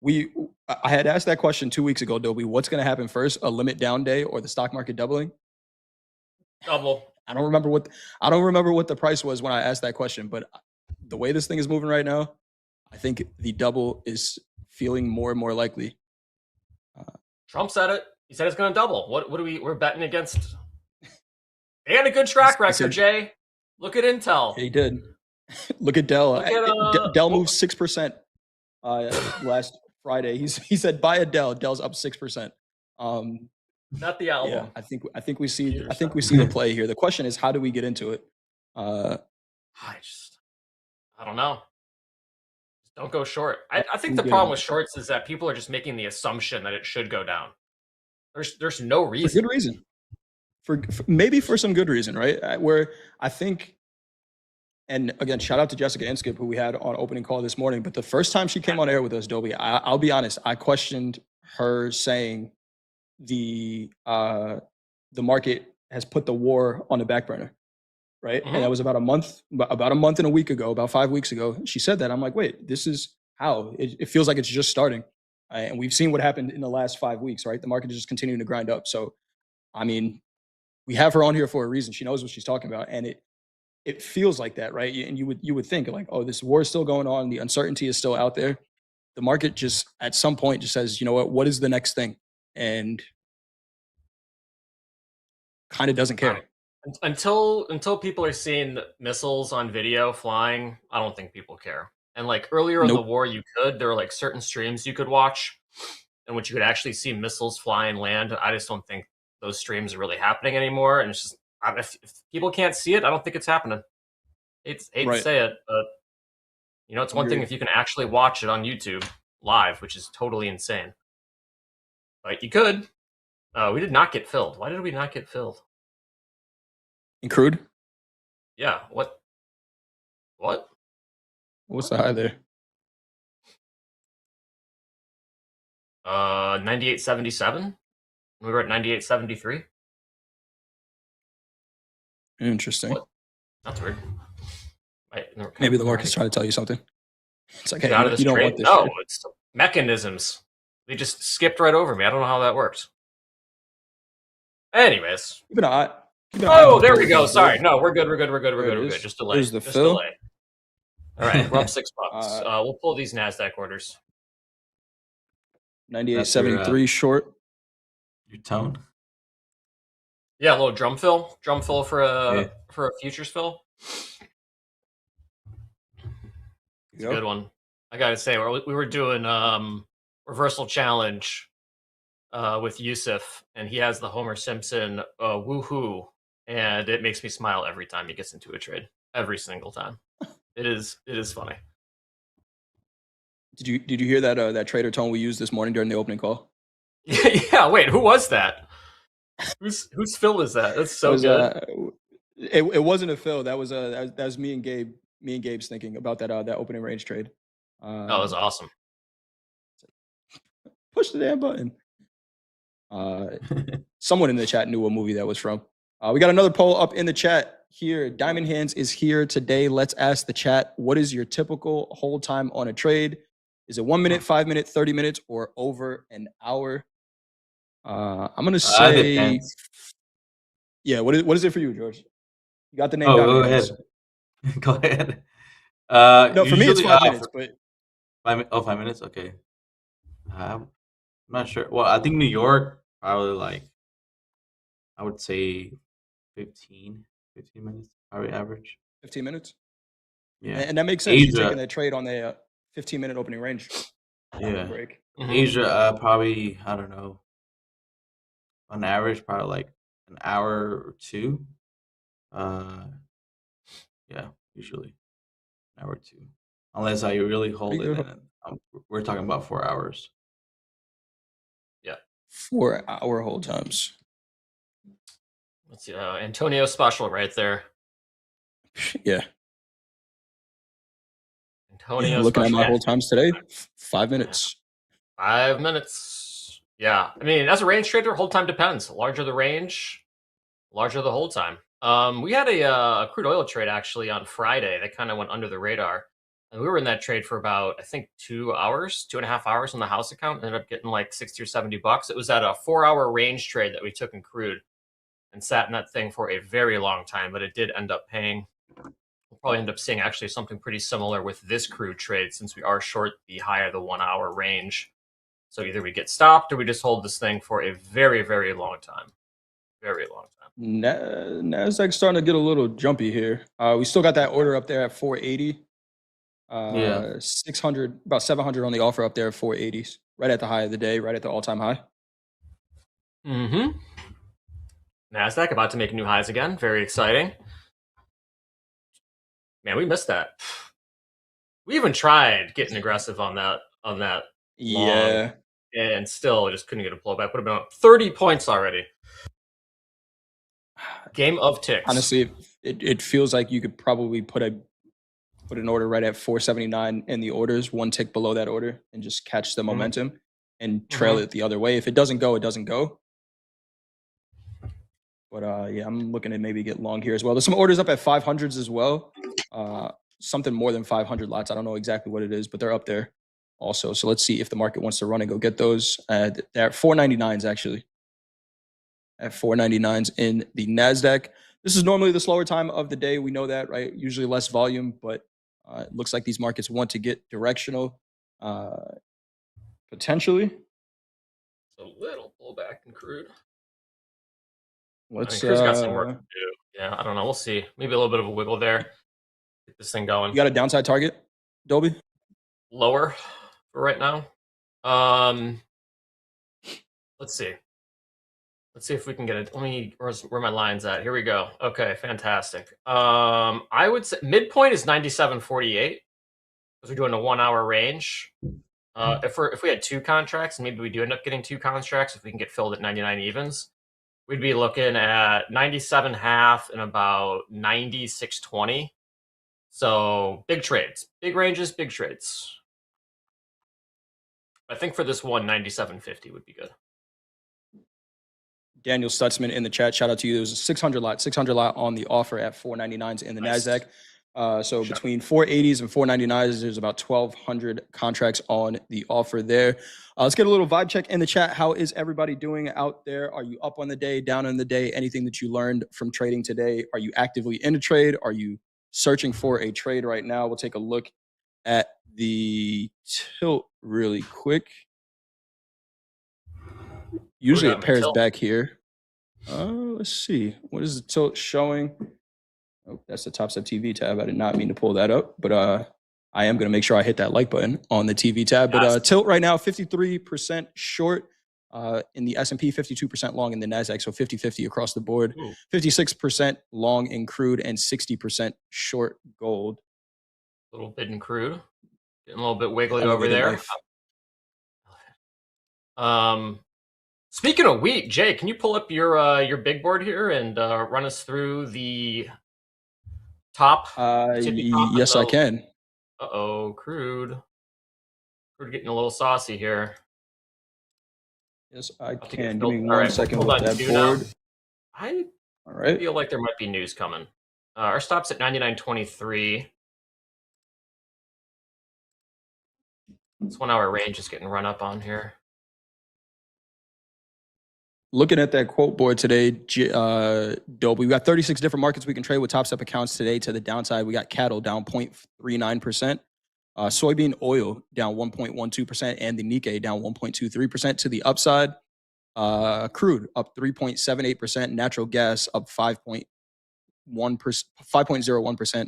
I had asked that question 2 weeks ago, Dobie. What's going to happen first, a limit down day or the stock market doubling? Double. I don't remember what the price was when I asked that question, but the way this thing is moving right now, I think the double is feeling more and more likely. Trump said it. He said it's going to double. What are we're betting against? They had a good track record, Jay. Look at Intel. He did. Look at Dell. Look at, Dell moved 6% last Friday. He said buy a Dell. Dell's up 6%. Not the album. Yeah, I think we see the play here. The question is, how do we get into it? I don't know. Just don't go short. I think the problem with shorts is that people are just making the assumption that it should go down. There's no reason. For good reason. For maybe for some good reason, right? Where I think, and again, shout out to Jessica Inskip, who we had on opening call this morning. But the first time she came on air with us, Dobie, I'll be honest, I questioned her saying the market has put the war on the back burner, right? And that was about a month and a week ago, about 5 weeks ago. She said that. I'm like, wait, this is how it feels like it's just starting. And we've seen what happened in the last 5 weeks, right? The market is just continuing to grind up. So, I mean, we have her on here for a reason. She knows what she's talking about, and it feels like that, right? And you would think like, oh, this war is still going on, the uncertainty is still out there. The market just at some point just says, you know what is the next thing, and kind of doesn't care. Until people are seeing missiles on video flying, I don't think people care. And like earlier in the war, there were like certain streams you could watch in which you could actually see missiles fly and land. I just don't think those streams are really happening anymore. And it's just, if people can't see it, I don't think it's happening. Hate to say it, but it's one thing if you can actually watch it on YouTube live, which is totally insane. But you could. We did not get filled. Why did we not get filled? In crude? Yeah. What? What's the high there? 98.77. We were at 98.73. Interesting. What? That's weird. Maybe the market's trying to tell you something. It's like, hey, out of this you don't trade? want this. No, shit. it's mechanisms. They just skipped right over me. I don't know how that works. Anyways. Keep an eye. Oh, there we go. Sorry. No, we're good. We're good. Just delay. There's the Just fill. delay. All right, we're up $6. We'll pull these NASDAQ orders. 98.73 short. Your tone. Yeah, a little drum fill for a futures fill. It's a good one. I gotta say, we were doing reversal challenge with Yusuf, and he has the Homer Simpson woohoo, and it makes me smile every time he gets into a trade. Every single time. It is funny. Did you hear that trader tone we used this morning during the opening call? Yeah. Wait, who was that? Whose fill is that? That's so good. It wasn't a fill. That was me and Gabe. Me and Gabe's thinking about that opening range trade. That was awesome. Push the damn button. Someone in the chat knew what movie that was from. We got another poll up in the chat here. Diamond Hands is here today. Let's ask the chat, what is your typical hold time on a trade? Is it 1 minute, 5 minutes, 30 minutes, or over an hour? I'm gonna say, yeah. What is it for you, George? You got the name down. Go ahead. Go ahead. No, for me it's Usually, 5 minutes, but 5 minutes. Okay. I'm not sure. Well, I think New York probably like I would say 15, 15 minutes, probably average. 15 minutes. Yeah. And that makes sense. You're taking Asia, that trade on a 15-minute opening range yeah. break. Asia, probably I don't know. On average, probably like an hour or two. Uh, yeah, usually an hour or two. Unless I really hold Pretty it, good. then we're talking about 4 hours. Yeah. 4-hour hold times. Let's see. Antonio Special right there. Yeah. Antonio Looking at Special. my hold times today, 5 minutes. 5 minutes. Yeah. I mean, as a range trader, hold time depends. The larger the range, larger the hold time. We had a crude oil trade actually on Friday that kind of went under the radar. And we were in that trade for about, I think, 2 hours, 2.5 hours on the house account. Ended up getting like 60 or 70 bucks. It was at a 4-hour range trade that we took in crude and sat in that thing for a very long time, but it did end up paying. We'll probably end up seeing actually something pretty similar with this crude trade since we are short the high of the 1-hour range. So either we get stopped or we just hold this thing for a very, very long time. Very long time. Nasdaq's starting to get a little jumpy here. We still got that order up there at 480. Yeah. 600, about 700 on the offer up there at 480s, right at the high of the day, right at the all-time high. Mm-hmm. Nasdaq about to make new highs again. Very exciting. Man, we missed that. We even tried getting aggressive on that long, Yeah. and still just couldn't get a pullback. Would have been up 30 points already. Game of ticks. Honestly, it feels like you could probably put an order right at 479 in the orders, one tick below that order, and just catch the momentum and trail it the other way. If it doesn't go, it doesn't go. But yeah, I'm looking to maybe get long here as well. There's some orders up at 500s as well. Something more than 500 lots. I don't know exactly what it is, but they're up there also. So let's see if the market wants to run and go get those. They're at 499s actually. At 499s in the NASDAQ. This is normally the slower time of the day. We know that, right? Usually less volume, but it looks like these markets want to get directional potentially. A little pullback in crude. Let's, crude's got some work to do. Yeah, I don't know. We'll see. Maybe a little bit of a wiggle there. Get this thing going. You got a downside target, Dolby? Lower for right now. Let's see. Let's see if we can get it. Where my line's at. Here we go. Okay, fantastic. I would say midpoint is 97.48 because we're doing a 1-hour range. If we had two contracts, and maybe we do end up getting two contracts, if we can get filled at 99 evens, we'd be looking at 97.5 and about 96.20. So big trades, big ranges, big trades. I think for this one, 97.50 would be good. Daniel Stutzman in the chat. Shout out to you. There's a 600 lot on the offer at 499s in the NASDAQ. So between 480s and 499s, there's about 1,200 contracts on the offer there. Let's get a little vibe check in the chat. How is everybody doing out there? Are you up on the day, down on the day? Anything that you learned from trading today? Are you actively in a trade? Are you searching for a trade right now? We'll take a look at the tilt really quick. Usually it pairs back here. Let's see. What is the tilt showing? Oh, that's the Topstep TV tab. I did not mean to pull that up, but I am going to make sure I hit that like button on the TV tab. But tilt right now, 53% short in the S&P, 52% long in the NASDAQ, so 50-50 across the board. 56% long in crude and 60% short gold. A little bit in crude. Getting a little bit wiggly over there. Speaking of wheat, Jay, can you pull up your big board here and run us through the top? Yes, I can. Uh-oh, crude. Crude getting a little saucy here. Yes, I can. Give me 1 second with that board. I feel like there might be news coming. Our stop's at 99.23. This 1 hour range is getting run up on here. Looking at that quote board today, Dolby, we got 36 different markets we can trade with Topstep accounts today. To the downside, we got cattle down 0.39%, soybean oil down 1.12%, and the Nikkei down 1.23%. To the upside, crude up 3.78%, natural gas up 5.01%,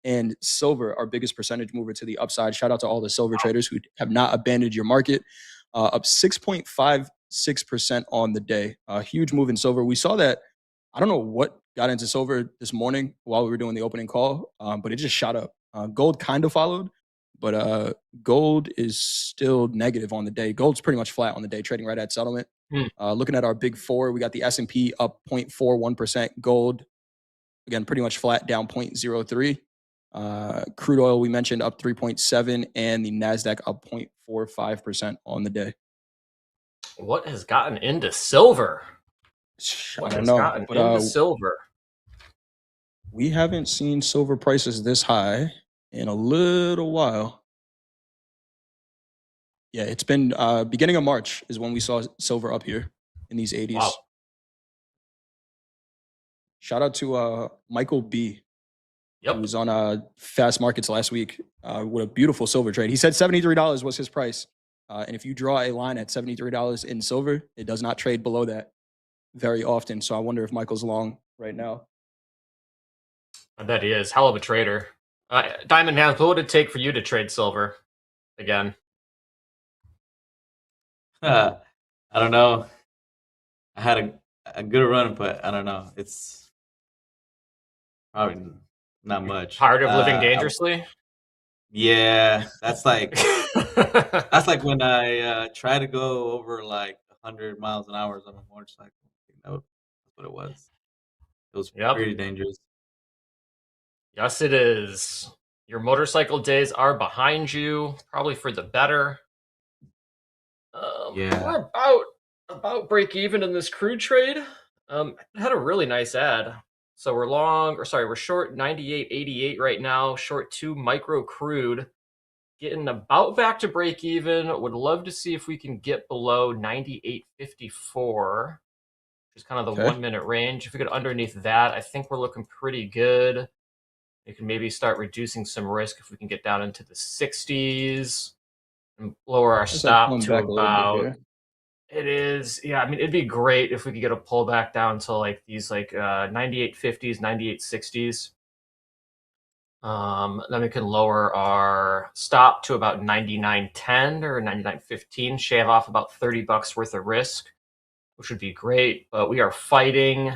and silver, our biggest percentage mover, to the upside. Shout out to all the silver traders who have not abandoned your market, up 6.56% on the day. A huge move in silver. We saw that. I don't know what got into silver this morning while we were doing the opening call, but it just shot up. Gold kind of followed, but gold is still negative on the day. Gold's pretty much flat on the day, trading right at settlement. Looking at our big four, we got the S&P up 0.41%. Gold, again, pretty much flat, down 0.03. Crude oil, we mentioned, up 3.7, and the NASDAQ up 0.45% on the day. What has gotten into silver? I don't know, but into silver? We haven't seen silver prices this high in a little while. Yeah, it's been beginning of March is when we saw silver up here in these 80s. Wow. Shout out to Michael B. Yep. Who was on Fast Markets last week with a beautiful silver trade. He said $73 was his price. And if you draw a line at $73 in silver, it does not trade below that very often. So I wonder if Michael's long right now. I bet he is. Hell of a trader. Diamond Hands, what would it take for you to trade silver again? I don't know. I had a good run, but I don't know. It's probably not much. Tired of living dangerously? Yeah, that's like when I try to go over like 100 miles an hour on a motorcycle. That's what it was. It was pretty dangerous. Yes, it is. Your motorcycle days are behind you, probably for the better. Yeah. We're about break even in this crude trade. It had a really nice ad. So we're short 98.88 right now, short 2 micro crude, getting about back to break even. Would love to see if we can get below 98.54, which is kind of the 1 minute range. If we get underneath that, I think we're looking pretty good. We can maybe start reducing some risk if we can get down into the 60s and lower our stop to about. It is, yeah. I mean, it'd be great if we could get a pullback down to like these 98.50s, 98.60s. Then we can lower our stop to about 99.10 or 99.15, shave off about $30 worth of risk, which would be great. But we are fighting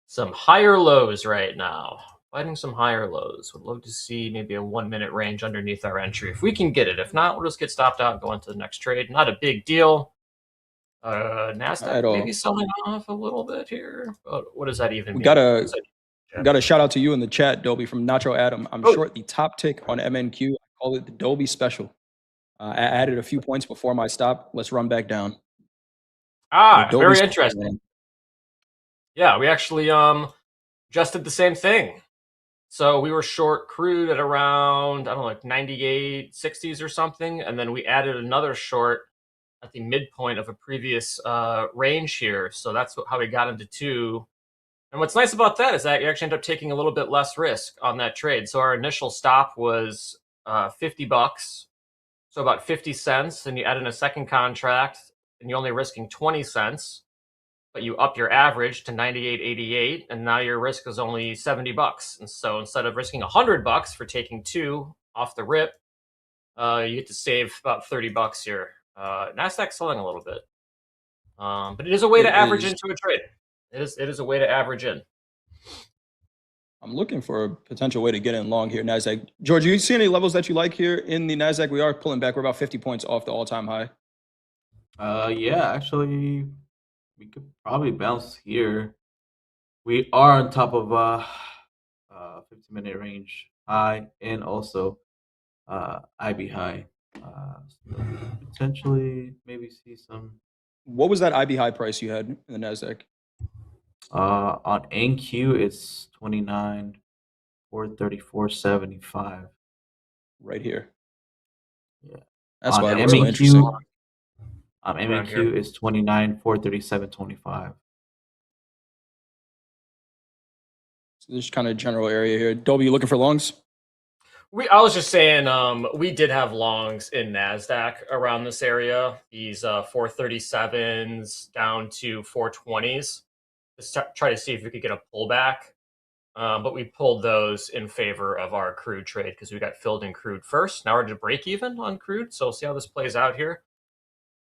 some higher lows right now. Fighting some higher lows. Would love to see maybe a 1 minute range underneath our entry if we can get it. If not, we'll just get stopped out and go into the next trade. Not a big deal. NASDAQ maybe selling off a little bit here, but what does that even mean? We got a shout out to you in the chat, Dolby, from Nacho Adam. I'm short the top tick on MNQ. I call it the Dolby special. I added a few points before my stop. Let's run back down. Very interesting. Yeah, we actually just did the same thing. So we were short crude at around, I don't know, like 98.60s or something, and then we added another short at the midpoint of a previous range here. So that's how we got into 2. And what's nice about that is that you actually end up taking a little bit less risk on that trade. So our initial stop was $50, so about 50 cents, and you add in a second contract, and you're only risking 20 cents, but you up your average to 98.88, and now your risk is only $70. And so instead of risking $100 for taking 2 off the rip, you get to save about $30 here. NASDAQ's selling a little bit, but it is a way to average into a trade. It is a way to average in. I'm looking for a potential way to get in long here, NASDAQ. George, you see any levels that you like here in the NASDAQ? We are pulling back. We're about 50 points off the all-time high. Yeah, actually, we could probably bounce here. We are on top of 50-minute range high and also IB high. So potentially maybe see some. What was that IB high price you had in the NASDAQ? On NQ, it's 29,434.75. Right here. Yeah. That's on why it was so interesting. Around MAQ here. is 29,437.25. So this kind of general area here. Dolby, you looking for longs? I was just saying, we did have longs in Nasdaq around this area. These 437s down to 420s. Let's try to see if we could get a pullback. But we pulled those in favor of our crude trade because we got filled in crude first. Now we're to break even on crude, so we'll see how this plays out here.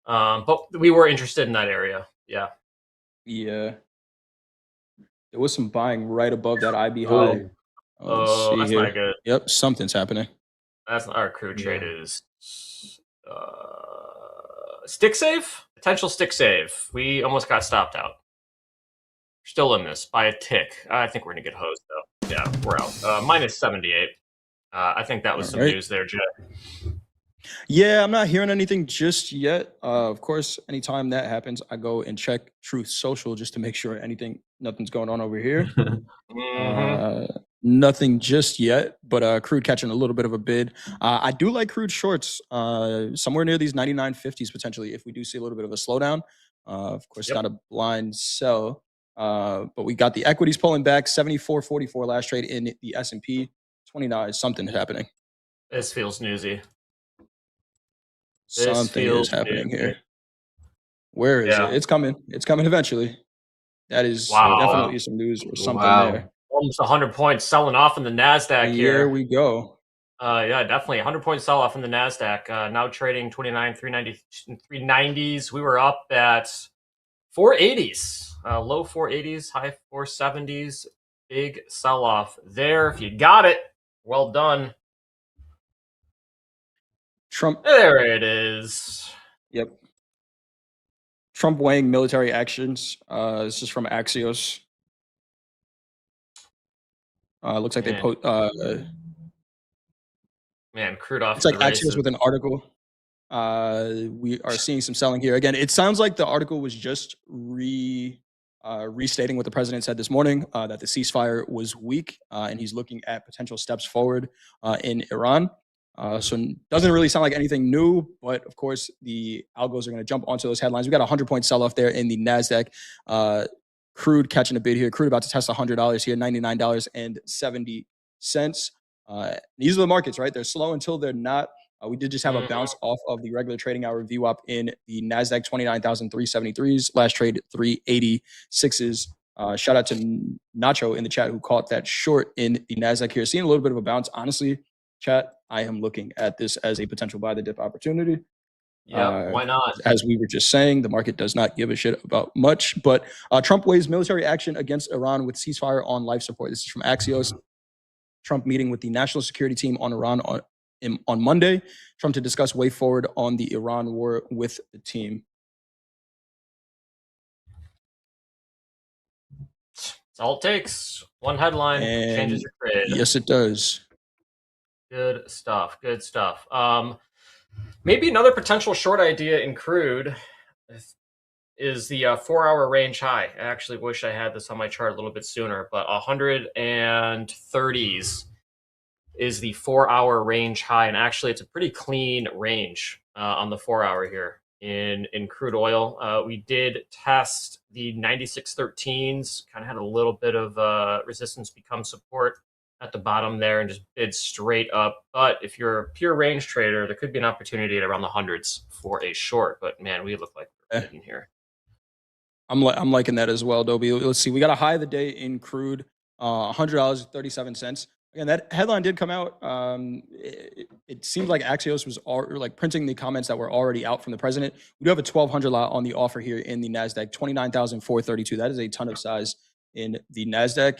But we were interested in that area. Yeah. Yeah. There was some buying right above that IB high. Let's see that's here. not good. Yep, something's happening. That's not our crude trade is stick save, potential stick save. We almost got stopped out. Still in this by a tick. I think we're gonna get hosed though. Yeah, we're out. Minus 78. I think that was some news there, Jay. Yeah, I'm not hearing anything just yet. Of course, anytime that happens, I go and check Truth Social just to make sure nothing's going on over here. Nothing just yet, but crude catching a little bit of a bid. I do like crude shorts somewhere near these 99.50s potentially if we do see a little bit of a slowdown. Of course, not a blind sell, but we got the equities pulling back 74.44 last trade in the S&P. 29 something happening. This feels newsy. Something is happening here. Where is it? It's coming. It's coming eventually. That is definitely some news or something there. Almost 100 points selling off in the Nasdaq here. Here we go. Yeah, definitely 100 point sell off in the Nasdaq. Now trading 390s. We were up at 480s, low 480s, high 470s. Big sell off there. If you got it, well done. Trump. There it is. Yep. Trump weighing military actions. This is from Axios. Looks like they put. Man, crude off. It's like Axios with an article. We are seeing some selling here. Again, it sounds like the article was just restating what the president said this morning, that the ceasefire was weak, and he's looking at potential steps forward in Iran. So it doesn't really sound like anything new, but of course the algos are going to jump onto those headlines. We got a 100-point sell-off there in the NASDAQ. Crude catching a bid here. Crude about to test $100 here, $99.70. These are the markets, right? They're slow until they're not. We did just have a bounce off of the regular trading hour view up in the NASDAQ 29,373s. Last trade 386s. Shout out to Nacho in the chat who caught that short in the NASDAQ here. Seeing a little bit of a bounce. Honestly, chat, I am looking at this as a potential buy the dip opportunity. Yeah, why not? As we were just saying, the market does not give a shit about much. But Trump weighs military action against Iran with ceasefire on life support. This is from Axios. Trump meeting with the national security team on Iran on Monday. Trump to discuss way forward on the Iran war with the team. That's all it takes. One headline changes your trade. Yes, it does. Good stuff. Good stuff. Maybe another potential short idea in crude is the 4-hour range high. I actually wish I had this on my chart a little bit sooner, but 130s is the 4-hour range high, and actually it's a pretty clean range on the 4-hour here in crude oil. We did test the 96.13s, kind of had a little bit of resistance become support at the bottom there and just bid straight up. But if you're a pure range trader, there could be an opportunity at around the hundreds for a short. But man, we look like we're bidding here. I'm liking that as well, Dobie. Let's see. We got a high of the day in crude, $100.37. Again, that headline did come out. It seems like Axios was like printing the comments that were already out from the president. We do have a 1,200 lot on the offer here in the NASDAQ, 29,432. That is a ton of size in the NASDAQ.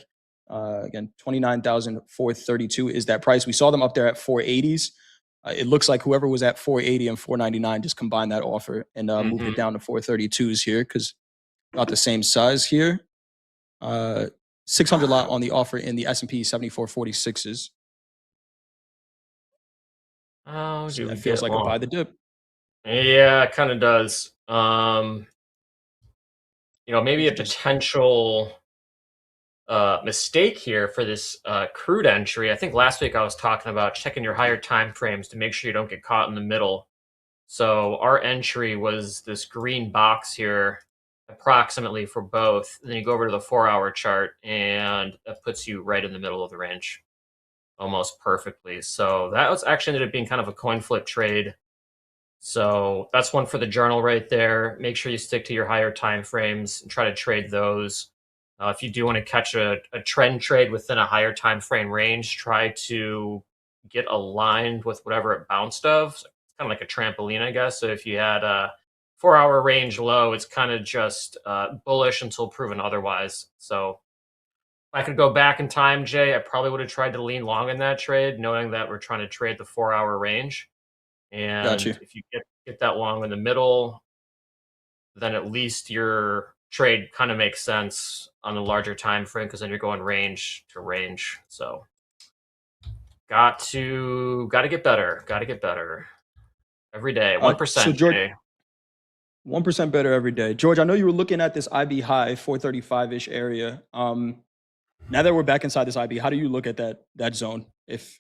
Again, 29,432 is that price. We saw them up there at 480s. It looks like whoever was at 480 and 499 just combined that offer and moved it down to 432s here because not the same size here. 600 lot on the offer in the S&P 7446s. Oh, so that feels like a buy the dip. Yeah, it kind of does. Maybe a potential mistake here for this crude entry. I think last week I was talking about checking your higher time frames to make sure you don't get caught in the middle. So our entry was this green box here, approximately for both. And then you go over to the 4-hour chart, and that puts you right in the middle of the range, almost perfectly. So that was actually ended up being kind of a coin flip trade. So that's one for the journal right there. Make sure you stick to your higher time frames and try to trade those. If you do want to catch a trend trade within a higher time frame range, try to get aligned with whatever it bounced of. So it's kind of like a trampoline, I guess. So if you had a 4-hour range low, it's kind of just bullish until proven otherwise. So if I could go back in time, Jay, I probably would have tried to lean long in that trade, knowing that we're trying to trade the 4-hour range. Got And you. if you get that long in the middle, then at least your trade kind of makes sense on the larger time frame, because then you're going range to range. So got to get better. Got to get better every day. 1%. So George, Jay. 1% better every day. George, I know you were looking at this IB high, 435-ish area. Now that we're back inside this IB, how do you look at that zone? If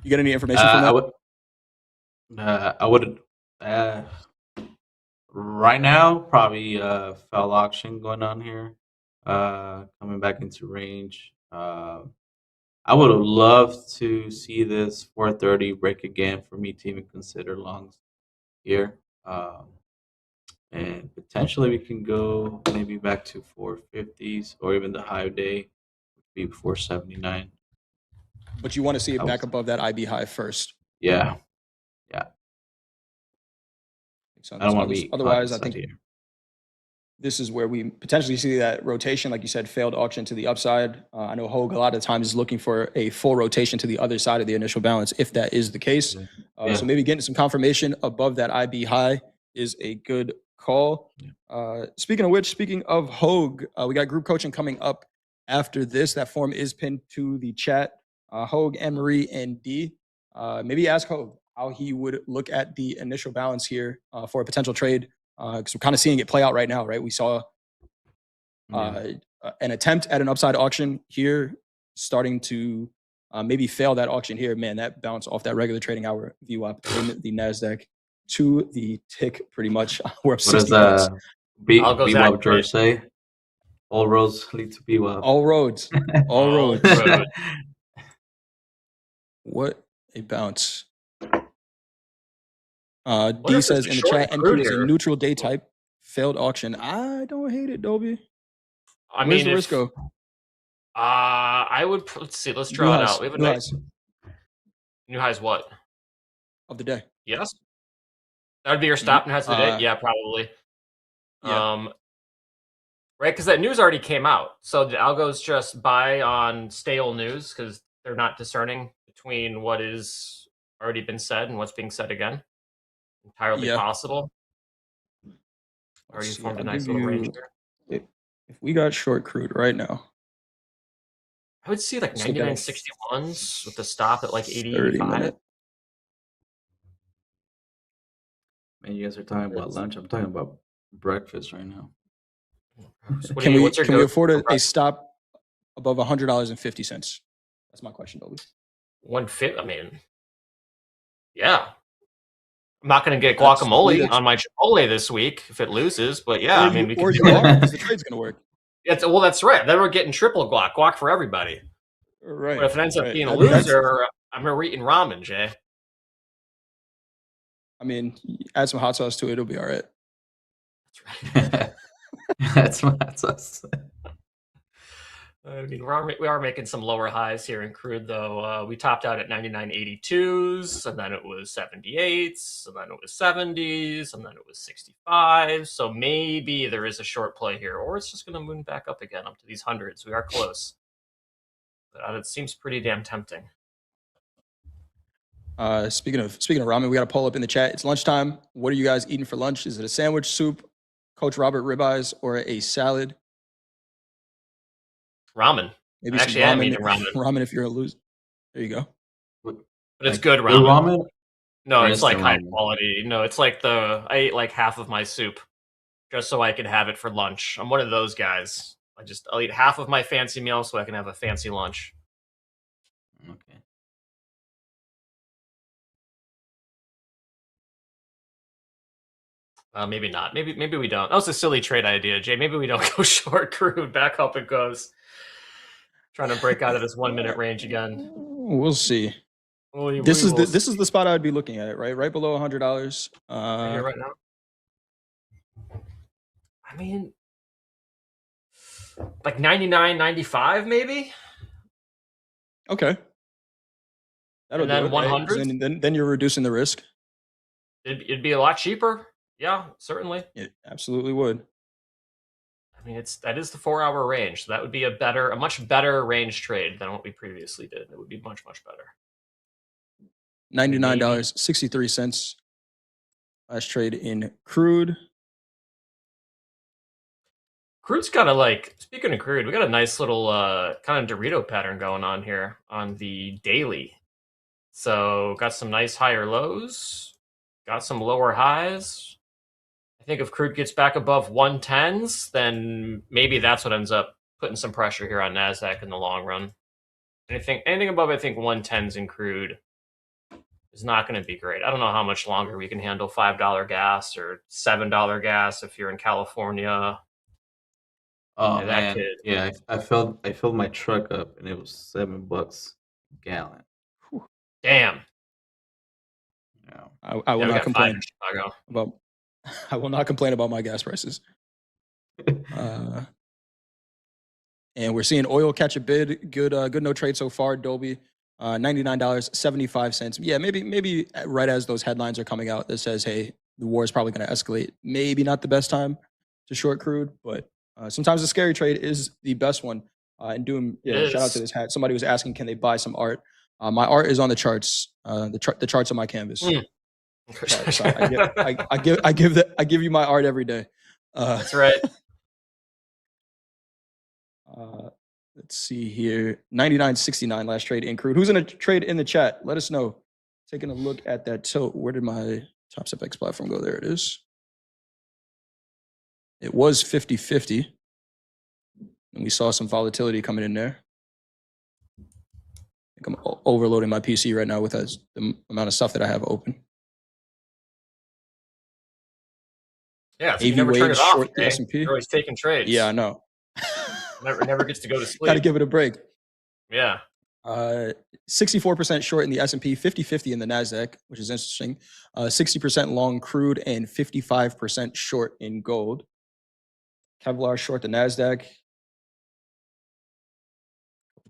you get any information from that? I would right now probably fell auction going on here, coming back into range. I would have loved to see this 430 break again for me to even consider longs here. And potentially we can go maybe back to 450s, or even the high day would be 479. But you want to see it back above that IB high first. Yeah. I don't want to be Otherwise, I think here. this is where we potentially see that rotation, like you said, failed auction to the upside. I know Hogue a lot of times is looking for a full rotation to the other side of the initial balance, if that is the case. So maybe getting some confirmation above that IB high is a good call. Speaking of which, speaking of Hogue, we got group coaching coming up after this. That form is pinned to the chat. Hogue, Anne-Marie, and D. Maybe ask Hogue how he would look at the initial balance here for a potential trade. Because we're kind of seeing it play out right now, right? We saw an attempt at an upside auction here, starting to maybe fail that auction here. Man, that bounce off that regular trading hour VWAP in the NASDAQ to the tick pretty much. We're up 60 bucks. BWAP George say? All roads lead to BWAP. All roads. All roads. What a bounce. D says in the chat, NQ is a neutral day type. Failed auction. I don't hate it, Dobie. Where's the risk go? I would, let's see, let's draw it out. We have a nice new highs what? Of the day. Yes. That would be your stop new highs of the day? Yeah, probably. Yeah. Right, because that news already came out. So the algos just buy on stale news because they're not discerning between what is already been said and what's being said again. Entirely possible. Already formed a nice little range there. If we got short crude right now, I would see like 99.61s with the stop at like 80.85. Man, you guys are talking about lunch. I'm talking about breakfast right now. Can we afford a stop above $100.50? That's my question, Dobie. 150. I mean, yeah. I'm not going to get guacamole on my Chipotle this week if it loses, but yeah, I mean, we can do it because the trade's going to work. Well, that's right. Then we're getting triple guac for everybody. Right. But if it ends up being a loser, I'm eating ramen, Jay. I mean, add some hot sauce to it, it'll be all right. That's right. That's some hot sauce. I mean, we are making some lower highs here in crude, though. We topped out at 99.82s, and then it was 78s, and then it was 70s, and then it was 65. So maybe there is a short play here, or it's just going to moon back up again up to these hundreds. We are close. But it seems pretty damn tempting. Speaking of ramen, we got a poll up in the chat. It's lunchtime. What are you guys eating for lunch? Is it a sandwich, soup, Coach Robert ribeyes, or a salad? Ramen. Maybe actually, some I'm eating ramen. Ramen if you're a loser. There you go. But it's good ramen. Ramen? No, it's like high quality. No, it's like I ate like half of my soup just so I could have it for lunch. I'm one of those guys. I'll eat half of my fancy meal so I can have a fancy lunch. Okay. Maybe not. Maybe we don't. That was a silly trade idea, Jay. Maybe we don't go short crude. Back up it goes. Trying to break out of this 1 minute range again. We'll see. This is This is the spot I'd be looking at, right below $100. Right here, right now. I mean, like 99, 95 maybe. Okay. That'll And then do it, 100. right? Then you're reducing the risk. It'd be a lot cheaper. Yeah, certainly. It absolutely would. I mean, that is the 4-hour range. So that would be a much better range trade than what we previously did. It would be much, much better. $99.63 last trade in crude. Crude's got speaking of crude, we got a nice little kind of Dorito pattern going on here on the daily. So got some nice higher lows, got some lower highs. I think if crude gets back above 110s, then maybe that's what ends up putting some pressure here on NASDAQ in the long run. Anything above, I think, 110s in crude is not going to be great. I don't know how much longer we can handle $5 gas or $7 gas if you're in California. Oh man, yeah, I filled my truck up and it was $7 a gallon. Damn. I will not complain about. I will not complain about my gas prices. And we're seeing oil catch a bid. Good no trade so far. Dolby, $99.75. Yeah, maybe right as those headlines are coming out that says, hey, the war is probably going to escalate. Maybe not the best time to short crude, but sometimes the scary trade is the best one. And doing shout out to this hat. Somebody was asking, can they buy some art? My art is on the charts. The charts on my canvas. So I give you my art every day. That's right. Let's see here. 99.69 last trade in crude. Who's in a trade in the chat? Let us know. Taking a look at that tilt. Where did my Topstep X platform go? There it is. It was 50-50. And we saw some volatility coming in there. I think I'm overloading my PC right now with the amount of stuff that I have open. Yeah, so you never turn it off. The S&P. You're always taking trades. Yeah, I know. never gets to go to sleep. Got to give it a break. Yeah. 64% short in the S&P, 50-50 in the NASDAQ, which is interesting. 60% long crude and 55% short in gold. Kevlar short the NASDAQ.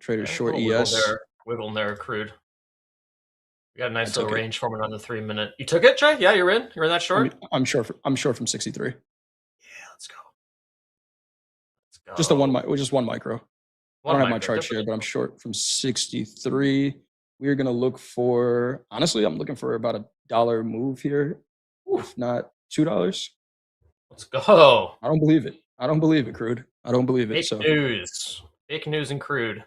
Traders short ES. Wiggle there, crude. We got a nice little range forming on the 3-minute. You took it, Jay? Yeah, you're in. You're in that short. I'm short from 63. Yeah, let's go. Just one micro. I don't have my chart here, but I'm short from 63. We're gonna look for. Honestly, I'm looking for about $1 move here, if not $2. Let's go. I don't believe it, crude. I don't believe it. Fake news. Fake news and crude.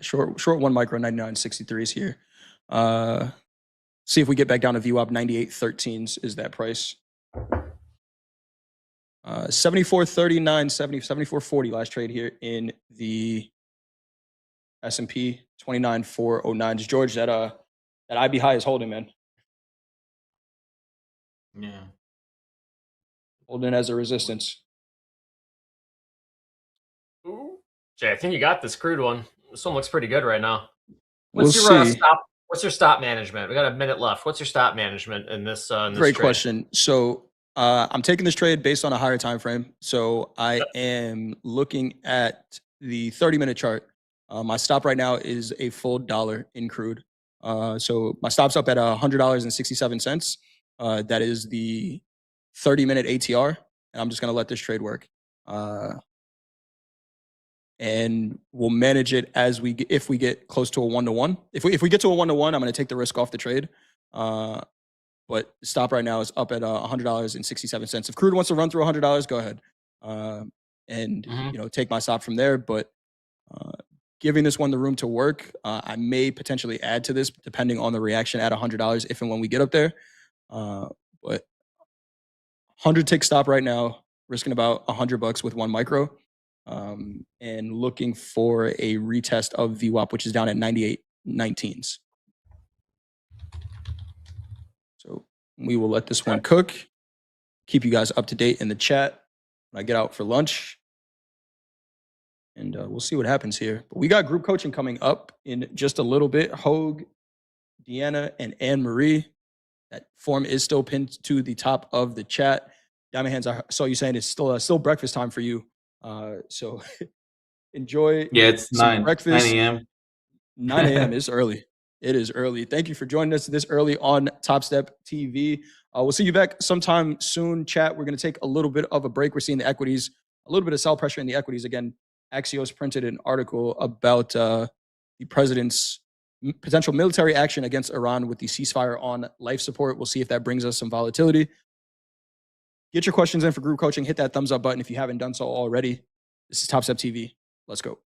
Short 1 micro 99.63s here. See if we get back down to VWAP 98.13s is that price. 74.39, 74.40 last trade here in the S&P 29.409s. George, that IB high is holding, man. Yeah. Holding as a resistance. Ooh. Jay, I think you got this crude one. This one looks pretty good right now. What's your stop? What's your stop management? We got a minute left. What's your stop management in this? Great question. So I'm taking this trade based on a higher time frame. So I am looking at the 30-minute chart. My stop right now is a full $1 in crude. So my stop's up at $100.67. That is the 30-minute ATR, and I'm just going to let this trade work. And we'll manage it if we get close to a 1-to-1. If we get to a 1-to-1, I'm going to take the risk off the trade. But the stop right now is up at $100.67. If crude wants to run through $100, go ahead, and take my stop from there. But giving this one the room to work, I may potentially add to this depending on the reaction at $100 if and when we get up there. But 100 tick stop right now, risking about $100 with 1 micro. And looking for a retest of VWAP, which is down at 98.19s. We will let this one cook. Keep you guys up to date in the chat when I get out for lunch. And we'll see what happens here. But we got group coaching coming up in just a little bit. Hogue, Deanna, and Anne Marie. That form is still pinned to the top of the chat. Diamond Hands, I saw you saying it's still breakfast time for you. So enjoy Yeah, it's some 9 breakfast. a.m. 9 a.m. is early. It is early. Thank you for joining us this early on Topstep TV. We'll see you back sometime soon, chat. We're going to take a little bit of a break. We're seeing the equities, a little bit of sell pressure in the equities. Again, Axios printed an article about the president's potential military action against Iran with the ceasefire on life support. We'll see if that brings us some volatility. Get your questions in for group coaching. Hit that thumbs up button if you haven't done so already. This is Topstep TV. Let's go.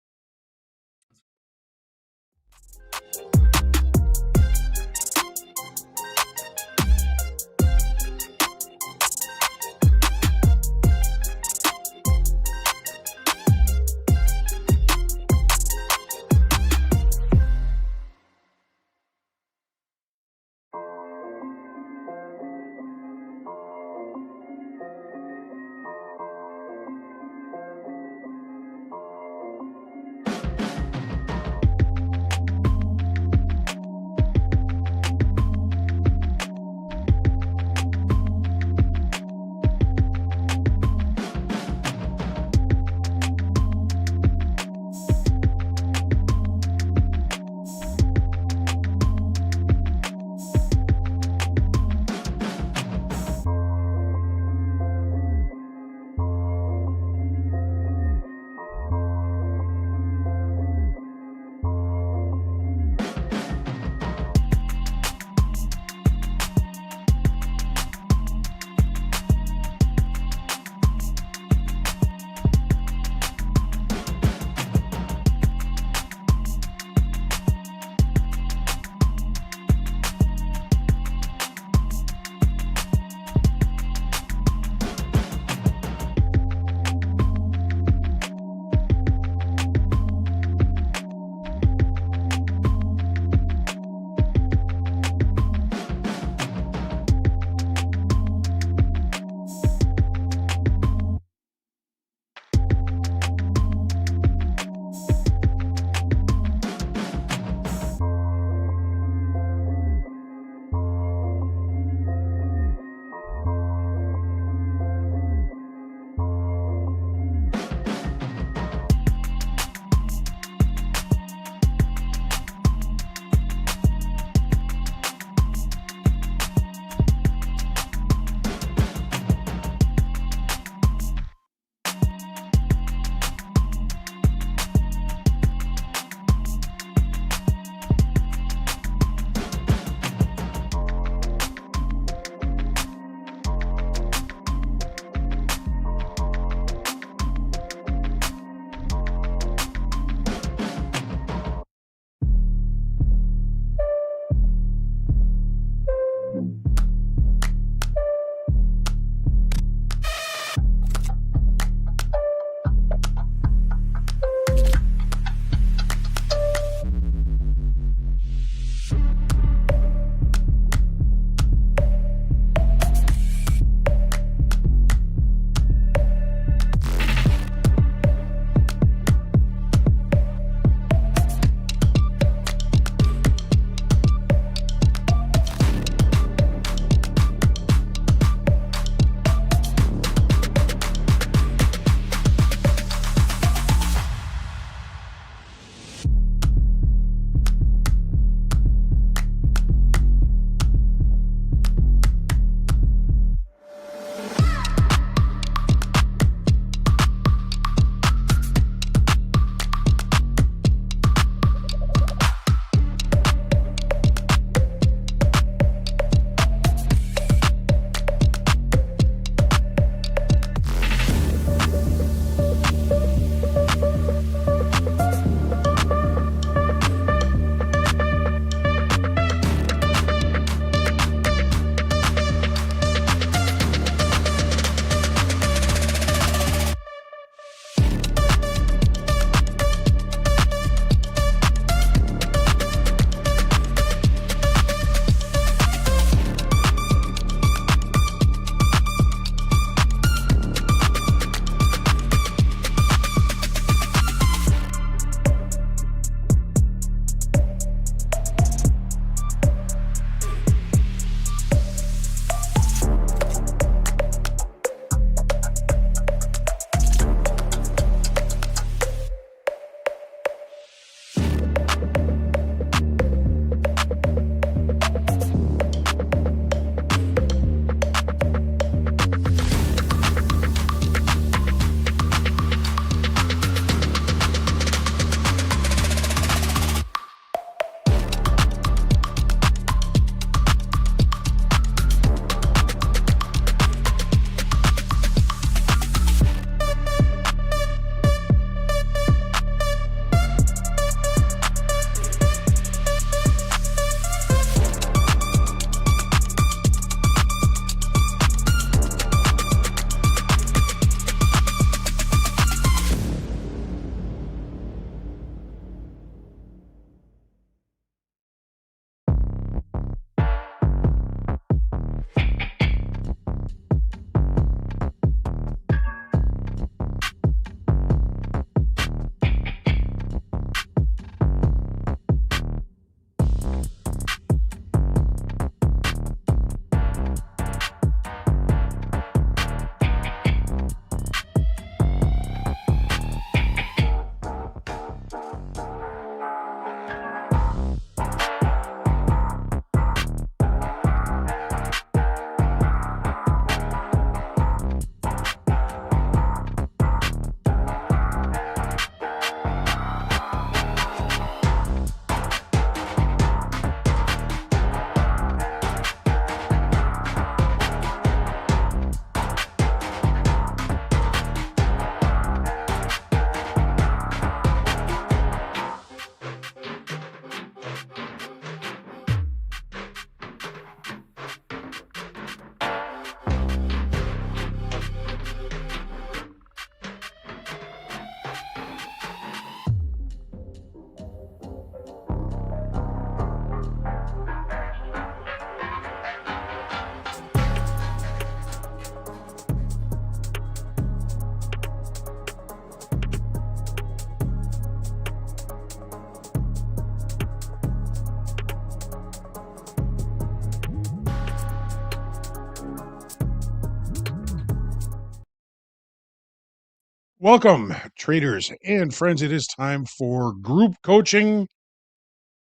Welcome, traders and friends. It is time for group coaching.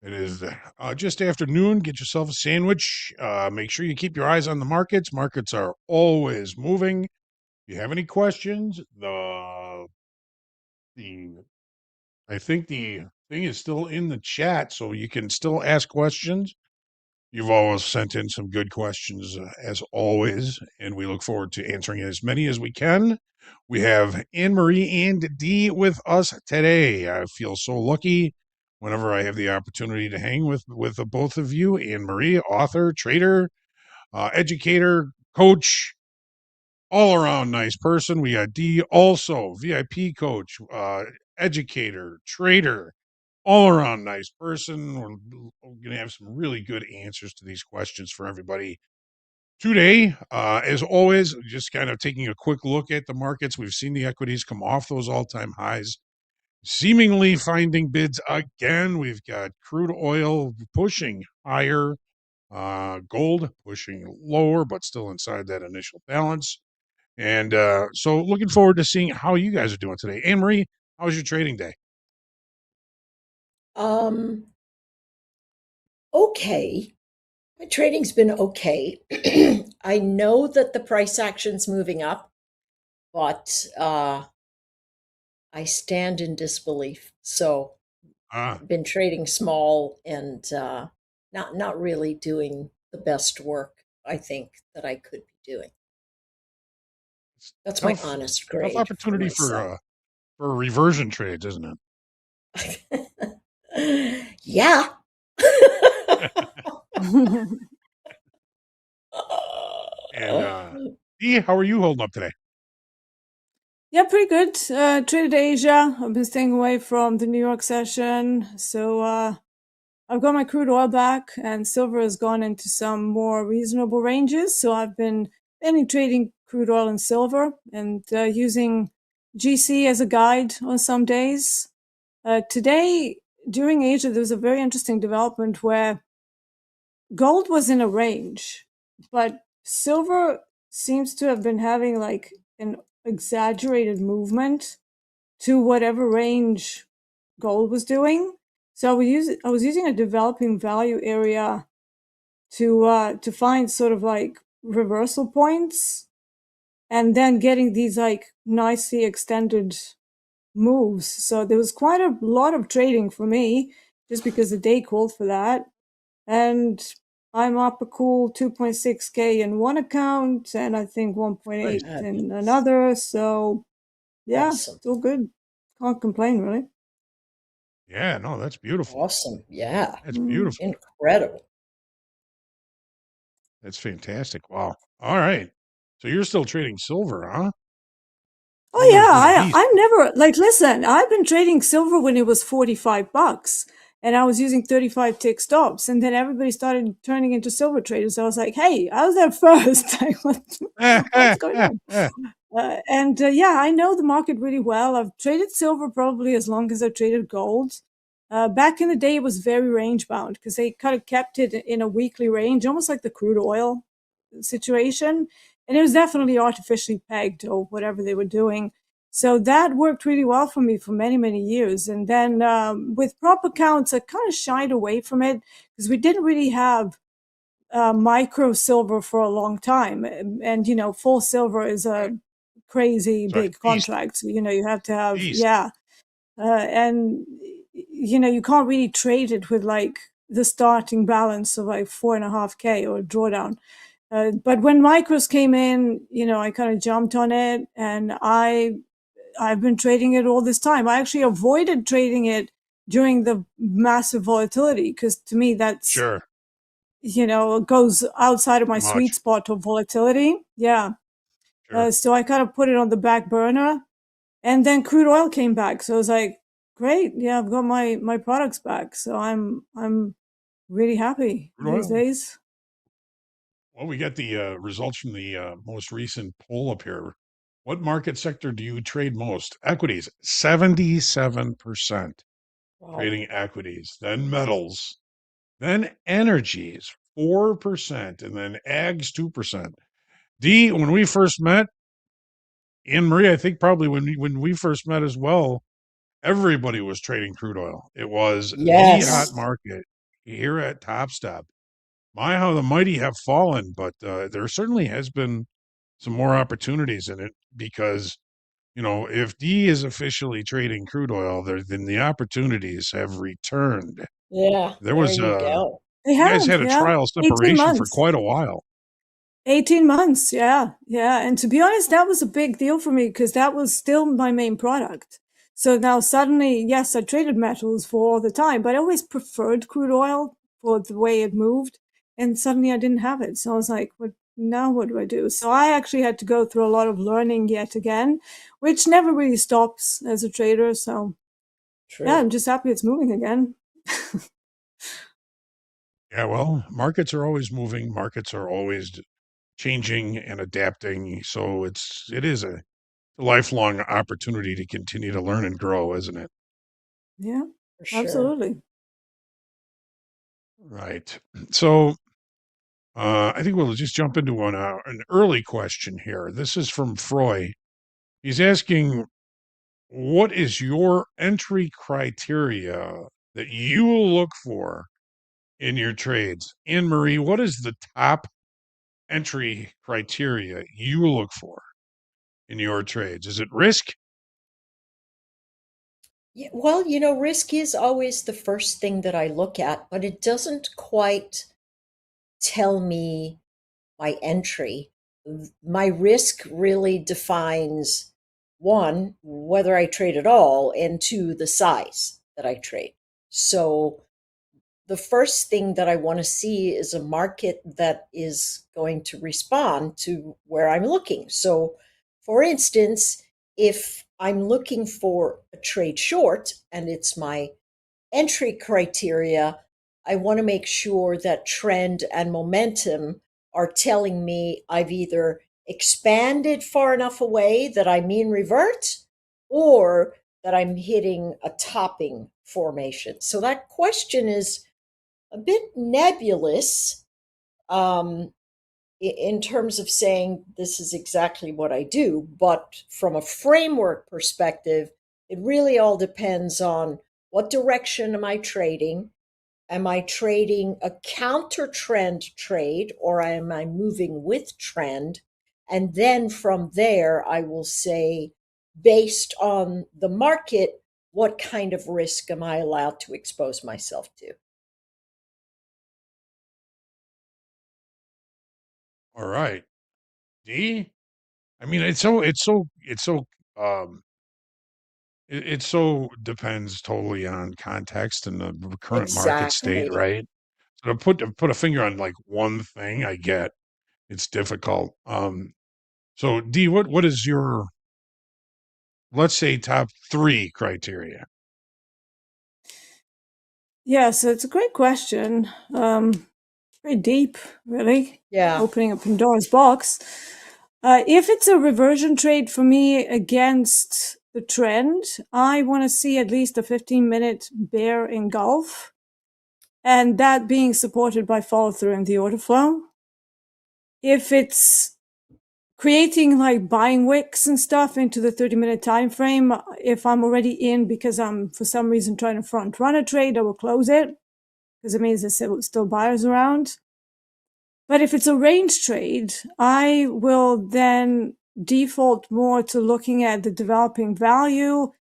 It is just after noon. Get yourself a sandwich. Make sure you keep your eyes on the markets. Markets are always moving. If you have any questions, I think the thing is still in the chat, so you can still ask questions. You've always sent in some good questions, as always, and we look forward to answering as many as we can. We have Anne Marie and Dee with us today. I feel so lucky whenever I have the opportunity to hang with the both of you. Anne Marie, author, trader, educator, coach, all around nice person. We got Dee, also VIP coach, educator, trader, all around nice person. We're going to have some really good answers to these questions for everybody today. As always, just kind of taking a quick look at the markets. We've seen the equities come off those all-time highs, seemingly finding bids again. We've got crude oil pushing higher, gold pushing lower, but still inside that initial balance. And so looking forward to seeing how you guys are doing today. Anne Marie, how was your trading day? Okay. My trading's been okay. I know that the price action's moving up, but I stand in disbelief. So I've been trading small and not really doing the best work I think that I could be doing. That's my honest grade. Tough opportunity for reversion trades, isn't it? Yeah. And Dee, how are you holding up today? Yeah, pretty good. Traded Asia. I've been staying away from the New York session. So I've got my crude oil back, and silver has gone into some more reasonable ranges. So I've been mainly trading crude oil and silver and using GC as a guide on some days. Today, during Asia, there was a very interesting development where gold was in a range, but silver seems to have been having like an exaggerated movement to whatever range gold was doing. So I was using a developing value area to find sort of like reversal points, and then getting these like nicely extended moves. So there was quite a lot of trading for me just because the day called for that. And I'm up a cool 2.6K in one account and I think 1.8 in another. So yeah, Awesome. Still good. Can't complain really. Yeah, no, that's beautiful. Awesome. Yeah. That's beautiful. Incredible. That's fantastic. Wow. All right. So you're still trading silver, huh? Oh yeah, I'm never like listen, I've been trading silver when it was $45 and I was using 35 tick stops, and then everybody started turning into silver traders. I was like, hey, I was there first. Like, what's going on? Yeah, I know the market really well. I've traded silver probably as long as I've traded gold. Back in the day, it was very range bound because they kind of kept it in a weekly range, almost like the crude oil situation. And it was definitely artificially pegged or whatever they were doing. So that worked really well for me for many, many years. And then with prop accounts, I kind of shied away from it because we didn't really have micro silver for a long time. And, you know, full silver is a crazy big contract. So, you know, you have to have, and, you know, you can't really trade it with like the starting balance of like 4.5K or drawdown. But when micros came in, you know, I kind of jumped on it, and I've been trading it all this time. I actually avoided trading it during the massive volatility because to me that's you know, it goes outside of my sweet spot of volatility. Yeah. So I kind of put it on the back burner, and then crude oil came back. So I was like, great, yeah, I've got my products back. So I'm really happy these days. Well, we got the results from the most recent poll up here. What market sector do you trade most? Equities, 77%. Wow. Trading equities, then metals, then energies, 4%, and then ags, 2%. Dee, when we first met, Anne Marie, I think probably when we first met as well, everybody was trading crude oil. It was the hot Yes. market here at Topstep. My, how the mighty have fallen, but there certainly has been some more opportunities in it because, you know, if D is officially trading crude oil, then the opportunities have returned. Yeah, There there was you go. They you guys have, had a yeah. trial 18 separation for months. quite a while. 18 months, yeah. Yeah. And to be honest, that was a big deal for me because that was still my main product. So now suddenly, yes, I traded metals for all the time, but I always preferred crude oil for the way it moved. And suddenly I didn't have it. So I was like, what do I do? So I actually had to go through a lot of learning yet again, which never really stops as a trader. So yeah, I'm just happy it's moving again. Yeah, well, markets are always moving. Markets are always changing and adapting. So it is a lifelong opportunity to continue to learn and grow, isn't it? Yeah, For sure. absolutely. Right. So I think we'll just jump into an early question here. This is from Froy. He's asking, what is your entry criteria that you will look for in your trades? Anne Marie, what is the top entry criteria you look for in your trades? Is it risk? Yeah, well, you know, risk is always the first thing that I look at, but it doesn't quite tell me my entry. My risk really defines one, whether I trade at all, and two, the size that I trade. So the first thing that I want to see is a market that is going to respond to where I'm looking. So, for instance, if I'm looking for a trade short and it's my entry criteria, I want to make sure that trend and momentum are telling me I've either expanded far enough away that I mean revert or that I'm hitting a topping formation. So that question is a bit nebulous in terms of saying this is exactly what I do. But from a framework perspective, it really all depends on what direction am I trading? Am I trading a counter trend trade or am I moving with trend? And then from there, I will say, based on the market, what kind of risk am I allowed to expose myself to? All right. D? I mean, um, it so depends totally on context and the current market state, Exactly. right? So to put a finger on like one thing, I get it's difficult. So D, what is your, let's say, top 3 criteria? Yeah, so it's a great question. Very deep, really. Yeah. Opening a Pandora's box. If it's a reversion trade for me against the trend, I want to see at least a 15-minute bear engulf, and that being supported by follow through in the order flow. If it's creating like buying wicks and stuff into the 30-minute time frame, if I'm already in because I'm for some reason trying to front run a trade, I will close it because it means there's still buyers around. But if it's a range trade, I will then default more to looking at the developing value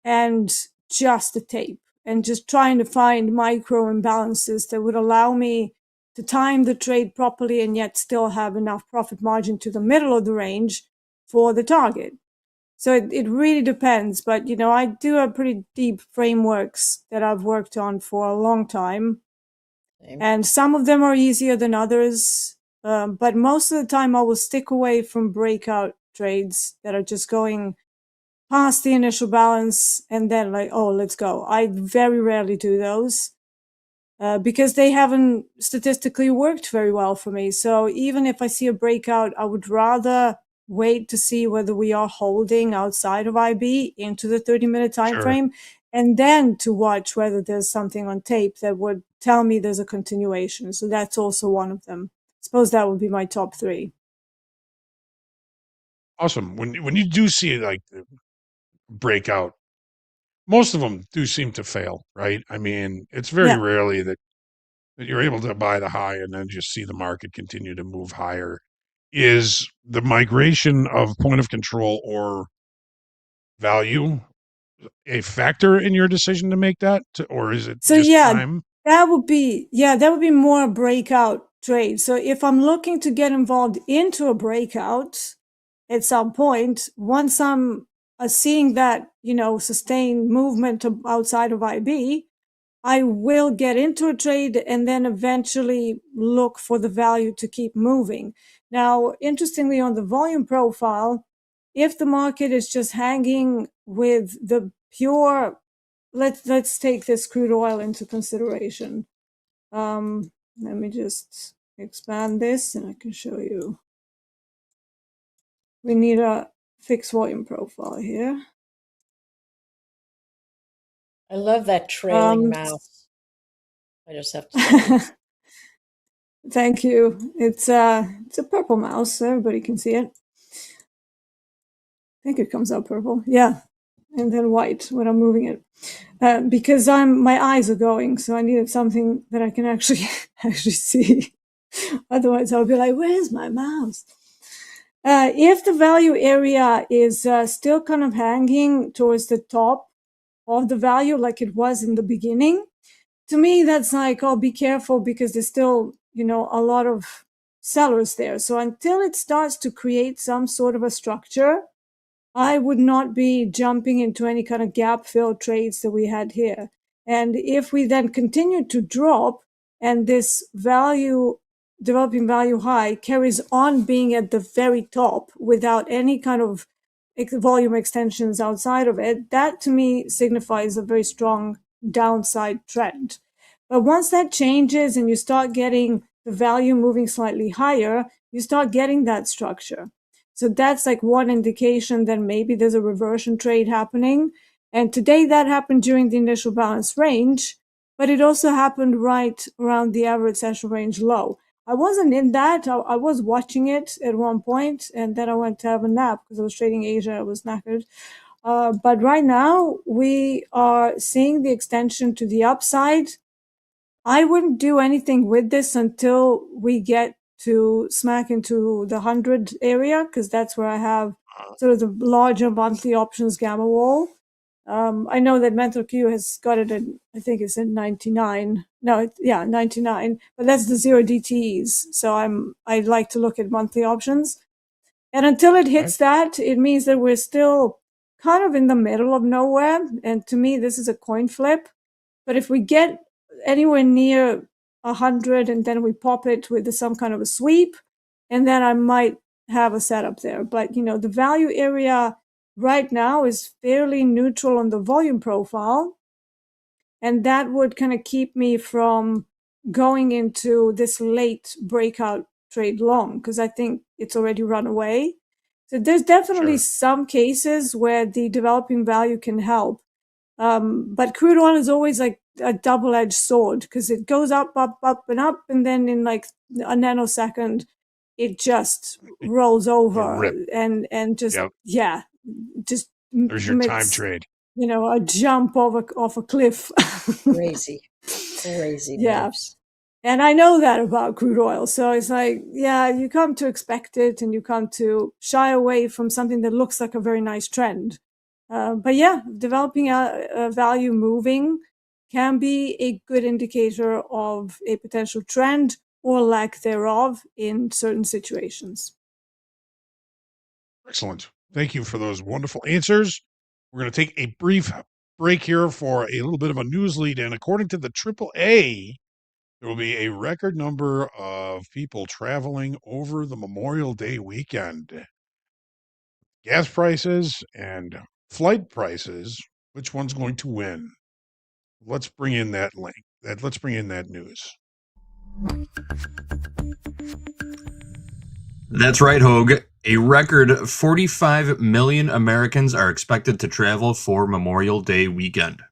and just the tape and just trying to find micro imbalances that would allow me to time the trade properly and yet still have enough profit margin to the middle of the range for the target. So it really depends. But, you know, I do have pretty deep frameworks that I've worked on for a long time. And some of them are easier than others. But most of the time, I will stick away from breakout trades that are just going past the initial balance and then like, oh, let's go. I very rarely do those because they haven't statistically worked very well for me. So even if I see a breakout, I would rather wait to see whether we are holding outside of IB into the 30-minute time Sure. frame, and then to watch whether there's something on tape that would tell me there's a continuation. So that's also one of them. I suppose that would be my top 3. Awesome. When you do see like the breakout, most of them do seem to fail, right? I mean, it's very Yeah. rarely that you're able to buy the high and then just see the market continue to move higher. Is the migration of point of control or value a factor in your decision to make that, or is it So just yeah, time? that would be more a breakout trade. So if I'm looking to get involved into a breakout at some point, once I'm seeing that, sustained movement outside of IB, I will get into a trade and then eventually look for the value to keep moving. Now, interestingly, on the volume profile, if the market is just hanging with the pure, let's take this crude oil into consideration. Let me just expand this and I can show you. We need a fixed volume profile here. I love that trailing mouse. I just have to say. Thank you. It's a purple mouse, so everybody can see it. I think it comes out purple. Yeah. And then white when I'm moving it. Because my eyes are going, so I needed something that I can actually see. Otherwise I'll be like, where's my mouse? If the value area is still kind of hanging towards the top of the value like it was in the beginning, to me that's like, oh, be careful because there's still, a lot of sellers there. So until it starts to create some sort of a structure, I would not be jumping into any kind of gap fill trades that we had here. And if we then continue to drop and this developing value high carries on being at the very top without any kind of volume extensions outside of it, that to me signifies a very strong downside trend. But once that changes and you start getting the value moving slightly higher, you start getting that structure. So that's like one indication that maybe there's a reversion trade happening. And today that happened during the initial balance range, but it also happened right around the average session range low. I wasn't in that. I was watching it at one point, and then I went to have a nap because I was trading Asia. I was knackered. But right now we are seeing the extension to the upside. I wouldn't do anything with this until we get to smack into the 100 area, because that's where I have sort of the larger monthly options gamma wall. I know that Mental Q has got it at, I think it's in 99. No, 99, but that's the 0 DTEs. So I'd like to look at monthly options. And until it hits that, it means that we're still kind of in the middle of nowhere. And to me, this is a coin flip. But if we get anywhere near 100 and then we pop it with some kind of a sweep, and then I might have a setup there. But, the value area right now is fairly neutral on the volume profile. And that would kind of keep me from going into this late breakout trade long, because I think it's already run away. So there's definitely some cases where the developing value can help. But crude oil is always like a double-edged sword because it goes up, up, up, and up, and then in like a nanosecond, it just rolls over and just just There's your time makes, trade. A jump off a cliff. Crazy Yeah. moves. And I know that about crude oil. So it's like, yeah, you come to expect it and you come to shy away from something that looks like a very nice trend. But yeah, developing a value moving can be a good indicator of a potential trend or lack thereof in certain situations. Excellent. Thank you for those wonderful answers. We're going to take a brief break here for a little bit of a news lead. And according to the AAA, there will be a record number of people traveling over the Memorial Day weekend. Gas prices and flight prices, which one's going to win? Let's bring in that link. Let's bring in that news. That's right, Hogue. A record 45 million Americans are expected to travel for Memorial Day weekend.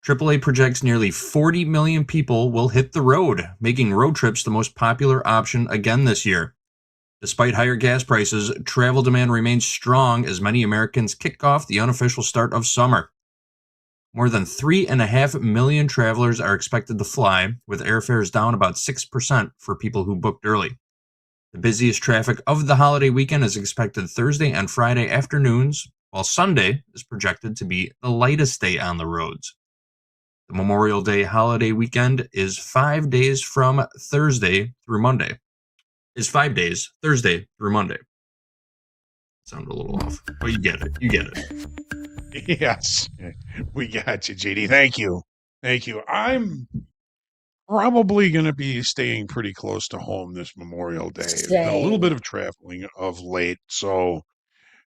AAA projects nearly 40 million people will hit the road, making road trips the most popular option again this year. Despite higher gas prices, travel demand remains strong as many Americans kick off the unofficial start of summer. More than 3.5 million travelers are expected to fly, with airfares down about 6% for people who booked early. The busiest traffic of the holiday weekend is expected Thursday and Friday afternoons, while Sunday is projected to be the lightest day on the roads. The Memorial Day holiday weekend is 5 days from Thursday through Monday. Is 5 days, Thursday through Monday. Sound a little off, but you get it. You get it. Yes, we got you, JD. Thank you. Thank you. I'm probably going to be staying pretty close to home this Memorial Day. I've done a little Same. bit of traveling of late, so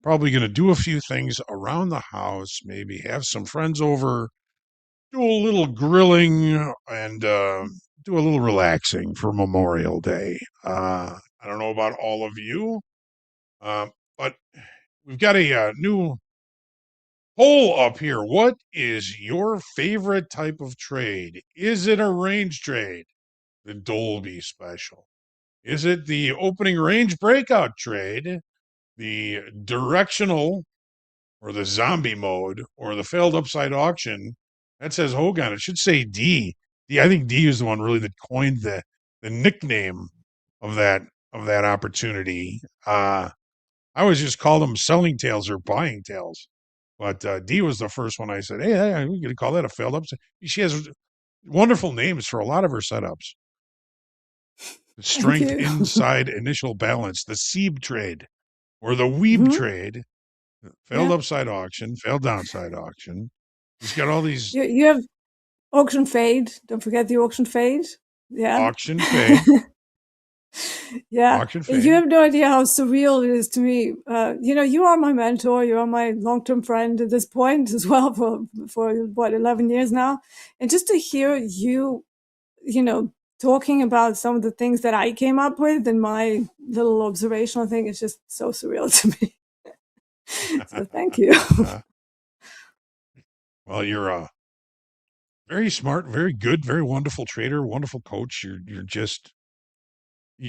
probably going to do a few things around the house, maybe have some friends over, do a little grilling, and do a little relaxing for Memorial Day. I don't know about all of you, but we've got a new poll up here. What is your favorite type of trade? Is it a range trade? The Dolby special? Is it the opening range breakout trade, the directional or the zombie mode, or the failed upside auction? That says Hogan. It should say D. D. I think D is the one really that coined the nickname of that opportunity. I always just call them selling tails or buying tails. But D was the first one I said, hey, we could call that a failed upside. She has wonderful names for a lot of her setups. Strength inside initial balance, the Seeb trade, or the Weeb trade, failed upside auction, failed downside auction. He's got all these You have auction fade. Don't forget the auction fade. Yeah. auction fade. Yeah. Auction fade. You have no idea how surreal it is to me. You are my mentor. You are my long-term friend at this point as well for what, 11 years now. And just to hear you, talking about some of the things that I came up with in my little observational thing, it's just so surreal to me. So thank you. Well, you're a very smart, very good, very wonderful trader, wonderful coach. You're just.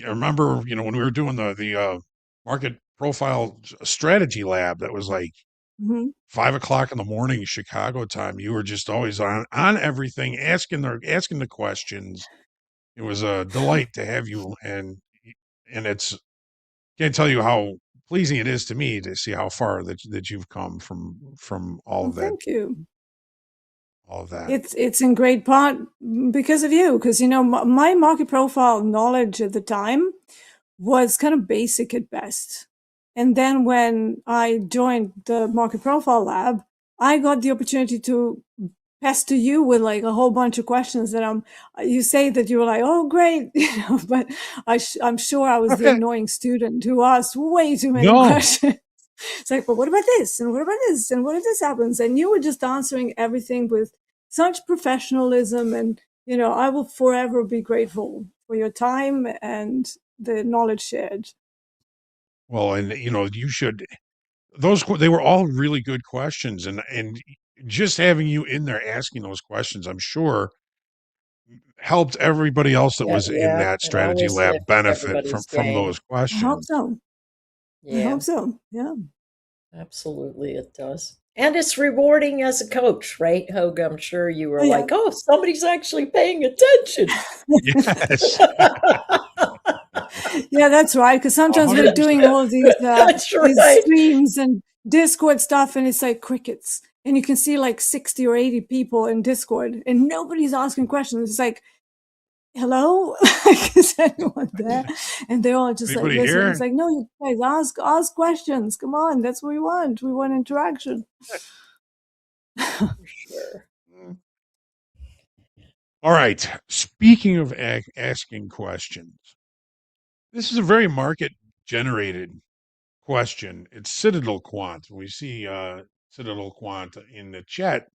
I remember, when we were doing the market profile strategy lab, that was like 5 o'clock in the morning, Chicago time. You were just always on everything, asking the questions. It was a delight to have you, and it's can't tell you how pleasing it is to me to see how far that you've come from all of that. Thank you. All of that. It's in great part because of you, because my market profile knowledge at the time was kind of basic at best. And then when I joined the market profile lab, I got the opportunity to pester you with like a whole bunch of questions that you say that you were like, oh, great. But I'm sure I was the annoying student who asked way too many questions. It's like, but what about this? And what about this? And what if this happens? And you were just answering everything with such professionalism. And, I will forever be grateful for your time and the knowledge shared. Well, and you should. They were all really good questions, and just having you in there asking those questions, I'm sure, helped everybody else that was in that It strategy always lab lifts benefit everybody's from game. those I hope questions. so. I Yeah. hope so. Yeah. Absolutely, it does. And it's rewarding as a coach, right, Hogue? I'm sure you were Oh, yeah. like, oh, somebody's actually paying attention. Yes. Yeah, that's right. Because sometimes we're doing 100%. all these That's these right. streams and Discord stuff, and it's like crickets. And you can see like 60 or 80 people in Discord, and nobody's asking questions. It's like, hello, is anyone there? And they're all just Anybody like listening. here? It's like, no, you guys ask questions. Come on, that's what we want. We want interaction. For sure. All right. Speaking of asking questions, this is a very market generated question. It's Citadel Quant. We see Citadel Quant in the chat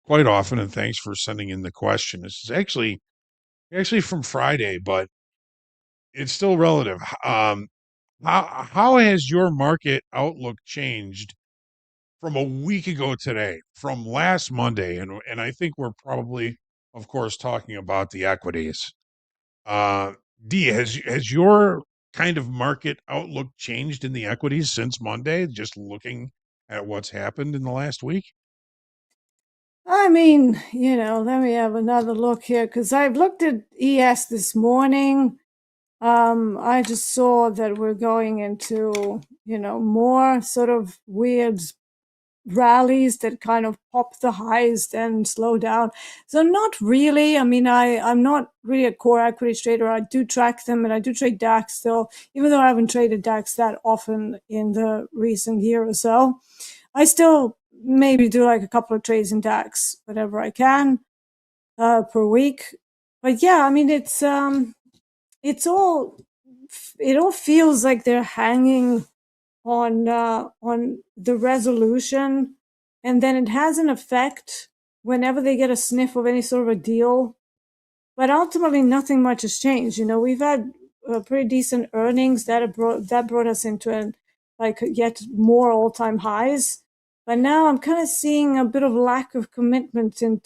quite often, and thanks for sending in the question. This is actually from Friday, but it's still relative. How has your market outlook changed from a week ago today, from last Monday? And I think we're probably, of course, talking about the equities. D, has your kind of market outlook changed in the equities since Monday, just looking at what's happened in the last week? I mean, let me have another look here because I've looked at ES this morning. I just saw that we're going into, more sort of weird rallies that kind of pop the highs then slow down. So not really. I mean, I'm not really a core equity trader. I do track them and I do trade DAX still, even though I haven't traded DAX that often in the recent year or so. I still maybe do like a couple of trades in DAX, whatever I can, per week. But yeah, I mean, it all feels like they're hanging on the resolution, and then it has an effect whenever they get a sniff of any sort of a deal. But ultimately, nothing much has changed. We've had pretty decent earnings that brought us into yet more all-time highs. But now I'm kind of seeing a bit of lack of commitment in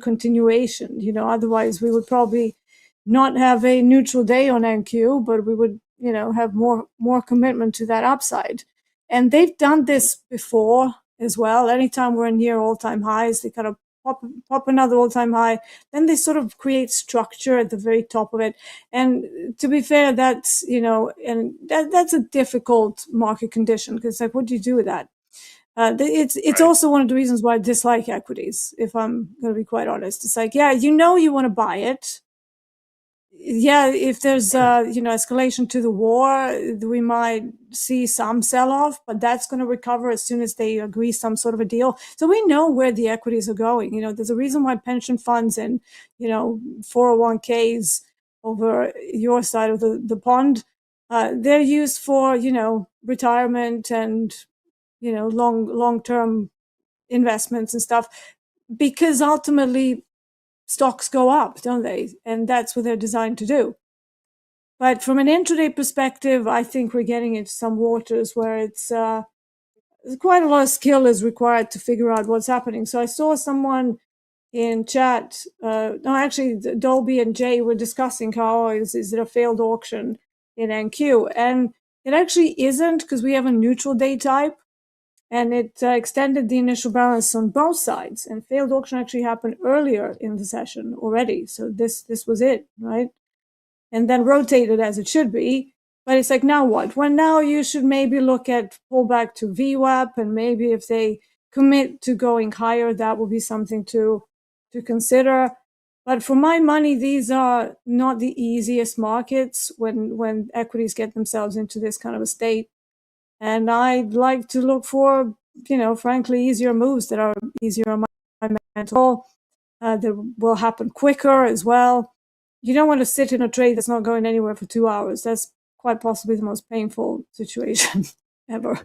continuation. Otherwise we would probably not have a neutral day on NQ, but we would, have more commitment to that upside. And they've done this before as well. Anytime we're near all-time highs, they kind of pop another all-time high. Then they sort of create structure at the very top of it. And to be fair, that's, and that's a difficult market condition because like, what do you do with that? It's also one of the reasons why I dislike equities, if I'm going to be quite honest. It's like, yeah, you want to buy it. Yeah, if there's escalation to the war, we might see some sell-off, but that's going to recover as soon as they agree some sort of a deal. So we know where the equities are going. There's a reason why pension funds and 401ks over your side of the pond, they're used for retirement and long-term investments and stuff, because ultimately stocks go up, don't they? And that's what they're designed to do. But from an intraday perspective, I think we're getting into some waters where it's quite a lot of skill is required to figure out what's happening. So I saw someone in chat, Dolby and Jay were discussing how is it a failed auction in NQ, and it actually isn't, because we have a neutral day type. And it extended the initial balance on both sides. And failed auction actually happened earlier in the session already. So this was it, right? And then rotated as it should be. But it's like, now what? Well, now you should maybe look at pullback to VWAP, and maybe if they commit to going higher, that will be something to consider. But for my money, these are not the easiest markets when equities get themselves into this kind of a state. And I'd like to look for, frankly, easier moves that are easier on my mental, that will happen quicker as well. You don't want to sit in a trade that's not going anywhere for 2 hours. That's quite possibly the most painful situation ever.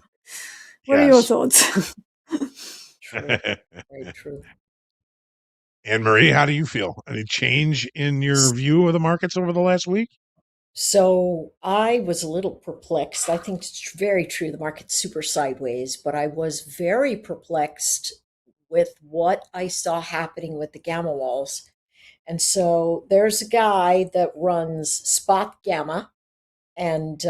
What are your thoughts? True. Very true. Anne Marie, how do you feel? Any change in your view of the markets over the last week? So I was a little perplexed. I think it's very true. The market's super sideways, but I was very perplexed with what I saw happening with the gamma walls. And so there's a guy that runs Spot Gamma, and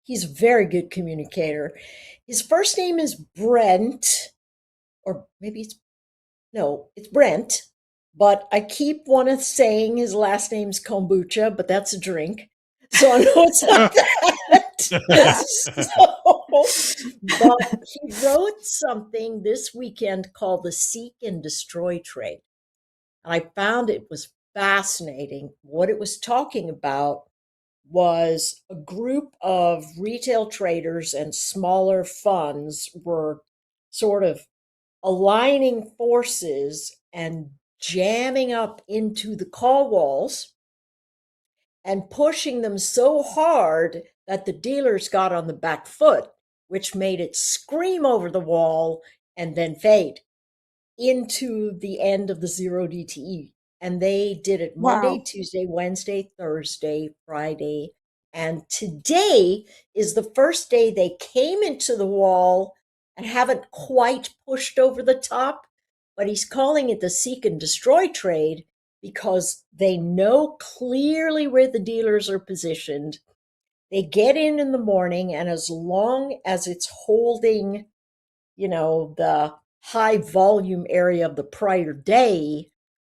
he's a very good communicator. His first name is Brent, or maybe it's Brent, but I keep saying his last name's kombucha, but that's a drink. So I know it's not that. But he wrote something this weekend called the Seek and Destroy Trade. And I found it was fascinating. What it was talking about was a group of retail traders and smaller funds were sort of aligning forces and jamming up into the call walls and pushing them so hard that the dealers got on the back foot, which made it scream over the wall and then fade into the end of the 0DTE. And they did it Monday, Wow. Tuesday, Wednesday, Thursday, Friday. And today is the first day they came into the wall and haven't quite pushed over the top. But he's calling it the Seek and Destroy trade because they know clearly where the dealers are positioned. They get in the morning, and as long as it's holding, the high volume area of the prior day,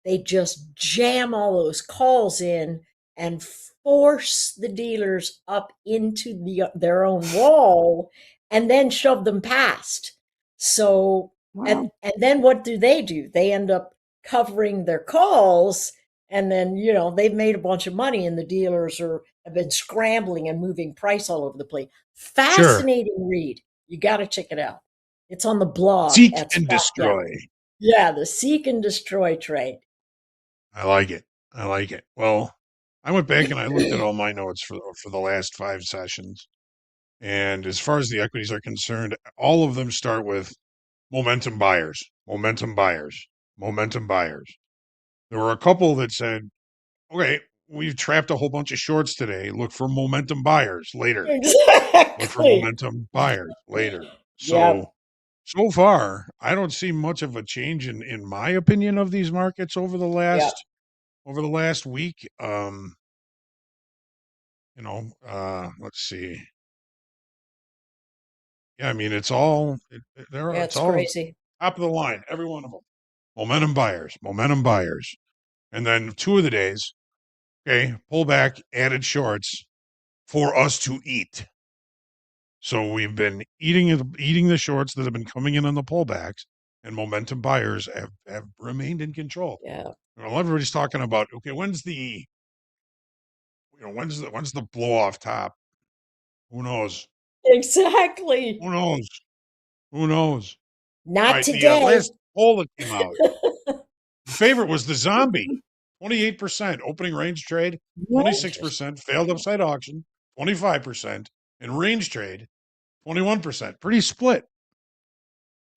they just jam all those calls in and force the dealers up into their own wall and then shove them past. So, and then what do? They end up covering their calls, and then, they've made a bunch of money, and the dealers have been scrambling and moving price all over the place. Fascinating read. You got to check it out. It's on the blog. Seek at and Topstep. destroy. Yeah, the seek and destroy trade. I like it. Well, I went back and I looked at all my notes for the last 5 sessions. And as far as the equities are concerned, all of them start with momentum buyers, momentum buyers, momentum buyers. There were a couple that said, okay, we've trapped a whole bunch of shorts today. Look for momentum buyers later. Exactly. Look for momentum buyers later. Yep. So far, I don't see much of a change in my opinion of these markets over the last week. Let's see. Yeah, I mean, it's all It's crazy. top of the line, every one of them. Momentum buyers. And then 2 of the days, okay, pullback, added shorts for us to eat. So we've been eating the shorts that have been coming in on the pullbacks, and momentum buyers have remained in control. Yeah. Well, everybody's talking about, okay, when's the blow off top? Who knows? Exactly. Who knows? Not All right, today. The last poll that came out, the favorite was the zombie. 28% opening range trade, 26% failed upside auction, 25%, and range trade, 21%. Pretty split.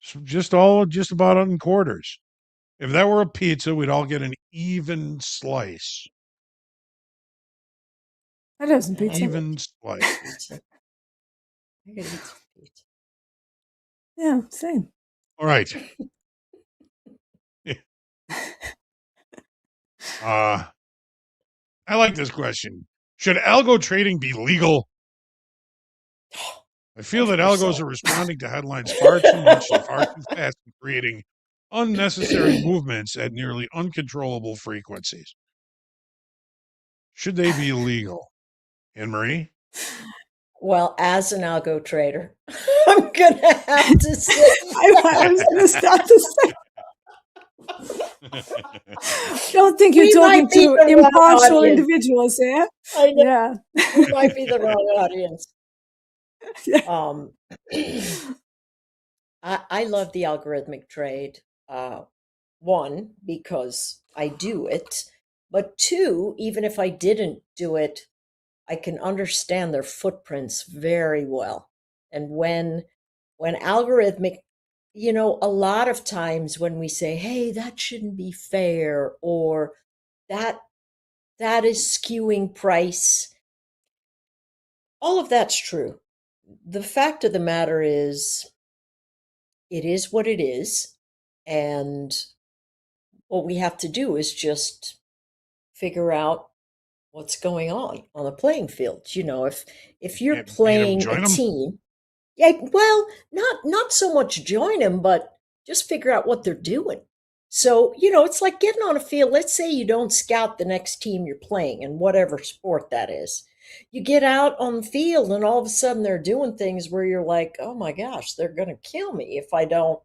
So just about in quarters. If that were a pizza, we'd all get an even slice. That isn't pizza. Even slice. Pizza. I could eat some pizza. Yeah, same. All right. I like this question. Should algo trading be legal? I feel that algos are responding to headlines far too much and far too fast and creating unnecessary movements at nearly uncontrollable frequencies. Should they be legal? Anne-Marie? Well, as an algo trader, I'm gonna have to say I was gonna start to say. Don't think you're We talking might be to the wrong impartial audience. individuals here. I know. Yeah. We might be the wrong audience. I love the algorithmic trade. One, because I do it, but 2, even if I didn't do it, I can understand their footprints very well. And when algorithmic, a lot of times when we say, hey, that shouldn't be fair, or that is skewing price, all of that's true. The fact of the matter is, it is what it is. And what we have to do is just figure out what's going on the playing field. If you're playing a team, yeah, well, not so much join them, but just figure out what they're doing. So, it's like getting on a field. Let's say you don't scout the next team you're playing in whatever sport that is. You get out on the field and all of a sudden they're doing things where you're like, oh my gosh, they're going to kill me if I don't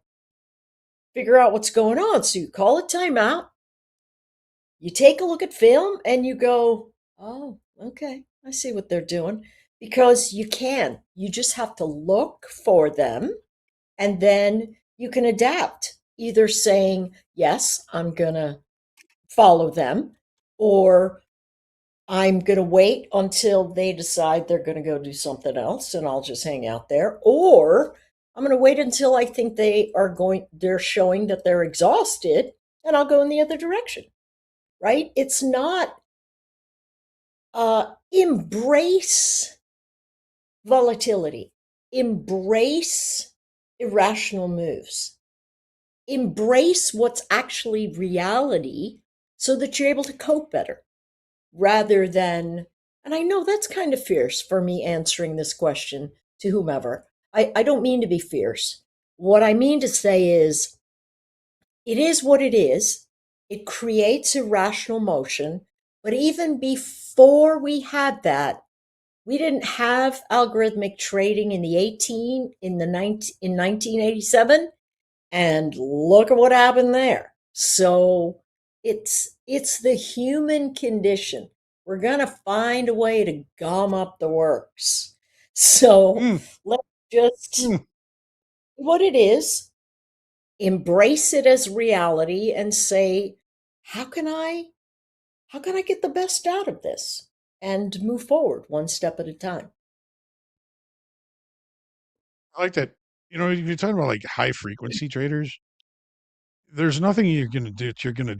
figure out what's going on. So you call a timeout, you take a look at film, and you go, oh, okay, I see what they're doing. Because you just have to look for them, and then you can adapt, either saying, yes, I'm going to follow them, or I'm going to wait until they decide they're going to go do something else and I'll just hang out there, or I'm going to wait until I think they're showing that they're exhausted, and I'll go in the other direction. Right? It's not embrace volatility, embrace irrational moves, embrace what's actually reality so that you're able to cope better, rather than And I know that's kind of fierce for me answering this question to whomever. I don't mean to be fierce. What I mean to say is, it is what it is. It creates irrational motion. But even before we had that, we didn't have algorithmic trading in the 1987, and look at what happened there. So it's the human condition. We're gonna find a way to gum up the works. So let's just what it is, embrace it as reality, and say, how can I get the best out of this, and move forward one step at a time. I like that. You know, if you're talking about like high frequency traders, there's nothing you're going to do. You're going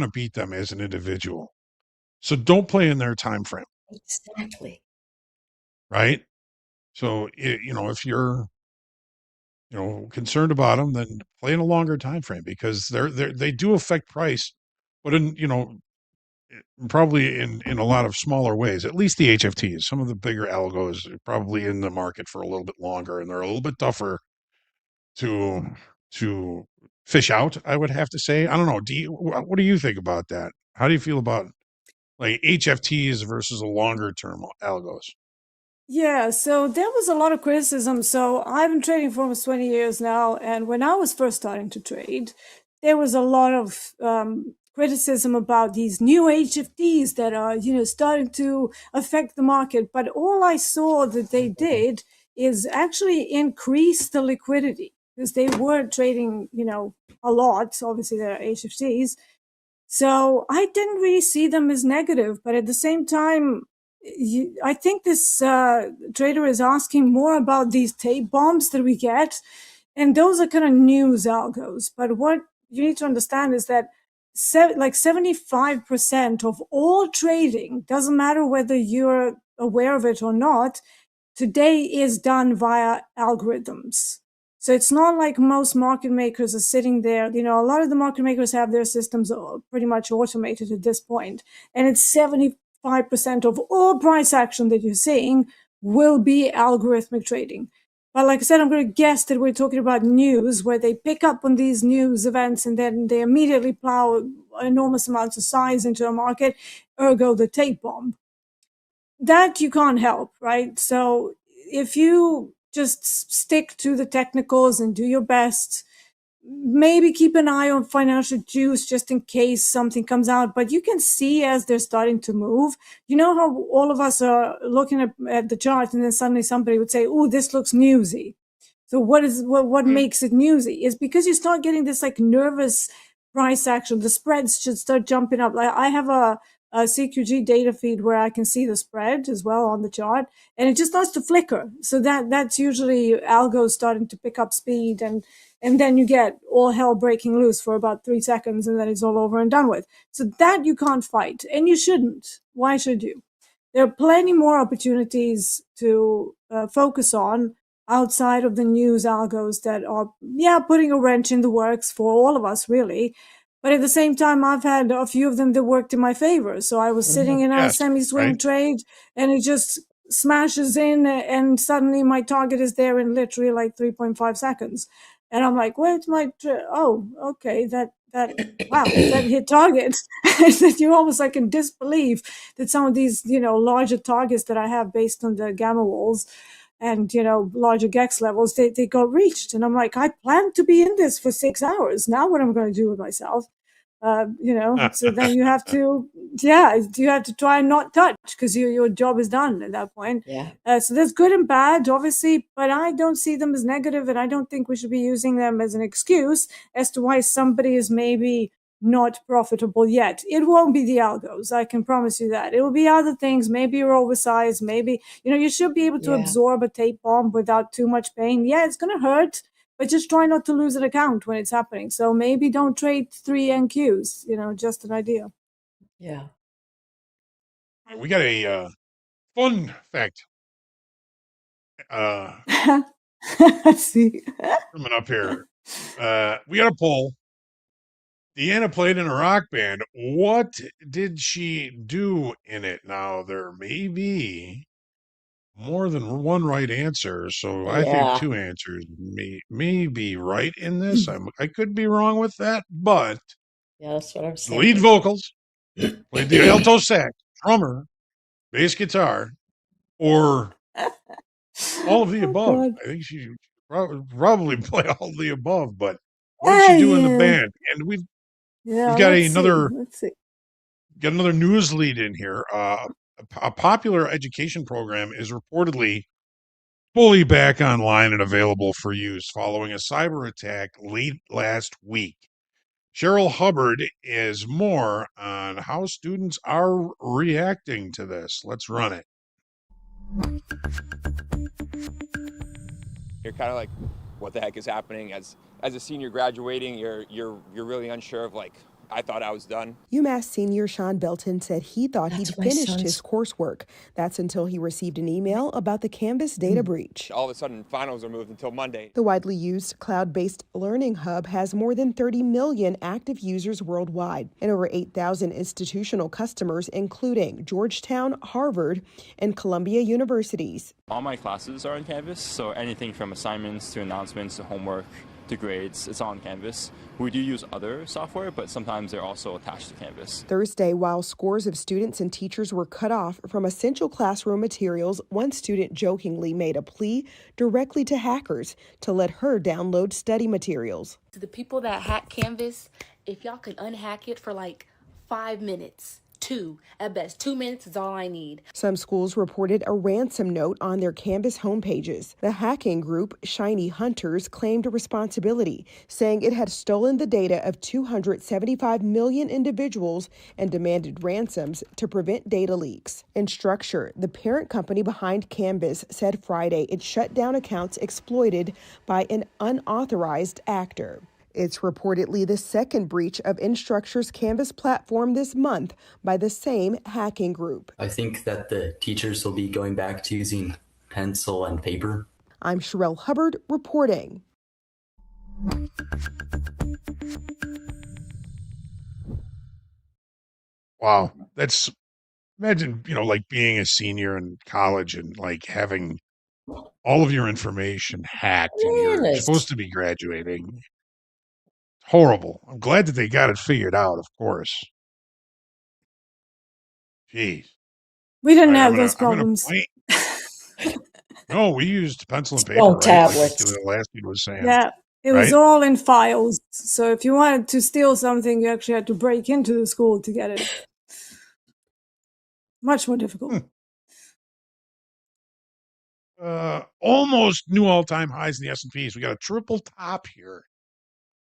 to beat them as an individual. So don't play in their time frame, Exactly. right? So if you're concerned about them, then play in a longer time frame because they do affect price, but probably in a lot of smaller ways. At least the HFTs, some of the bigger algos are probably in the market for a little bit longer, and they're a little bit tougher to to fish out, I would have to say. I don't know. What do you think about that? How do you feel about like HFTs versus a longer term algos? Yeah, so there was a lot of criticism. So I've been trading for almost 20 years now. And when I was first starting to trade, there was a lot of criticism about these new HFTs that are, starting to affect the market. But all I saw that they did is actually increase the liquidity because they were trading, a lot. Obviously, they're HFTs. So I didn't really see them as negative, but at the same time, I think this trader is asking more about these tape bombs that we get, and those are kind of news algos. But what you need to understand is that like 75% of all trading, doesn't matter whether you're aware of it or not, today is done via algorithms. So it's not like most market makers are sitting there. A lot of the market makers have their systems pretty much automated at this point. And it's 75% of all price action that you're seeing will be algorithmic trading. But like I said, I'm going to guess that we're talking about news where they pick up on these news events and then they immediately plow enormous amounts of size into a market, ergo the tape bomb. That you can't help, right? So if you just stick to the technicals and do your best, maybe keep an eye on financial juice just in case something comes out. But you can see as they're starting to move. You know how all of us are looking at the chart and then suddenly somebody would say, oh, this looks newsy. So what makes it newsy is because you start getting this like nervous price action. The spreads should start jumping up. Like I have a CQG data feed where I can see the spread as well on the chart, and it just starts to flicker. So that's usually algos starting to pick up speed, and then you get all hell breaking loose for about 3 seconds, and then it's all over and done with. So that you can't fight, and you shouldn't. Why should you? There are plenty more opportunities to focus on outside of the news algos that are, putting a wrench in the works for all of us, really. But at the same time, I've had a few of them that worked in my favor. So I was sitting in a semi-swing trade, and it just smashes in, and suddenly my target is there in literally like 3.5 seconds. And I'm like, where's my, oh, okay, that wow, that hit target. That you almost like in disbelief that some of these, larger targets that I have based on the gamma walls and, larger GEX levels, they got reached. And I'm like, I planned to be in this for 6 hours. Now what am I going to do with myself? So then you have to, you have to try and not touch because your job is done at that point. Yeah. So there's good and bad, obviously, but I don't see them as negative, and I don't think we should be using them as an excuse as to why somebody is maybe not profitable yet. It won't be the algos, I can promise you that. It will be other things. Maybe you're oversized. Maybe, you should be able to absorb a tape bomb without too much pain. Yeah, it's going to hurt, but just try not to lose an account when it's happening. So maybe don't trade 3 NQs, just an idea. Yeah. We got a fun fact. Let's see. Coming up here. We got a poll. Deanna played in a rock band. What did she do in it? Now, there may be more than one right answer, so I think Yeah. two answers may be right in this. I could be wrong with that, but Yeah, that's what I was lead thinking. vocals, played the alto sax, drummer, bass guitar, or all of the Oh, above. God. I think she probably play all of the above, but what did she do in the Yeah. band? And we've Yeah, got let's see. another Let's see. news lead in here. A popular education program is reportedly fully back online and available for use following a cyber attack late last week. Cheryl Hubbard is more on how students are reacting to this. Let's run it. You're kind of like, what the heck is happening? As a senior graduating, you're really unsure of like, I thought I was done. UMass senior Sean Belton said he thought That's he'd my finished son's- his coursework. That's until he received an email about the Canvas data breach. All of a sudden, finals are moved until Monday. The widely used cloud-based learning hub has more than 30 million active users worldwide and over 8,000 institutional customers, including Georgetown, Harvard, and Columbia universities. All my classes are on Canvas, so anything from assignments to announcements to homework to grades, it's on Canvas. We do use other software, but sometimes they're also attached to Canvas. Thursday, while scores of students and teachers were cut off from essential classroom materials, one student jokingly made a plea directly to hackers to let her download study materials. To the people that hack Canvas, if y'all could unhack it for like 5 minutes, 2 at best, 2 minutes is all I need. Some schools reported a ransom note on their Canvas homepages. The hacking group Shiny Hunters claimed responsibility, saying it had stolen the data of 275 million individuals and demanded ransoms to prevent data leaks. Instructure, the parent company behind Canvas, said Friday it shut down accounts exploited by an unauthorized actor. It's reportedly the second breach of Instructure's Canvas platform this month by the same hacking group. I think that the teachers will be going back to using pencil and paper. I'm Sherelle Hubbard reporting. Wow. That's, imagine, like being a senior in college and like having all of your information hacked and you're Yes. supposed to be graduating. Horrible. I'm glad that they got it figured out, of course. Jeez. We didn't All right, have I'm gonna- those problems. No, we used pencil and paper, Oh, right? tablets. Like the last dude was saying. Yeah, it was Right? all in files. So if you wanted to steal something, you actually had to break into the school to get it. Much more difficult. Almost new all-time highs in the S&Ps. We got a triple top here.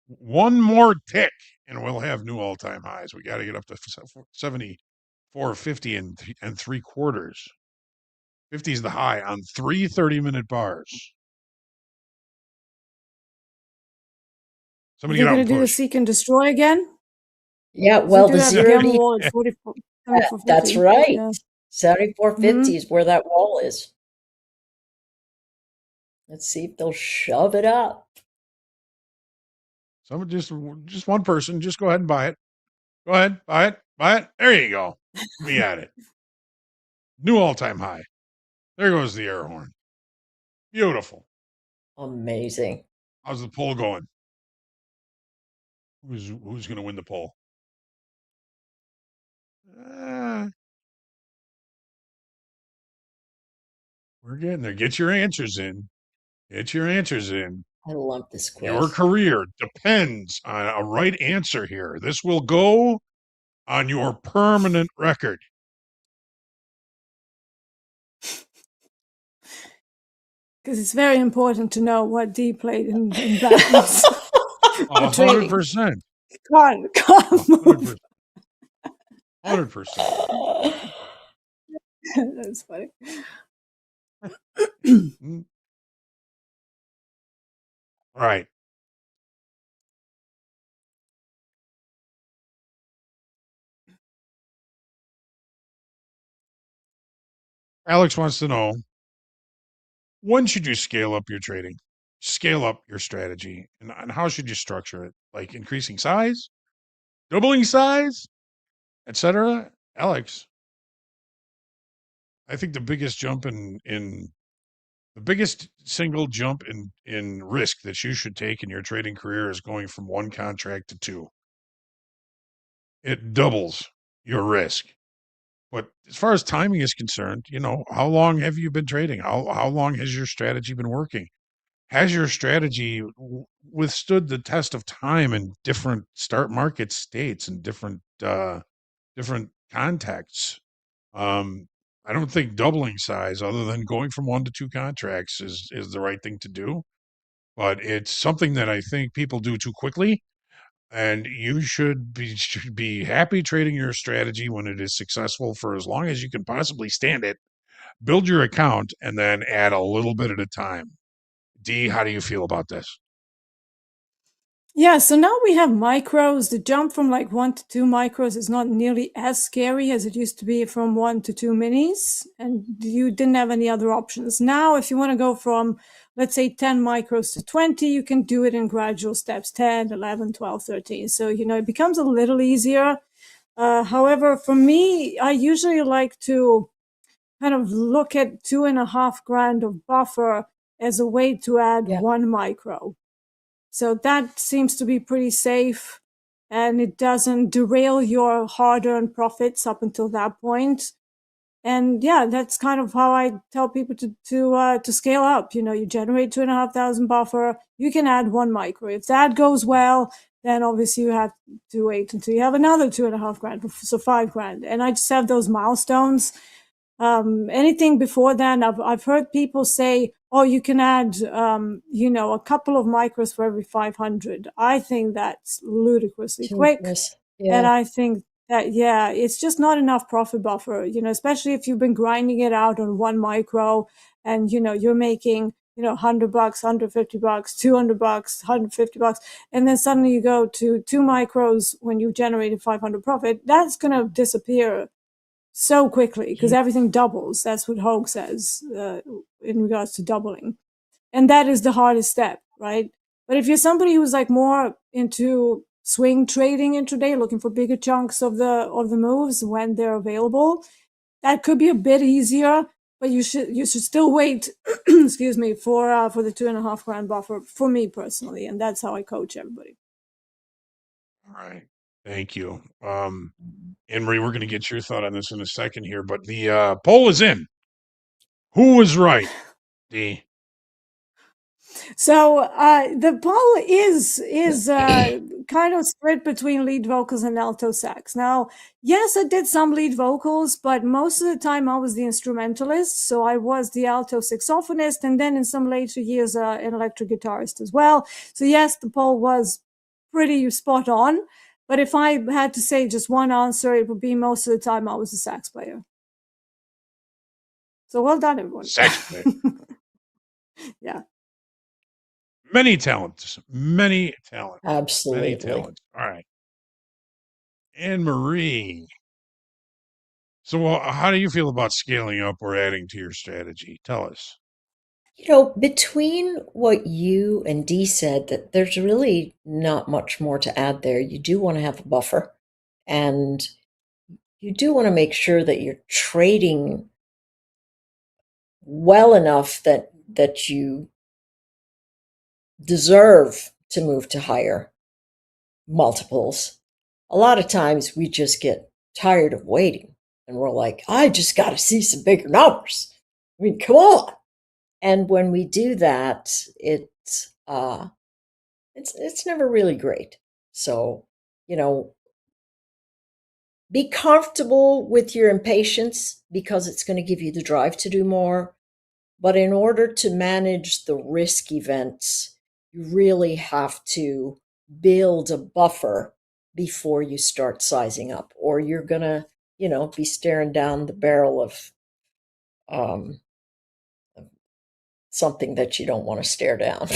One more tick, and we'll have new all-time highs. We got to get up to 74.50 and 3/4. 50 is the high on 3 30-minute bars. Somebody They're get out going and to do the push. seek and destroy again? Yeah, So well, do the that zero gamma to- wall at 44, 74.50. That's right. Yeah. 74.50 is where that wall is. Let's see if they'll shove it up. Someone just one person, just go ahead and buy it. Go ahead, buy it. There you go. We at it. New all-time high. There goes the air horn. Beautiful. Amazing. How's the poll going? Who's going to win the poll? We're getting there. Get your answers in. Get your answers in. I love this quiz. Your career depends on a right answer here. This will go on your permanent record. Because it's very important to know what D played in backwards. 100%. Can't move. 100%. That's funny. All right. Alex wants to know, when should you scale up your trading? Scale up your strategy, and how should you structure it? Like increasing size, doubling size, etc. Alex, I think the biggest jump in the biggest single jump in risk that you should take in your trading career is going from one contract to two. It doubles your risk. But as far as timing is concerned, how long have you been trading? How long has your strategy been working? Has your strategy withstood the test of time in different start market states and different contexts? I don't think doubling size, other than going from one to two contracts, is the right thing to do. But it's something that I think people do too quickly, and you should be happy trading your strategy when it is successful for as long as you can possibly stand it. Build your account and then add a little bit at a time. D, how do you feel about this? Yeah, so now we have micros. The jump from like 1 to 2 micros is not nearly as scary as it used to be from 1 to 2 minis, and you didn't have any other options. Now, if you want to go from, let's say, 10 micros to 20, you can do it in gradual steps, 10, 11, 12, 13. So, it becomes a little easier. However, for me, I usually like to kind of look at 2.5 grand of buffer as a way to add 1 micro. So that seems to be pretty safe, and it doesn't derail your hard-earned profits up until that point. And yeah, that's kind of how I tell people to scale up. You generate 2,500 buffer, you can add 1 micro. If that goes well, then obviously you have to wait until you have another 2.5 grand, so 5 grand. And I just have those milestones. Anything before then, I've heard people say, oh, you can add, a couple of micros for every 500. I think that's ludicrously quick. And I think that, it's just not enough profit buffer, especially if you've been grinding it out on 1 micro and, you're making, $100, $150, $200, $150, and then suddenly you go to 2 micros when you generated 500 profit. That's going to disappear so quickly because everything doubles. That's what Hogue says in regards to doubling. And that is the hardest step, right? But if you're somebody who's like more into swing trading intraday, looking for bigger chunks of the moves when they're available, that could be a bit easier, but you should still wait, excuse me, for the 2.5 grand buffer for me personally. And that's how I coach everybody. All right. Thank you. Anne-Marie, we're going to get your thought on this in a second here, but the poll is in. Who was right? D. So the poll is kind of split between lead vocals and alto sax. Now, yes, I did some lead vocals, but most of the time I was the instrumentalist. So I was the alto saxophonist, and then in some later years, an electric guitarist as well. So yes, the poll was pretty spot on. But if I had to say just one answer, it would be most of the time I was a sax player. So well done, everyone. Sax player. Yeah. Many talents. Absolutely. Many talents. All right. Anne-Marie. So how do you feel about scaling up or adding to your strategy? Tell us. Between what you and Dee said, that there's really not much more to add there. You do want to have a buffer, and you do want to make sure that you're trading well enough that you deserve to move to higher multiples. A lot of times we just get tired of waiting, and we're like, I just got to see some bigger numbers. I mean, come on. And when we do that, it's never really great. So, be comfortable with your impatience because it's going to give you the drive to do more. But in order to manage the risk events, you really have to build a buffer before you start sizing up, or you're going to, be staring down the barrel of something that you don't want to stare down.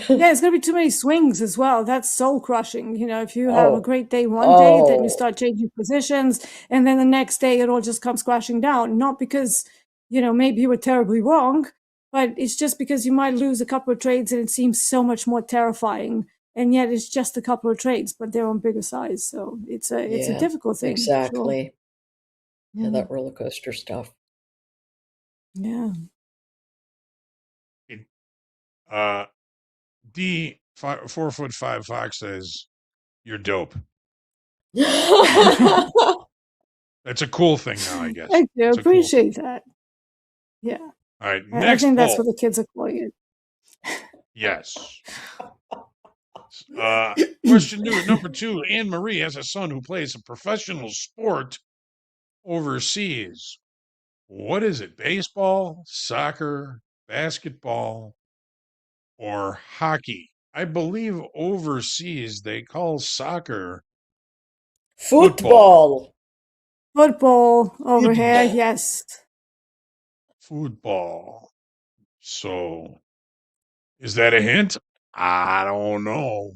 Yeah, it's going to be too many swings as well. That's soul crushing. If you have a great day one day, then you start changing positions, and then the next day it all just comes crashing down. Not because, maybe you were terribly wrong, but it's just because you might lose a couple of trades and it seems so much more terrifying. and yet it's just a couple of trades, but they're on bigger size. So it's a Yeah, difficult thing. For sure. exactly. Yeah, that roller coaster stuff. Yeah. D 4'5" Fox says, "You're dope." That's a cool thing now, I guess. Thank you. I It's a cool appreciate that. Yeah. All right, I next think that's poll. what the kids are calling it. Yes. Question number 2. Anne Marie has a son who plays a professional sport overseas. What is it? Baseball, soccer, basketball, or hockey? I believe overseas they call soccer Football. Football over here, Football. yes. Football. So, is that a hint? I don't know.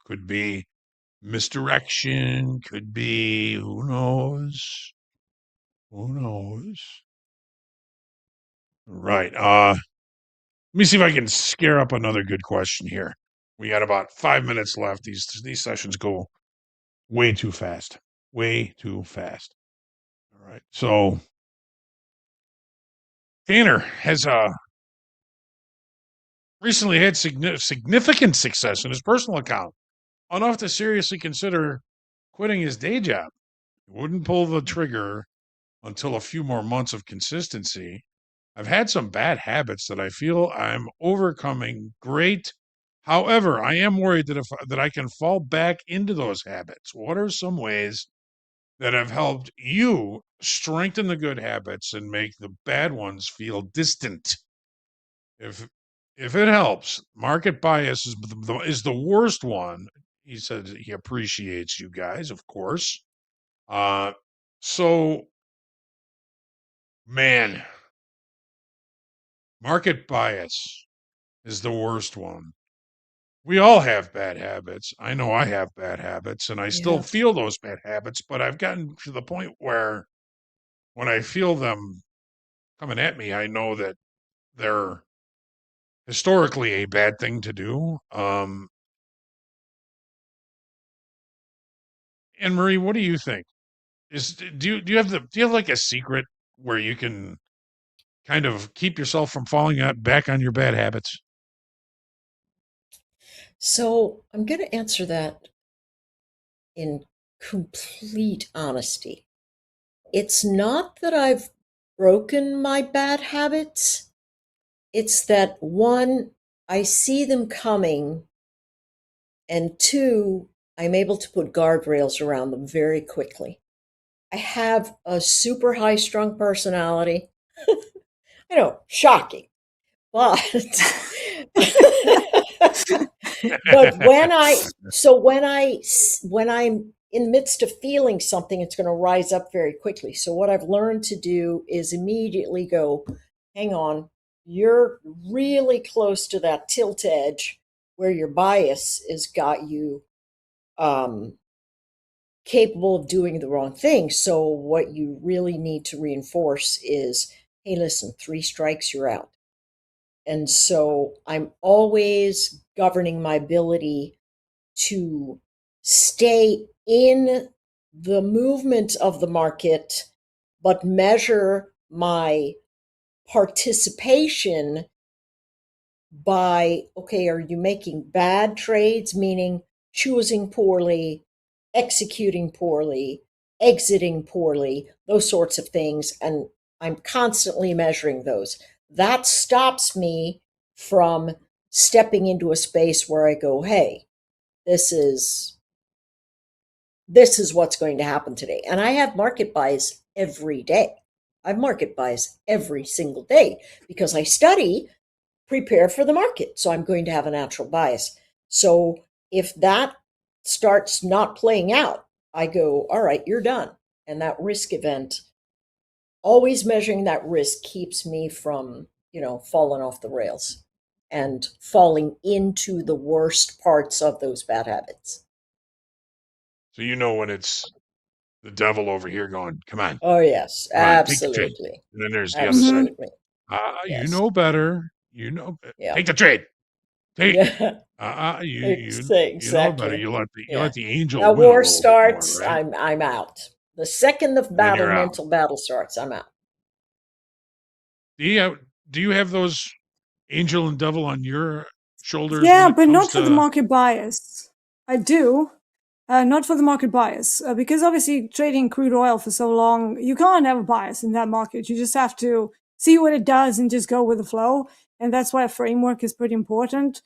Could be misdirection. Could be, who knows? Right. Let me see if I can scare up another good question here. We got about 5 minutes left. These sessions go way too fast. Way too fast. All right. So Tanner has recently had significant success in his personal account, enough to seriously consider quitting his day job. He wouldn't pull the trigger until a few more months of consistency. I've had some bad habits that I feel I'm overcoming. Great. However, I am worried that I can fall back into those habits. What are some ways that have helped you strengthen the good habits and make the bad ones feel distant? If it helps, market bias is the worst one. He said he appreciates you guys, of course. So, man, market bias is the worst one. We all have bad habits. I know I have bad habits, and I still feel those bad habits, but I've gotten to the point where when I feel them coming at me, I know that they're historically a bad thing to do. Anne Marie, what do you think? Do you have like a secret where you can kind of keep yourself from falling back on your bad habits? So I'm going to answer that in complete honesty. It's not that I've broken my bad habits. It's that one, I see them coming, and two, I'm able to put guardrails around them very quickly. I have a super high strung personality. I know, shocking. But but when I'm in the midst of feeling something, it's going to rise up very quickly. So what I've learned to do is immediately go, hang on, you're really close to that tilt edge where your bias has got you capable of doing the wrong thing. So what you really need to reinforce is, hey, listen, 3 strikes, you're out. And so I'm always governing my ability to stay in the movement of the market, but measure my participation by, okay, are you making bad trades, meaning choosing poorly, executing poorly, exiting poorly, those sorts of things. And I'm constantly measuring those. That stops me from stepping into a space where I go, hey, this is what's going to happen today. And I have market buys every day. I have market buys every single day because I study, prepare for the market. So I'm going to have a natural bias. So if that starts not playing out, I go, all right, you're done. And that risk event, always measuring that risk keeps me from, falling off the rails and falling into the worst parts of those bad habits. So when it's the devil over here going, come on. Oh, yes, Come on, take the trade. absolutely. And then there's the other side. Absolutely. You Yes. know better. Yeah. Take the trade. Hey, Yeah. you Exactly. know better. You let the angel Now win a war little bit more, starts, right? I'm out. The second the And then you're out. mental battle starts, I'm out. Do you have those angel and devil on your shoulders when Yeah, it but comes not for the to? market bias. I do, not for the market bias, because obviously trading crude oil for so long, you can't have a bias in that market. You just have to see what it does and just go with the flow. And that's why a framework is pretty important.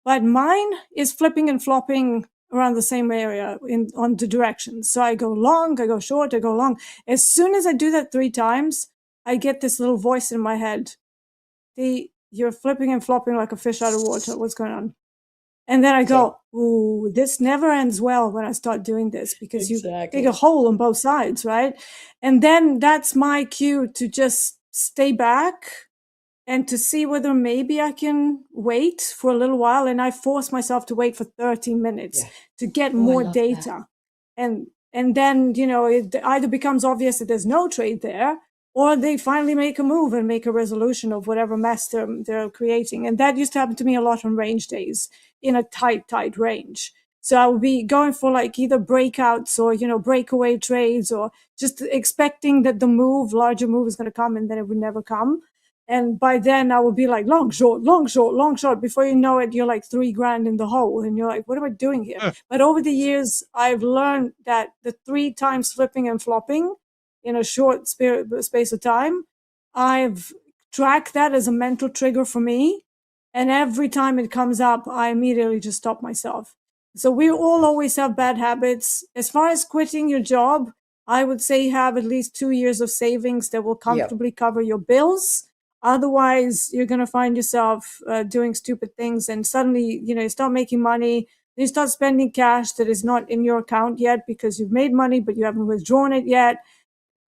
But mine is flipping and flopping around the same area on the directions. So I go long, I go short, I go long. As soon as I do that 3 times, I get this little voice in my head. You're flipping and flopping like a fish out of water. What's going on? And then I go, ooh, this never ends well when I start doing this, because you dig a hole on both sides, right? And then that's my cue to just stay back and to see whether maybe I can wait for a little while. And I force myself to wait for 30 minutes to get more data. And then, it either becomes obvious that there's no trade there, or they finally make a move and make a resolution of whatever mess they're creating. And that used to happen to me a lot on range days in a tight range. So I would be going for like either breakouts or, breakaway trades, or just expecting that the larger move is going to come, and then it would never come. And by then I would be like long, short, long, short, long, short. Before you know it, you're like $3,000 in the hole, and you're like, what am I doing here? But over the years, I've learned that the 3 times flipping and flopping in a short space of time, I've tracked that as a mental trigger for me. And every time it comes up, I immediately just stop myself. So we all always have bad habits. As far as quitting your job, I would say have at least 2 years of savings that will comfortably cover your bills. Otherwise, you're going to find yourself doing stupid things, and suddenly, you start making money. You start spending cash that is not in your account yet because you've made money, but you haven't withdrawn it yet.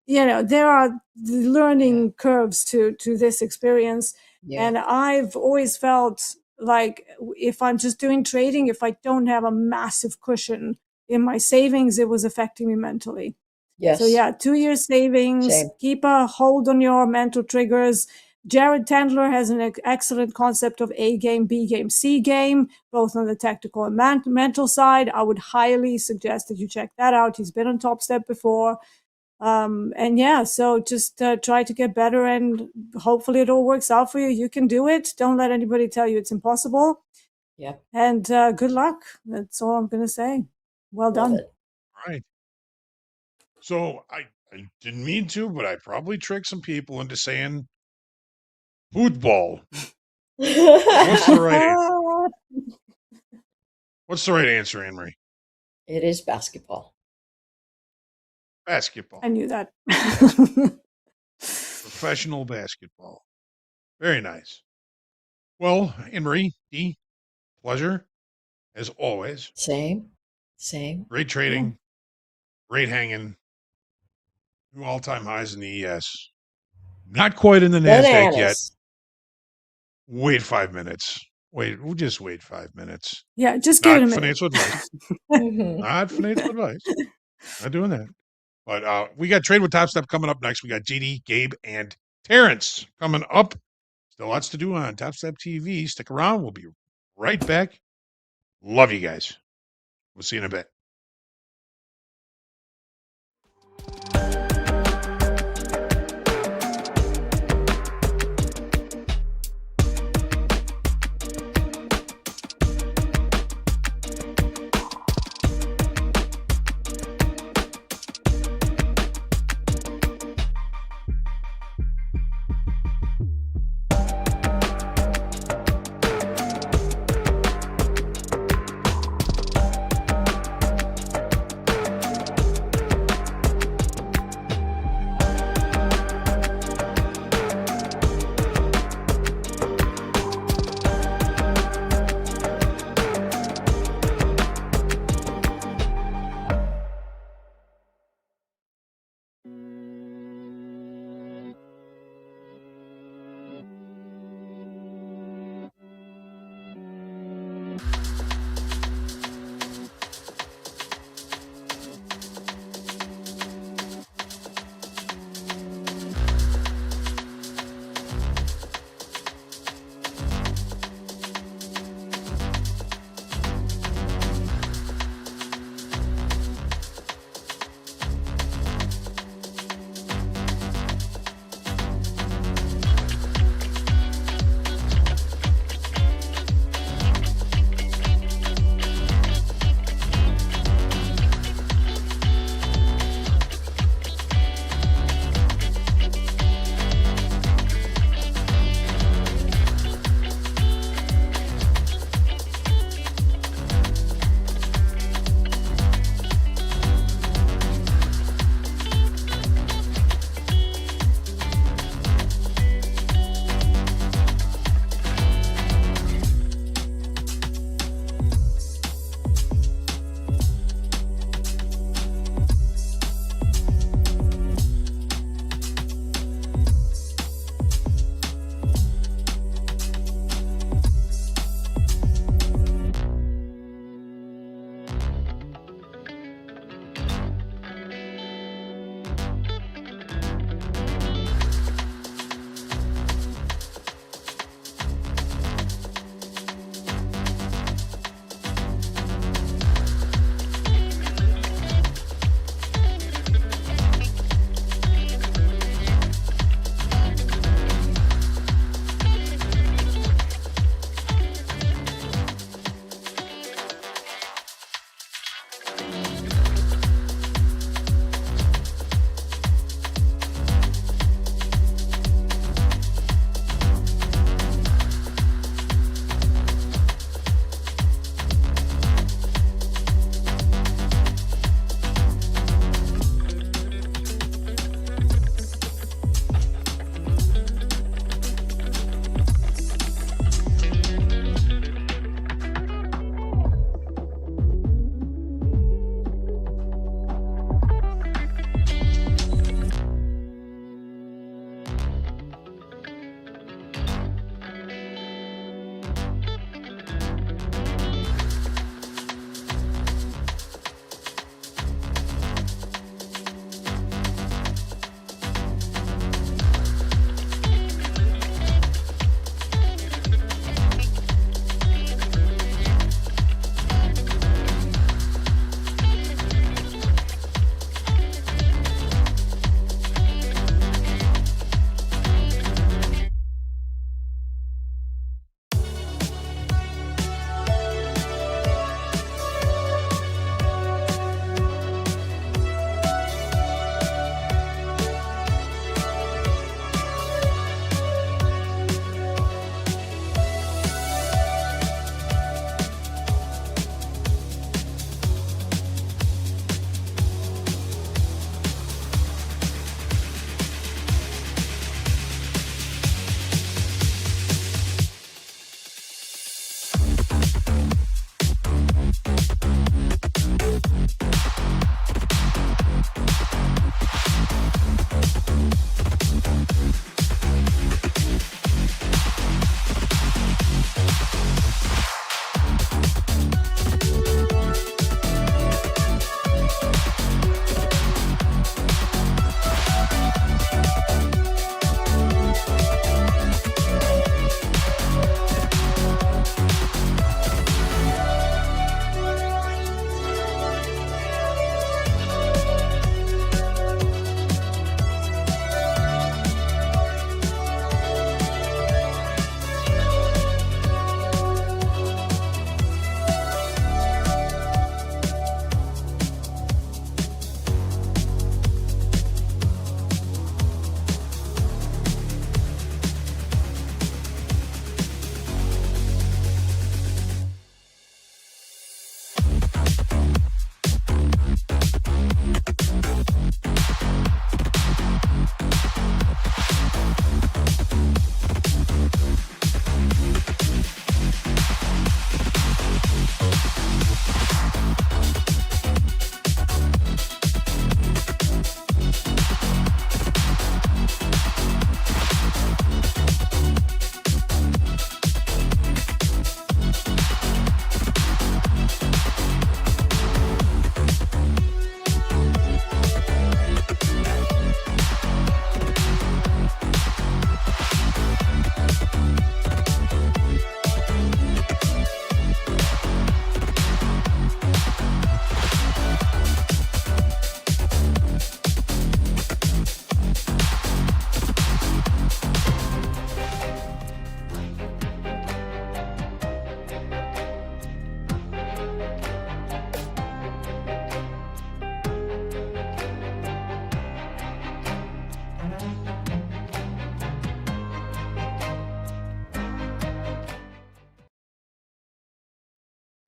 There are learning curves to this experience. And I've always felt like if I'm just doing trading, if I don't have a massive cushion in my savings, it was affecting me mentally. Yes. So yeah, 2 years savings, Same. keep a hold on your mental triggers. Jared Tendler has an excellent concept of A game, B game, C game, both on the tactical and mental side. I would highly suggest that you check that out. He's been on Topstep before. And yeah, so just try to get better, and hopefully it all works out for you. You can do it. Don't let anybody tell you it's impossible. Yeah. And good luck. That's all I'm going to say. Well done. Right. So I didn't mean to, but I probably tricked some people into saying football. What's the right answer? What's the right answer, Anne-Marie? It is basketball. Basketball. I knew that. Professional basketball. Very nice. Well, Anne-Marie, D, pleasure, as always. Same. Great trading. Great hanging. New all-time highs in the ES. Not quite in the NASDAQ yet. Wait 5 minutes. We'll just wait 5 minutes. Yeah, just give it a minute. Financial advice. Not financial advice. Not doing that. But we got Trade with Topstep coming up next. We got JD, Gabe, and Terrence coming up. Still lots to do on Topstep TV. Stick around. We'll be right back. Love you guys. We'll see you in a bit.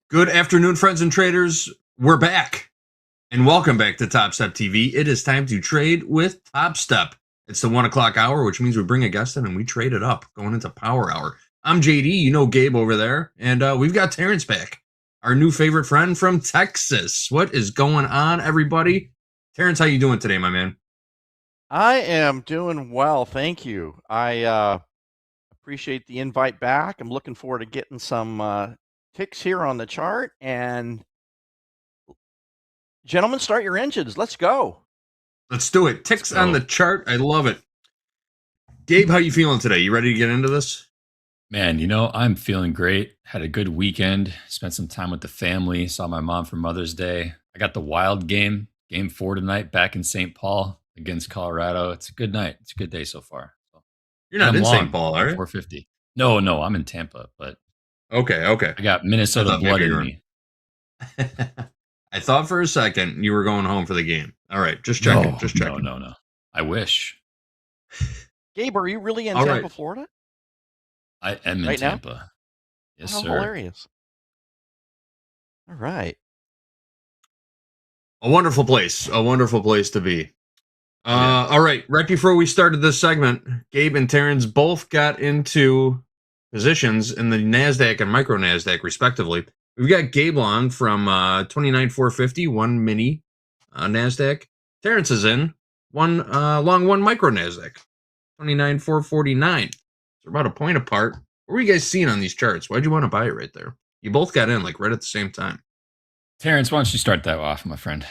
Good afternoon, friends and traders. We're back, and welcome back to Topstep TV. It is time to trade with Topstep. It's the 1 o'clock hour, which means we bring a guest in and we trade it up, going into Power Hour. I'm JD, you know Gabe over there, and we've got Terrence back, our new favorite friend from Texas. What is going on, everybody? Terrence, how you doing today, my man? I am doing well, thank you. I appreciate the invite back. I'm looking forward to getting some ticks here on the chart. And gentlemen, start your engines. Let's go. Let's do it. Ticks on the chart. I love it. Gabe, how you feeling today? You ready to get into this? Man, you know, I'm feeling great. Had a good weekend. Spent some time with the family. Saw my mom for Mother's Day. I got the Wild game, Game 4 tonight, back in St. Paul against Colorado. It's a good night. It's a good day so far. You're not in St. Paul, are you? 450. No, I'm in Tampa, but okay. I got Minnesota blood in me. I thought for a second you were going home for the game. All right, just checking. No. I wish. Gabe, are you really in Tampa, Florida? I am in Tampa. Now? Yes, How sir. Hilarious. All right. A wonderful place to be. All right, right before we started this segment, Gabe and Terrence both got into positions in the NASDAQ and micro NASDAQ, respectively. We've got Gabe long from 29,450, one mini NASDAQ. Terrence is in one long one micro NASDAQ, 29,449. So about a point apart. What were you guys seeing on these charts? Why'd you want to buy it right there? You both got in like right at the same time. Terrence, why don't you start that off, my friend?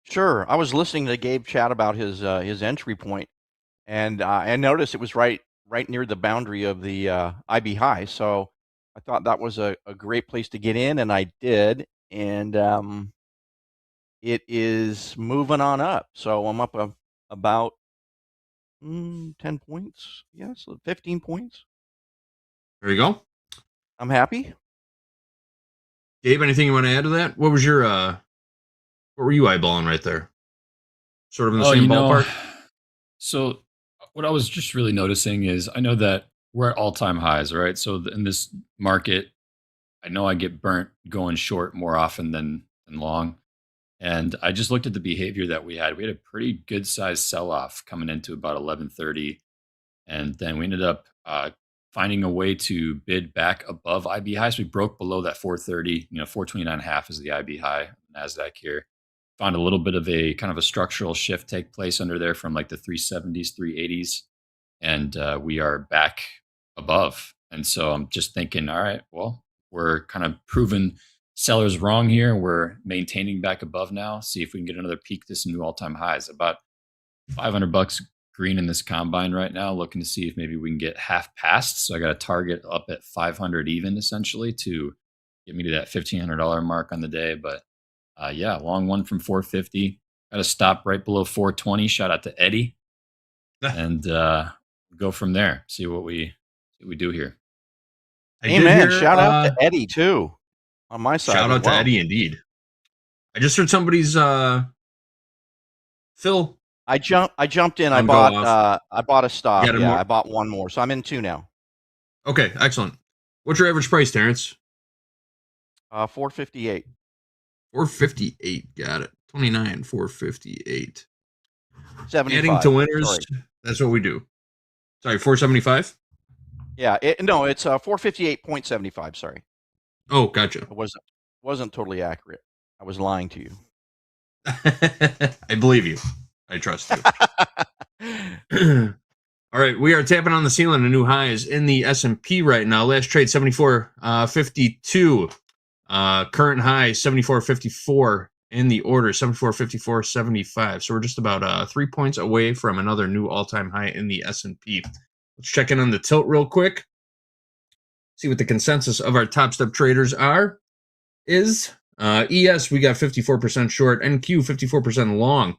Sure. I was listening to Gabe chat about his entry point, and I noticed it was right near the boundary of the IB high. So I thought that was a great place to get in, and I did. And it is moving on up. So I'm up about 10 points. Yes, 15 points. There you go. I'm happy. Gabe, anything you want to add to that? What was your what were you eyeballing right there? Sort of in the same ballpark? So what I was just really noticing is I know that we're at all-time highs, right? So in this market, I know I get burnt going short more often than long. And I just looked at the behavior that we had. We had a pretty good sized sell-off coming into about 11:30. And then we ended up finding a way to bid back above IB highs. We broke below that 430, 429.5 is the IB high, NASDAQ here. Found a little bit of a kind of a structural shift take place under there from like the 370s, 380s. And we are back above. And so I'm just thinking, all right, well, we're kind of proving sellers wrong here. We're maintaining back above now. See if we can get another peak to some new all-time highs. About $500 green in this combine right now, looking to see if maybe we can get half past. So I got a target up at 500 even essentially to get me to that $1,500 mark on the day. But yeah, long one from 450. Got to stop right below 420. Shout out to Eddie. And go from there. See what we do here. Amen. Shout out to Eddie too on my side. Shout out to Eddie, indeed. I just heard somebody's Phil. I jumped in. I bought a stop. Yeah, I bought one more, so I'm in two now. Okay, excellent. What's your average price, Terrence? 458. 458. Got it. 29, 458. 75. Adding to winners. Sorry. That's what we do. Sorry, 475? Yeah, no, it's 458.75. Sorry. Oh, gotcha. It wasn't totally accurate. I was lying to you. I believe you. I trust you. All right, we are tapping on the ceiling of new highs in the S&P right now. Last trade 74.52. Current high 74.54 in the order 74.54.75. So we're just about 3 points away from another new all-time high in the S&P. Let's check in on the tilt real quick. See what the consensus of our top step traders is. ES, we got 54% short. NQ, 54% long.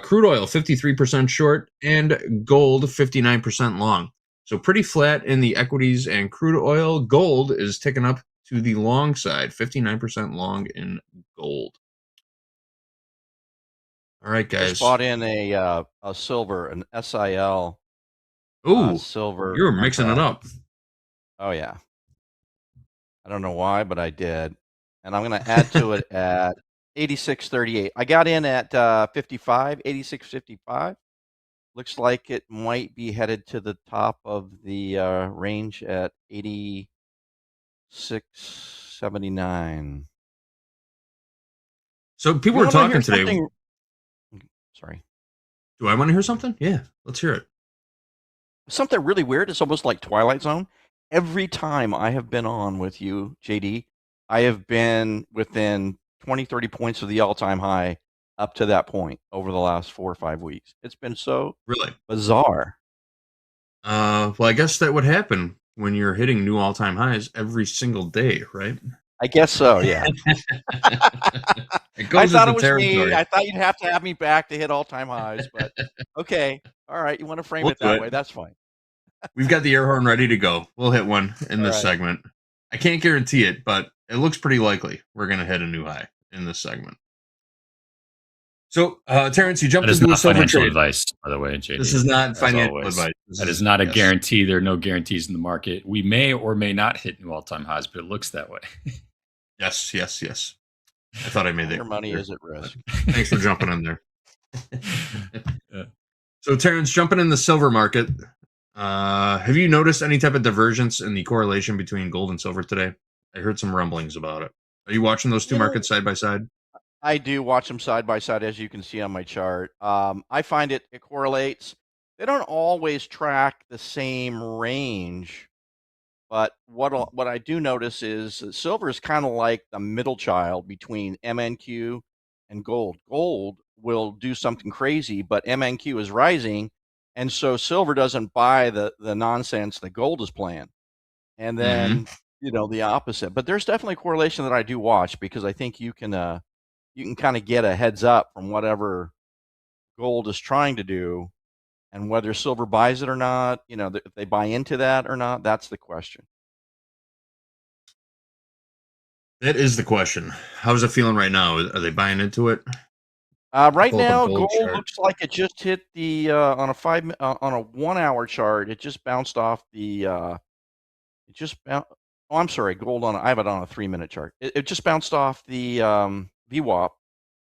Crude oil, 53% short. And gold, 59% long. So pretty flat in the equities and crude oil. Gold is ticking up to the long side, 59% long in gold. All right, guys. Just bought in a silver, an SIL. Ooh, silver. You're mixing it up. Oh yeah. I don't know why, but I did. and I'm going to add to it at 86.38. I got in at 55, 86.55. Looks like it might be headed to the top of the range at 86.79. So people You were wanna hear talking today. something? Sorry. Do I want to hear something? Yeah, let's hear it. Something really weird. It's almost like Twilight Zone. Every time I have been on with you, JD, I have been within 20, 30 points of the all-time high up to that point over the last 4 or 5 weeks. It's been so Really bizarre. Well, I guess that would happen when you're hitting new all-time highs every single day, right? I guess so, yeah. It I goes thought with it the was territory. me. I thought you'd have to have me back to hit all-time highs, but okay. All right, you want to frame We'll it do that it. way. That's fine. We've got the air horn ready to go. We'll hit one in All this right. segment. I can't guarantee it, but it looks pretty likely we're going to hit a new high in this segment. So, Terrence, you jumped That is into a not silver financial trade. advice, by the way, JD. This is not as financial always. advice. This That is- is not a yes. guarantee. There are no guarantees in the market. We may or may not hit new all-time highs, but it looks that way. Yes, yes, yes. I thought I made that Your money clear. is at risk. Thanks for jumping in there. So, Terrence, jumping in the silver market, have you noticed any type of divergence in the correlation between gold and silver today? I heard some rumblings about it. Are you watching those two markets side by side? I do watch them side by side, as you can see on my chart. I find it correlates. They don't always track the same range, but what I do notice is that silver is kind of like the middle child between MNQ and gold. Gold will do something crazy, but MNQ is rising, and so silver doesn't buy the nonsense that gold is playing. And then the opposite. But there's definitely a correlation that I do watch because I think you can kind of get a heads up from whatever gold is trying to do, and whether silver buys it or not. If they buy into that or not, that's the question. That is the question. How's it feeling right now? Are they buying into it? Right Pull up a now, gold gold chart. looks like it just hit the on a 1 hour chart. It just bounced off the. It just bounced. Oh, I'm sorry. Gold I have it on a 3-minute chart. It just bounced off the VWAP,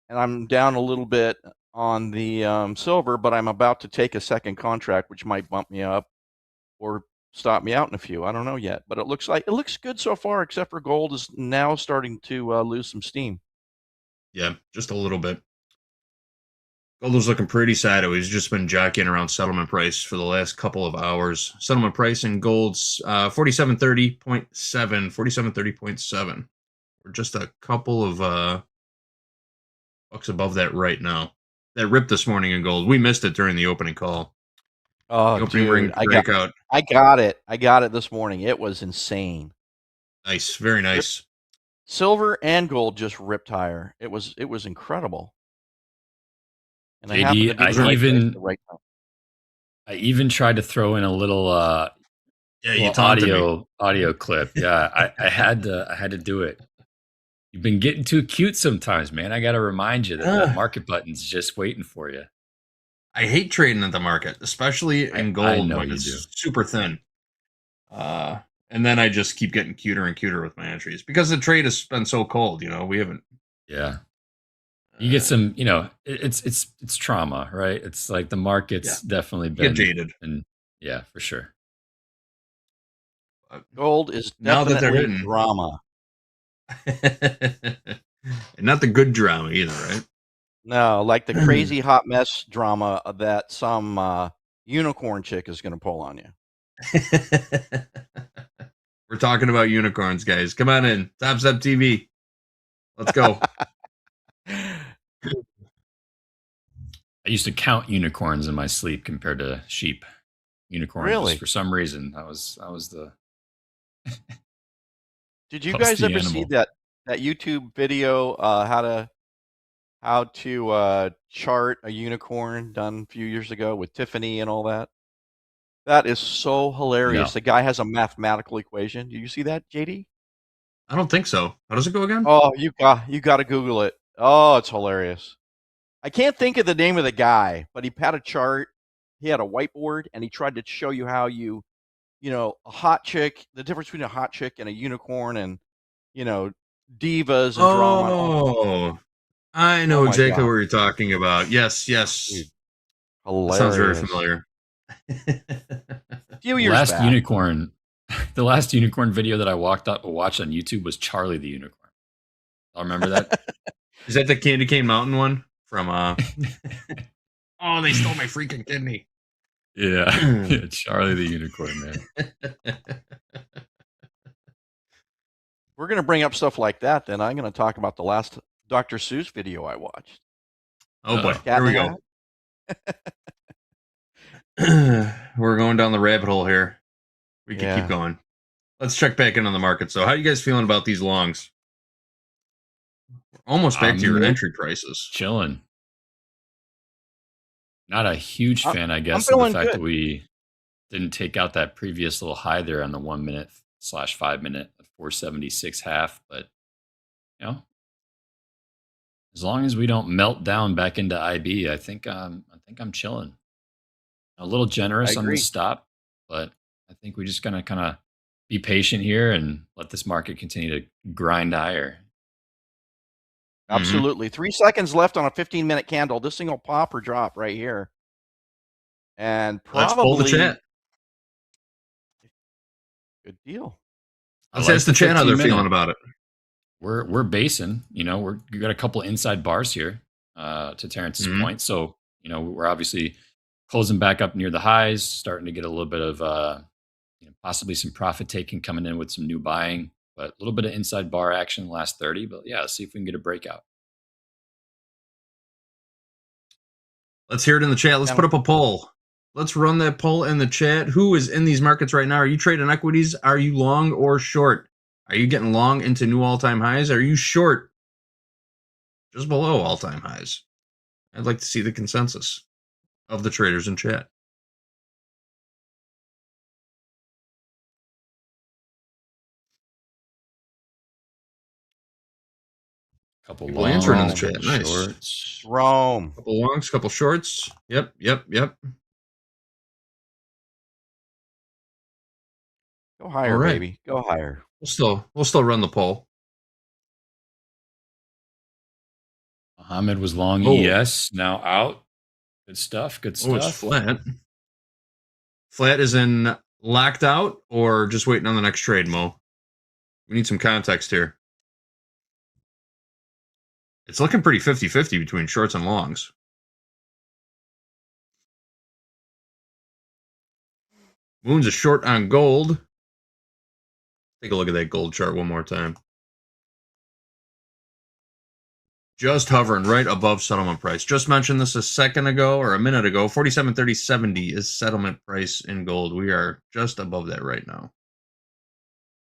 and I'm down a little bit on the silver, but I'm about to take a second contract, which might bump me up or stop me out in a few. I don't know yet, but it looks good so far, except for gold is now starting to lose some steam. Yeah, just a little bit. Gold was looking pretty sideways. Just been jockeying around settlement price for the last couple of hours. Settlement price in gold's 4730.7, 4730.7. We're just a couple of bucks above that right now. That ripped this morning in gold. We missed it during the opening call. Oh, The opening dude, ring breakout. I got it. I got it this morning. It was insane. Nice, very nice. Silver and gold just ripped higher. It was incredible. And I happened to JD, be in the right place at the right time. I even tried to throw in a little you little taunted me. audio clip. Yeah, I had to do it. You've been getting too cute sometimes, man. I got to remind you that that market button's just waiting for you. I hate trading at the market, especially in gold I know when you it's do. super thin. And then I just keep getting cuter and cuter with my entries because the trade has been so cold. We haven't. Yeah. You get some, it's trauma, right? It's like the market's definitely been Get jaded. And yeah, for sure. Gold is Now that they're definitely hitting drama. And not the good drama either, right? No, like the crazy hot mess drama that some unicorn chick is going to pull on you. We're talking about unicorns, guys. Come on in. Topstep TV. Let's go. I used to count unicorns in my sleep compared to sheep. Unicorns, Really? just for some reason, that was the. Did you That was guys the ever see animal. that YouTube video how to chart a unicorn done a few years ago with Tiffany and all that? That is so hilarious. No. The guy has a mathematical equation. Do you see that, JD? I don't think so. How does it go again? Oh, you got to Google it. Oh, it's hilarious. I can't think of the name of the guy, but he had a chart. He had a whiteboard, and he tried to show you how a hot chick, the difference between a hot chick and a unicorn, and divas and drama. Oh, I know Oh my exactly God. what you're talking about. Yes, yes. Dude, That sounds very hilarious. familiar. A few The years last back. unicorn, the last unicorn video that I watched on YouTube was Charlie the Unicorn. I remember that. Is that the Candy Cane Mountain one from? Oh, they stole my freaking kidney. Yeah, yeah, Charlie the Unicorn, man. We're going to bring up stuff like that. Then I'm going to talk about the last Dr. Seuss video I watched. Oh boy, Cat here in we the go. We're going down the rabbit hole here. We can Yeah. keep going. Let's check back in on the market. So, how are you guys feeling about these longs? Almost back to your entry prices. Chilling. Not a huge fan, I guess, of the feeling fact good. that we didn't take out that previous little high there on the 1 minute / 5 minute at 476 half. But you know, as long as we don't melt down back into IB, I think I'm chilling. A little generous on agree. this stop, but I think we're just gonna kind of be patient here and let this market continue to grind higher. Absolutely. 3 seconds left on a 15-minute candle. This thing will pop or drop right here. And Let's pull the probably chat. good deal. Let's ask the chat how they're feeling about it. We're basing, you know, we got a couple inside bars here, to Terrence's point. So, you know, we're obviously closing back up near the highs, starting to get a little bit of, you know, possibly some profit taking coming in with some new buying, but a little bit of inside bar action last 30. But yeah, let's see if we can get a breakout. Let's hear it in the chat. Let's put up a poll. Let's run that poll in the chat. Who is in these markets right now? Are you trading equities? Are you long or short? Are you getting long into new all-time highs? Are you short just below all-time highs? I'd like to see the consensus of the traders in chat. Couple People answering in the longs, chat. couple Nice. shorts. Rome. Couple longs, couple shorts. Yep. Go higher, All right. baby. Go higher. We'll still run the poll. Mohammed was long Oh. ES, now out. Good stuff. Good stuff. Oh, it's flat. Flat is in locked out or just waiting on the next trade, Mo? We need some context here. It's looking pretty 50-50 between shorts and longs. Moon's a short on gold. Take a look at that gold chart one more time. Just hovering right above settlement price. Just mentioned this a second ago or a minute ago. 47.3070 is settlement price in gold. We are just above that right now.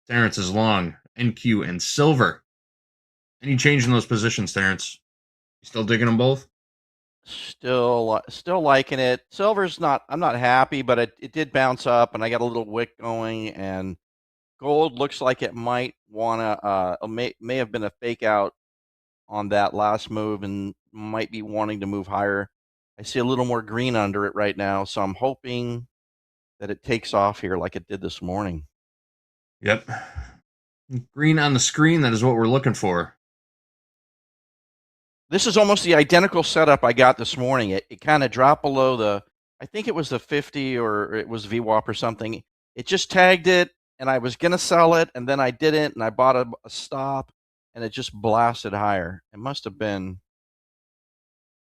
Terrence is long, NQ, and silver. Any change in those positions, Terrence? You still digging them both? Still liking it. Silver's not. I'm not happy, but it did bounce up, and I got a little wick going. And gold looks like it might wanna may have been a fake out on that last move, and might be wanting to move higher. I see a little more green under it right now, so I'm hoping that it takes off here like it did this morning. Yep. Green on the screen. That is what we're looking for. This is almost the identical setup I got this morning. It kind of dropped below the, I think it was the 50 or it was VWAP or something. It just tagged it, and I was going to sell it, and then I didn't, and I bought a stop, and it just blasted higher. It must have been,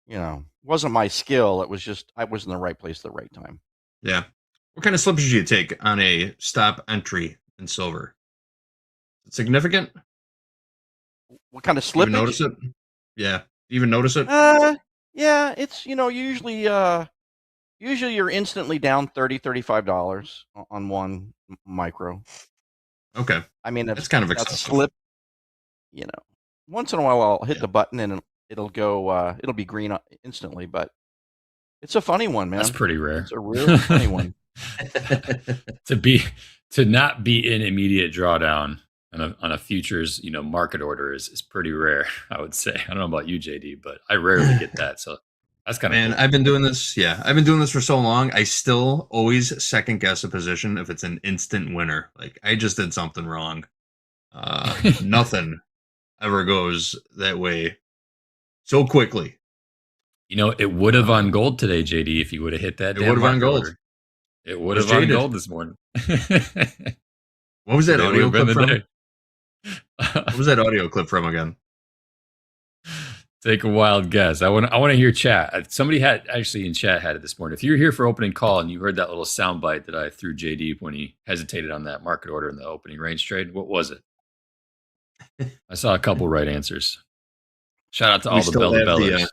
you know, wasn't my skill. It was just I was in the right place at the right time. Yeah. What kind of slippage do you take on a stop entry in silver? Is it significant? What kind of Do you even slippage? notice it? Yeah. Do you even notice it? Yeah, it's, you know, usually you're instantly down $30-$35 on one micro. Okay. I mean, that's kind of that's excessive. slip, you know. Once in a while I'll hit the button and it'll go it'll be green instantly, but it's a funny one, man. That's pretty rare. It's a really funny one. to not be in immediate drawdown on a futures, you know, market order is pretty rare, I would say. I don't know about you, JD, but I rarely get that. So that's kind of Man, cool. I've been doing this. Yeah, I've been doing this for so long. I still always second guess a position if it's an instant winner. Like I just did something wrong. Nothing ever goes that way so quickly. You know, it would have on gold today, JD, if you would have hit that It damn would have on market gold. order. It would Was have on jaded. gold this morning. What was that Today audio would have clip been from? the day. What was that audio clip from again? Take a wild guess. I want to hear chat. Somebody had actually in chat had it this morning. If you're here for opening call and you heard that little sound bite that I threw JD when he hesitated on that market order in the opening range trade, what was it? I saw a couple right answers. Shout out to all the bellers.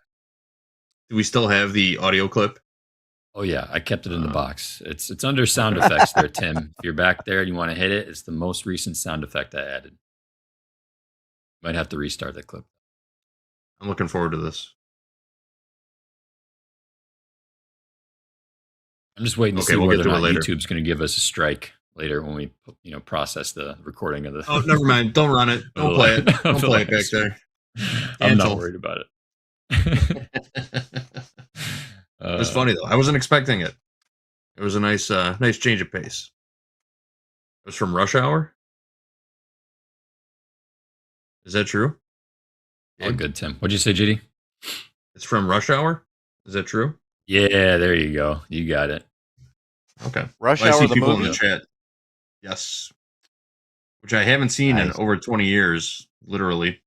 Do we still have the audio clip? Oh yeah, I kept it in the box. It's under sound effects there, Tim. If you're back there and you want to hit it, it's the most recent sound effect I added. Might have to restart that clip. I'm looking forward to this. I'm just waiting to see whether or not YouTube's going to give us a strike later when we, process the recording of the. Oh, never mind. Don't run it. Don't play it. Don't play it back there. I'm not worried about it. It's funny though. I wasn't expecting it. It was a nice change of pace. It was from Rush Hour. Is that true? Oh, good, Tim. What'd you say, JD? It's from Rush Hour. Is that true? Yeah, there you go. You got it. Okay. Rush I Hour, see the people movie? in the chat. Yes. Which I haven't seen in over 20 years, literally.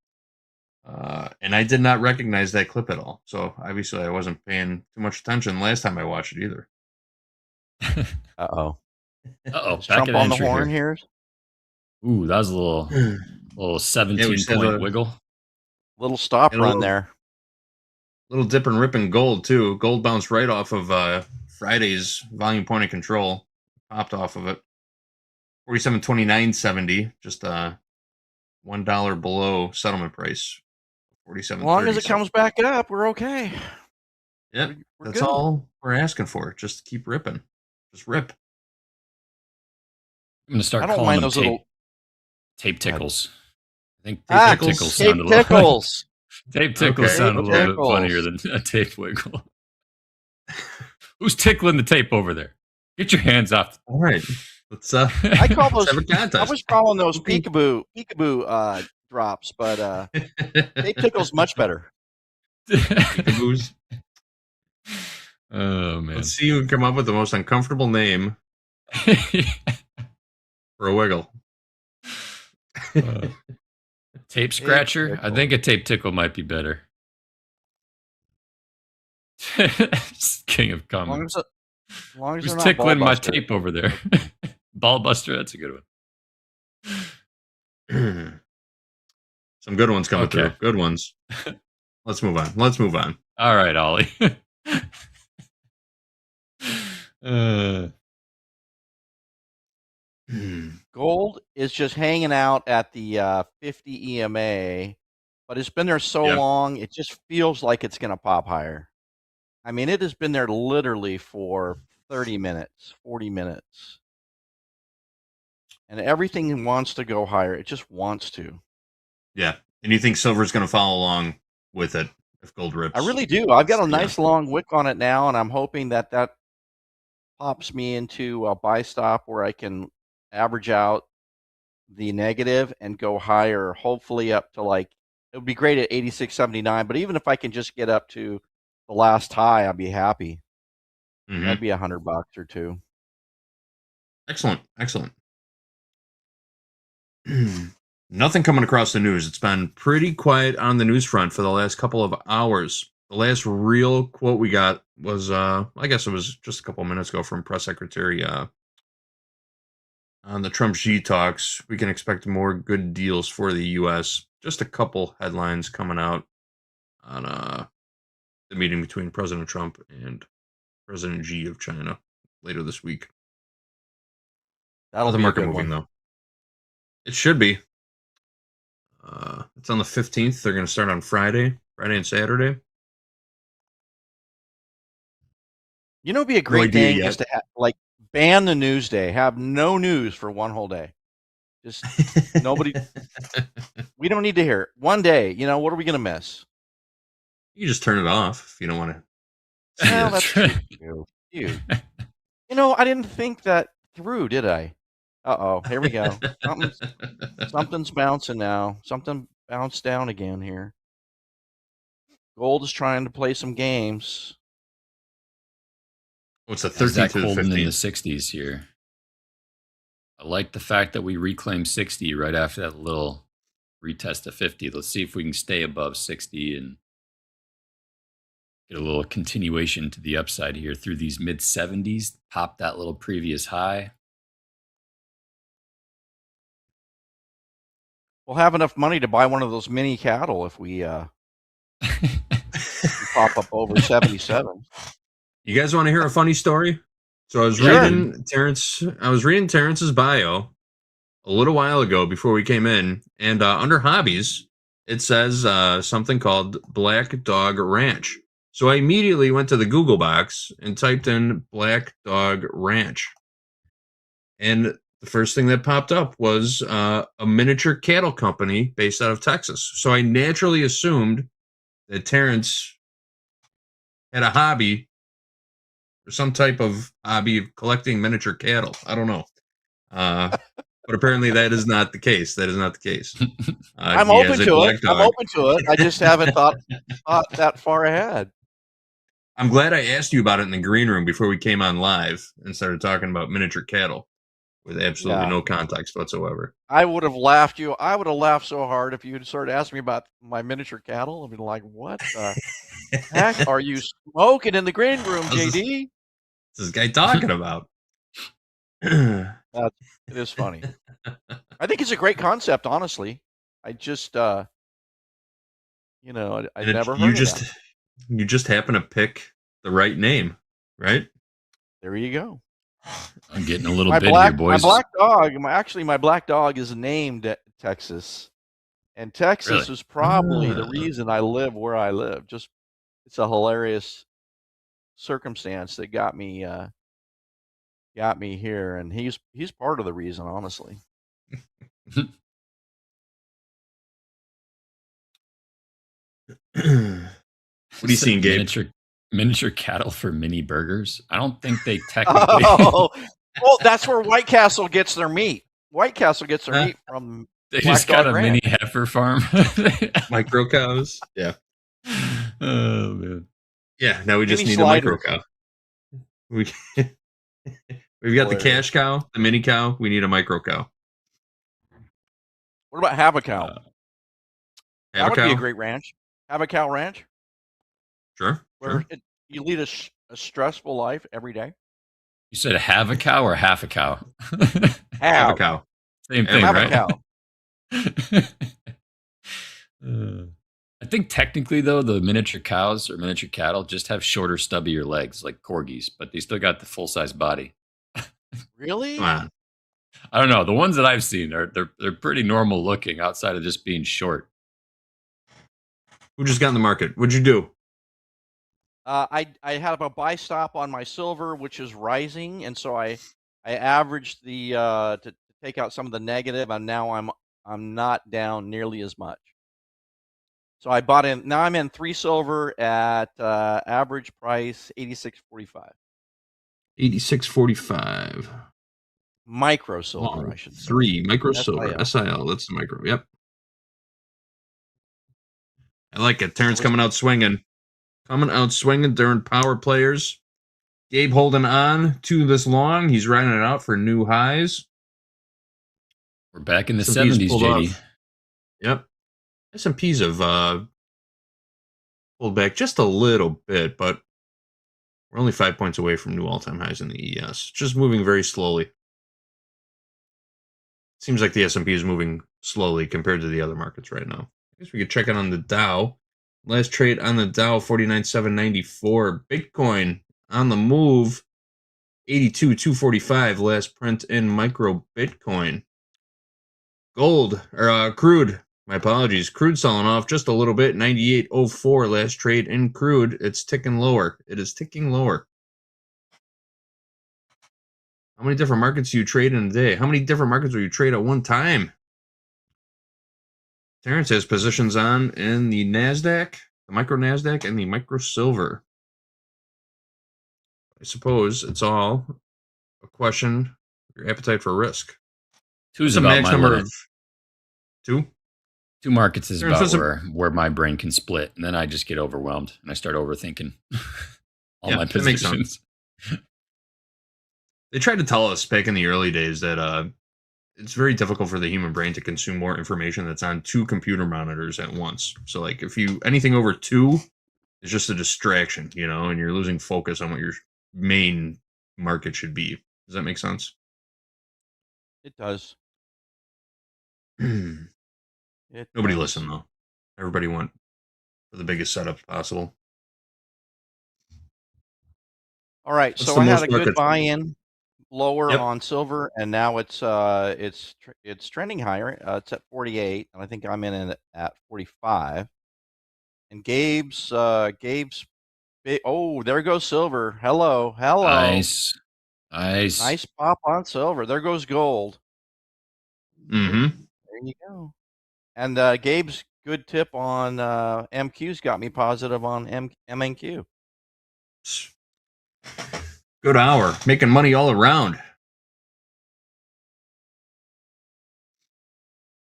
And I did not recognize that clip at all. So obviously I wasn't paying too much attention last time I watched it either. Uh-oh. Back Trump on the horn here. Ooh, that was a little 17-point wiggle. Little stop And run there. Little dip and rip in gold too. Gold bounced right off of Friday's volume point of control. Popped off of it. 47.29.70. Just $1 below settlement price. 47. As long as it comes back up, we're okay. Yep. We're That's good. all we're asking for. Just keep ripping. Just rip. I'm gonna start I don't calling mind them those little tape tickles. I think Ah, tape tickles tape sound a little tickles. tape tickles Okay, sound a little bit tickles. funnier than a tape wiggle. Who's tickling the tape over there? Get your hands off. All right. Let's I call those. have a contest. I was calling those peekaboo drops, but tape tickles much better. Peekaboos. Oh man. Let's see who can come up with the most uncomfortable name for a wiggle. Tape scratcher? I think a tape tickle might be better. King of comments. As long as Who's they're not tickling my Ballbuster. tape over there? Ballbuster, that's a good one. Some good ones coming Okay. through. Good ones. Let's move on. All right, Ollie. Gold is just hanging out at the 50 EMA, but it's been there so long, it just feels like it's going to pop higher. I mean, it has been there literally for 30 minutes, 40 minutes. And everything wants to go higher. It just wants to. Yeah. And you think silver's going to follow along with it if gold rips? I really do. I've got a nice long wick on it now, and I'm hoping that pops me into a buy stop where I can average out the negative and go higher, hopefully up to it would be great at 86.79, but even if I can just get up to the last high, I'd be happy. Mm-hmm. That'd be $100 or two. Excellent. Nothing coming across the news. It's been pretty quiet on the news front for the last couple of hours. The last real quote we got was, I guess it was just a couple of minutes ago from Press Secretary on the Trump-Xi talks. We can expect more good deals for the U.S. Just a couple headlines coming out on the meeting between President Trump and President Xi of China later this week. That'll the be a market good moving one. though. It should be. It's on the 15th. They're going to start on Friday and Saturday. You know, it'd be a No great idea thing yet. is to ban the news day, have no news for one whole day. Just nobody. We don't need to hear it. One day. What are we going to miss? You just turn it off if you don't want to. Well, that's true. Dude. I didn't think that through, did I? Uh-oh, here we go. Something's bouncing now. Something bounce down again here. Gold is trying to play some games. What's the NASDAQ 13th to the holding in the 15th? 60s here. I like the fact that we reclaimed 60 right after that little retest of 50. Let's see if we can stay above 60 and get a little continuation to the upside here through these mid 70s. Pop that little previous high. We'll have enough money to buy one of those mini cattle if we, we pop up over 77. You guys want to hear a funny story? So I was Sure. reading Terrence's bio a little while ago before we came in, and under hobbies, it says something called Black Dog Ranch. So I immediately went to the Google box and typed in Black Dog Ranch. And the first thing that popped up was a miniature cattle company based out of Texas. So I naturally assumed that Terrence had a hobby or some type of hobby of collecting miniature cattle. I don't know. But apparently that is not the case. That is not the case. I'm he open has a to black it. dog. I'm open to it. I just haven't thought that far ahead. I'm glad I asked you about it in the green room before we came on live and started talking about miniature cattle with absolutely Yeah. no context whatsoever. I would have laughed so hard if you had started asking me about my miniature cattle. I'd be like, what the heck are you smoking in the green room, JD? What's this guy talking about? It is funny. I think it's a great concept, honestly. I just, I never heard of that. You just happen to pick the right name, right? There you go. I'm getting a little My bit black, here, boys. my black dog. My black dog is named Texas, and Texas Really? is probably the reason I live where I live. Just, it's a hilarious circumstance that got me here, and he's part of the reason, honestly. What are you seeing, Gabe? Miniature cattle for mini burgers. I don't think they technically. Oh, well, that's where White Castle gets their meat. White Castle gets their meat from. They Black just got Dog a Ranch. mini heifer farm. Micro cows. Yeah. Oh man. Yeah. Now we just Mini need a micro sliders. cow. We've got the cash cow, the mini cow. We need a micro cow. What about Have a Cow? That would be a Cow? great ranch. Have a Cow Ranch, Sure. where you lead a stressful life every day. You said have a cow or half a cow? Have a cow. Same thing, Have right? a cow. I think technically, though, the miniature cows or miniature cattle just have shorter, stubbier legs like corgis, but they still got the full size body. Really? Come on. I don't know. The ones that I've seen they're pretty normal looking outside of just being short. Who just got in the market? What'd you do? I have a buy stop on my silver, which is rising, and so I averaged the to take out some of the negative, and now I'm not down nearly as much. So I bought in. Now I'm in 3 silver at average price 86.45. 86.45. Micro silver, I should say. 3 micro silver. SIL. SIL. That's the micro. Yep. I like it. Terrence coming out swinging. Coming out swinging during power players. Gabe holding on to this long. He's riding it out for new highs. We're back in the S&P's 70s, pulled JD. off. Yep. S&Ps have pulled back just a little bit, but we're only 5 points away from new all-time highs in the ES. Just moving very slowly. Seems like the S&P is moving slowly compared to the other markets right now. I guess we could check it on the Dow. Last trade on the Dow, 49,794. Bitcoin on the move, 82,245. Last print in micro Bitcoin. Gold, or crude, my apologies. Crude selling off just a little bit, 98.04. Last trade in crude. It's ticking lower. It is ticking lower. How many different markets do you trade in a day? How many different markets will you trade at one time? Terrence has positions on in the NASDAQ, the micro NASDAQ, and the micro silver. I suppose it's all a question of your appetite for risk. Two's What's the about max my number limit. of 2? 2 markets is Terrence, about what's where my brain can split, and then I just get overwhelmed and I start overthinking all Yeah, my that makes sense. positions. They tried to tell us back in the early days that it's very difficult for the human brain to consume more information that's on 2 computer monitors at once. So, like, if you anything over 2 is just a distraction, you know, and you're losing focus on what your main market should be. Does that make sense? It does. Nobody It does. listened though. Everybody went for the biggest setup possible. All right, What's so the I had most a good markets? buy-in lower Yep. on silver, and now it's trending higher. It's at 48, and I think I'm in it at 45. And Gabe's oh, there goes silver. Hello. Nice. Nice pop on silver. There goes gold. Mm-hmm. There you go. And Gabe's good tip on MQ's got me positive on MNQ. Good hour. Making money all around. I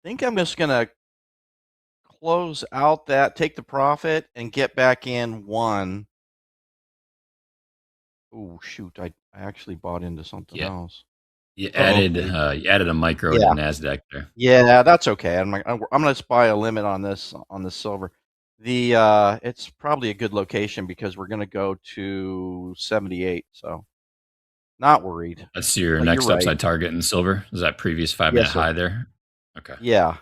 think I'm just gonna close out that, take the profit, and get back in one. Oh shoot! I actually bought into something else. You added a micro to Nasdaq there. Yeah, that's okay. I'm gonna just buy a limit on this silver. It's probably a good location because we're gonna go to 78. So not worried. That's your But next you're right. upside target in silver. Is that previous 5 Yes, minute sir. high there? Okay. Yeah,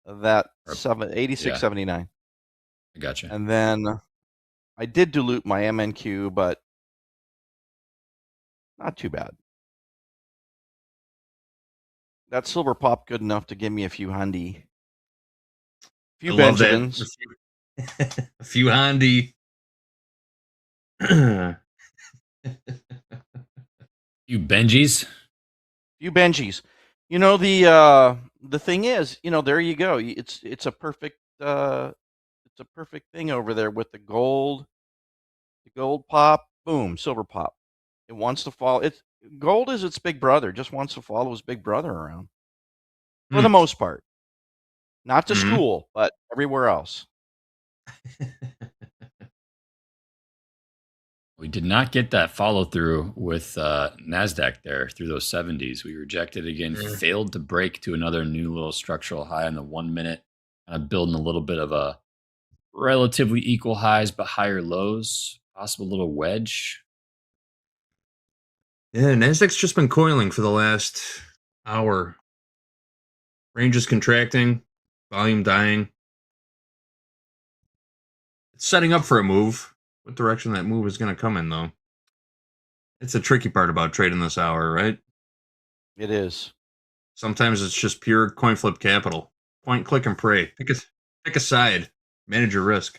that Or- 86.79. I gotcha. And then I did dilute my MNQ, but not too bad. That silver pop good enough to give me a few hundy. Few I love that. Benjamins. A few handy. You Benjis? Few Benjis. You know, the thing is, you know, there you go. It's a perfect thing over there with the gold pop, boom, silver pop. It wants to follow. Gold is its big brother, just wants to follow his big brother around. For the most part. Not to school, but everywhere else. We did not get that follow through with Nasdaq there through those 70s. We rejected again, failed to break to another new little structural high in the 1 minute, kind of building a little bit of a relatively equal highs but higher lows, possible little wedge. Yeah, Nasdaq's just been coiling for the last hour. Range is contracting, volume dying. It's setting up for a move. What direction that move is going to come in, though? It's a tricky part about trading this hour, right? It is. Sometimes it's just pure coin flip capital. Point, click, and pray. Pick a side. Manage your risk.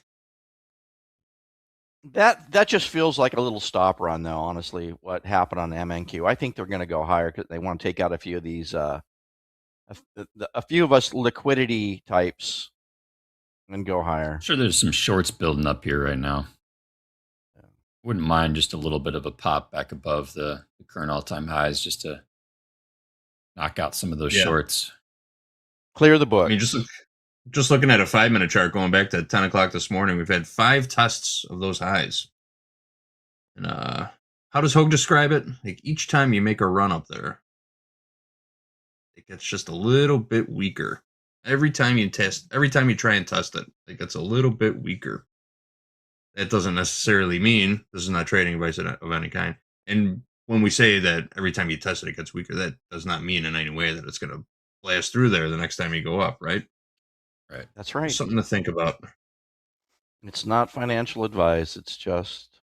That just feels like a little stop run, though. Honestly, what happened on MNQ? I think they're going to go higher because they want to take out a few of these, a few of us liquidity types, and go higher. I'm sure there's some shorts building up here right now. Wouldn't mind just a little bit of a pop back above the current all-time highs just to knock out some of those shorts. Clear the book. I mean, just looking at a 5 minute chart going back to 10 o'clock this morning, we've had 5 tests of those highs. And how does Hogue describe it? Like each time you make a run up there, it gets just a little bit weaker. Every time you try and test it, it gets a little bit weaker. That doesn't necessarily mean this is not trading advice of any kind. And when we say that every time you test it, it gets weaker, that does not mean in any way that it's going to blast through there the next time you go up, right? Right. That's right. Something to think about. It's not financial advice. It's just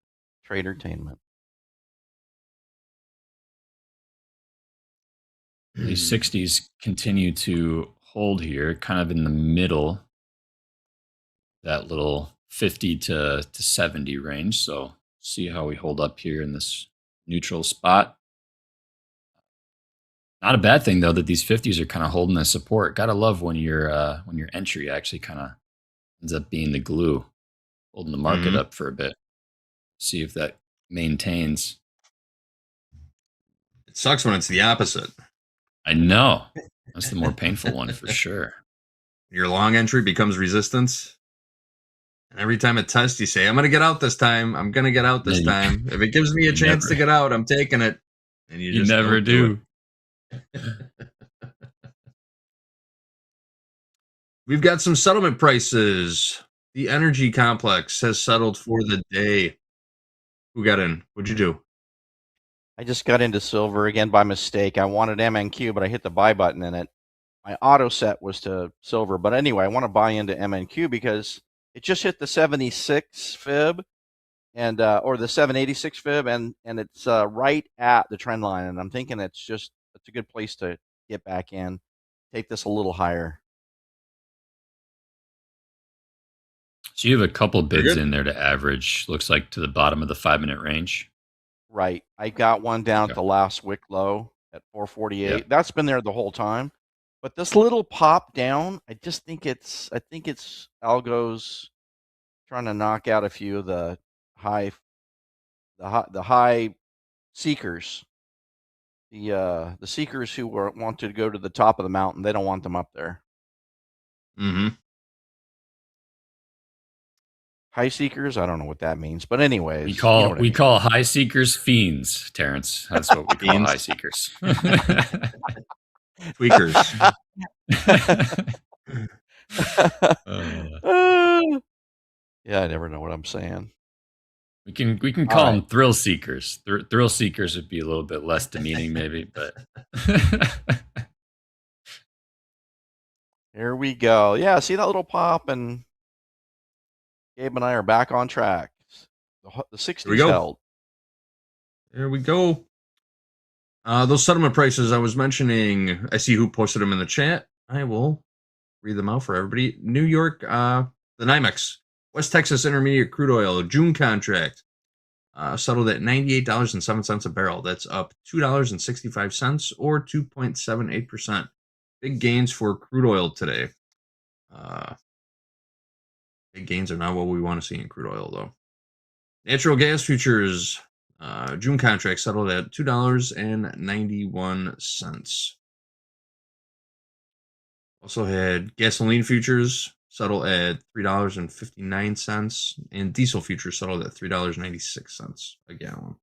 tradertainment. These 60s continue to hold here, kind of in the middle, that little 50 to 70 range. So see how we hold up here in this neutral spot. Not a bad thing though that these 50s are kind of holding the support. Gotta love when your entry actually kind of ends up being the glue, holding the market up for a bit. See if that maintains. It sucks when it's the opposite. I know. That's the more painful one for sure. Your long entry becomes resistance. And every time it tests, you say, I'm going to get out this time. I'm going to get out this time. If it gives me a chance to get out, I'm taking it. And you just never don't do it. We've got some settlement prices. The energy complex has settled for the day. Who got in? What'd you do? I just got into silver again by mistake. I wanted MNQ, but I hit the buy button and my auto set was to silver. But anyway, I want to buy into MNQ because it just hit the 76 fib and or the 786 fib and it's right at the trend line. And I'm thinking it's a good place to get back in, take this a little higher. So you have a couple bids in there to average, looks like to the bottom of the 5-minute range. Right. I got one down at the last wick low at 448. Yep. That's been there the whole time. But this little pop down, I think it's algos trying to knock out a few of the high seekers. The seekers who want to go to the top of the mountain, they don't want them up there. Mm-hmm. High seekers, I don't know what that means, but anyways, We call high seekers fiends, Terrence. That's what we call high seekers. Tweakers. Yeah, I never know what I'm saying. We can call them thrill seekers. Thrill seekers would be a little bit less demeaning, maybe, but here we go. Yeah, see that little pop, and Gabe and I are back on track. The 60s held. There we go. Those settlement prices I was mentioning, I see who posted them in the chat. I will read them out for everybody. New York, the NYMEX, West Texas Intermediate Crude Oil, June contract, settled at $98.07 a barrel. That's up $2.65 or 2.78%. Big gains for crude oil today. Big gains are not what we want to see in crude oil, though. Natural gas futures, June contract settled at $2.91. Also had gasoline futures settle at $3.59, and diesel futures settled at $3.96 a gallon.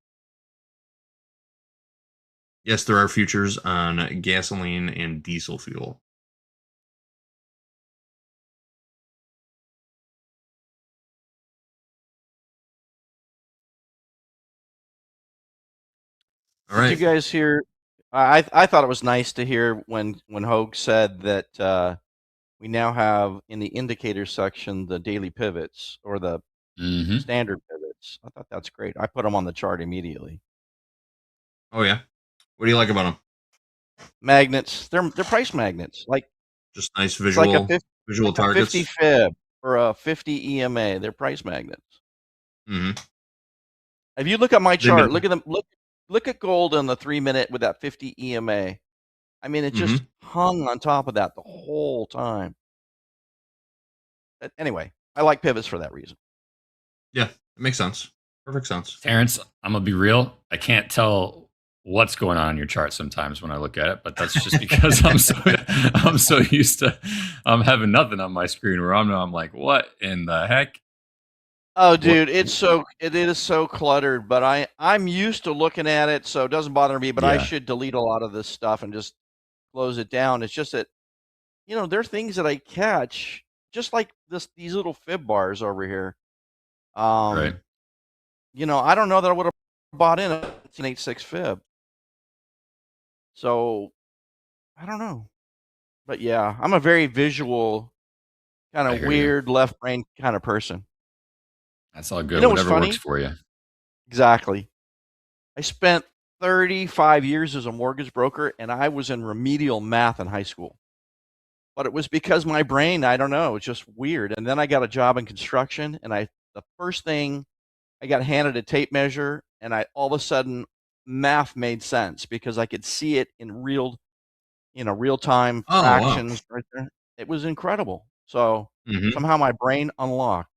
Yes, there are futures on gasoline and diesel fuel. All right. Did you guys hear? I thought it was nice to hear when Hogue said that we now have in the indicator section the daily pivots or the standard pivots. I thought that's great. I put them on the chart immediately. Oh yeah, what do you like about them? Magnets. They're price magnets. Like just nice visual visual targets. 50 fib or a 50 EMA. They're price magnets. Mm-hmm. If you look at my chart, look at them. Look at gold on the 3-minute with that 50 EMA. I mean, it just hung on top of that the whole time. But anyway, I like pivots for that reason. Yeah, it makes sense. Perfect sense. Terrence, I'm gonna be real. I can't tell what's going on in your chart sometimes when I look at it, but that's just because I'm so used to having nothing on my screen where I'm like, what in the heck? Oh, dude, it is so cluttered, but I'm used to looking at it, so it doesn't bother me. But I should delete a lot of this stuff and just close it down. It's just that, there are things that I catch, just like these little fib bars over here. Right. I don't know that I would have bought in a 1986 fib. So I don't know, but yeah, I'm a very visual, kind of weird left brain kind of person. That's all good. Whatever works for you. Exactly. I spent 35 years as a mortgage broker, and I was in remedial math in high school. But it was because my brain, I don't know, it's just weird. And then I got a job in construction, and the first thing I got handed a tape measure, and all of a sudden math made sense because I could see it in real time fractions right there. It was incredible. So somehow my brain unlocked.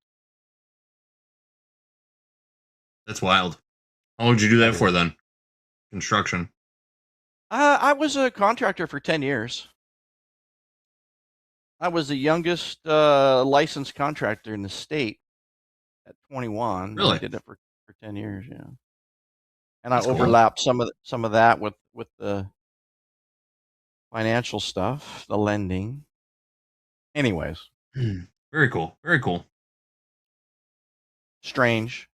That's wild. How long did you do that for then? Construction. I was a contractor for 10 years. I was the youngest licensed contractor in the state at 21. And Really? I did it for 10 years. Yeah. And I That's cool. overlapped some of that with the financial stuff, the lending. Anyways, Very cool. Very cool. strange.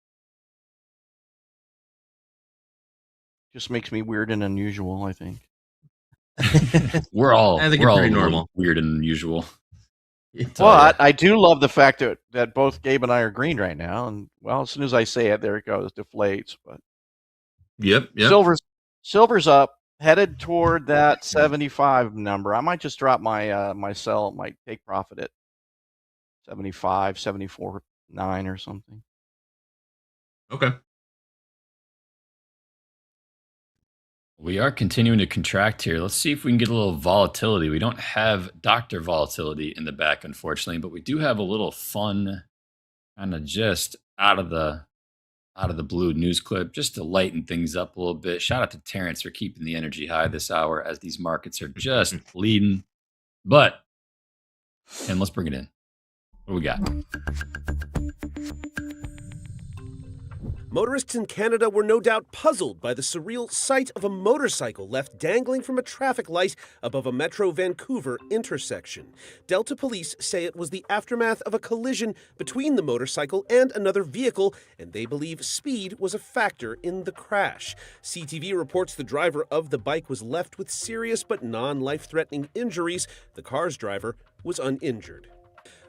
Just makes me weird and unusual, I think. We're all I think we're it's all pretty a little normal. weird and unusual. But I do love the fact that both Gabe and I are green right now. And well, as soon as I say it, there it goes, deflates. But Yep. silver's up, headed toward that 75 number. I might just drop my my take profit at 75, 74.9 or something. Okay. We are continuing to contract here. Let's see if we can get a little volatility. We don't have Dr. Volatility in the back, unfortunately, but we do have a little fun kind of just out of the blue news clip just to lighten things up a little bit. Shout out to Terrence for keeping the energy high this hour as these markets are just leading. And let's bring it in. What do we got? Motorists in Canada were no doubt puzzled by the surreal sight of a motorcycle left dangling from a traffic light above a Metro Vancouver intersection. Delta police say it was the aftermath of a collision between the motorcycle and another vehicle, and they believe speed was a factor in the crash. CTV reports the driver of the bike was left with serious but non-life-threatening injuries. The car's driver was uninjured.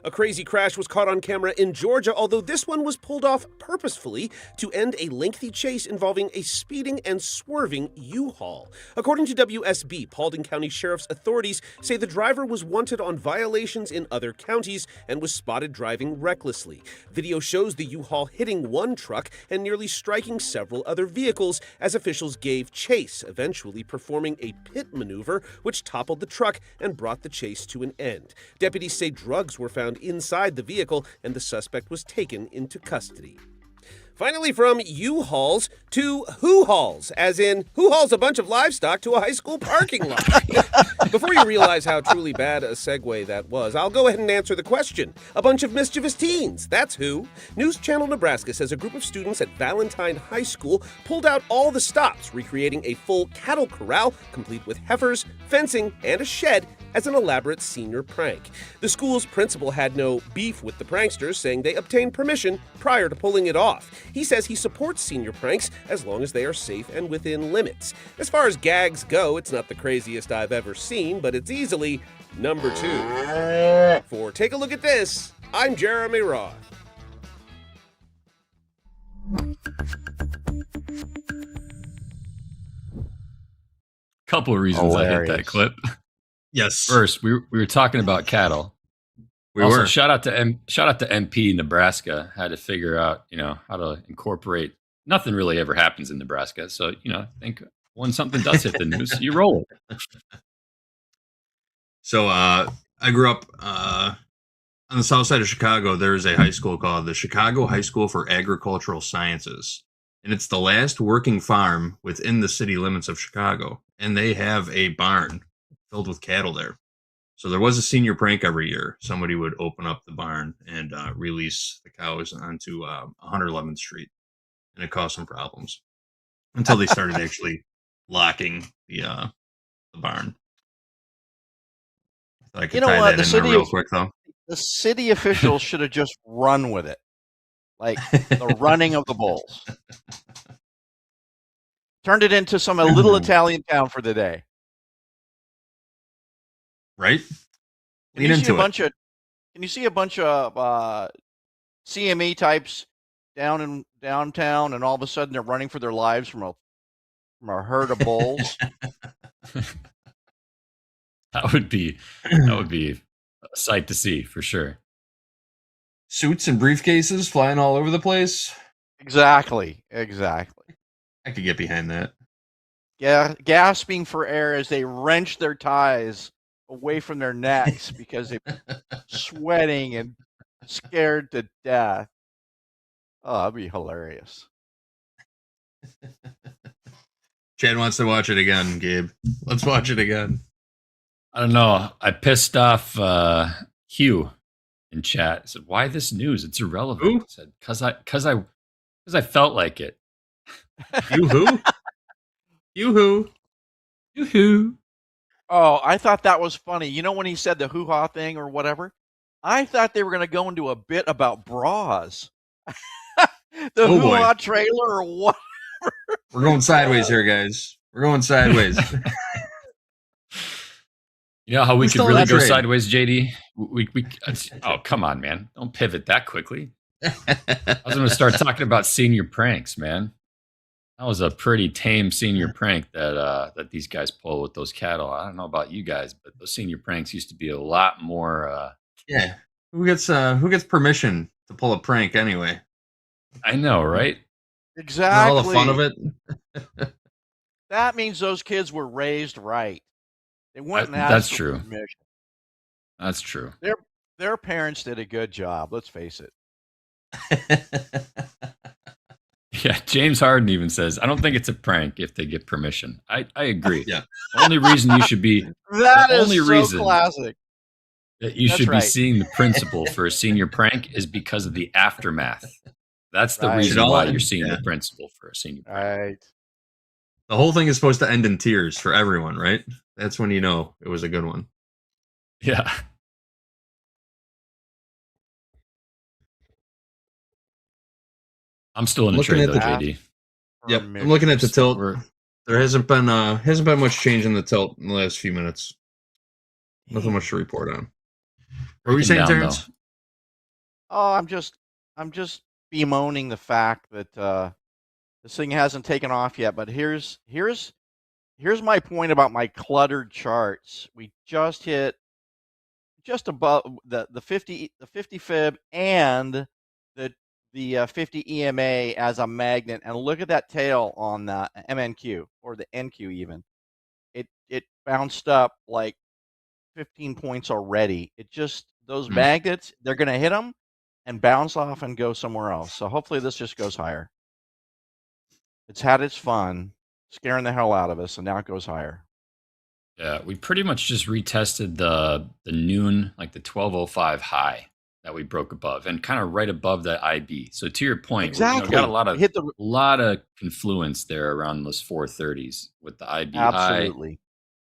A crazy crash was caught on camera in Georgia, although this one was pulled off purposefully to end a lengthy chase involving a speeding and swerving U-Haul. According to WSB, Paulding County Sheriff's authorities say the driver was wanted on violations in other counties and was spotted driving recklessly. Video shows the U-Haul hitting one truck and nearly striking several other vehicles as officials gave chase, eventually performing a pit maneuver which toppled the truck and brought the chase to an end. Deputies say drugs were found inside the vehicle, and the suspect was taken into custody. Finally, from U-Hauls to Who-Hauls, as in, who hauls a bunch of livestock to a high school parking lot? Before you realize how truly bad a segue that was, I'll go ahead and answer the question. A bunch of mischievous teens, that's who. News Channel Nebraska says a group of students at Valentine High School pulled out all the stops, recreating a full cattle corral, complete with heifers, fencing, and a shed, as an elaborate senior prank. The school's principal had no beef with the pranksters, saying they obtained permission prior to pulling it off. He says he supports senior pranks as long as they are safe and within limits. As far as gags go, it's not the craziest I've ever seen, but it's easily number 2. For Take a Look at This, I'm Jeremy Roth. Couple of reasons I hit that clip. Yes. First, we were talking about cattle. We also, were. shout out to MP Nebraska. Had to figure out, how to incorporate. Nothing really ever happens in Nebraska, so I think when something does hit the news, you roll it. So I grew up on the south side of Chicago. There's a high school called the Chicago High School for Agricultural Sciences, and it's the last working farm within the city limits of Chicago, and they have a barn filled with cattle there. So there was a senior prank every year. Somebody would open up the barn and release the cows onto 111th Street, and it caused some problems until they started actually locking the barn. I could tie what? that in there real quick, though. The city officials should have just run with it, like the running of the bulls. Turned it into a little Italian town for the day. Right? Can you see a bunch of CME types downtown, and all of a sudden they're running for their lives from a herd of bulls? That would be a sight to see for sure. Suits and briefcases flying all over the place. Exactly. I could get behind that. Yeah, gasping for air as they wrench their ties away from their necks because they're sweating and scared to death. Oh, that'd be hilarious. Chad wants to watch it again, Gabe. Let's watch it again. I don't know. I pissed off Hugh in chat. I said, "Why this news? It's irrelevant." Who? I said, "Cause I felt like it." You who? You who? You who? Oh, I thought that was funny. You know when he said the hoo-ha thing or whatever? I thought they were going to go into a bit about bras. The Oh, boy. hoo-ha trailer or what? We're going sideways here, guys. We're going sideways. You know how we Who's could still really in the go trade? sideways, JD? Oh, come on, man. Don't pivot that quickly. I was going to start talking about senior pranks, man. That was a pretty tame senior prank that these guys pull with those cattle. I don't know about you guys, but those senior pranks used to be a lot more. Yeah. Who gets permission to pull a prank anyway? I know, right? Exactly. All the fun of it. That means those kids were raised right. They went and That's asked for true. permission. That's true. Their parents did a good job. Let's face it. Yeah, James Harden even says, "I don't think it's a prank if they get permission." I agree. Yeah. The only reason you should be That the is only so reason classic. that you That's should be right. seeing the principal for a senior prank is because of the aftermath. That's the Right. reason Should why all- you're seeing yeah. the principal for a senior prank. Right. The whole thing is supposed to end in tears for everyone, right? That's when you know it was a good one. Yeah. I'm still in a Looking trade at though, the- JD. Yep, I'm looking at the tilt. We're- There hasn't been much change in the tilt in the last few minutes. Nothing much to report on. What were you breaking saying, down, Terrence? though. Oh, I'm just bemoaning the fact that this thing hasn't taken off yet. But here's my point about my cluttered charts. We just hit just above the 50 fib and the 50 EMA as a magnet, and look at that tail on the MNQ or the NQ even. It bounced up like 15 points already. It just those magnets, they're going to hit them and bounce off and go somewhere else. So hopefully this just goes higher. It's had its fun, scaring the hell out of us, and now it goes higher. Yeah, we pretty much just retested the noon, like the 1205 high that we broke above, and kind of right above that IB. So to your point, Exactly. we got a lot of Hit the- lot of confluence there around those 430s with the IB Absolutely.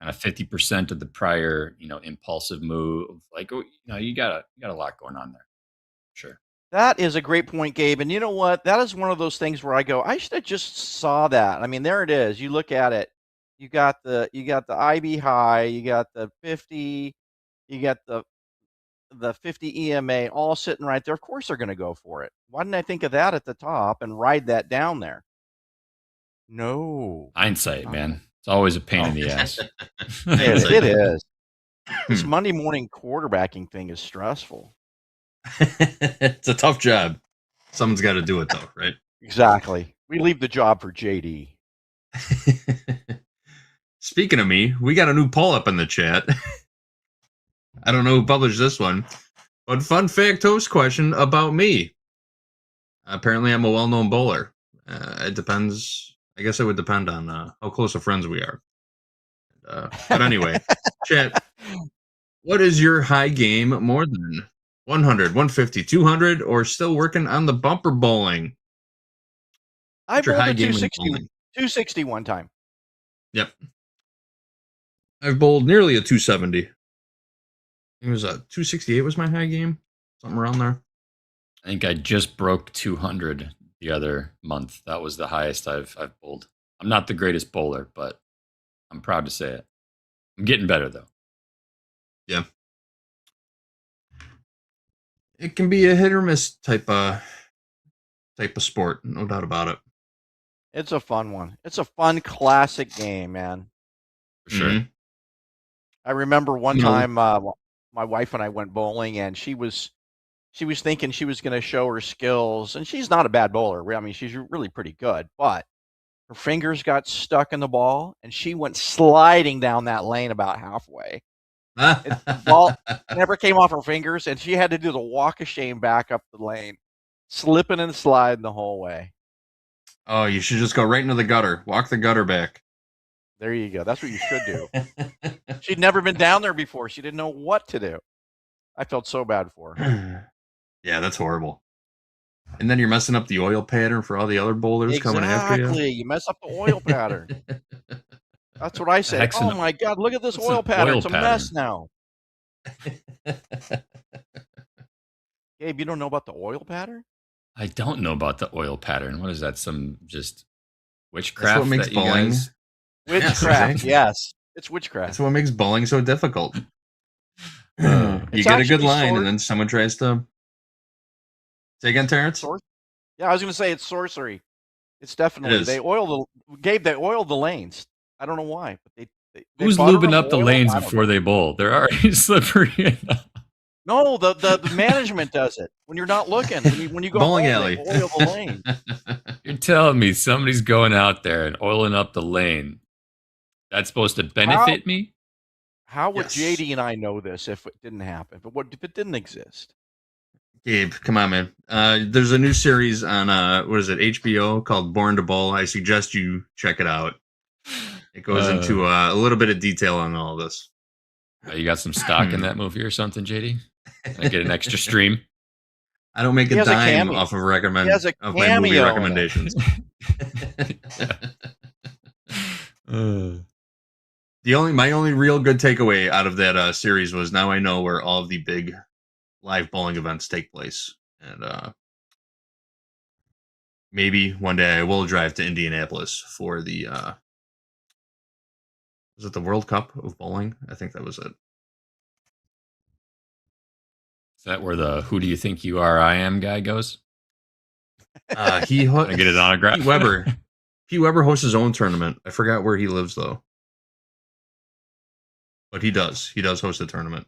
high, kind of 50% of the prior, impulsive move. Like, you got a lot going on there. Sure. That is a great point, Gabe. And you know what? That is one of those things where I go, I should have just saw that. I mean, there it is. You look at it. You got the IB high, you got the 50, you got the 50 EMA all sitting right there. Of course they're going to go for it. Why didn't I think of that at the top and ride that down there? No. Hindsight, man. It's always a pain in the ass. It is. This Monday morning quarterbacking thing is stressful. It's a tough job. Someone's got to do it, though, right? Exactly. We leave the job for JD. Speaking of me, we got a new poll up in the chat. I don't know who published this one, but fun fact host question about me. Apparently, I'm a well-known bowler. It depends. I guess it would depend on how close of friends we are. But anyway, chat, what is your high game more than 100, 150, 200, or still working on the bumper bowling? I What's your bowled high a game in 260, bowling? 260 one time. Yep. I've bowled nearly a 270. It was a 268 was my high game. Something around there. I think I just broke 200 the other month. That was the highest I've bowled. I'm not the greatest bowler, but I'm proud to say it. I'm getting better though. Yeah. It can be a hit or miss type of sport, no doubt about it. It's a fun one. It's a fun classic game, man. For sure. Mhm. I remember one You know- time my wife and I went bowling, and she was thinking she was going to show her skills, and she's not a bad bowler. I mean, she's really pretty good, but her fingers got stuck in the ball, and she went sliding down that lane about halfway. The ball never came off her fingers, and she had to do the walk of shame back up the lane, slipping and sliding the whole way. Oh, you should just go right into the gutter. Walk the gutter back. There you go. That's what you should do. She'd never been down there before. She didn't know what to do. I felt so bad for her. Yeah, that's horrible. And then you're messing up the oil pattern for all the other boulders coming after you. Exactly. You mess up the oil pattern. That's what I said. heck's Oh an- my God, look at this what's oil an pattern. oil It's a pattern? mess now. Gabe, you don't know about the oil pattern? I don't know about the oil pattern. What is that? Some just witchcraft That's what makes that you bowling. guys... Witchcraft, exactly. yes. It's witchcraft. That's what makes bowling so difficult. You It's get a good actually line, sort- and then someone tries to. Say again, Terrence? Yeah, I was going to say it's sorcery. It's definitely is. they oil the lanes. I don't know why, but they Who's butter lubing them, up the oil, lanes I don't before they bowl? They're already slippery enough. know. No, the management does it when you're not looking. When you go Bowling home, alley. they oil the lane. You're telling me somebody's going out there and oiling up the lane. That's supposed to benefit me? How would Yes. JD and I know this if it didn't happen? If it didn't exist? Gabe, come on, man. There's a new series on what is it, HBO called Born to Bowl. I suggest you check it out. It goes into a little bit of detail on all of this. You got some stock in that movie or something, JD? Can I get an extra stream? I don't make He a has a dime cameo. off of He has a of my movie cameo in it. recommendations. My only real good takeaway out of that series was now I know where all of the big live bowling events take place, and maybe one day I will drive to Indianapolis for the was it the World Cup of bowling? I think that was it. Is that where the "Who do you think you are? I am" guy goes? I get his autograph. Pete Weber hosts his own tournament. I forgot where he lives though, but he does host a tournament.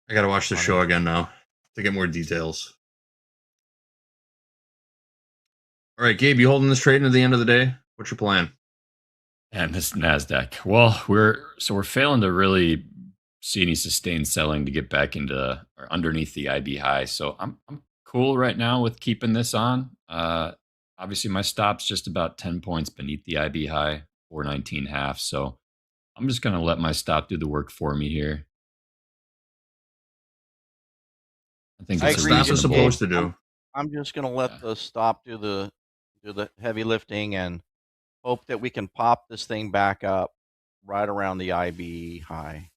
I gotta watch the show again now to get more details. All right, Gabe, you holding this trade into the end of the day? What's your plan? And this NASDAQ. Well, we're failing to really see any sustained selling to get back into or underneath the IB high. So I'm cool right now with keeping this on. Obviously, my stop's just about 10 points beneath the IB high, 419.5. So I'm just gonna let my stop do the work for me here. I think I it's agree. Stop is supposed to do. I'm just going to let the stop do the heavy lifting and hope that we can pop this thing back up right around the IB high.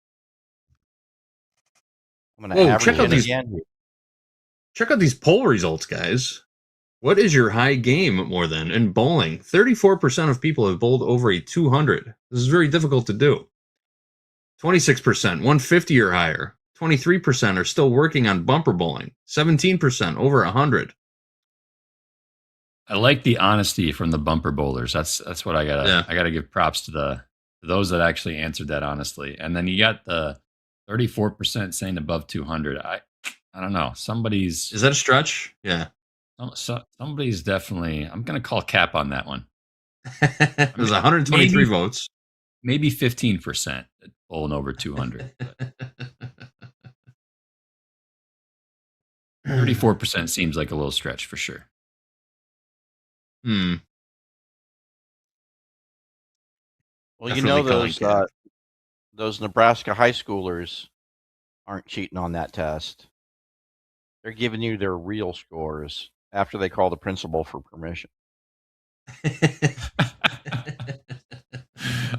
I'm going to Whoa, average it again. Check out these poll results, guys. What is your high game more than in bowling? 34% of people have bowled over a 200. This is very difficult to do. 26%, 150 or higher. 23% are still working on bumper bowling. 17% over 100. I like the honesty from the bumper bowlers. That's what I gotta give props to those that actually answered that honestly. And then you got the 34% saying above 200. I don't know. Is that a stretch? Yeah. Somebody's definitely. I'm gonna call cap on that one. It was 123 votes. Maybe 15% bowling over 200. 34% seems like a little stretch for sure. Well, Definitely those Nebraska high schoolers aren't cheating on that test. They're giving you their real scores after they call the principal for permission.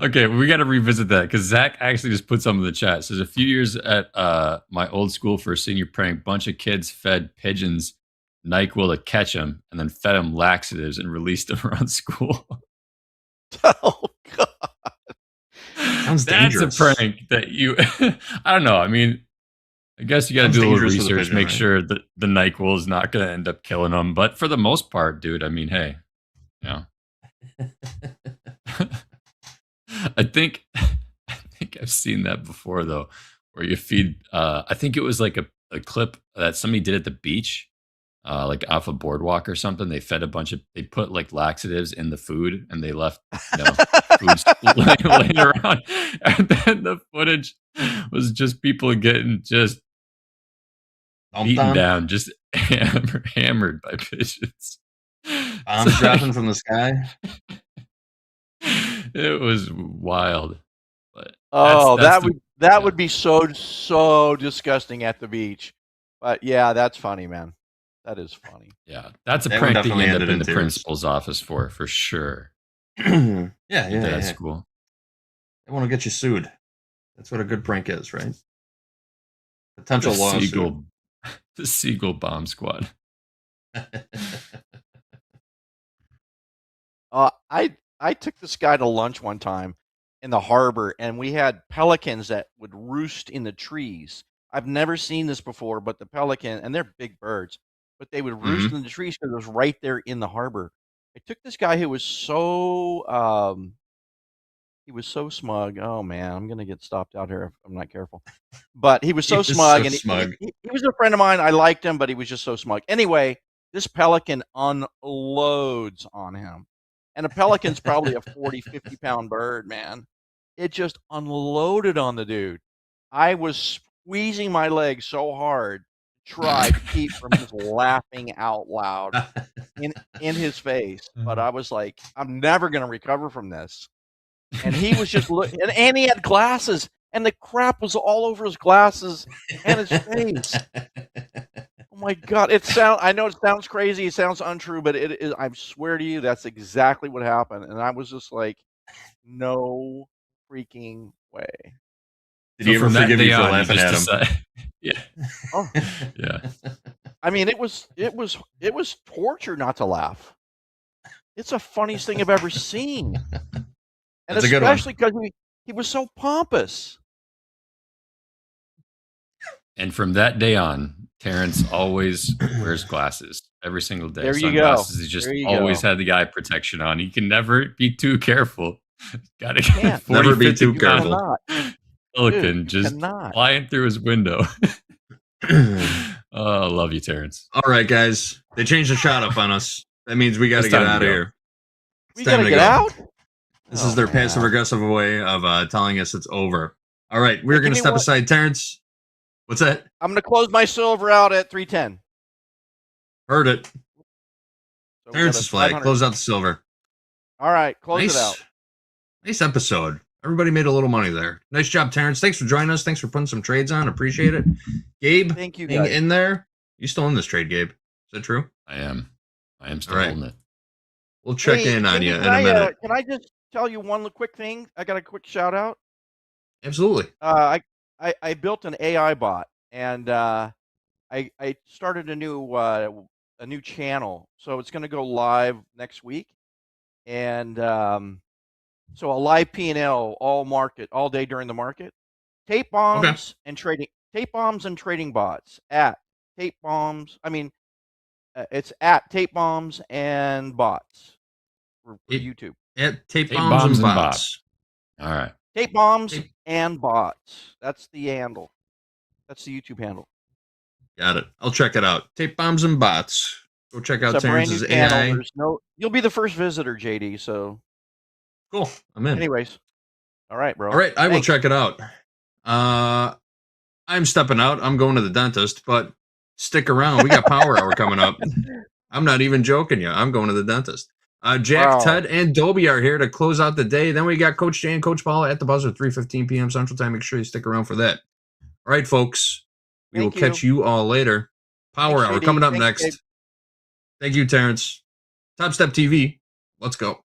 Okay, we got to revisit that because Zach actually just put some in the chat. It says a few years at my old school for a senior prank, bunch of kids fed pigeons NyQuil to catch them, and then fed them laxatives and released them around school. Oh God, sounds dangerous. That's a prank that you. I don't know. I mean, I guess you got to do a little research, make sure that the NyQuil is not going to end up killing them. But for the most part, dude, I mean, hey, you know. I think I've seen that before though, where you feed. I think it was like a clip that somebody did at the beach, like off a boardwalk or something. They fed they put like laxatives in the food, and they left foods laying around. And then the footage was just people getting just beaten down, just hammered by pigeons. Bombs dropping from the sky. It was wild. But Oh, that's the, that would be so disgusting at the beach. But yeah, that's funny, man. That is funny. yeah, that's a That one prank that you definitely end up ended in in the tears. principal's office for sure. yeah. That's school. They want to get you sued. That's what a good prank is, right? Potential The lawsuit. Seagull, the Seagull Bomb Squad. I took this guy to lunch one time in the harbor, and we had pelicans that would roost in the trees. I've never seen this before, but the pelican, and they're big birds, but they would roost in the trees because it was right there in the harbor. I took this guy who was he was so smug. Oh man, I'm gonna get stopped out here if I'm not careful. But he was so smug, and he was a friend of mine. I liked him, but he was just so smug. Anyway, this pelican unloads on him. And a pelican's probably a 40, 50-pound bird, man. It just unloaded on the dude. I was squeezing my leg so hard to try to keep from just laughing out loud in his face. But I was like, I'm never going to recover from this. And he was just looking, and he had glasses, and the crap was all over his glasses and his face. Oh my God! I know it sounds crazy. It sounds untrue, but it is. I swear to you, that's exactly what happened. And I was just like, no freaking way. Did he ever forgive you for laughing at him? Yeah. Oh. Yeah. I mean, it was torture not to laugh. It's the funniest thing I've ever seen. And That's a good one. especially because he was so pompous. And from that day on, Terrence always wears glasses every single day. There you Sunglasses. go. He just There you always go. had the eye protection on. He can never be too careful. Got to can't. Never be too careful. Cannot. Pelican Dude, you just cannot. flying through his window. Oh, I love you, Terrence. All right, guys. They changed the shot up on us. That means we got to It's get time to out of go. here. We It's time gotta to get go. out. This is their passive aggressive way of telling us it's over. All right, we're Hey, going to give me step one- aside. Terrence, what's that? I'm going to close my silver out at 310. Heard it. So we got Terrence's a flag. 500. Close out the silver. All right, close Nice. it out. Nice episode. Everybody made a little money there. Nice job, Terrence. Thanks for joining us. Thanks for putting some trades on. Appreciate it. Gabe, Thank you, being guys. in there. You still in this trade, Gabe? Is that true? I am still All right. holding it. We'll check Hey, in on Jimmy, you in can a I, minute. Can I just tell you one quick thing? I got a quick shout out. Absolutely. I built an AI bot, and I started a new channel, so it's going to go live next week, and so a live P&L all day during the market. Tape bombs and trading bots at tape bombs. I mean, it's at tape bombs and bots for YouTube. At tape Tape bombs, bombs and and bots. All right. Tape bombs and bots. That's the handle. That's the YouTube handle. Got it. I'll check it out. Tape bombs and bots. Go check out It's a brand new Terrence's channel. AI. You'll be the first visitor, JD. So Cool. I'm in. anyways, all right, bro. All right, I will Thanks. check it out. I'm stepping out. I'm going to the dentist, but stick around. We got Power Hour coming up. I'm not even joking you. I'm going to the dentist. Jack, Wow. Ted, and Dobie are here to close out the day. Then we got Coach Jay and Coach Paula at the buzzer, 3:15 p.m. Central Time. Make sure you stick around for that. All right, folks. We Thank will catch you all later. Power Thanks, Hour JD. coming up Thanks, next. Gabe. Thank you, Terrence. Top Step TV. Let's go.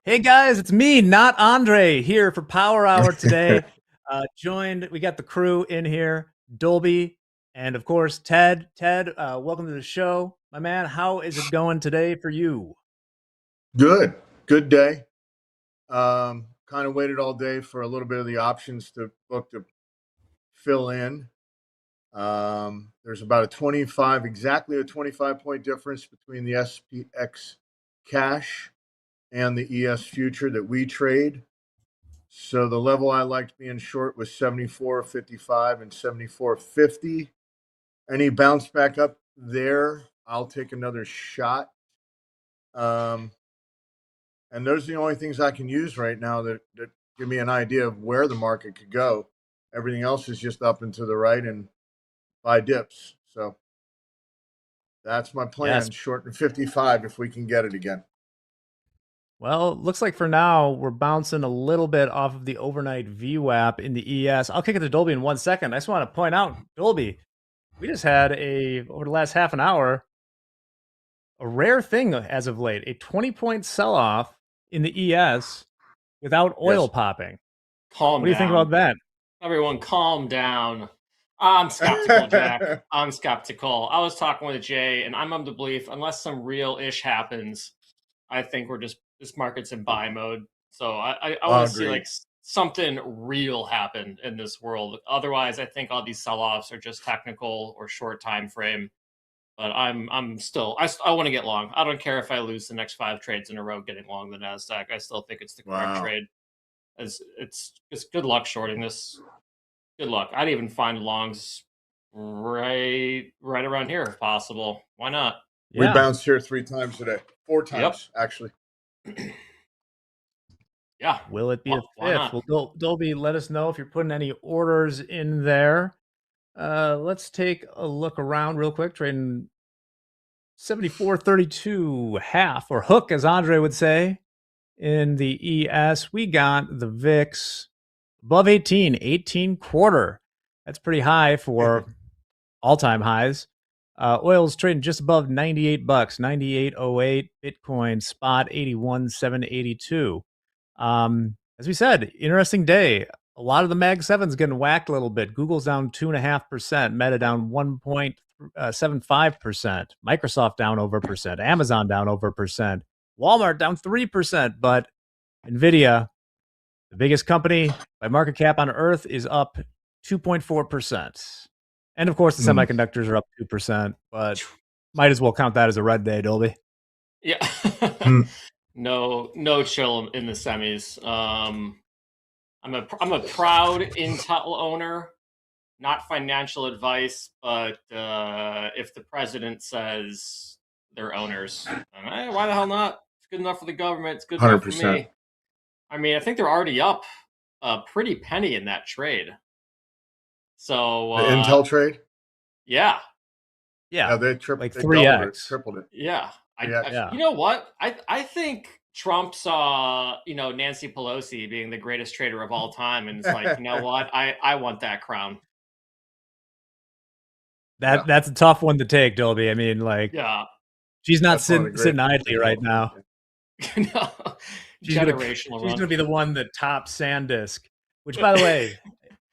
Hey guys, it's me, not Andre, here for Power Hour today. We got the crew in here, Dolby, and of course Ted. Ted, welcome to the show, my man. How is it going today for you? Good day. Kind of waited all day for a little bit of the options to fill in. There's about exactly a 25 point difference between the SPX cash and the ES future that we trade. So the level I liked being short was 74.55 and 74.50. Any bounce back up there, I'll take another shot. And those are the only things I can use right now that give me an idea of where the market could go. Everything else is just up and to the right and buy dips. So that's my plan. Yes. Short and 55 if we can get it again. Well, looks like for now we're bouncing a little bit off of the overnight VWAP in the ES. I'll kick it to Dolby in 1 second. I just want to point out, Dolby, we just had over the last half an hour, a rare thing as of late, a 20-point sell-off in the ES without oil popping. Calm What do you think about that? Everyone, calm down. I'm skeptical, Jack. I'm skeptical. I was talking with Jay, and I'm of the belief, unless some real ish happens, I think this market's in buy mode. So I want to see like something real happen in this world. Otherwise, I think all these sell-offs are just technical or short time frame. But I'm still I want to get long. I don't care if I lose the next 5 trades in a row getting long the Nasdaq. I still think it's the correct trade. As it's good luck shorting this. Good luck. I'd even find longs right around here if possible. Why not? We bounced here 3 times today. 4 times, actually. Yeah. Will it be a Why fifth? not? Well, Dolby, let us know if you're putting any orders in there. Let's take a look around real quick. Trading 74.32 half, or hook, as Andre would say. In the ES, we got the VIX above 18 quarter. That's pretty high for all-time highs. Oil's trading just above 98 bucks, 98.08. Bitcoin spot 81,782. As we said, interesting day. A lot of the Mag 7's getting whacked a little bit. Google's down 2.5%, Meta down 1.75%, Microsoft down over 1%, Amazon down over 1%, Walmart down 3%, but Nvidia, the biggest company by market cap on earth, is up 2.4%. And of course, the semiconductors are up 2%, but might as well count that as a red day, Dolby. Yeah. No chill in the semis. I'm a proud Intel owner. Not financial advice, but if the president says they're owners, why the hell not? It's good enough for the government. It's good enough for 100%. me. I mean, I think they're already up a pretty penny in that trade. So The Intel trade? Yeah. Yeah, they tripled like it, 3x. tripled it. Yeah. Yeah. You know what? I think Trump saw, Nancy Pelosi being the greatest trader of all time, and it's like, you know what? I want that crown. That's a tough one to take, Dolby. I mean, like, she's not sitting idly right now. No. She's Generational going to be the one that tops SanDisk, which, by the way,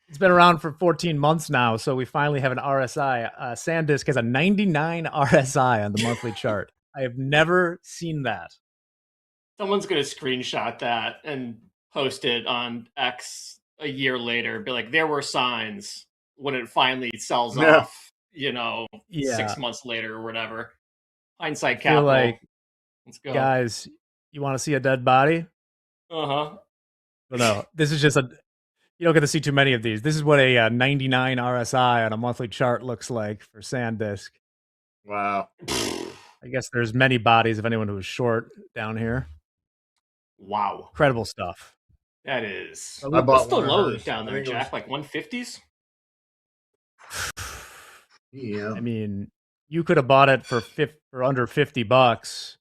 it's been around for 14 months now, so we finally have an RSI. SanDisk has a 99 RSI on the monthly chart. I have never seen that. Someone's going to screenshot that and post it on X a year later. Be like, there were signs when it finally sells off, 6 months later or whatever. Hindsight capital. Like, let's go. Guys, you want to see a dead body? Uh-huh. Well, no, this is just you don't get to see too many of these. This is what a 99 RSI on a monthly chart looks like for SanDisk. Wow. I guess there's many bodies of anyone who was short down here. Wow. Incredible stuff. That is. I bought still one of low hers. down there, Jack? Like 150s? Yeah. I mean, you could have bought it for under $50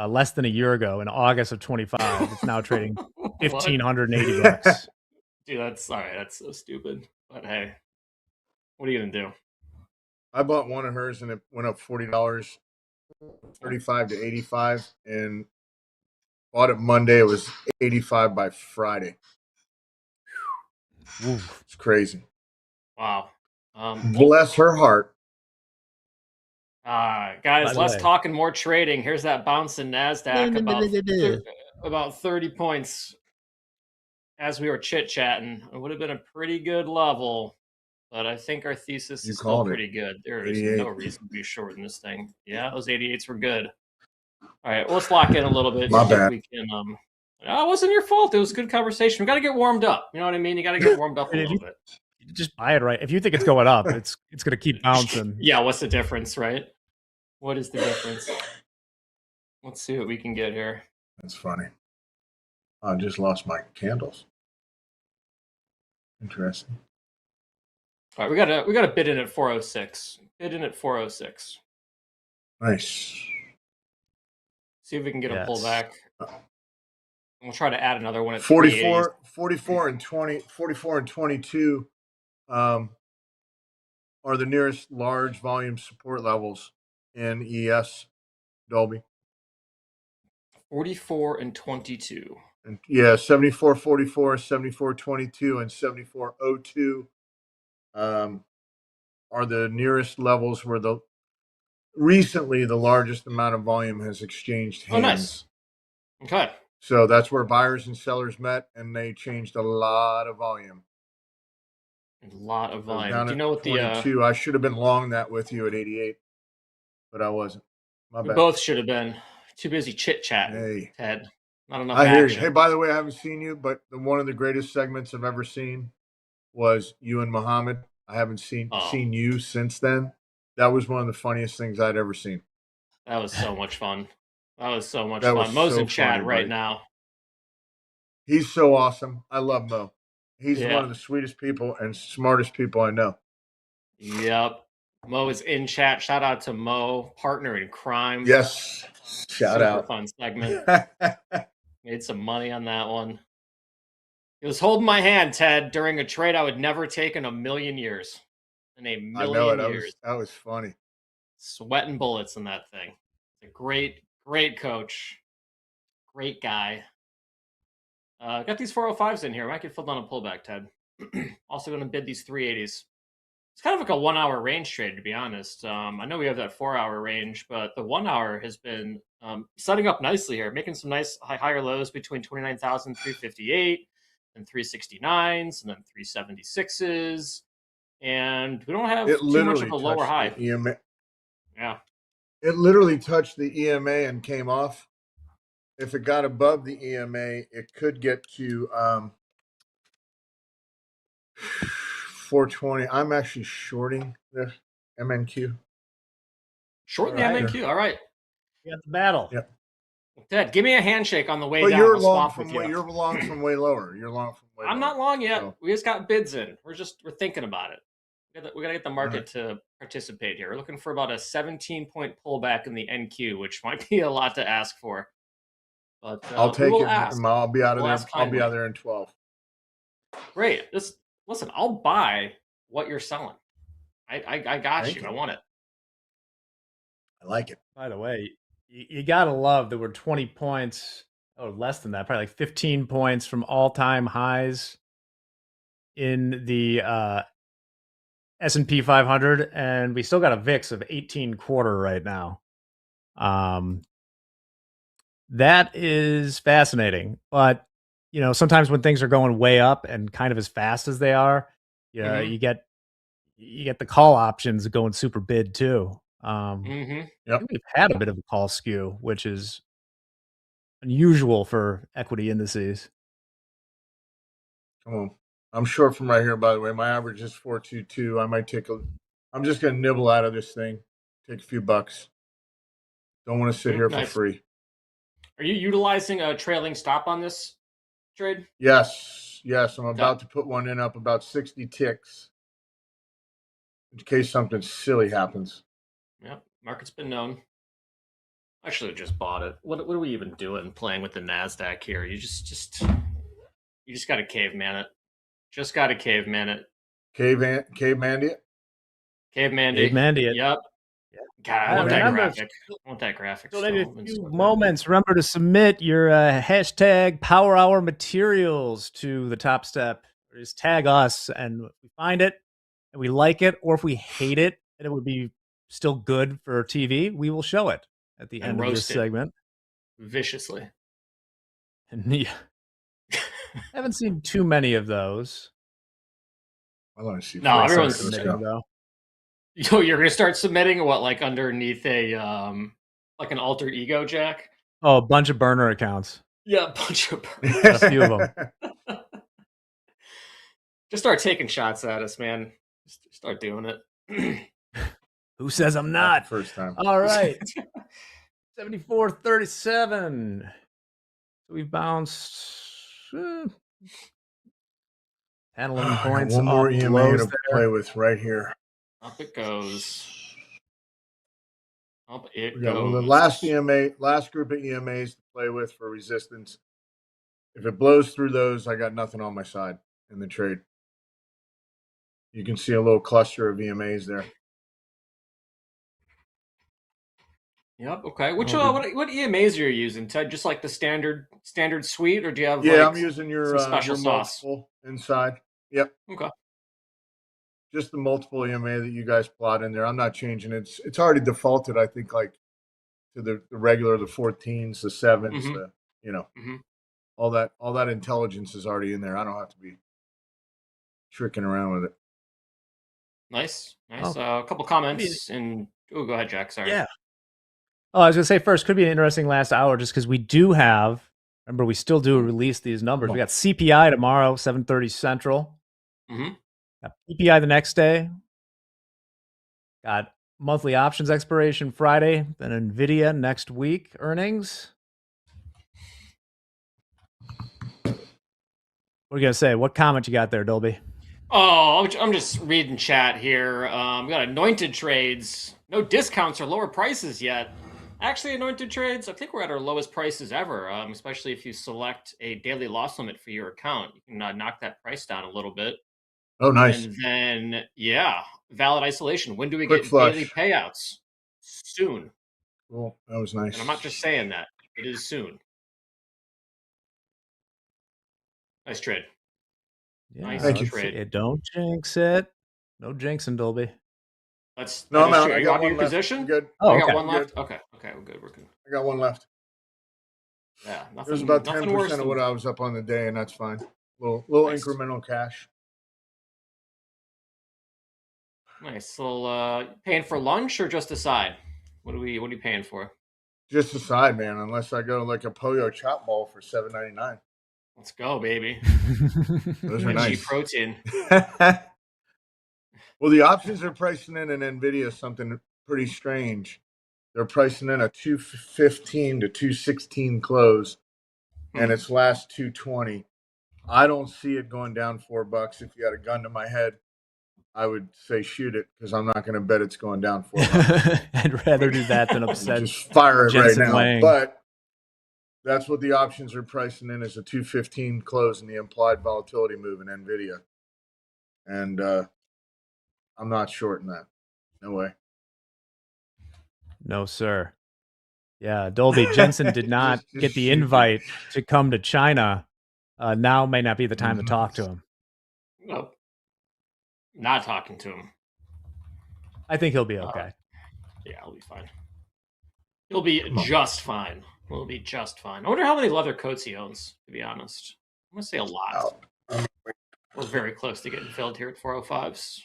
less than a year ago in August of 25. It's now trading $1,580. Dude, that's all right. That's so stupid. But hey, what are you gonna do? I bought one of hers and it went up $40, 35 to 85, and Bought it Monday. It was 85 by Friday. It's crazy. Wow. Bless her heart. Guys, less talking, more trading. Here's that bounce in NASDAQ about 30 points as we were chit-chatting. It would have been a pretty good level, but I think our thesis is still pretty good. There is no reason to be short in this thing. Yeah, those 88s were good. All right, well, let's lock in a little bit. My See if bad. we can. It wasn't your fault. It was good conversation. We got to get warmed up. You know what I mean? You got to get warmed up a little bit. Just buy it right. If you think it's going up, it's going to keep bouncing. Yeah, what's the difference, right? What is the difference? Let's see what we can get here. That's funny. I just lost my candles. Interesting. All right, we got to bid in at 406. Bid in at 406. Nice. See if we can get a pullback. We'll try to add another one at 44 and 20, 44 and 22 are the nearest large volume support levels in ES, Dolby. 44 and 22. And yeah, 74.44, 74.22, and 74.02 are the nearest levels where recently the largest amount of volume has exchanged hands. Oh, nice. Okay. So that's where buyers and sellers met, and they changed a lot of volume. A lot of volume. Down Do you at know what 22. I should have been long that with you at 88, but I wasn't. My we bad. both should have been too busy chit-chatting, Ted. Not enough I hear you. action. Hey, by the way, I haven't seen you, but one of the greatest segments I've ever seen was you and Muhammad. I haven't seen you since then. That was one of the funniest things I'd ever seen. That was so much fun. That was so much That fun. was Mo's so in chat funny, right buddy. now. He's so awesome. I love Mo. He's Yeah. one of the sweetest people and smartest people I know. Yep. Mo is in chat. Shout out to Mo, partner in crime. Yes. Shout Super out. fun segment. Made some money on that one. He was holding my hand, Ted, during a trade I would never take in a million years. In a I know million it. years. That was funny. Sweating bullets in that thing. He's a great, great coach. Great guy. Got these 405s in here. Might get filled on a pullback, Ted. Also going to bid these 380s. It's kind of like a 1 hour range trade, to be honest. I know we have that 4 hour range, but the 1 hour has been setting up nicely here, making some nice higher lows between 29,358 and 369s and then 376s. And we don't have too much of a lower high. EMA. Yeah. It literally touched the EMA and came off. If it got above the EMA, it could get to 420. I'm actually shorting the MNQ. Short the MNQ. All right. You got the battle. Yep. Ted, give me a handshake on the way But down. you're I'll long swap from with you. you're long from way lower. You're long from way. I'm lower. not long yet. So- We just got bids in. We're thinking about it. We got to get the market Right. to participate here. We're looking for about a 17-point pullback in the NQ, which might be a lot to ask for. But I'll take we will it. ask. I'll be out of We'll there. ask I'll be kindly. out there in 12. Great. Listen, I'll buy what you're selling. I got Thank you. you. I want it. I like it. By the way, you gotta love that we're 20 points, less than that, probably like 15 points from all-time highs in the S&P 500, and we still got a VIX of 18.25 right now. That is fascinating, but sometimes when things are going way up and kind of as fast as they are, Mhm. you get the call options going super bid too. Mm-hmm. I think we've had a bit of a call skew, which is unusual for equity indices. Come on. I'm short from right here, by the way. My average is 422. I might I'm just going to nibble out of this thing. Take a few bucks. Don't want to sit here Nice. for free. Are you utilizing a trailing stop on this trade? Yes. I'm about to put one in up about 60 ticks in case something silly happens. Yep. Market's been known. I should have just bought it. What are we even doing playing with the NASDAQ here? You just got to caveman it. Just got to caveman it. Cave Mandy? Caveman it. Caveman it. Yep. God, I want that graphic. I want that graphic. So maybe so a few moments. Remember to submit your hashtag Power Hour materials to the Top Step. Or just tag us, and if we find it and we like it, or if we hate it and it would be still good for TV, we will show it at the And end of this roast it segment. viciously. And yeah, haven't seen too many of those. I want to see. No, everyone's submitting though. You're gonna start submitting what, like underneath a like an alter ego, Jack? Oh, a bunch of burner accounts. Yeah, a bunch of Got a few of them. Just start taking shots at us, man. Just start doing it. Who says I'm not? First time. All right. 74-37. So we've bounced 10, 11 points. One more off EMA lows to there. play with right here. Up it goes. Up it Yeah, goes. well, the last group of EMAs to play with for resistance. If it blows through those, I got nothing on my side in the trade. You can see a little cluster of EMAs there. Yep. Okay. Which what EMAs are you using? Ted? Just like the standard suite, or do you have? Yeah, like, I'm using your some special sauce. multiple inside. Yep. Okay. Just the multiple EMA that you guys plot in there. I'm not changing it. It's already defaulted, I think, like to the regular, the 14s, the 7s, Mhm. the Mm-hmm. all that intelligence is already in there. I don't have to be tricking around with it. Nice. Oh. A couple comments and go ahead, Jack. Sorry. Yeah. Oh, I was gonna say first could be an interesting last hour just because we do have. Remember, we still do release these numbers. We got CPI tomorrow, 7:30 Central. Mm-hmm. Got PPI the next day. Got monthly options expiration Friday. Then Nvidia next week earnings. What are you gonna say? What comment you got there, Dolby? Oh, I'm just reading chat here. We got anointed trades. No discounts or lower prices yet. Actually, anointed trades, I think we're at our lowest prices ever, especially if you select a daily loss limit for your account. You can knock that price down a little bit. Oh, nice. And then, valid isolation. When do we Quick get flush. daily payouts? Soon. Cool. That was nice. And I'm not just saying that. It is soon. Nice trade. Yeah, Nice Thank you. trade. Don't jinx it. No jinxing, Dolby. No, I'm out. Are I you got out of one your left. position? I'm good. Oh, I got okay. one Good. left. Okay, we're good. We're good. I got one left. Yeah, nothing. It was about nothing 10% worse of than what I was up on the day, and that's fine. Little Nice. incremental cash. Nice. Little paying for lunch or just a side? What are you paying for? Just a side, man. Unless I go like a pollo chop ball for $7.99. Let's go, baby. Those are My nice. cheap protein. Well, the options are pricing in Nvidia something pretty strange. They're pricing in a 215 to 216 close, and its last 220. I don't see it going down $4. If you had a gun to my head, I would say shoot it because I'm not going to bet it's going down $4. I'd rather do that than upset. Just fire it Jensen right now. Wang. But that's what the options are pricing in, is a 215 close and the implied volatility move in Nvidia. And I'm not shorting that. No way. No, sir. Yeah, Dolby Jensen did not Just get the shoot it. invite to come to China. Now may not be the time to talk to him. Nope. Not talking to him. I think he'll be okay. Yeah, he'll be fine. He'll be just fine. He'll be just fine. I wonder how many leather coats he owns, to be honest. I'm going to say a lot. We're very close to getting filled here at 405s.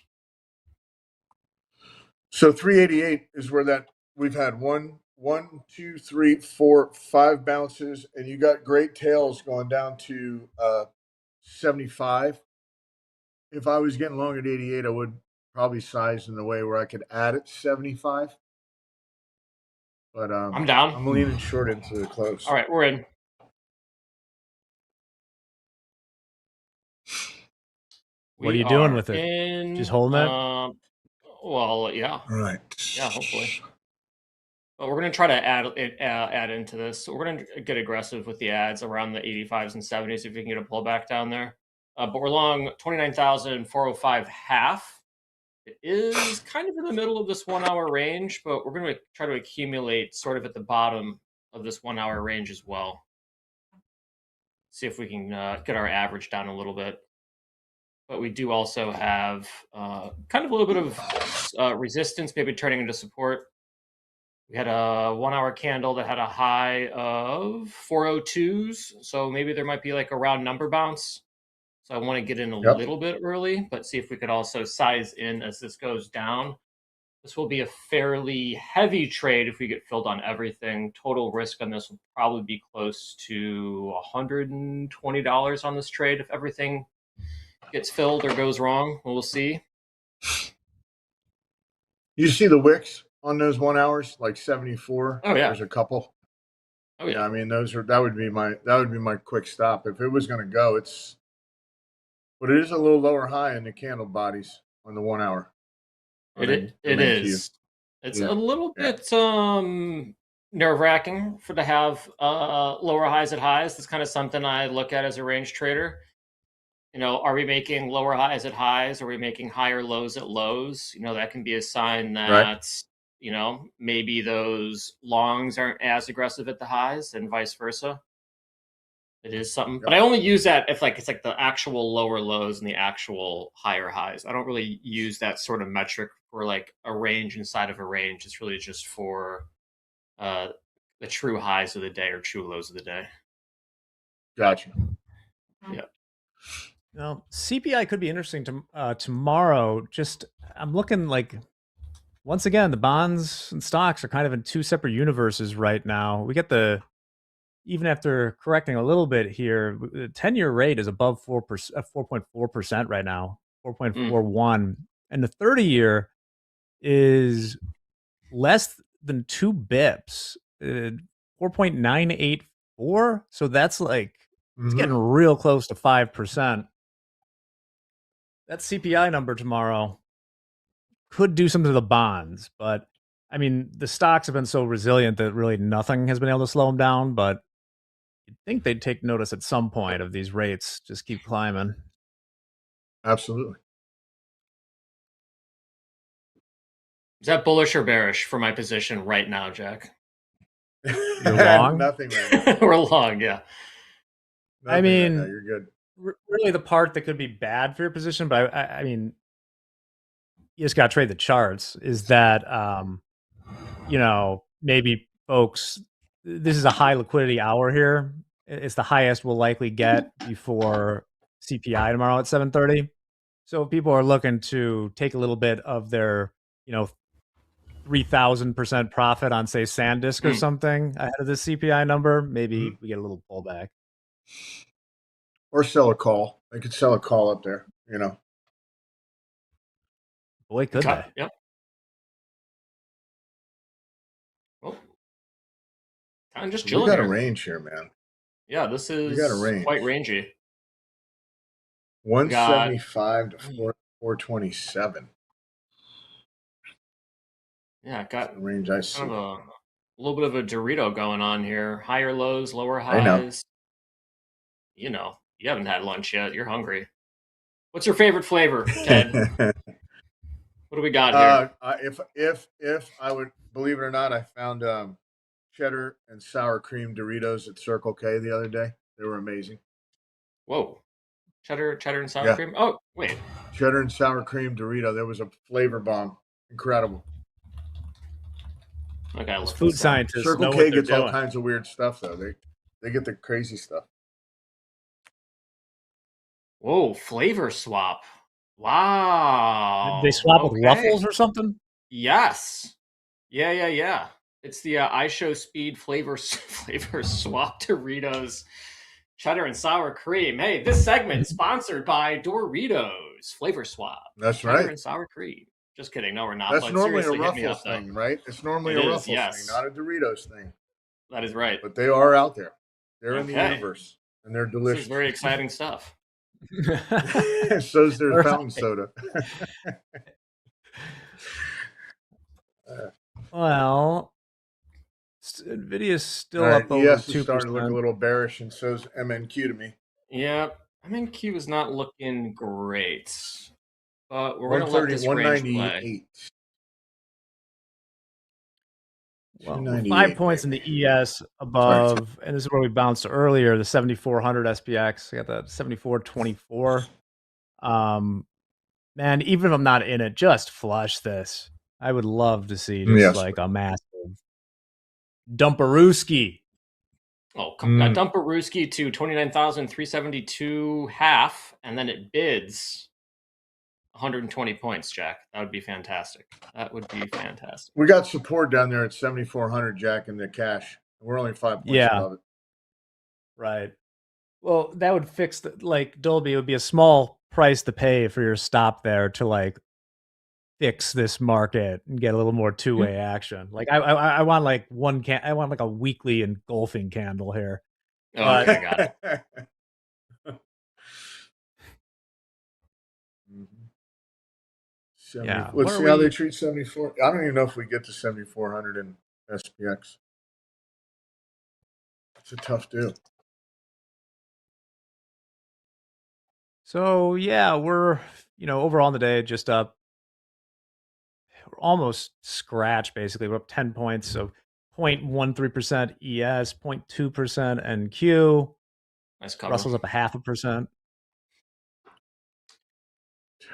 So 388 is where that we've had 1, 2, 3, 4, 5 bounces, and you got great tails going down to 75. If I was getting long at 88, I would probably size in the way where I could add it 75. But I'm down. I'm leaning short into the close. All right, we're in. What are you doing with it? In, Just holding it? Well, yeah. All right. Yeah, hopefully. But we're going to try to add into this. So we're going to get aggressive with the ads around the 85s and 70s if we can get a pullback down there. But we're long 29,405 half. It is kind of in the middle of this 1 hour range, but we're going to try to accumulate sort of at the bottom of this 1 hour range as well. See if we can get our average down a little bit. But we do also have kind of a little bit of resistance, maybe turning into support. We had a 1 hour candle that had a high of 402s. So maybe there might be like a round number bounce. So I want to get in a little bit early, but see if we could also size in as this goes down. This will be a fairly heavy trade if we get filled on everything. Total risk on this will probably be close to $120 on this trade if everything gets filled or goes wrong. We'll see. You see the wicks on those 1 hours, like 74. Oh yeah, there's a couple. Oh yeah. I mean, that would be my quick stop if it was going to go. But it is a little lower high in the candle bodies on the 1 hour. It is. It's a little bit nerve-wracking to have lower highs at highs. That's kind of something I look at as a range trader. You know, are we making lower highs at highs? Are we making higher lows at lows? You know, that can be a sign that, you know, maybe those longs aren't as aggressive at the highs and vice versa. It is something, but I only use that if it's like the actual lower lows and the actual higher highs. I don't really use that sort of metric for like a range inside of a range. It's really just for the true highs of the day or true lows of the day. Gotcha. Yeah. Now, CPI could be interesting tomorrow. Just I'm looking like once again the bonds and stocks are kind of in two separate universes right now. We get even after correcting a little bit here, the 10-year rate is above 4.4% right now, 4.41, and the 30-year is less than 2 bips, 4.984. So that's like it's getting real close to 5%. That CPI number tomorrow could do something to the bonds, but I mean, the stocks have been so resilient that really nothing has been able to slow them down, but you'd think they'd take notice at some point of these rates just keep climbing. Absolutely. Is that bullish or bearish for my position right now, Jack? You're long? Nothing right now. We're long, yeah. Nothing I mean, right now. You're good. Really the part that could be bad for your position, but I mean, you just got to trade the charts, is that, you know, maybe folks, this is a high liquidity hour here. It's the highest we'll likely get before CPI tomorrow at 7:30. So people are looking to take a little bit of their, you know, 3,000% profit on, say, SanDisk or something ahead of the CPI number. Maybe we get a little pullback. Or sell a call. They could sell a call up there, you know. Boy, could they. Yep. Well, kind of just chilling. We got here. a range here, man. Yeah, this is we got a range. Quite rangy. 175 to 427. Yeah, I got the range I see. Kind of a little bit of a Dorito going on here. Higher lows, lower highs. I know. You know, you haven't had lunch yet. You're hungry. What's your favorite flavor, Ted? What do we got here? If I would, believe it or not, I found cheddar and sour cream Doritos at Circle K the other day. They were amazing. Whoa. Cheddar and sour cream? Oh, wait. Cheddar and sour cream Dorito. There was a flavor bomb. Incredible. Okay, those food scientists Circle know K what gets they're all doing. kinds of weird stuff, though. They get the crazy stuff. Whoa, flavor swap. Wow. Did they swap with Ruffles or something? Yes. Yeah. It's the iShowSpeed flavor swap Doritos, cheddar and sour cream. Hey, this segment sponsored by Doritos Flavor Swap. That's cheddar right. and sour cream. Just kidding. No, we're not. That's but normally a seriously, hit me Ruffles up, though. thing, right? It's normally It a is, Ruffles yes. thing, not a Doritos thing. That is right. But they are out there. They're in the Okay. universe, and they're This delicious. is very exciting stuff. So's their fountain soda. Well, Nvidia's still All right, up over ES 2%. is starting to look a little bearish, and so's MNQ to me. Yeah, MNQ is not looking great. but we're going to let this range play. 198. Well, 298, 5 points in baby. the ES above, and this is where we bounced earlier, the 7400 SPX. I got the 7424. Man, even if I'm not in it, just flush this. I would love to see just Yes. like a massive Dumperooski. Oh, Dumperooski to 29,372 half, and then it bids 120 points, Jack. That would be fantastic. That would be fantastic. We got support down there at 7,400, Jack, in the cash. We're only 5 points Yeah. above it. Right. Well, that would fix the, like, Dolby, it would be a small price to pay for your stop there to like fix this market and get a little more two-way action. Like I want like I want like a weekly engulfing candle here. Oh, but, okay, got it. Yeah. Let's see how they treat 74. I don't even know if we get to 7,400 in SPX. It's a tough deal. So yeah, we're overall in the day just up. We're almost scratch basically. We're up 10 points, so 0.13% ES, 0.2% NQ. Nice cover. Russell's up 0.5%.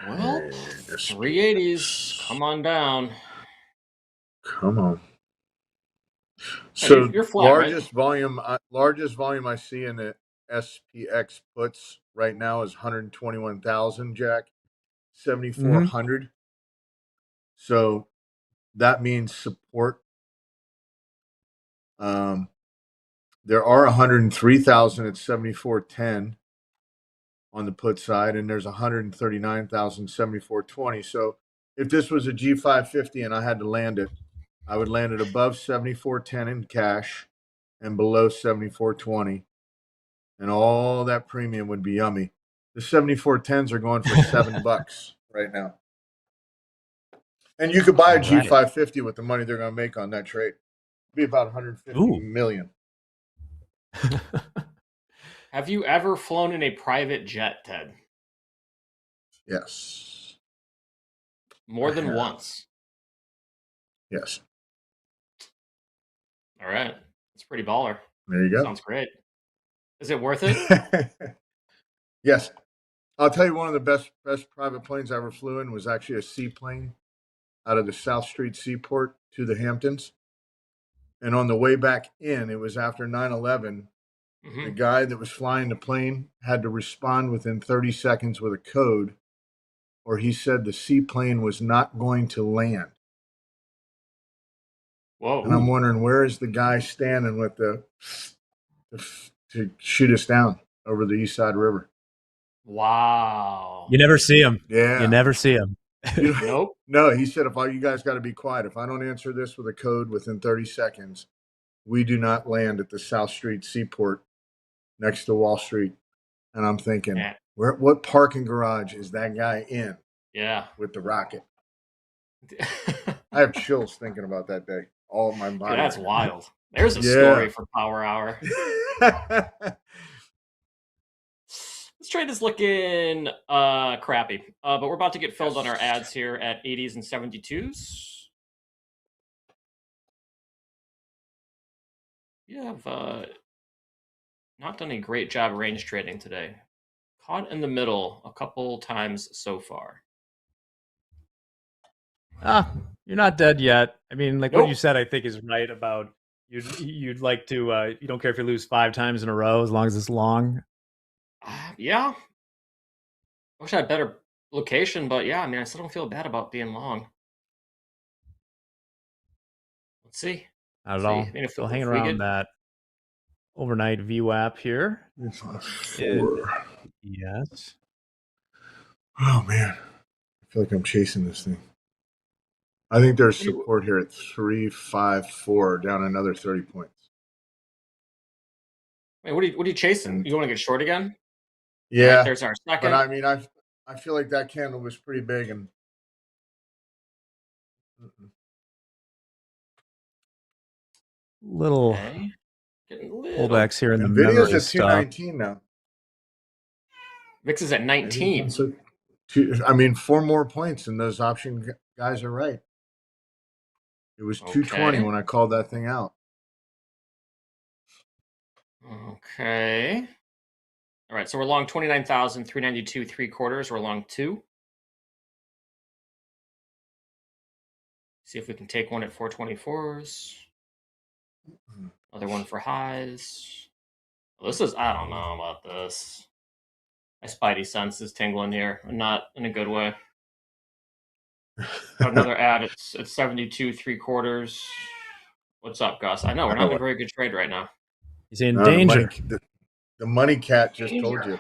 Well, 380s, come on down. Come on. So you're flat, largest volume I see in the SPX puts right now is 121,000, Jack. 7,400. So that means support. There are 103,000 at 7,410 on the put side, and there's 139,000 7,420. So if this was a G550 and I had to land it, I would land it above 7,410 in cash and below 7,420, and all that premium would be yummy. The 7,410s are going for $7 right now, and you could buy a G550 with the money they're going to make on that trade. It'd be about 150 million. Have you ever flown in a private jet, Ted? Yes. More than once? Yes. All right. That's pretty baller. There you go. Sounds great. Is it worth it? Yes. I'll tell you, one of the best private planes I ever flew in was actually a seaplane out of the South Street Seaport to the Hamptons. And on the way back in, it was after 9/11. The guy that was flying the plane had to respond within 30 seconds with a code, or he said the seaplane was not going to land. Whoa. And I'm wondering, where is the guy standing with to shoot us down over the East Side River? Wow. You never see him. Yeah. You never see him. Nope. No, he said, you guys got to be quiet. If I don't answer this with a code within 30 seconds, we do not land at the South Street Seaport next to Wall Street. And I'm thinking, what parking garage is that guy in? Yeah. With the rocket. I have chills thinking about that day. All of my body. Dude, that's wild. There's a story for Power Hour. This trade is looking crappy, but we're about to get filled on our ads here at 80s and 72s. You have not done a great job range trading today. Caught in the middle a couple times so far. You're not dead yet. I mean, like what you said, I think is right about you'd like to. You don't care if you lose 5 times in a row as long as it's long. Yeah. I wish I had better location, but yeah, I mean, I still don't feel bad about being long. Let's see. Not at all. I mean, Still hanging around that overnight VWAP here. Yes. Oh man, I feel like I'm chasing this thing. I think there's support here at 354, down another 30 points. Wait, what are you chasing? You want to get short again? Yeah. Right, there's our second. But I mean, I feel like that candle was pretty big and. Little pullbacks here in the Nvidia's memory at stuff. 219 now. VIX is at 19. 4 more points, and those option guys are right. It was 220 Okay. when I called that thing out. Okay. All right, so we're long 29,392 3/4. We're long 2. See if we can take one at 424s. Another one for highs. Well, this is, I don't know about this. My spidey sense is tingling here, not in a good way. Got another ad at 72 3/4. What's up, Gus? I know we're not in a very good trade right now. He's in No, danger. The money cat just Danger. told you.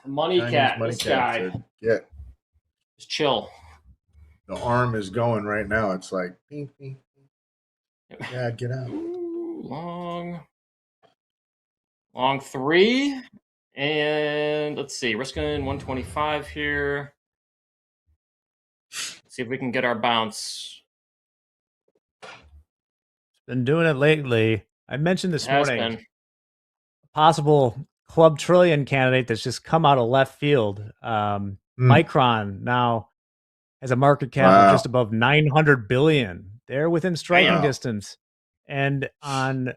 Money Chinese cat, money this cat guy. said, "Get." Just chill. The arm is going right now. It's like, ping, ping, ping. Dad, get out. Ooh, long 3. And let's see, risking 125 here. See if we can get our bounce. Been doing it lately. I mentioned this Has morning been. a possible Club Trillion candidate that's just come out of left field. Micron now has a market cap of just above 900 billion. They're within striking distance. And on,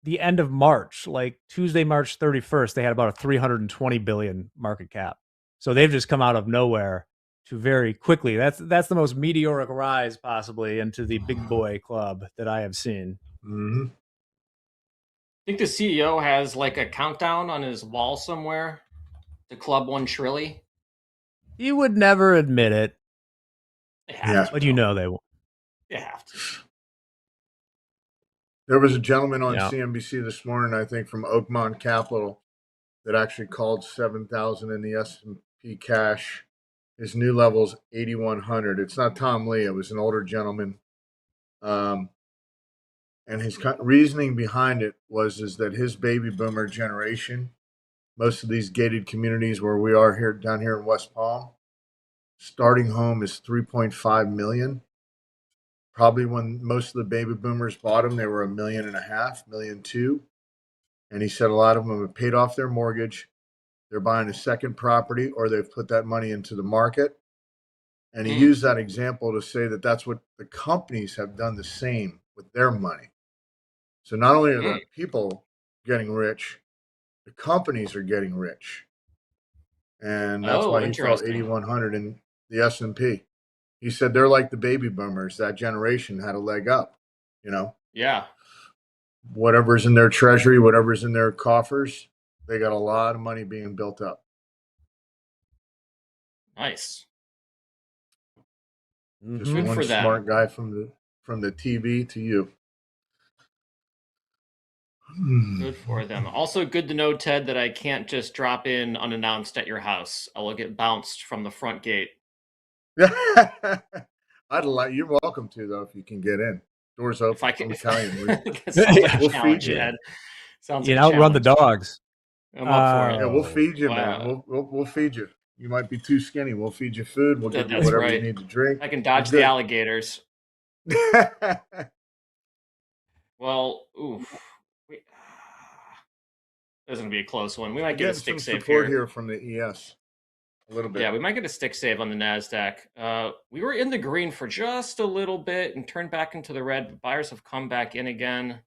the end of March, like Tuesday, March 31st, they had about a 320 billion market cap. So they've just come out of nowhere to very quickly. That's the most meteoric rise possibly into the big boy club that I have seen. Mm-hmm. I think the CEO has like a countdown on his wall somewhere. The Club 1 Trilly. He would never admit it. They have to, but you know they won't. They have to. There was a gentleman on CNBC this morning, I think, from Oakmont Capital, that actually called 7,000 in the S&P cash. His new level's 8,100. It's not Tom Lee. It was an older gentleman. And his reasoning behind it is that his baby boomer generation, most of these gated communities where we are here down here in West Palm, starting home is 3.5 million. Probably when most of the baby boomers bought them, they were $1.5 million, $1.2 million. And he said a lot of them have paid off their mortgage. They're buying a second property, or they've put that money into the market. And he used that example to say that that's what the companies have done the same with their money. So not only are the people getting rich, the companies are getting rich. And that's why he felt 8,100 in the S&P. He said they're like the baby boomers. That generation had a leg up, Yeah. Whatever's in their treasury, whatever's in their coffers, they got a lot of money being built up. Nice. Just one smart guy from the TV to you. Good for them. Also, good to know, Ted, that I can't just drop in unannounced at your house. I will get bounced from the front gate. You're welcome to, though, if you can get in. Doors open. If I can, Italian. We'll feed you. Ed. Sounds like outrun the dogs. I'm up for it. Yeah, we'll feed you, man. We'll feed you. You might be too skinny. We'll feed you food. We'll give you whatever you need to drink. I can dodge the alligators. Well, oof. This is going to be a close one. We might get a stick save here from the ES. A little bit. Yeah, we might get a stick save on the NASDAQ. We were in the green for just a little bit and turned back into the red, but buyers have come back in again.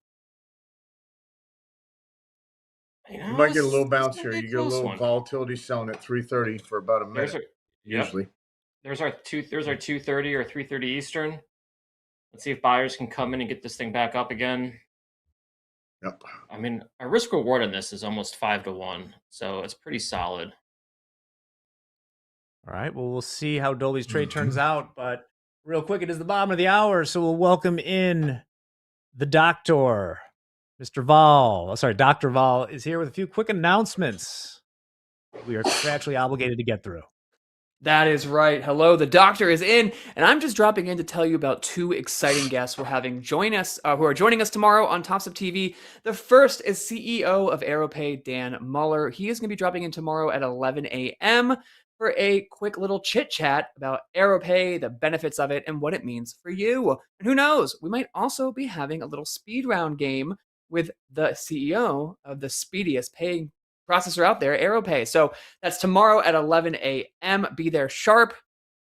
You might get a little bounce here. You get a little volatility selling at 330 for about a minute. Usually. There's our 230 or 330 Eastern. Let's see if buyers can come in and get this thing back up again. Yep. I mean, our risk reward on this is almost 5-1, so it's pretty solid. All right. Well, we'll see how Dolby's trade turns out. But real quick, it is the bottom of the hour, so we'll welcome in the doctor, Mr. Vol. Oh, sorry, Dr. Vol is here with a few quick announcements we are contractually obligated to get through. That is right. Hello, the doctor is in, and I'm just dropping in to tell you about two exciting guests we're having join us, who are joining us tomorrow on Topstep TV. The first is CEO of AeroPay, Dan Muller. He is going to be dropping in tomorrow at 11 a.m. for a quick little chit chat about AeroPay, the benefits of it, and what it means for you. And who knows, we might also be having a little speed round game with the CEO of the speediest paying processor out there, AeroPay. So that's tomorrow at 11 a.m. Be there sharp.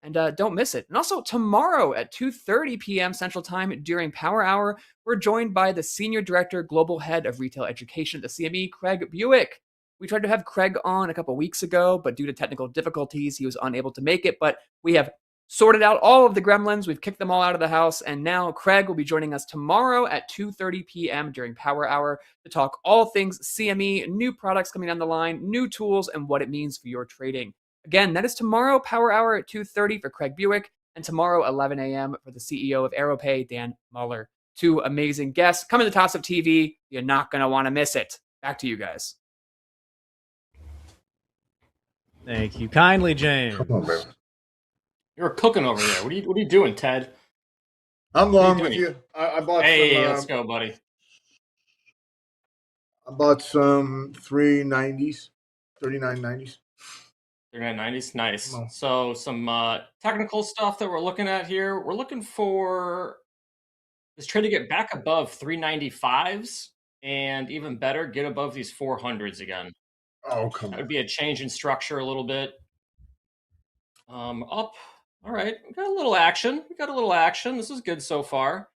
And don't miss it. And also tomorrow at 2:30 p.m. Central Time during Power Hour, we're joined by the Senior Director, Global Head of Retail Education at the CME, Craig Buick. We tried to have Craig on a couple weeks ago, but due to technical difficulties, he was unable to make it. But we have sorted out all of the gremlins. We've kicked them all out of the house. And now Craig will be joining us tomorrow at 2:30 p.m. during Power Hour to talk all things CME, new products coming down the line, new tools, and what it means for your trading. Again, that is tomorrow, Power Hour at 2:30 for Craig Buick, and tomorrow, 11 a.m. for the CEO of AeroPay, Dan Muller. Two amazing guests coming to Topstep TV. You're not going to want to miss it. Back to you guys. Thank you kindly, James. Come on, baby. You're cooking over there. What are you doing, Ted? I'm long with you. I bought Hey, some. let's go, buddy. I bought some 390s, 3990s. 3990s, nice. So some technical stuff that we're looking at here. We're looking for this trade to get back above 395s, and even better, get above these 400s again. Oh, come That on. would be a change in structure a little bit. Up. All right, we got a little action. This is good so far.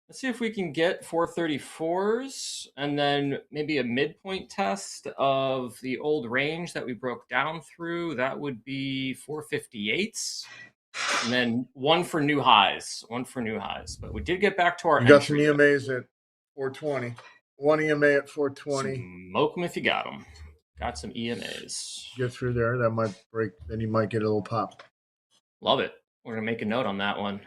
Let's see if we can get 434s and then maybe a midpoint test of the old range that we broke down through. That would be 458s. And then one for new highs. But we did get back to our You got some entry. EMAs at 420. One EMA at 420. Smoke them if you got them. Got some EMAs. Get through there. That might break. Then you might get a little pop. Love it. We're going to make a note on that one.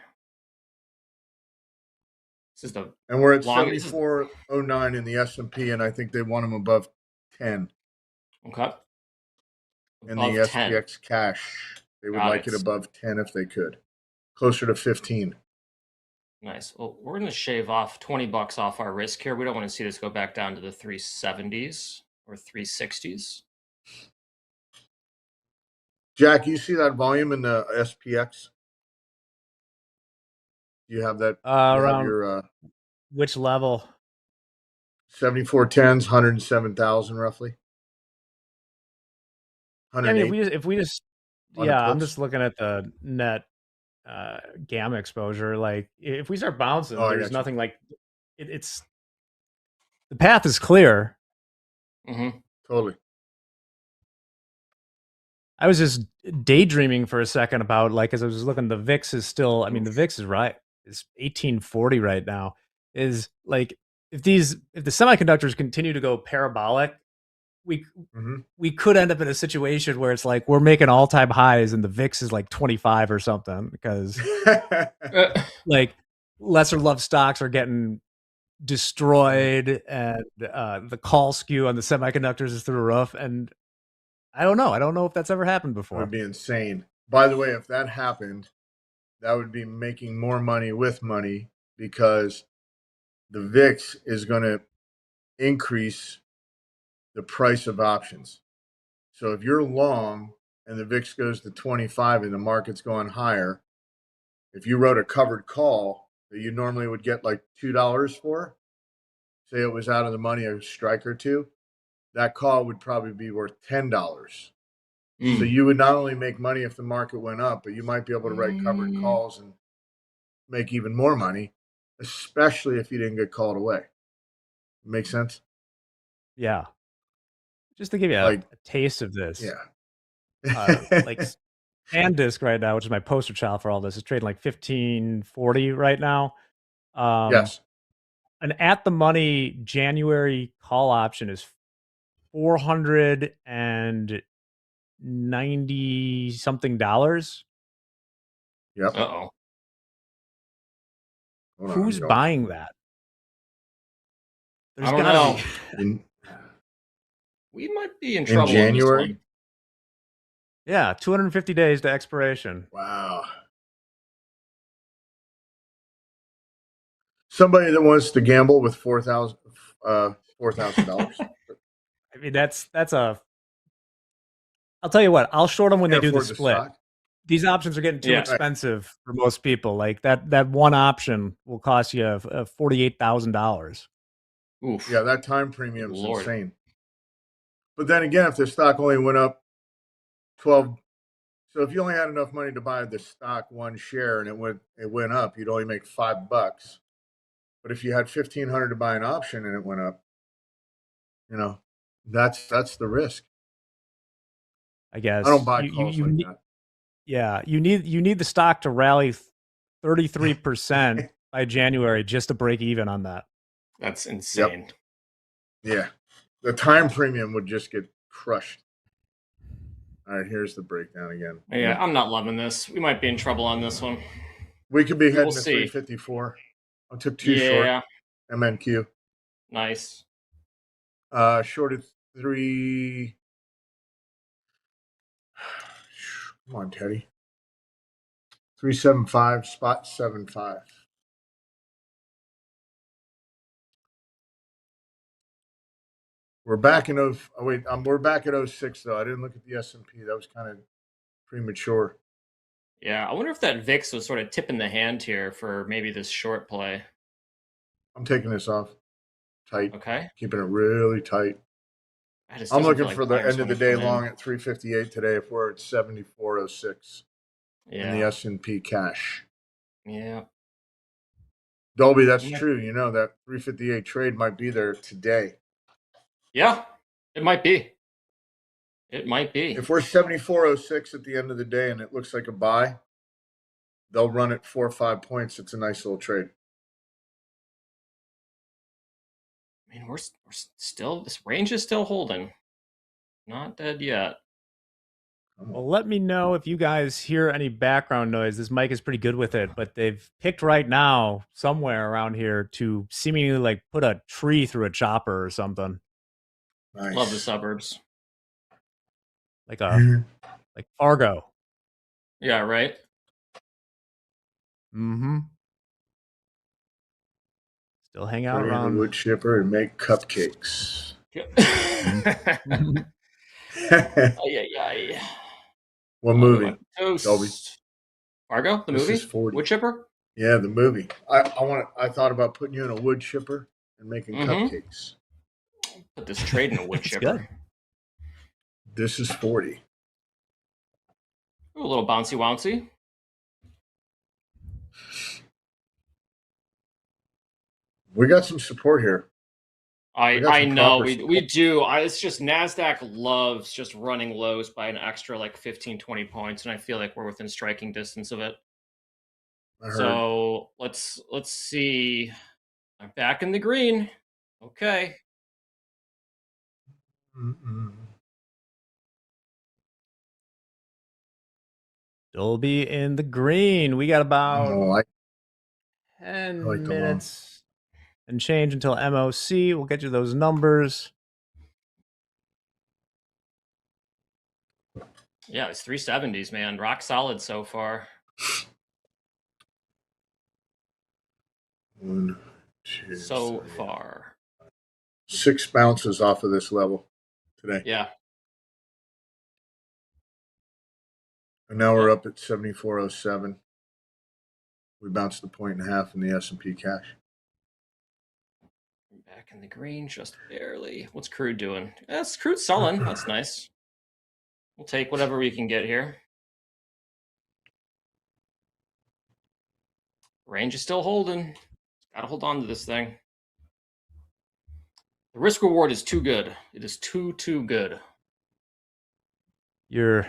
This is the And we're at longest. 7409 in the S&P, and I think they want them above 10. Okay. In Above the 10. SPX cash, they would Got like it. it above 10 if they could. Closer to 15. Nice. Well, we're going to shave off $20 off our risk here. We don't want to see this go back down to the 370s or 360s. Jack, you see that volume in the SPX? You have that? You have Around your which level? 7410s, 107,000 roughly. I mean, if we just on the yeah, I'm puts. just looking at the net gamma exposure. Like, if we start bouncing, Oh, I there's got you. nothing like it's the path is clear. Mm-hmm. Totally. I was just daydreaming for a second about, like, as I was looking, the VIX is still, I mean, the VIX is right. It's 1840 right now. Is like, if the semiconductors continue to go parabolic, we could end up in a situation where it's like we're making all-time highs and the VIX is like 25 or something, because like lesser loved stocks are getting destroyed and the call skew on the semiconductors is through the roof. And I don't know if that's ever happened That before. would be insane. By the way, if that happened, that would be making more money with money, because the VIX is going to increase the price of options. So if you're long and the VIX goes to 25 and the market's going higher, if you wrote a covered call that you normally would get like $2 for, say it was out of the money, a strike or two, that call would probably be worth $10. So you would not only make money if the market went up, but you might be able to write covered calls and make even more money, especially if you didn't get called away. Make sense? Yeah. Just to give you a taste of this. Yeah. Like SanDisk right now, which is my poster child for all this, is trading like 1540 right now. Yes. An at the money January call option is $490 something. Yep. Uh-oh. Who's buying that? I don't know. In We might be in trouble January? on this one. Yeah, 250 days to expiration. Wow. Somebody that wants to gamble with $4,000. I mean, that's a. I'll tell you what. I'll short them when Can't they do the afford the split. stock. These options are getting too Yeah. expensive for most people. Like that one option will cost you $48,000. Oof. Yeah, that time premium is Lord. insane. But then again, if the stock only went up 12, so if you only had enough money to buy the stock one share and it went up, you'd only make $5. But if you had 1,500 to buy an option and it went up, that's the risk. I guess I don't buy calls like that. Yeah, you need the stock to rally 33% by January just to break even on that. That's insane. Yep. Yeah. The time premium would just get crushed. All right, here's the breakdown again. Yeah, I'm not loving this. We might be in trouble on this one. We could be heading will to see. 354. I took 2 short. MNQ. Nice. Shorted 3. Come on, Teddy. 375, spot 75. We're back in we're back at 06 though. I didn't look at the S&P. That was kind of premature. Yeah, I wonder if that VIX was sort of tipping the hand here for maybe this short play. I'm taking this off tight. Okay. Keeping it really tight. I'm looking for the end of the day long at 358 today if we're at 74.06 in the S&P cash. Yeah. Dolby, that's true. You know, that 358 trade might be there today. Yeah, it might be. It might be. If we're 74.06 at the end of the day and it looks like a buy, they'll run it 4 or 5 points. It's a nice little trade. I mean, we're still, this range is still holding. Not dead yet. Well, let me know if you guys hear any background noise. This mic is pretty good with it, but they've picked right now somewhere around here to seemingly like put a tree through a chopper or something. Nice. Love the suburbs. Like like Fargo. Yeah, right? Mm-hmm. Still hang out Put it in around the wood chipper and make cupcakes. What movie? Dolby. Fargo, the This movie? is 40. Wood chipper? Yeah, the movie. I thought about putting you in a wood chipper and making cupcakes. Put this trade in a wood chipper. This is 40. Ooh, a little bouncy wouncy. We got some support here. I know we do. It's just NASDAQ loves just running lows by an extra like 15, 20 points, and I feel like we're within striking distance of it. So let's see. I'm back in the green. Okay. Dolby in the green. We got about 10 minutes and change until MOC. We'll get you those numbers. Yeah, it's 370s, man. Rock solid so far. 1, 2, so far. 6 bounces off of this level today. Yeah. And now we're up at 74.07. We bounced 1.5 points in the S&P cash. Back in the green, just barely. What's crude doing? That's crude selling. That's nice. We'll take whatever we can get here. Range is still holding. Got to hold on to this thing. The risk reward is too good. It is too good. You're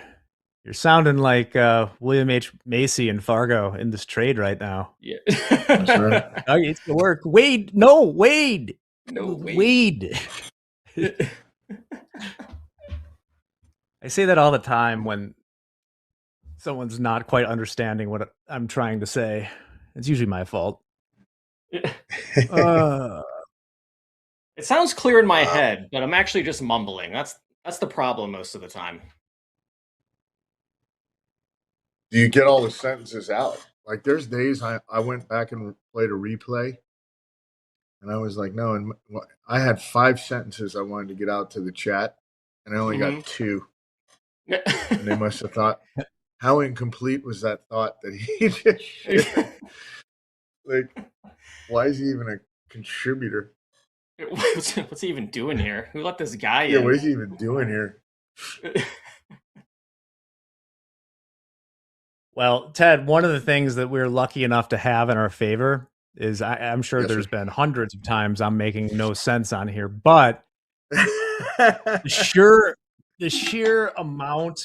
sounding like William H. Macy in Fargo in this trade right now. Yeah. That's right. It's gonna work. Wade. No, Wade. No, Wade. I say that all the time when someone's not quite understanding what I'm trying to say. It's usually my fault. It sounds clear in my head, but I'm actually just mumbling. That's the problem most of the time. Do you get all the sentences out? Like there's days I went back and played a replay and I was like, no, and I had 5 sentences I wanted to get out to the chat and I only got 2. And they must have thought, how incomplete was that thought that he just shared? Like, why is he even a contributor? What's he even doing here? Who let this guy Yeah, in? what is he even doing here? Well, Ted, one of the things that we're lucky enough to have in our favor is I'm sure Yes, there's sir. been hundreds of times I'm making no sense on here, but the sheer amount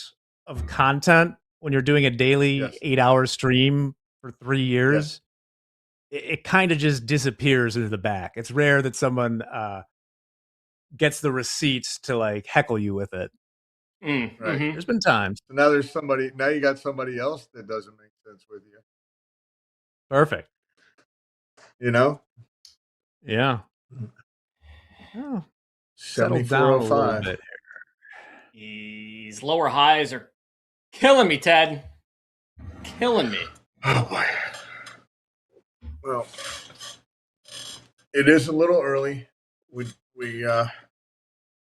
of content when you're doing a daily Yes. 8-hour stream for 3 Yes. years, it kind of just disappears into the back. It's rare that someone gets the receipts to like heckle you with it. Mm, Right. mhm. There's been times. So now there's somebody. Now you got somebody else that doesn't make sense with you. Perfect. You know. Yeah. Oh, settled down a little 7405. bit. These lower highs are killing me, Ted. Killing me. Oh boy. Well, it is a little early.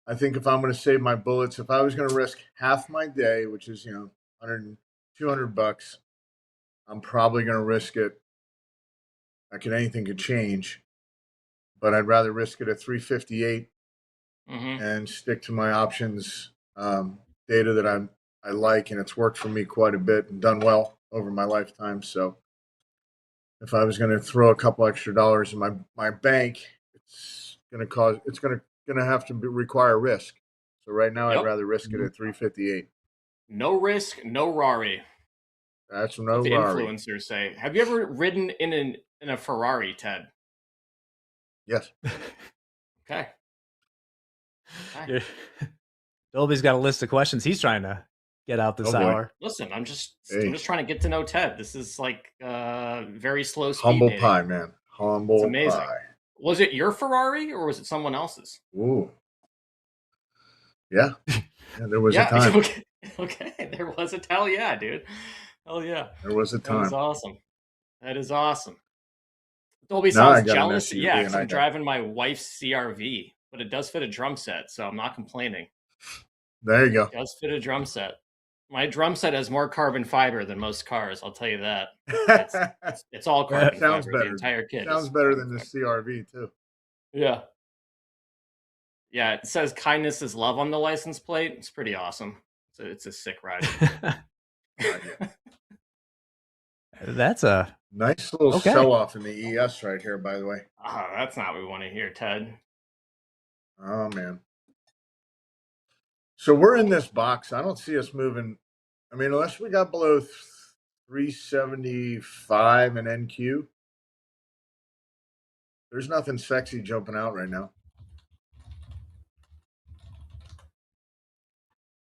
I think if I'm going to save my bullets, if I was going to risk half my day, which is 100, $200, I'm probably going to risk it. Anything could change, but I'd rather risk it at 358 and stick to my options data that I like, and it's worked for me quite a bit and done well over my lifetime. So if I was going to throw a couple extra dollars in my bank, it's going to have to require risk. So right now, Yep. I'd rather risk it at 358. No risk, no Rari. That's What no the Rari. influencers say. Have you ever ridden in a Ferrari, Ted? Yes. Okay. Dolby's got a list of questions he's trying to get out this hour. Listen, I'm just trying to get to know Ted. This is like very slow speed Humble dating. pie, man. Humble It's amazing. pie. Was it your Ferrari or was it someone else's? Ooh. Yeah. There was a time. Okay. There was a hell yeah, dude. Hell yeah. There was a time. That is awesome. That is awesome. Dolby Now I sounds got an jealous. SUV Yeah, and because I I'm don't. driving my wife's CRV, but it does fit a drum set, so I'm not complaining. There you go. It does fit a drum set. My drum set has more carbon fiber than most cars. I'll tell you that. It's all carbon Sounds fiber. better. The entire kit. Sounds is better carbon than the fiber. CRV too. Yeah. Yeah, it says kindness is love on the license plate. It's pretty awesome. So it's a sick ride. That's a nice little okay. sell off in the ES right here, by the way. That's not what we want to hear, Ted. Oh man. So we're in this box. I don't see us moving. I mean, unless we got below 375 in NQ, there's nothing sexy jumping out right now.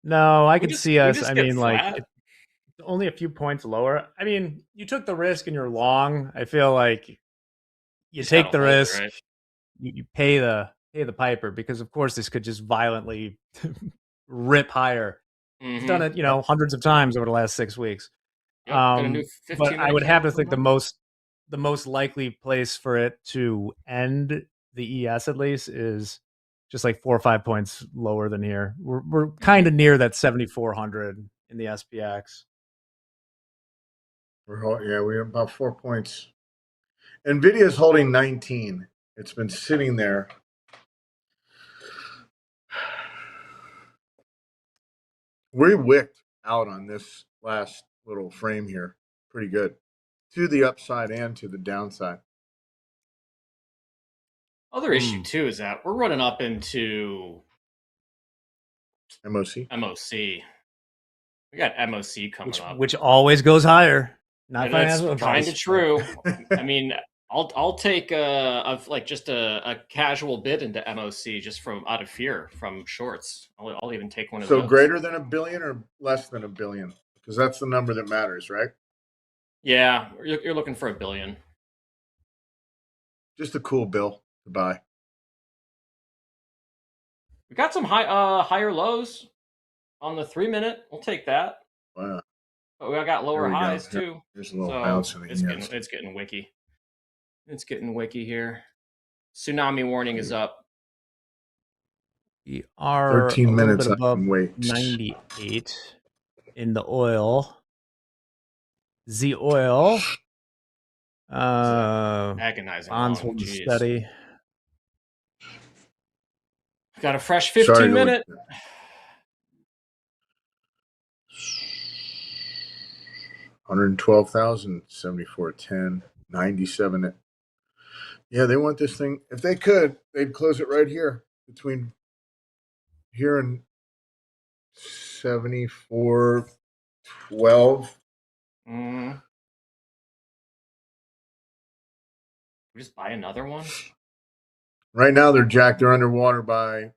No, I could see us. I mean, like flat. only a few points lower. I mean, you took the risk and you're long. I feel like you Just take gotta the hold it, risk, right? you pay the piper because of course this could just violently rip higher. It's done it, hundreds of times over the last 6 weeks. Yep, got a new But 15 I would minute have to candle think from the most likely place for it to end the ES at least is just like 4 or 5 points lower than here. We're kind of near that 7,400 in the SPX. We're about 4 points. Nvidia's holding 19. It's been sitting there. We wicked out on this last little frame here. Pretty good. To the upside and to the downside. Other issue too is that we're running up into MOC. We got MOC coming up. Which always goes higher. Not That's financial kind advice. of true. I mean, I'll take just a casual bid into MOC just from out of fear from shorts. I'll even take one of So those. greater than $1 billion or less than $1 billion? Because that's the number that matters, right? Yeah, you're looking for $1 billion. Just a cool bill to buy. We got some higher lows on the 3 minute. We'll take that. Wow. But we got lower highs Here, too. There's a little So bounce in the it's getting wiki. It's getting wiki here. Tsunami warning is up. We are 13 a little minutes. bit above I can wait. 98 in the oil. The oil. Agonizing Bonds long. holding Jeez. steady. Got a fresh Sorry 15 to minute. $112,074.10, 97. Yeah, they want this thing. If they could, they'd close it right here between here and 74.12. We just buy another one. Right now, they're jacked. They're underwater by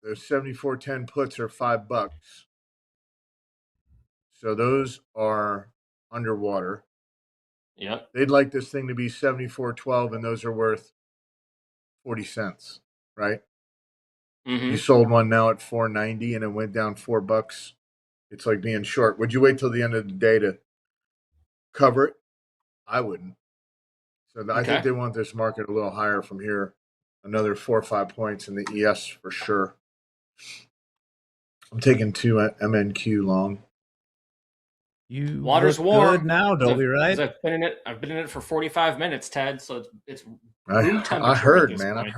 the 74.10 puts are $5. So those are underwater. Yep. They'd like this thing to be 74.12, and those are worth 40 cents, right? You sold one now at 4.90, and it went down $4. It's like being short. Would you wait till the end of the day to cover it? I wouldn't. So I think they want this market a little higher from here. Another 4 or 5 points in the ES for sure. I'm taking 2 MNQ long. You Water's look warm good now, Dolby, right? I've been in it for 45 minutes, Ted. So it's room temperature. I heard, at this man. point.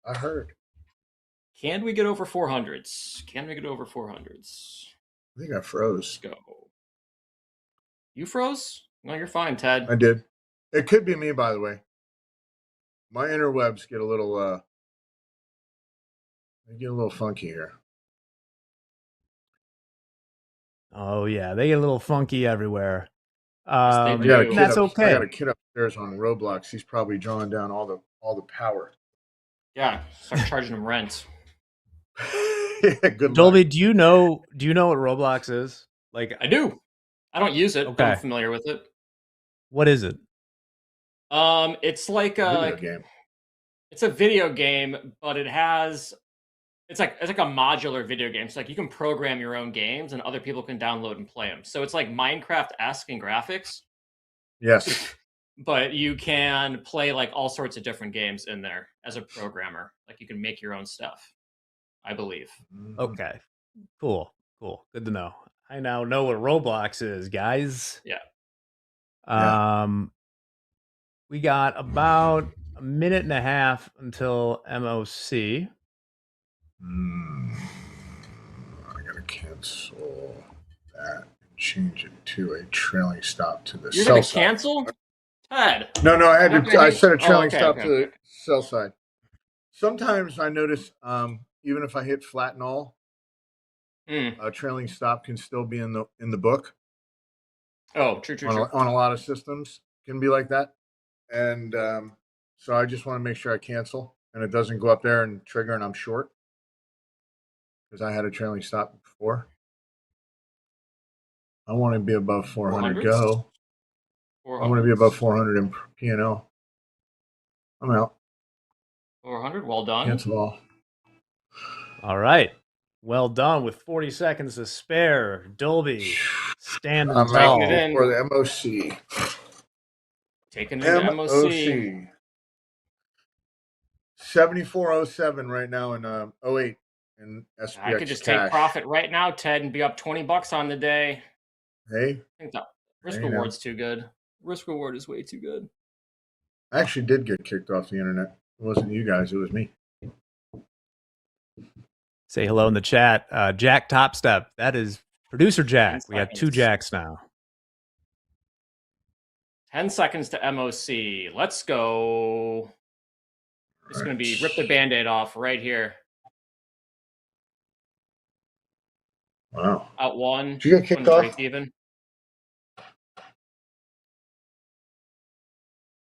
I heard. Can we get over 400s? Can we get over 400s? I think I froze. Let's go. You froze? No, you're fine, Ted. I did. It could be me, by the way. My interwebs get a little they get a little funky here. Oh yeah, they get a little funky everywhere. I got a kid that's okay. I got a kid upstairs on Roblox. He's probably drawing down all the power. Yeah, start charging them rent. Yeah, good Dolby, luck. do you know what Roblox is? Like I do. I don't use it, but Okay. I'm familiar with it. What is it? It's like Video game. It's a video game, but it's like a modular video game. So like you can program your own games and other people can download and play them. So it's like Minecraft-esque in graphics. Yes. But you can play like all sorts of different games in there as a programmer. Like you can make your own stuff, I believe. Okay. Cool. Good to know. I now know what Roblox is, guys. Yeah. We got about a minute and a half until MOC. I gotta cancel that and change it to a trailing stop to the You're sell gonna side. cancel? Ted. No, I had to. I set a trailing okay, stop okay, to the sell side. Sometimes I notice, even if I hit flat and all, a trailing stop can still be in the book. Oh, true. On a lot of systems can be like that, and so I just want to make sure I cancel and it doesn't go up there and trigger and I'm short because I had a trailing stop before. I want to be above 400 go. I want to be above 400 in P&L. I'm out. 400, well done. Cancel all. All right. Well done with 40 seconds to spare. Dolby, standing I'm tall. out for the MOC. Taking it into MOC. 74.07 right now in 08 in SPX I could just cash. take profit right now, Ted, and be up $20 on the day. Hey. I think the risk reward's too good. Risk reward is way too good. I actually did get kicked off the internet. It wasn't you guys, it was me. Say hello in the chat. Jack Topstep. That is producer Jack. We got 2 Jacks now. 10 seconds to MOC. Let's go. It's going to be rip the Band-Aid off right here. Wow. Out one. Did you get kicked off? Break even.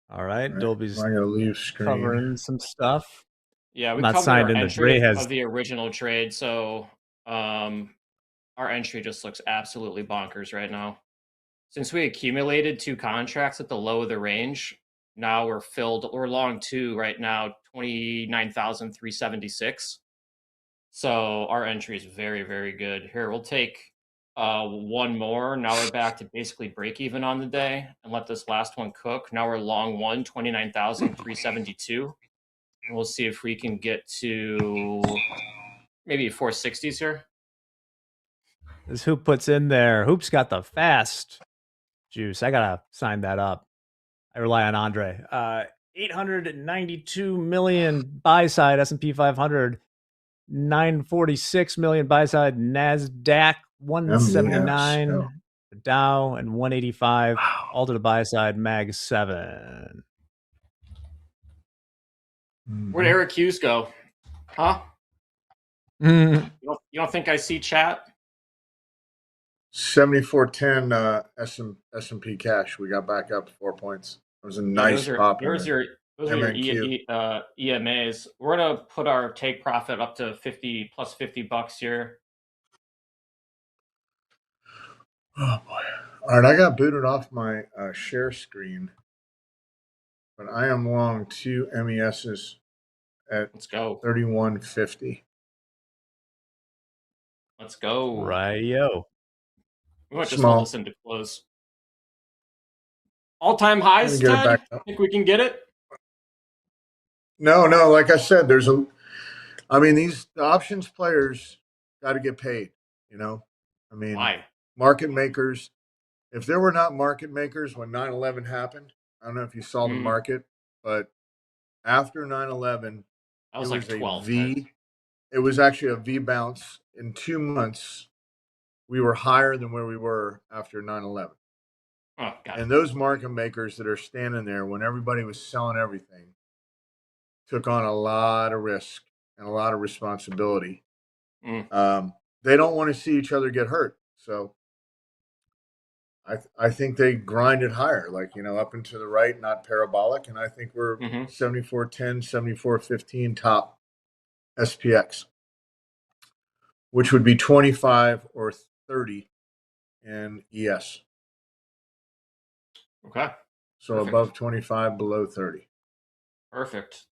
All right. Dolby's I gotta leave screen. covering some stuff. Yeah, we not covered signed our in. entry Dre has of the original trade, so our entry just looks absolutely bonkers right now. Since we accumulated 2 contracts at the low of the range, now we're long 2 right now, 29,376. So our entry is very, very good. Here, we'll take 1 more. Now we're back to basically break even on the day and let this last one cook. Now we're long 1, 29,372. And we'll see if we can get to maybe 460s here. This Hoop puts in there. Hoop's got the fast juice. I gotta sign that up. I rely on Andre. 892 million buy side S&P 500. 946 million buy side Nasdaq, 179 Dow, and 185 all to the buy side Mag 7. Where'd Eric Hughes go? Huh? Mm. You don't think I see chat? 7410 S&P cash. We got back up 4 points. It was a nice pop. Those are your EMAs. We're gonna put our take profit up to 50 plus $50 here. Oh boy! All right, I got booted off my share screen, but I am long 2 MESs at Let's go 31.50. Let's go. Right-yo. We might just hold this into close. All-time highs, Get it Ted? back up. Think we can get it? No. Like I said, the options players got to get paid. Why? Market makers. If there were not market makers when 9/11 happened, I don't know if you saw the market, but after 9/11, that was like 12. It was actually a V bounce. In 2 months, we were higher than where we were after 9/11. Oh, got and those market makers that are standing there when everybody was selling everything took on a lot of risk and a lot of responsibility. They don't want to see each other get hurt. So I think they grinded higher, up and to the right, not parabolic. And I think we're 74.10, 74.15 top SPX, which would be 25 or 30 in ES. Okay. So above 25, below 30. Perfect.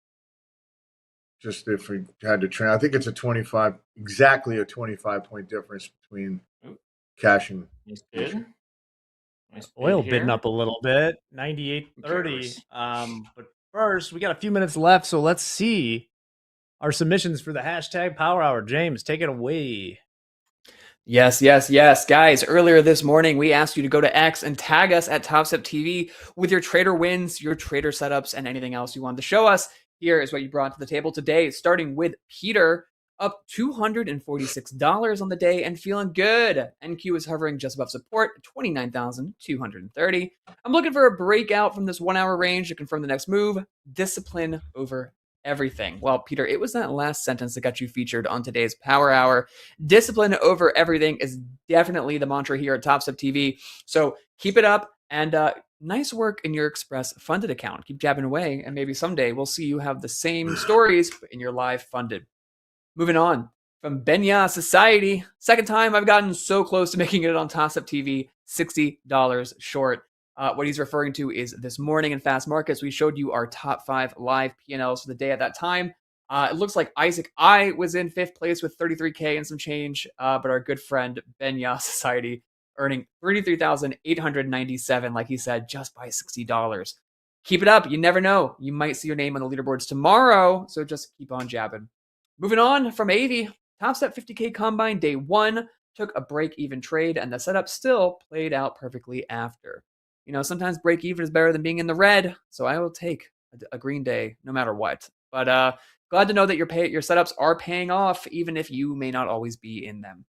Just if we had to train, I think it's exactly a 25 point difference between cash and nice bid. Nice bid Oil here. bidding up a little bit, 98.30. But first, we got a few minutes left, so let's see our submissions for the hashtag Power Hour. James, take it away. Yes. Guys, earlier this morning, we asked you to go to X and tag us at Topstep TV with your trader wins, your trader setups, and anything else you wanted to show us. Here is what you brought to the table today, starting with Peter, up $246 on the day and feeling good. NQ is hovering just above support, 29,230. I'm looking for a breakout from this 1 hour range to confirm the next move. Discipline over everything. Well, Peter, it was that last sentence that got you featured on today's Power Hour. Discipline over everything is definitely the mantra here at Topstep TV. So keep it up, and nice work in your Express funded account. Keep jabbing away, and maybe someday we'll see you have the same stories in your live funded. Moving on from Benya Society. Second time I've gotten so close to making it on Topstep TV, $60 short. What he's referring to is this morning in Fast Markets, we showed you our top 5 live P&Ls for the day at that time. It looks like Isaac I was in 5th place with 33K and some change, but our good friend Benya Society earning $33,897, like he said, just by $60. Keep it up. You never know. You might see your name on the leaderboards tomorrow, so just keep on jabbing. Moving on from Avi, Topstep 50K Combine Day 1 took a break-even trade, and the setup still played out perfectly after. Sometimes break-even is better than being in the red, so I will take a green day no matter what. But glad to know that your setups are paying off, even if you may not always be in them.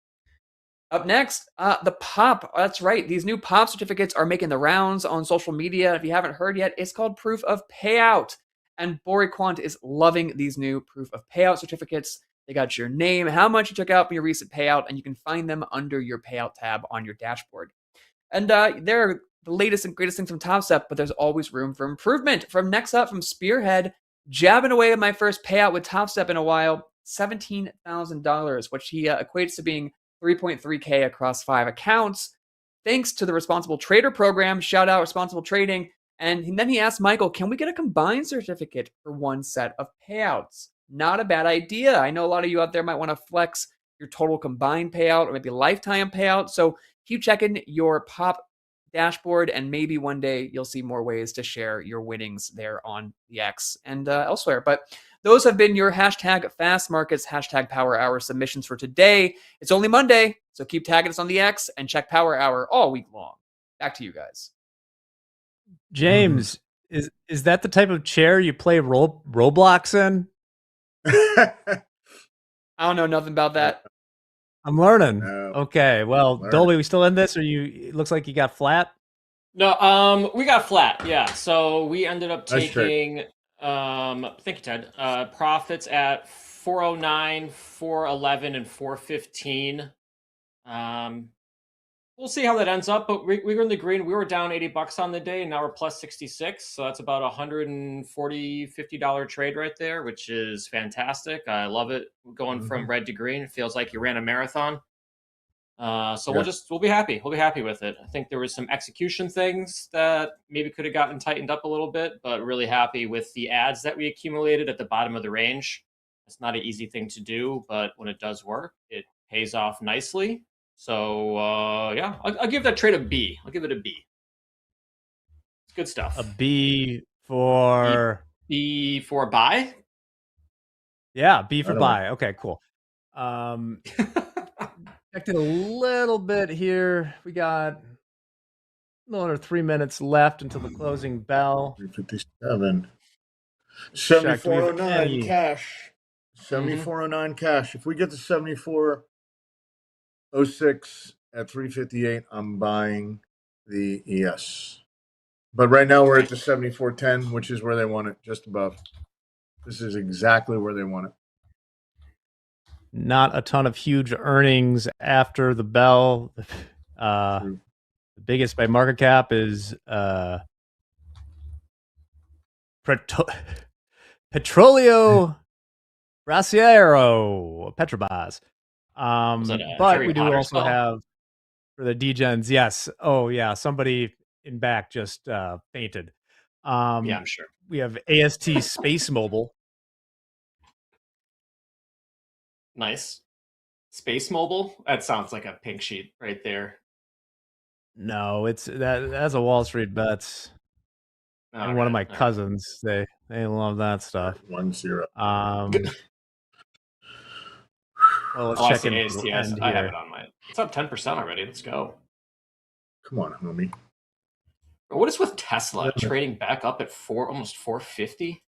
Up next, the POP. That's right. These new POP certificates are making the rounds on social media. If you haven't heard yet, it's called Proof of Payout. And BoriQuant is loving these new Proof of Payout certificates. They got your name, how much you took out from your recent payout, and you can find them under your payout tab on your dashboard. And they're the latest and greatest things from Topstep, but there's always room for improvement. From Spearhead, jabbing away at my first payout with Topstep in a while, $17,000, which he equates to being 3.3K across 5 accounts. Thanks to the Responsible Trader program, shout out Responsible Trading. And then he asked Michael, can we get a combined certificate for one set of payouts? Not a bad idea. I know a lot of you out there might want to flex your total combined payout or maybe lifetime payout. So keep checking your POP dashboard, and maybe one day you'll see more ways to share your winnings there on the X and elsewhere. But those have been your hashtag Fast Markets, hashtag Power Hour submissions for today. It's only Monday, so keep tagging us on the X and check Power Hour all week long. Back to you guys. James, is that the type of chair you play Roblox in? I don't know nothing about that. I'm learning. No. Okay, well, Learning. Dolby, we still in this, or you? It looks like you got flat. No, we got flat. Yeah, so we ended up Nice trade. taking. Thank you, Ted. Profits at 409, 411, and 415. We'll see how that ends up, but we were in the green. We were down $80 on the day, and now we're plus 66. So that's about $140, $50 trade right there, which is fantastic. I love it. Going from red to green, it feels like you ran a marathon. So we'll be happy. We'll be happy with it. I think there was some execution things that maybe could have gotten tightened up a little bit, but really happy with the ads that we accumulated at the bottom of the range. It's not an easy thing to do, but when it does work, it pays off nicely. So yeah, I'll give that trade a B. I'll give it a B. It's good stuff. A B for B for buy. Yeah, B for Right buy. Okay, cool. Checked it a little bit here. We got a little under 3 minutes left until the closing bell. 357. Check. Do we have 7409 any- cash. 7409 cash. If we get to 7406 at 358, I'm buying the ES. But right now we're at the 7410, which is where they want it, just above. This is exactly where they want it. Not a ton of huge earnings after the bell. The biggest by market cap is Petrolio Brasiero Petrobras. But Harry we do Potter also spell? have for the degens. Yes. Oh yeah. Somebody in back just fainted. Yeah, I'm sure. We have AST Space Mobile. Nice. Space Mobile? That sounds like a pink sheet right there. No, that's a Wall Street Bets. And one of my cousins, they love that stuff. 1-0. Well, let's I check see in. ASTS. I have it on my. It's up 10% already. Let's go. Come on, homie. What is with Tesla trading back up at almost 450?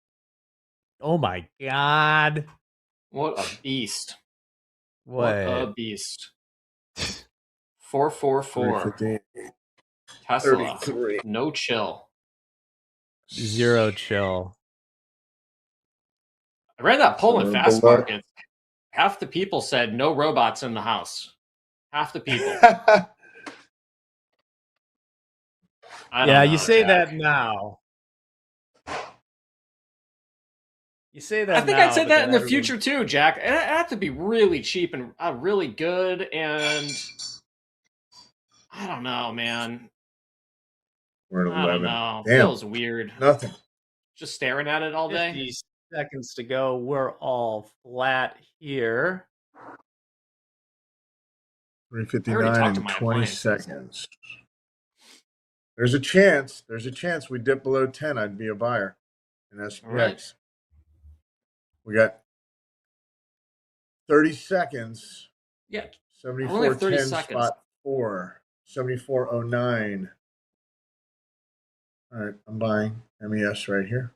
Oh my god! What a beast! What a beast! 444. 358. Tesla. 33. No chill. Zero chill. I read that poll in So Fast below- Markets. Half the people said no robots in the house. Half the people. I don't Yeah, know, you say Jack. that now. You say that I think now, I'd say but that then in the everyone- future too, Jack. It have to be really cheap and really good, and I don't know, man. We're at I don't 11. know. Damn. Feels weird. Nothing. Just staring at it all day. 50 seconds to go. We're all flat here. 359 talked to in my 20 appliances. seconds. There's a chance. We dip below 10. I'd be a buyer in SPX. right. We got 30 seconds. Yeah. I only have 30 7410 seconds. spot 4. 7409. All right, I'm buying MES right here.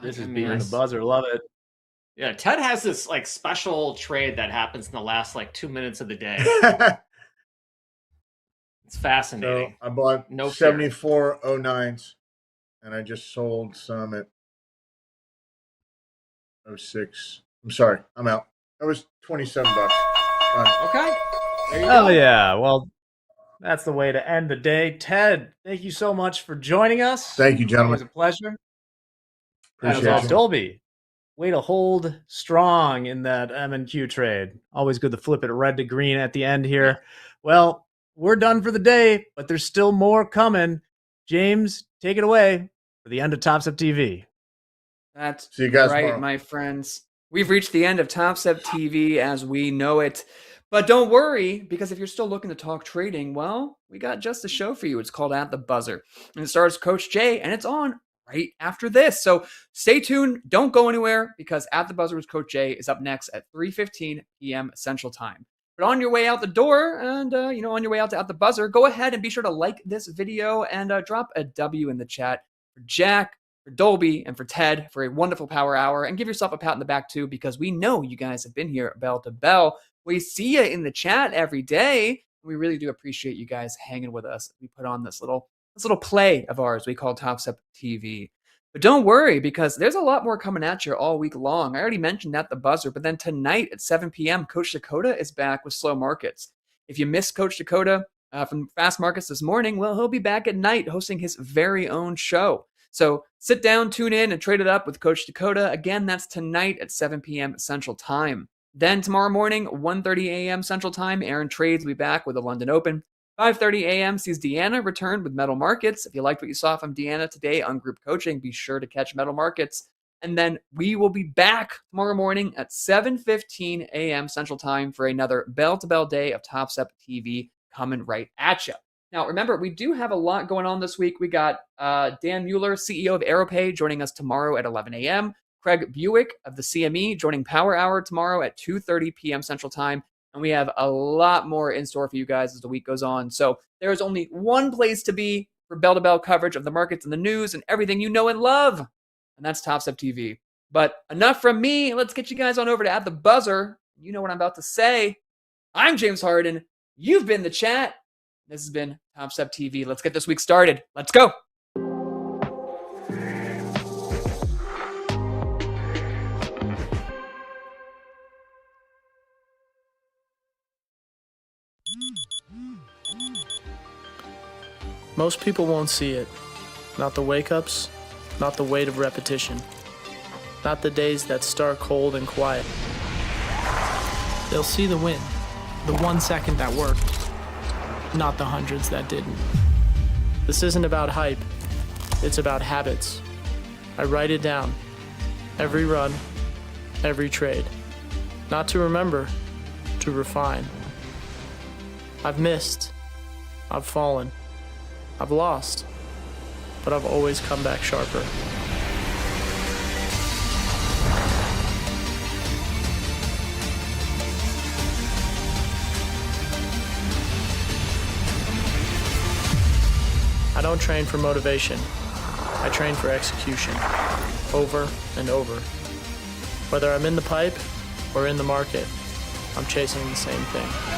This is MES. beating the buzzer. Love it. Yeah, Ted has this like special trade that happens in the last like 2 minutes of the day. It's So fascinating. I bought No fear. 7409s and I just sold some at 06. I'm sorry, I'm out. That was $27. Done. Okay. There you Oh go. yeah. Well, that's the way to end the day. Ted, thank you so much for joining us. Thank you, gentlemen. Always a pleasure. Appreciate And you. Dolby, way to hold strong in that M&Q trade. Always good to flip it red to green at the end here. Well, we're done for the day, but there's still more coming. James, take it away for the end of Topstep TV. That's See you guys right, tomorrow. my friends. We've reached the end of Topstep TV as we know it. But don't worry, because if you're still looking to talk trading, well, we got just a show for you. It's called At the Buzzer. And it stars Coach Jay, and it's on right after this. So stay tuned. Don't go anywhere, because At the Buzzer with Coach Jay is up next at 3:15 p.m. Central Time. But on your way out the door and, on your way out to At the Buzzer, go ahead and be sure to like this video and drop a W in the chat for Jack, for Dolby, and for Ted for a wonderful power hour. And give yourself a pat in the back too, because we know you guys have been here bell to bell. We see you in the chat every day. We really do appreciate you guys hanging with us. We put on this little play of ours we call Topstep TV. But don't worry, because there's a lot more coming at you all week long. I already mentioned at the buzzer, but then tonight at 7 p.m., Coach Dakota is back with Slow Markets. If you missed Coach Dakota from Fast Markets this morning, well, he'll be back at night hosting his very own show. So sit down, tune in, and trade it up with Coach Dakota. Again, that's tonight at 7 p.m. Central Time. Then tomorrow morning, 1:30 a.m. Central Time, Aaron Trades will be back with the London Open. 5:30 a.m. sees Deanna return with Metal Markets. If you liked what you saw from Deanna today on group coaching, be sure to catch Metal Markets. And then we will be back tomorrow morning at 7:15 a.m. Central Time for another bell-to-bell day of Topstep TV coming right at you. Now, remember, we do have a lot going on this week. We got Dan Mueller, CEO of AeroPay, joining us tomorrow at 11 a.m. Craig Buick of the CME joining Power Hour tomorrow at 2:30 p.m. Central Time. And we have a lot more in store for you guys as the week goes on. So there is only one place to be for bell-to-bell coverage of the markets and the news and everything you know and love. And that's Topstep TV. But enough from me. Let's get you guys on over to At the Buzzer. You know what I'm about to say. I'm James Harden. You've been the chat. This has been Topstep TV. Let's get this week started. Let's go. Most people won't see it. Not the wake-ups, not the weight of repetition, not the days that start cold and quiet. They'll see the win, the 1 second that worked, not the hundreds that didn't. This isn't about hype, it's about habits. I write it down, every run, every trade. Not to remember, to refine. I've missed, I've fallen, I've lost, but I've always come back sharper. I don't train for motivation. I train for execution, over and over. Whether I'm in the pipe or in the market, I'm chasing the same thing.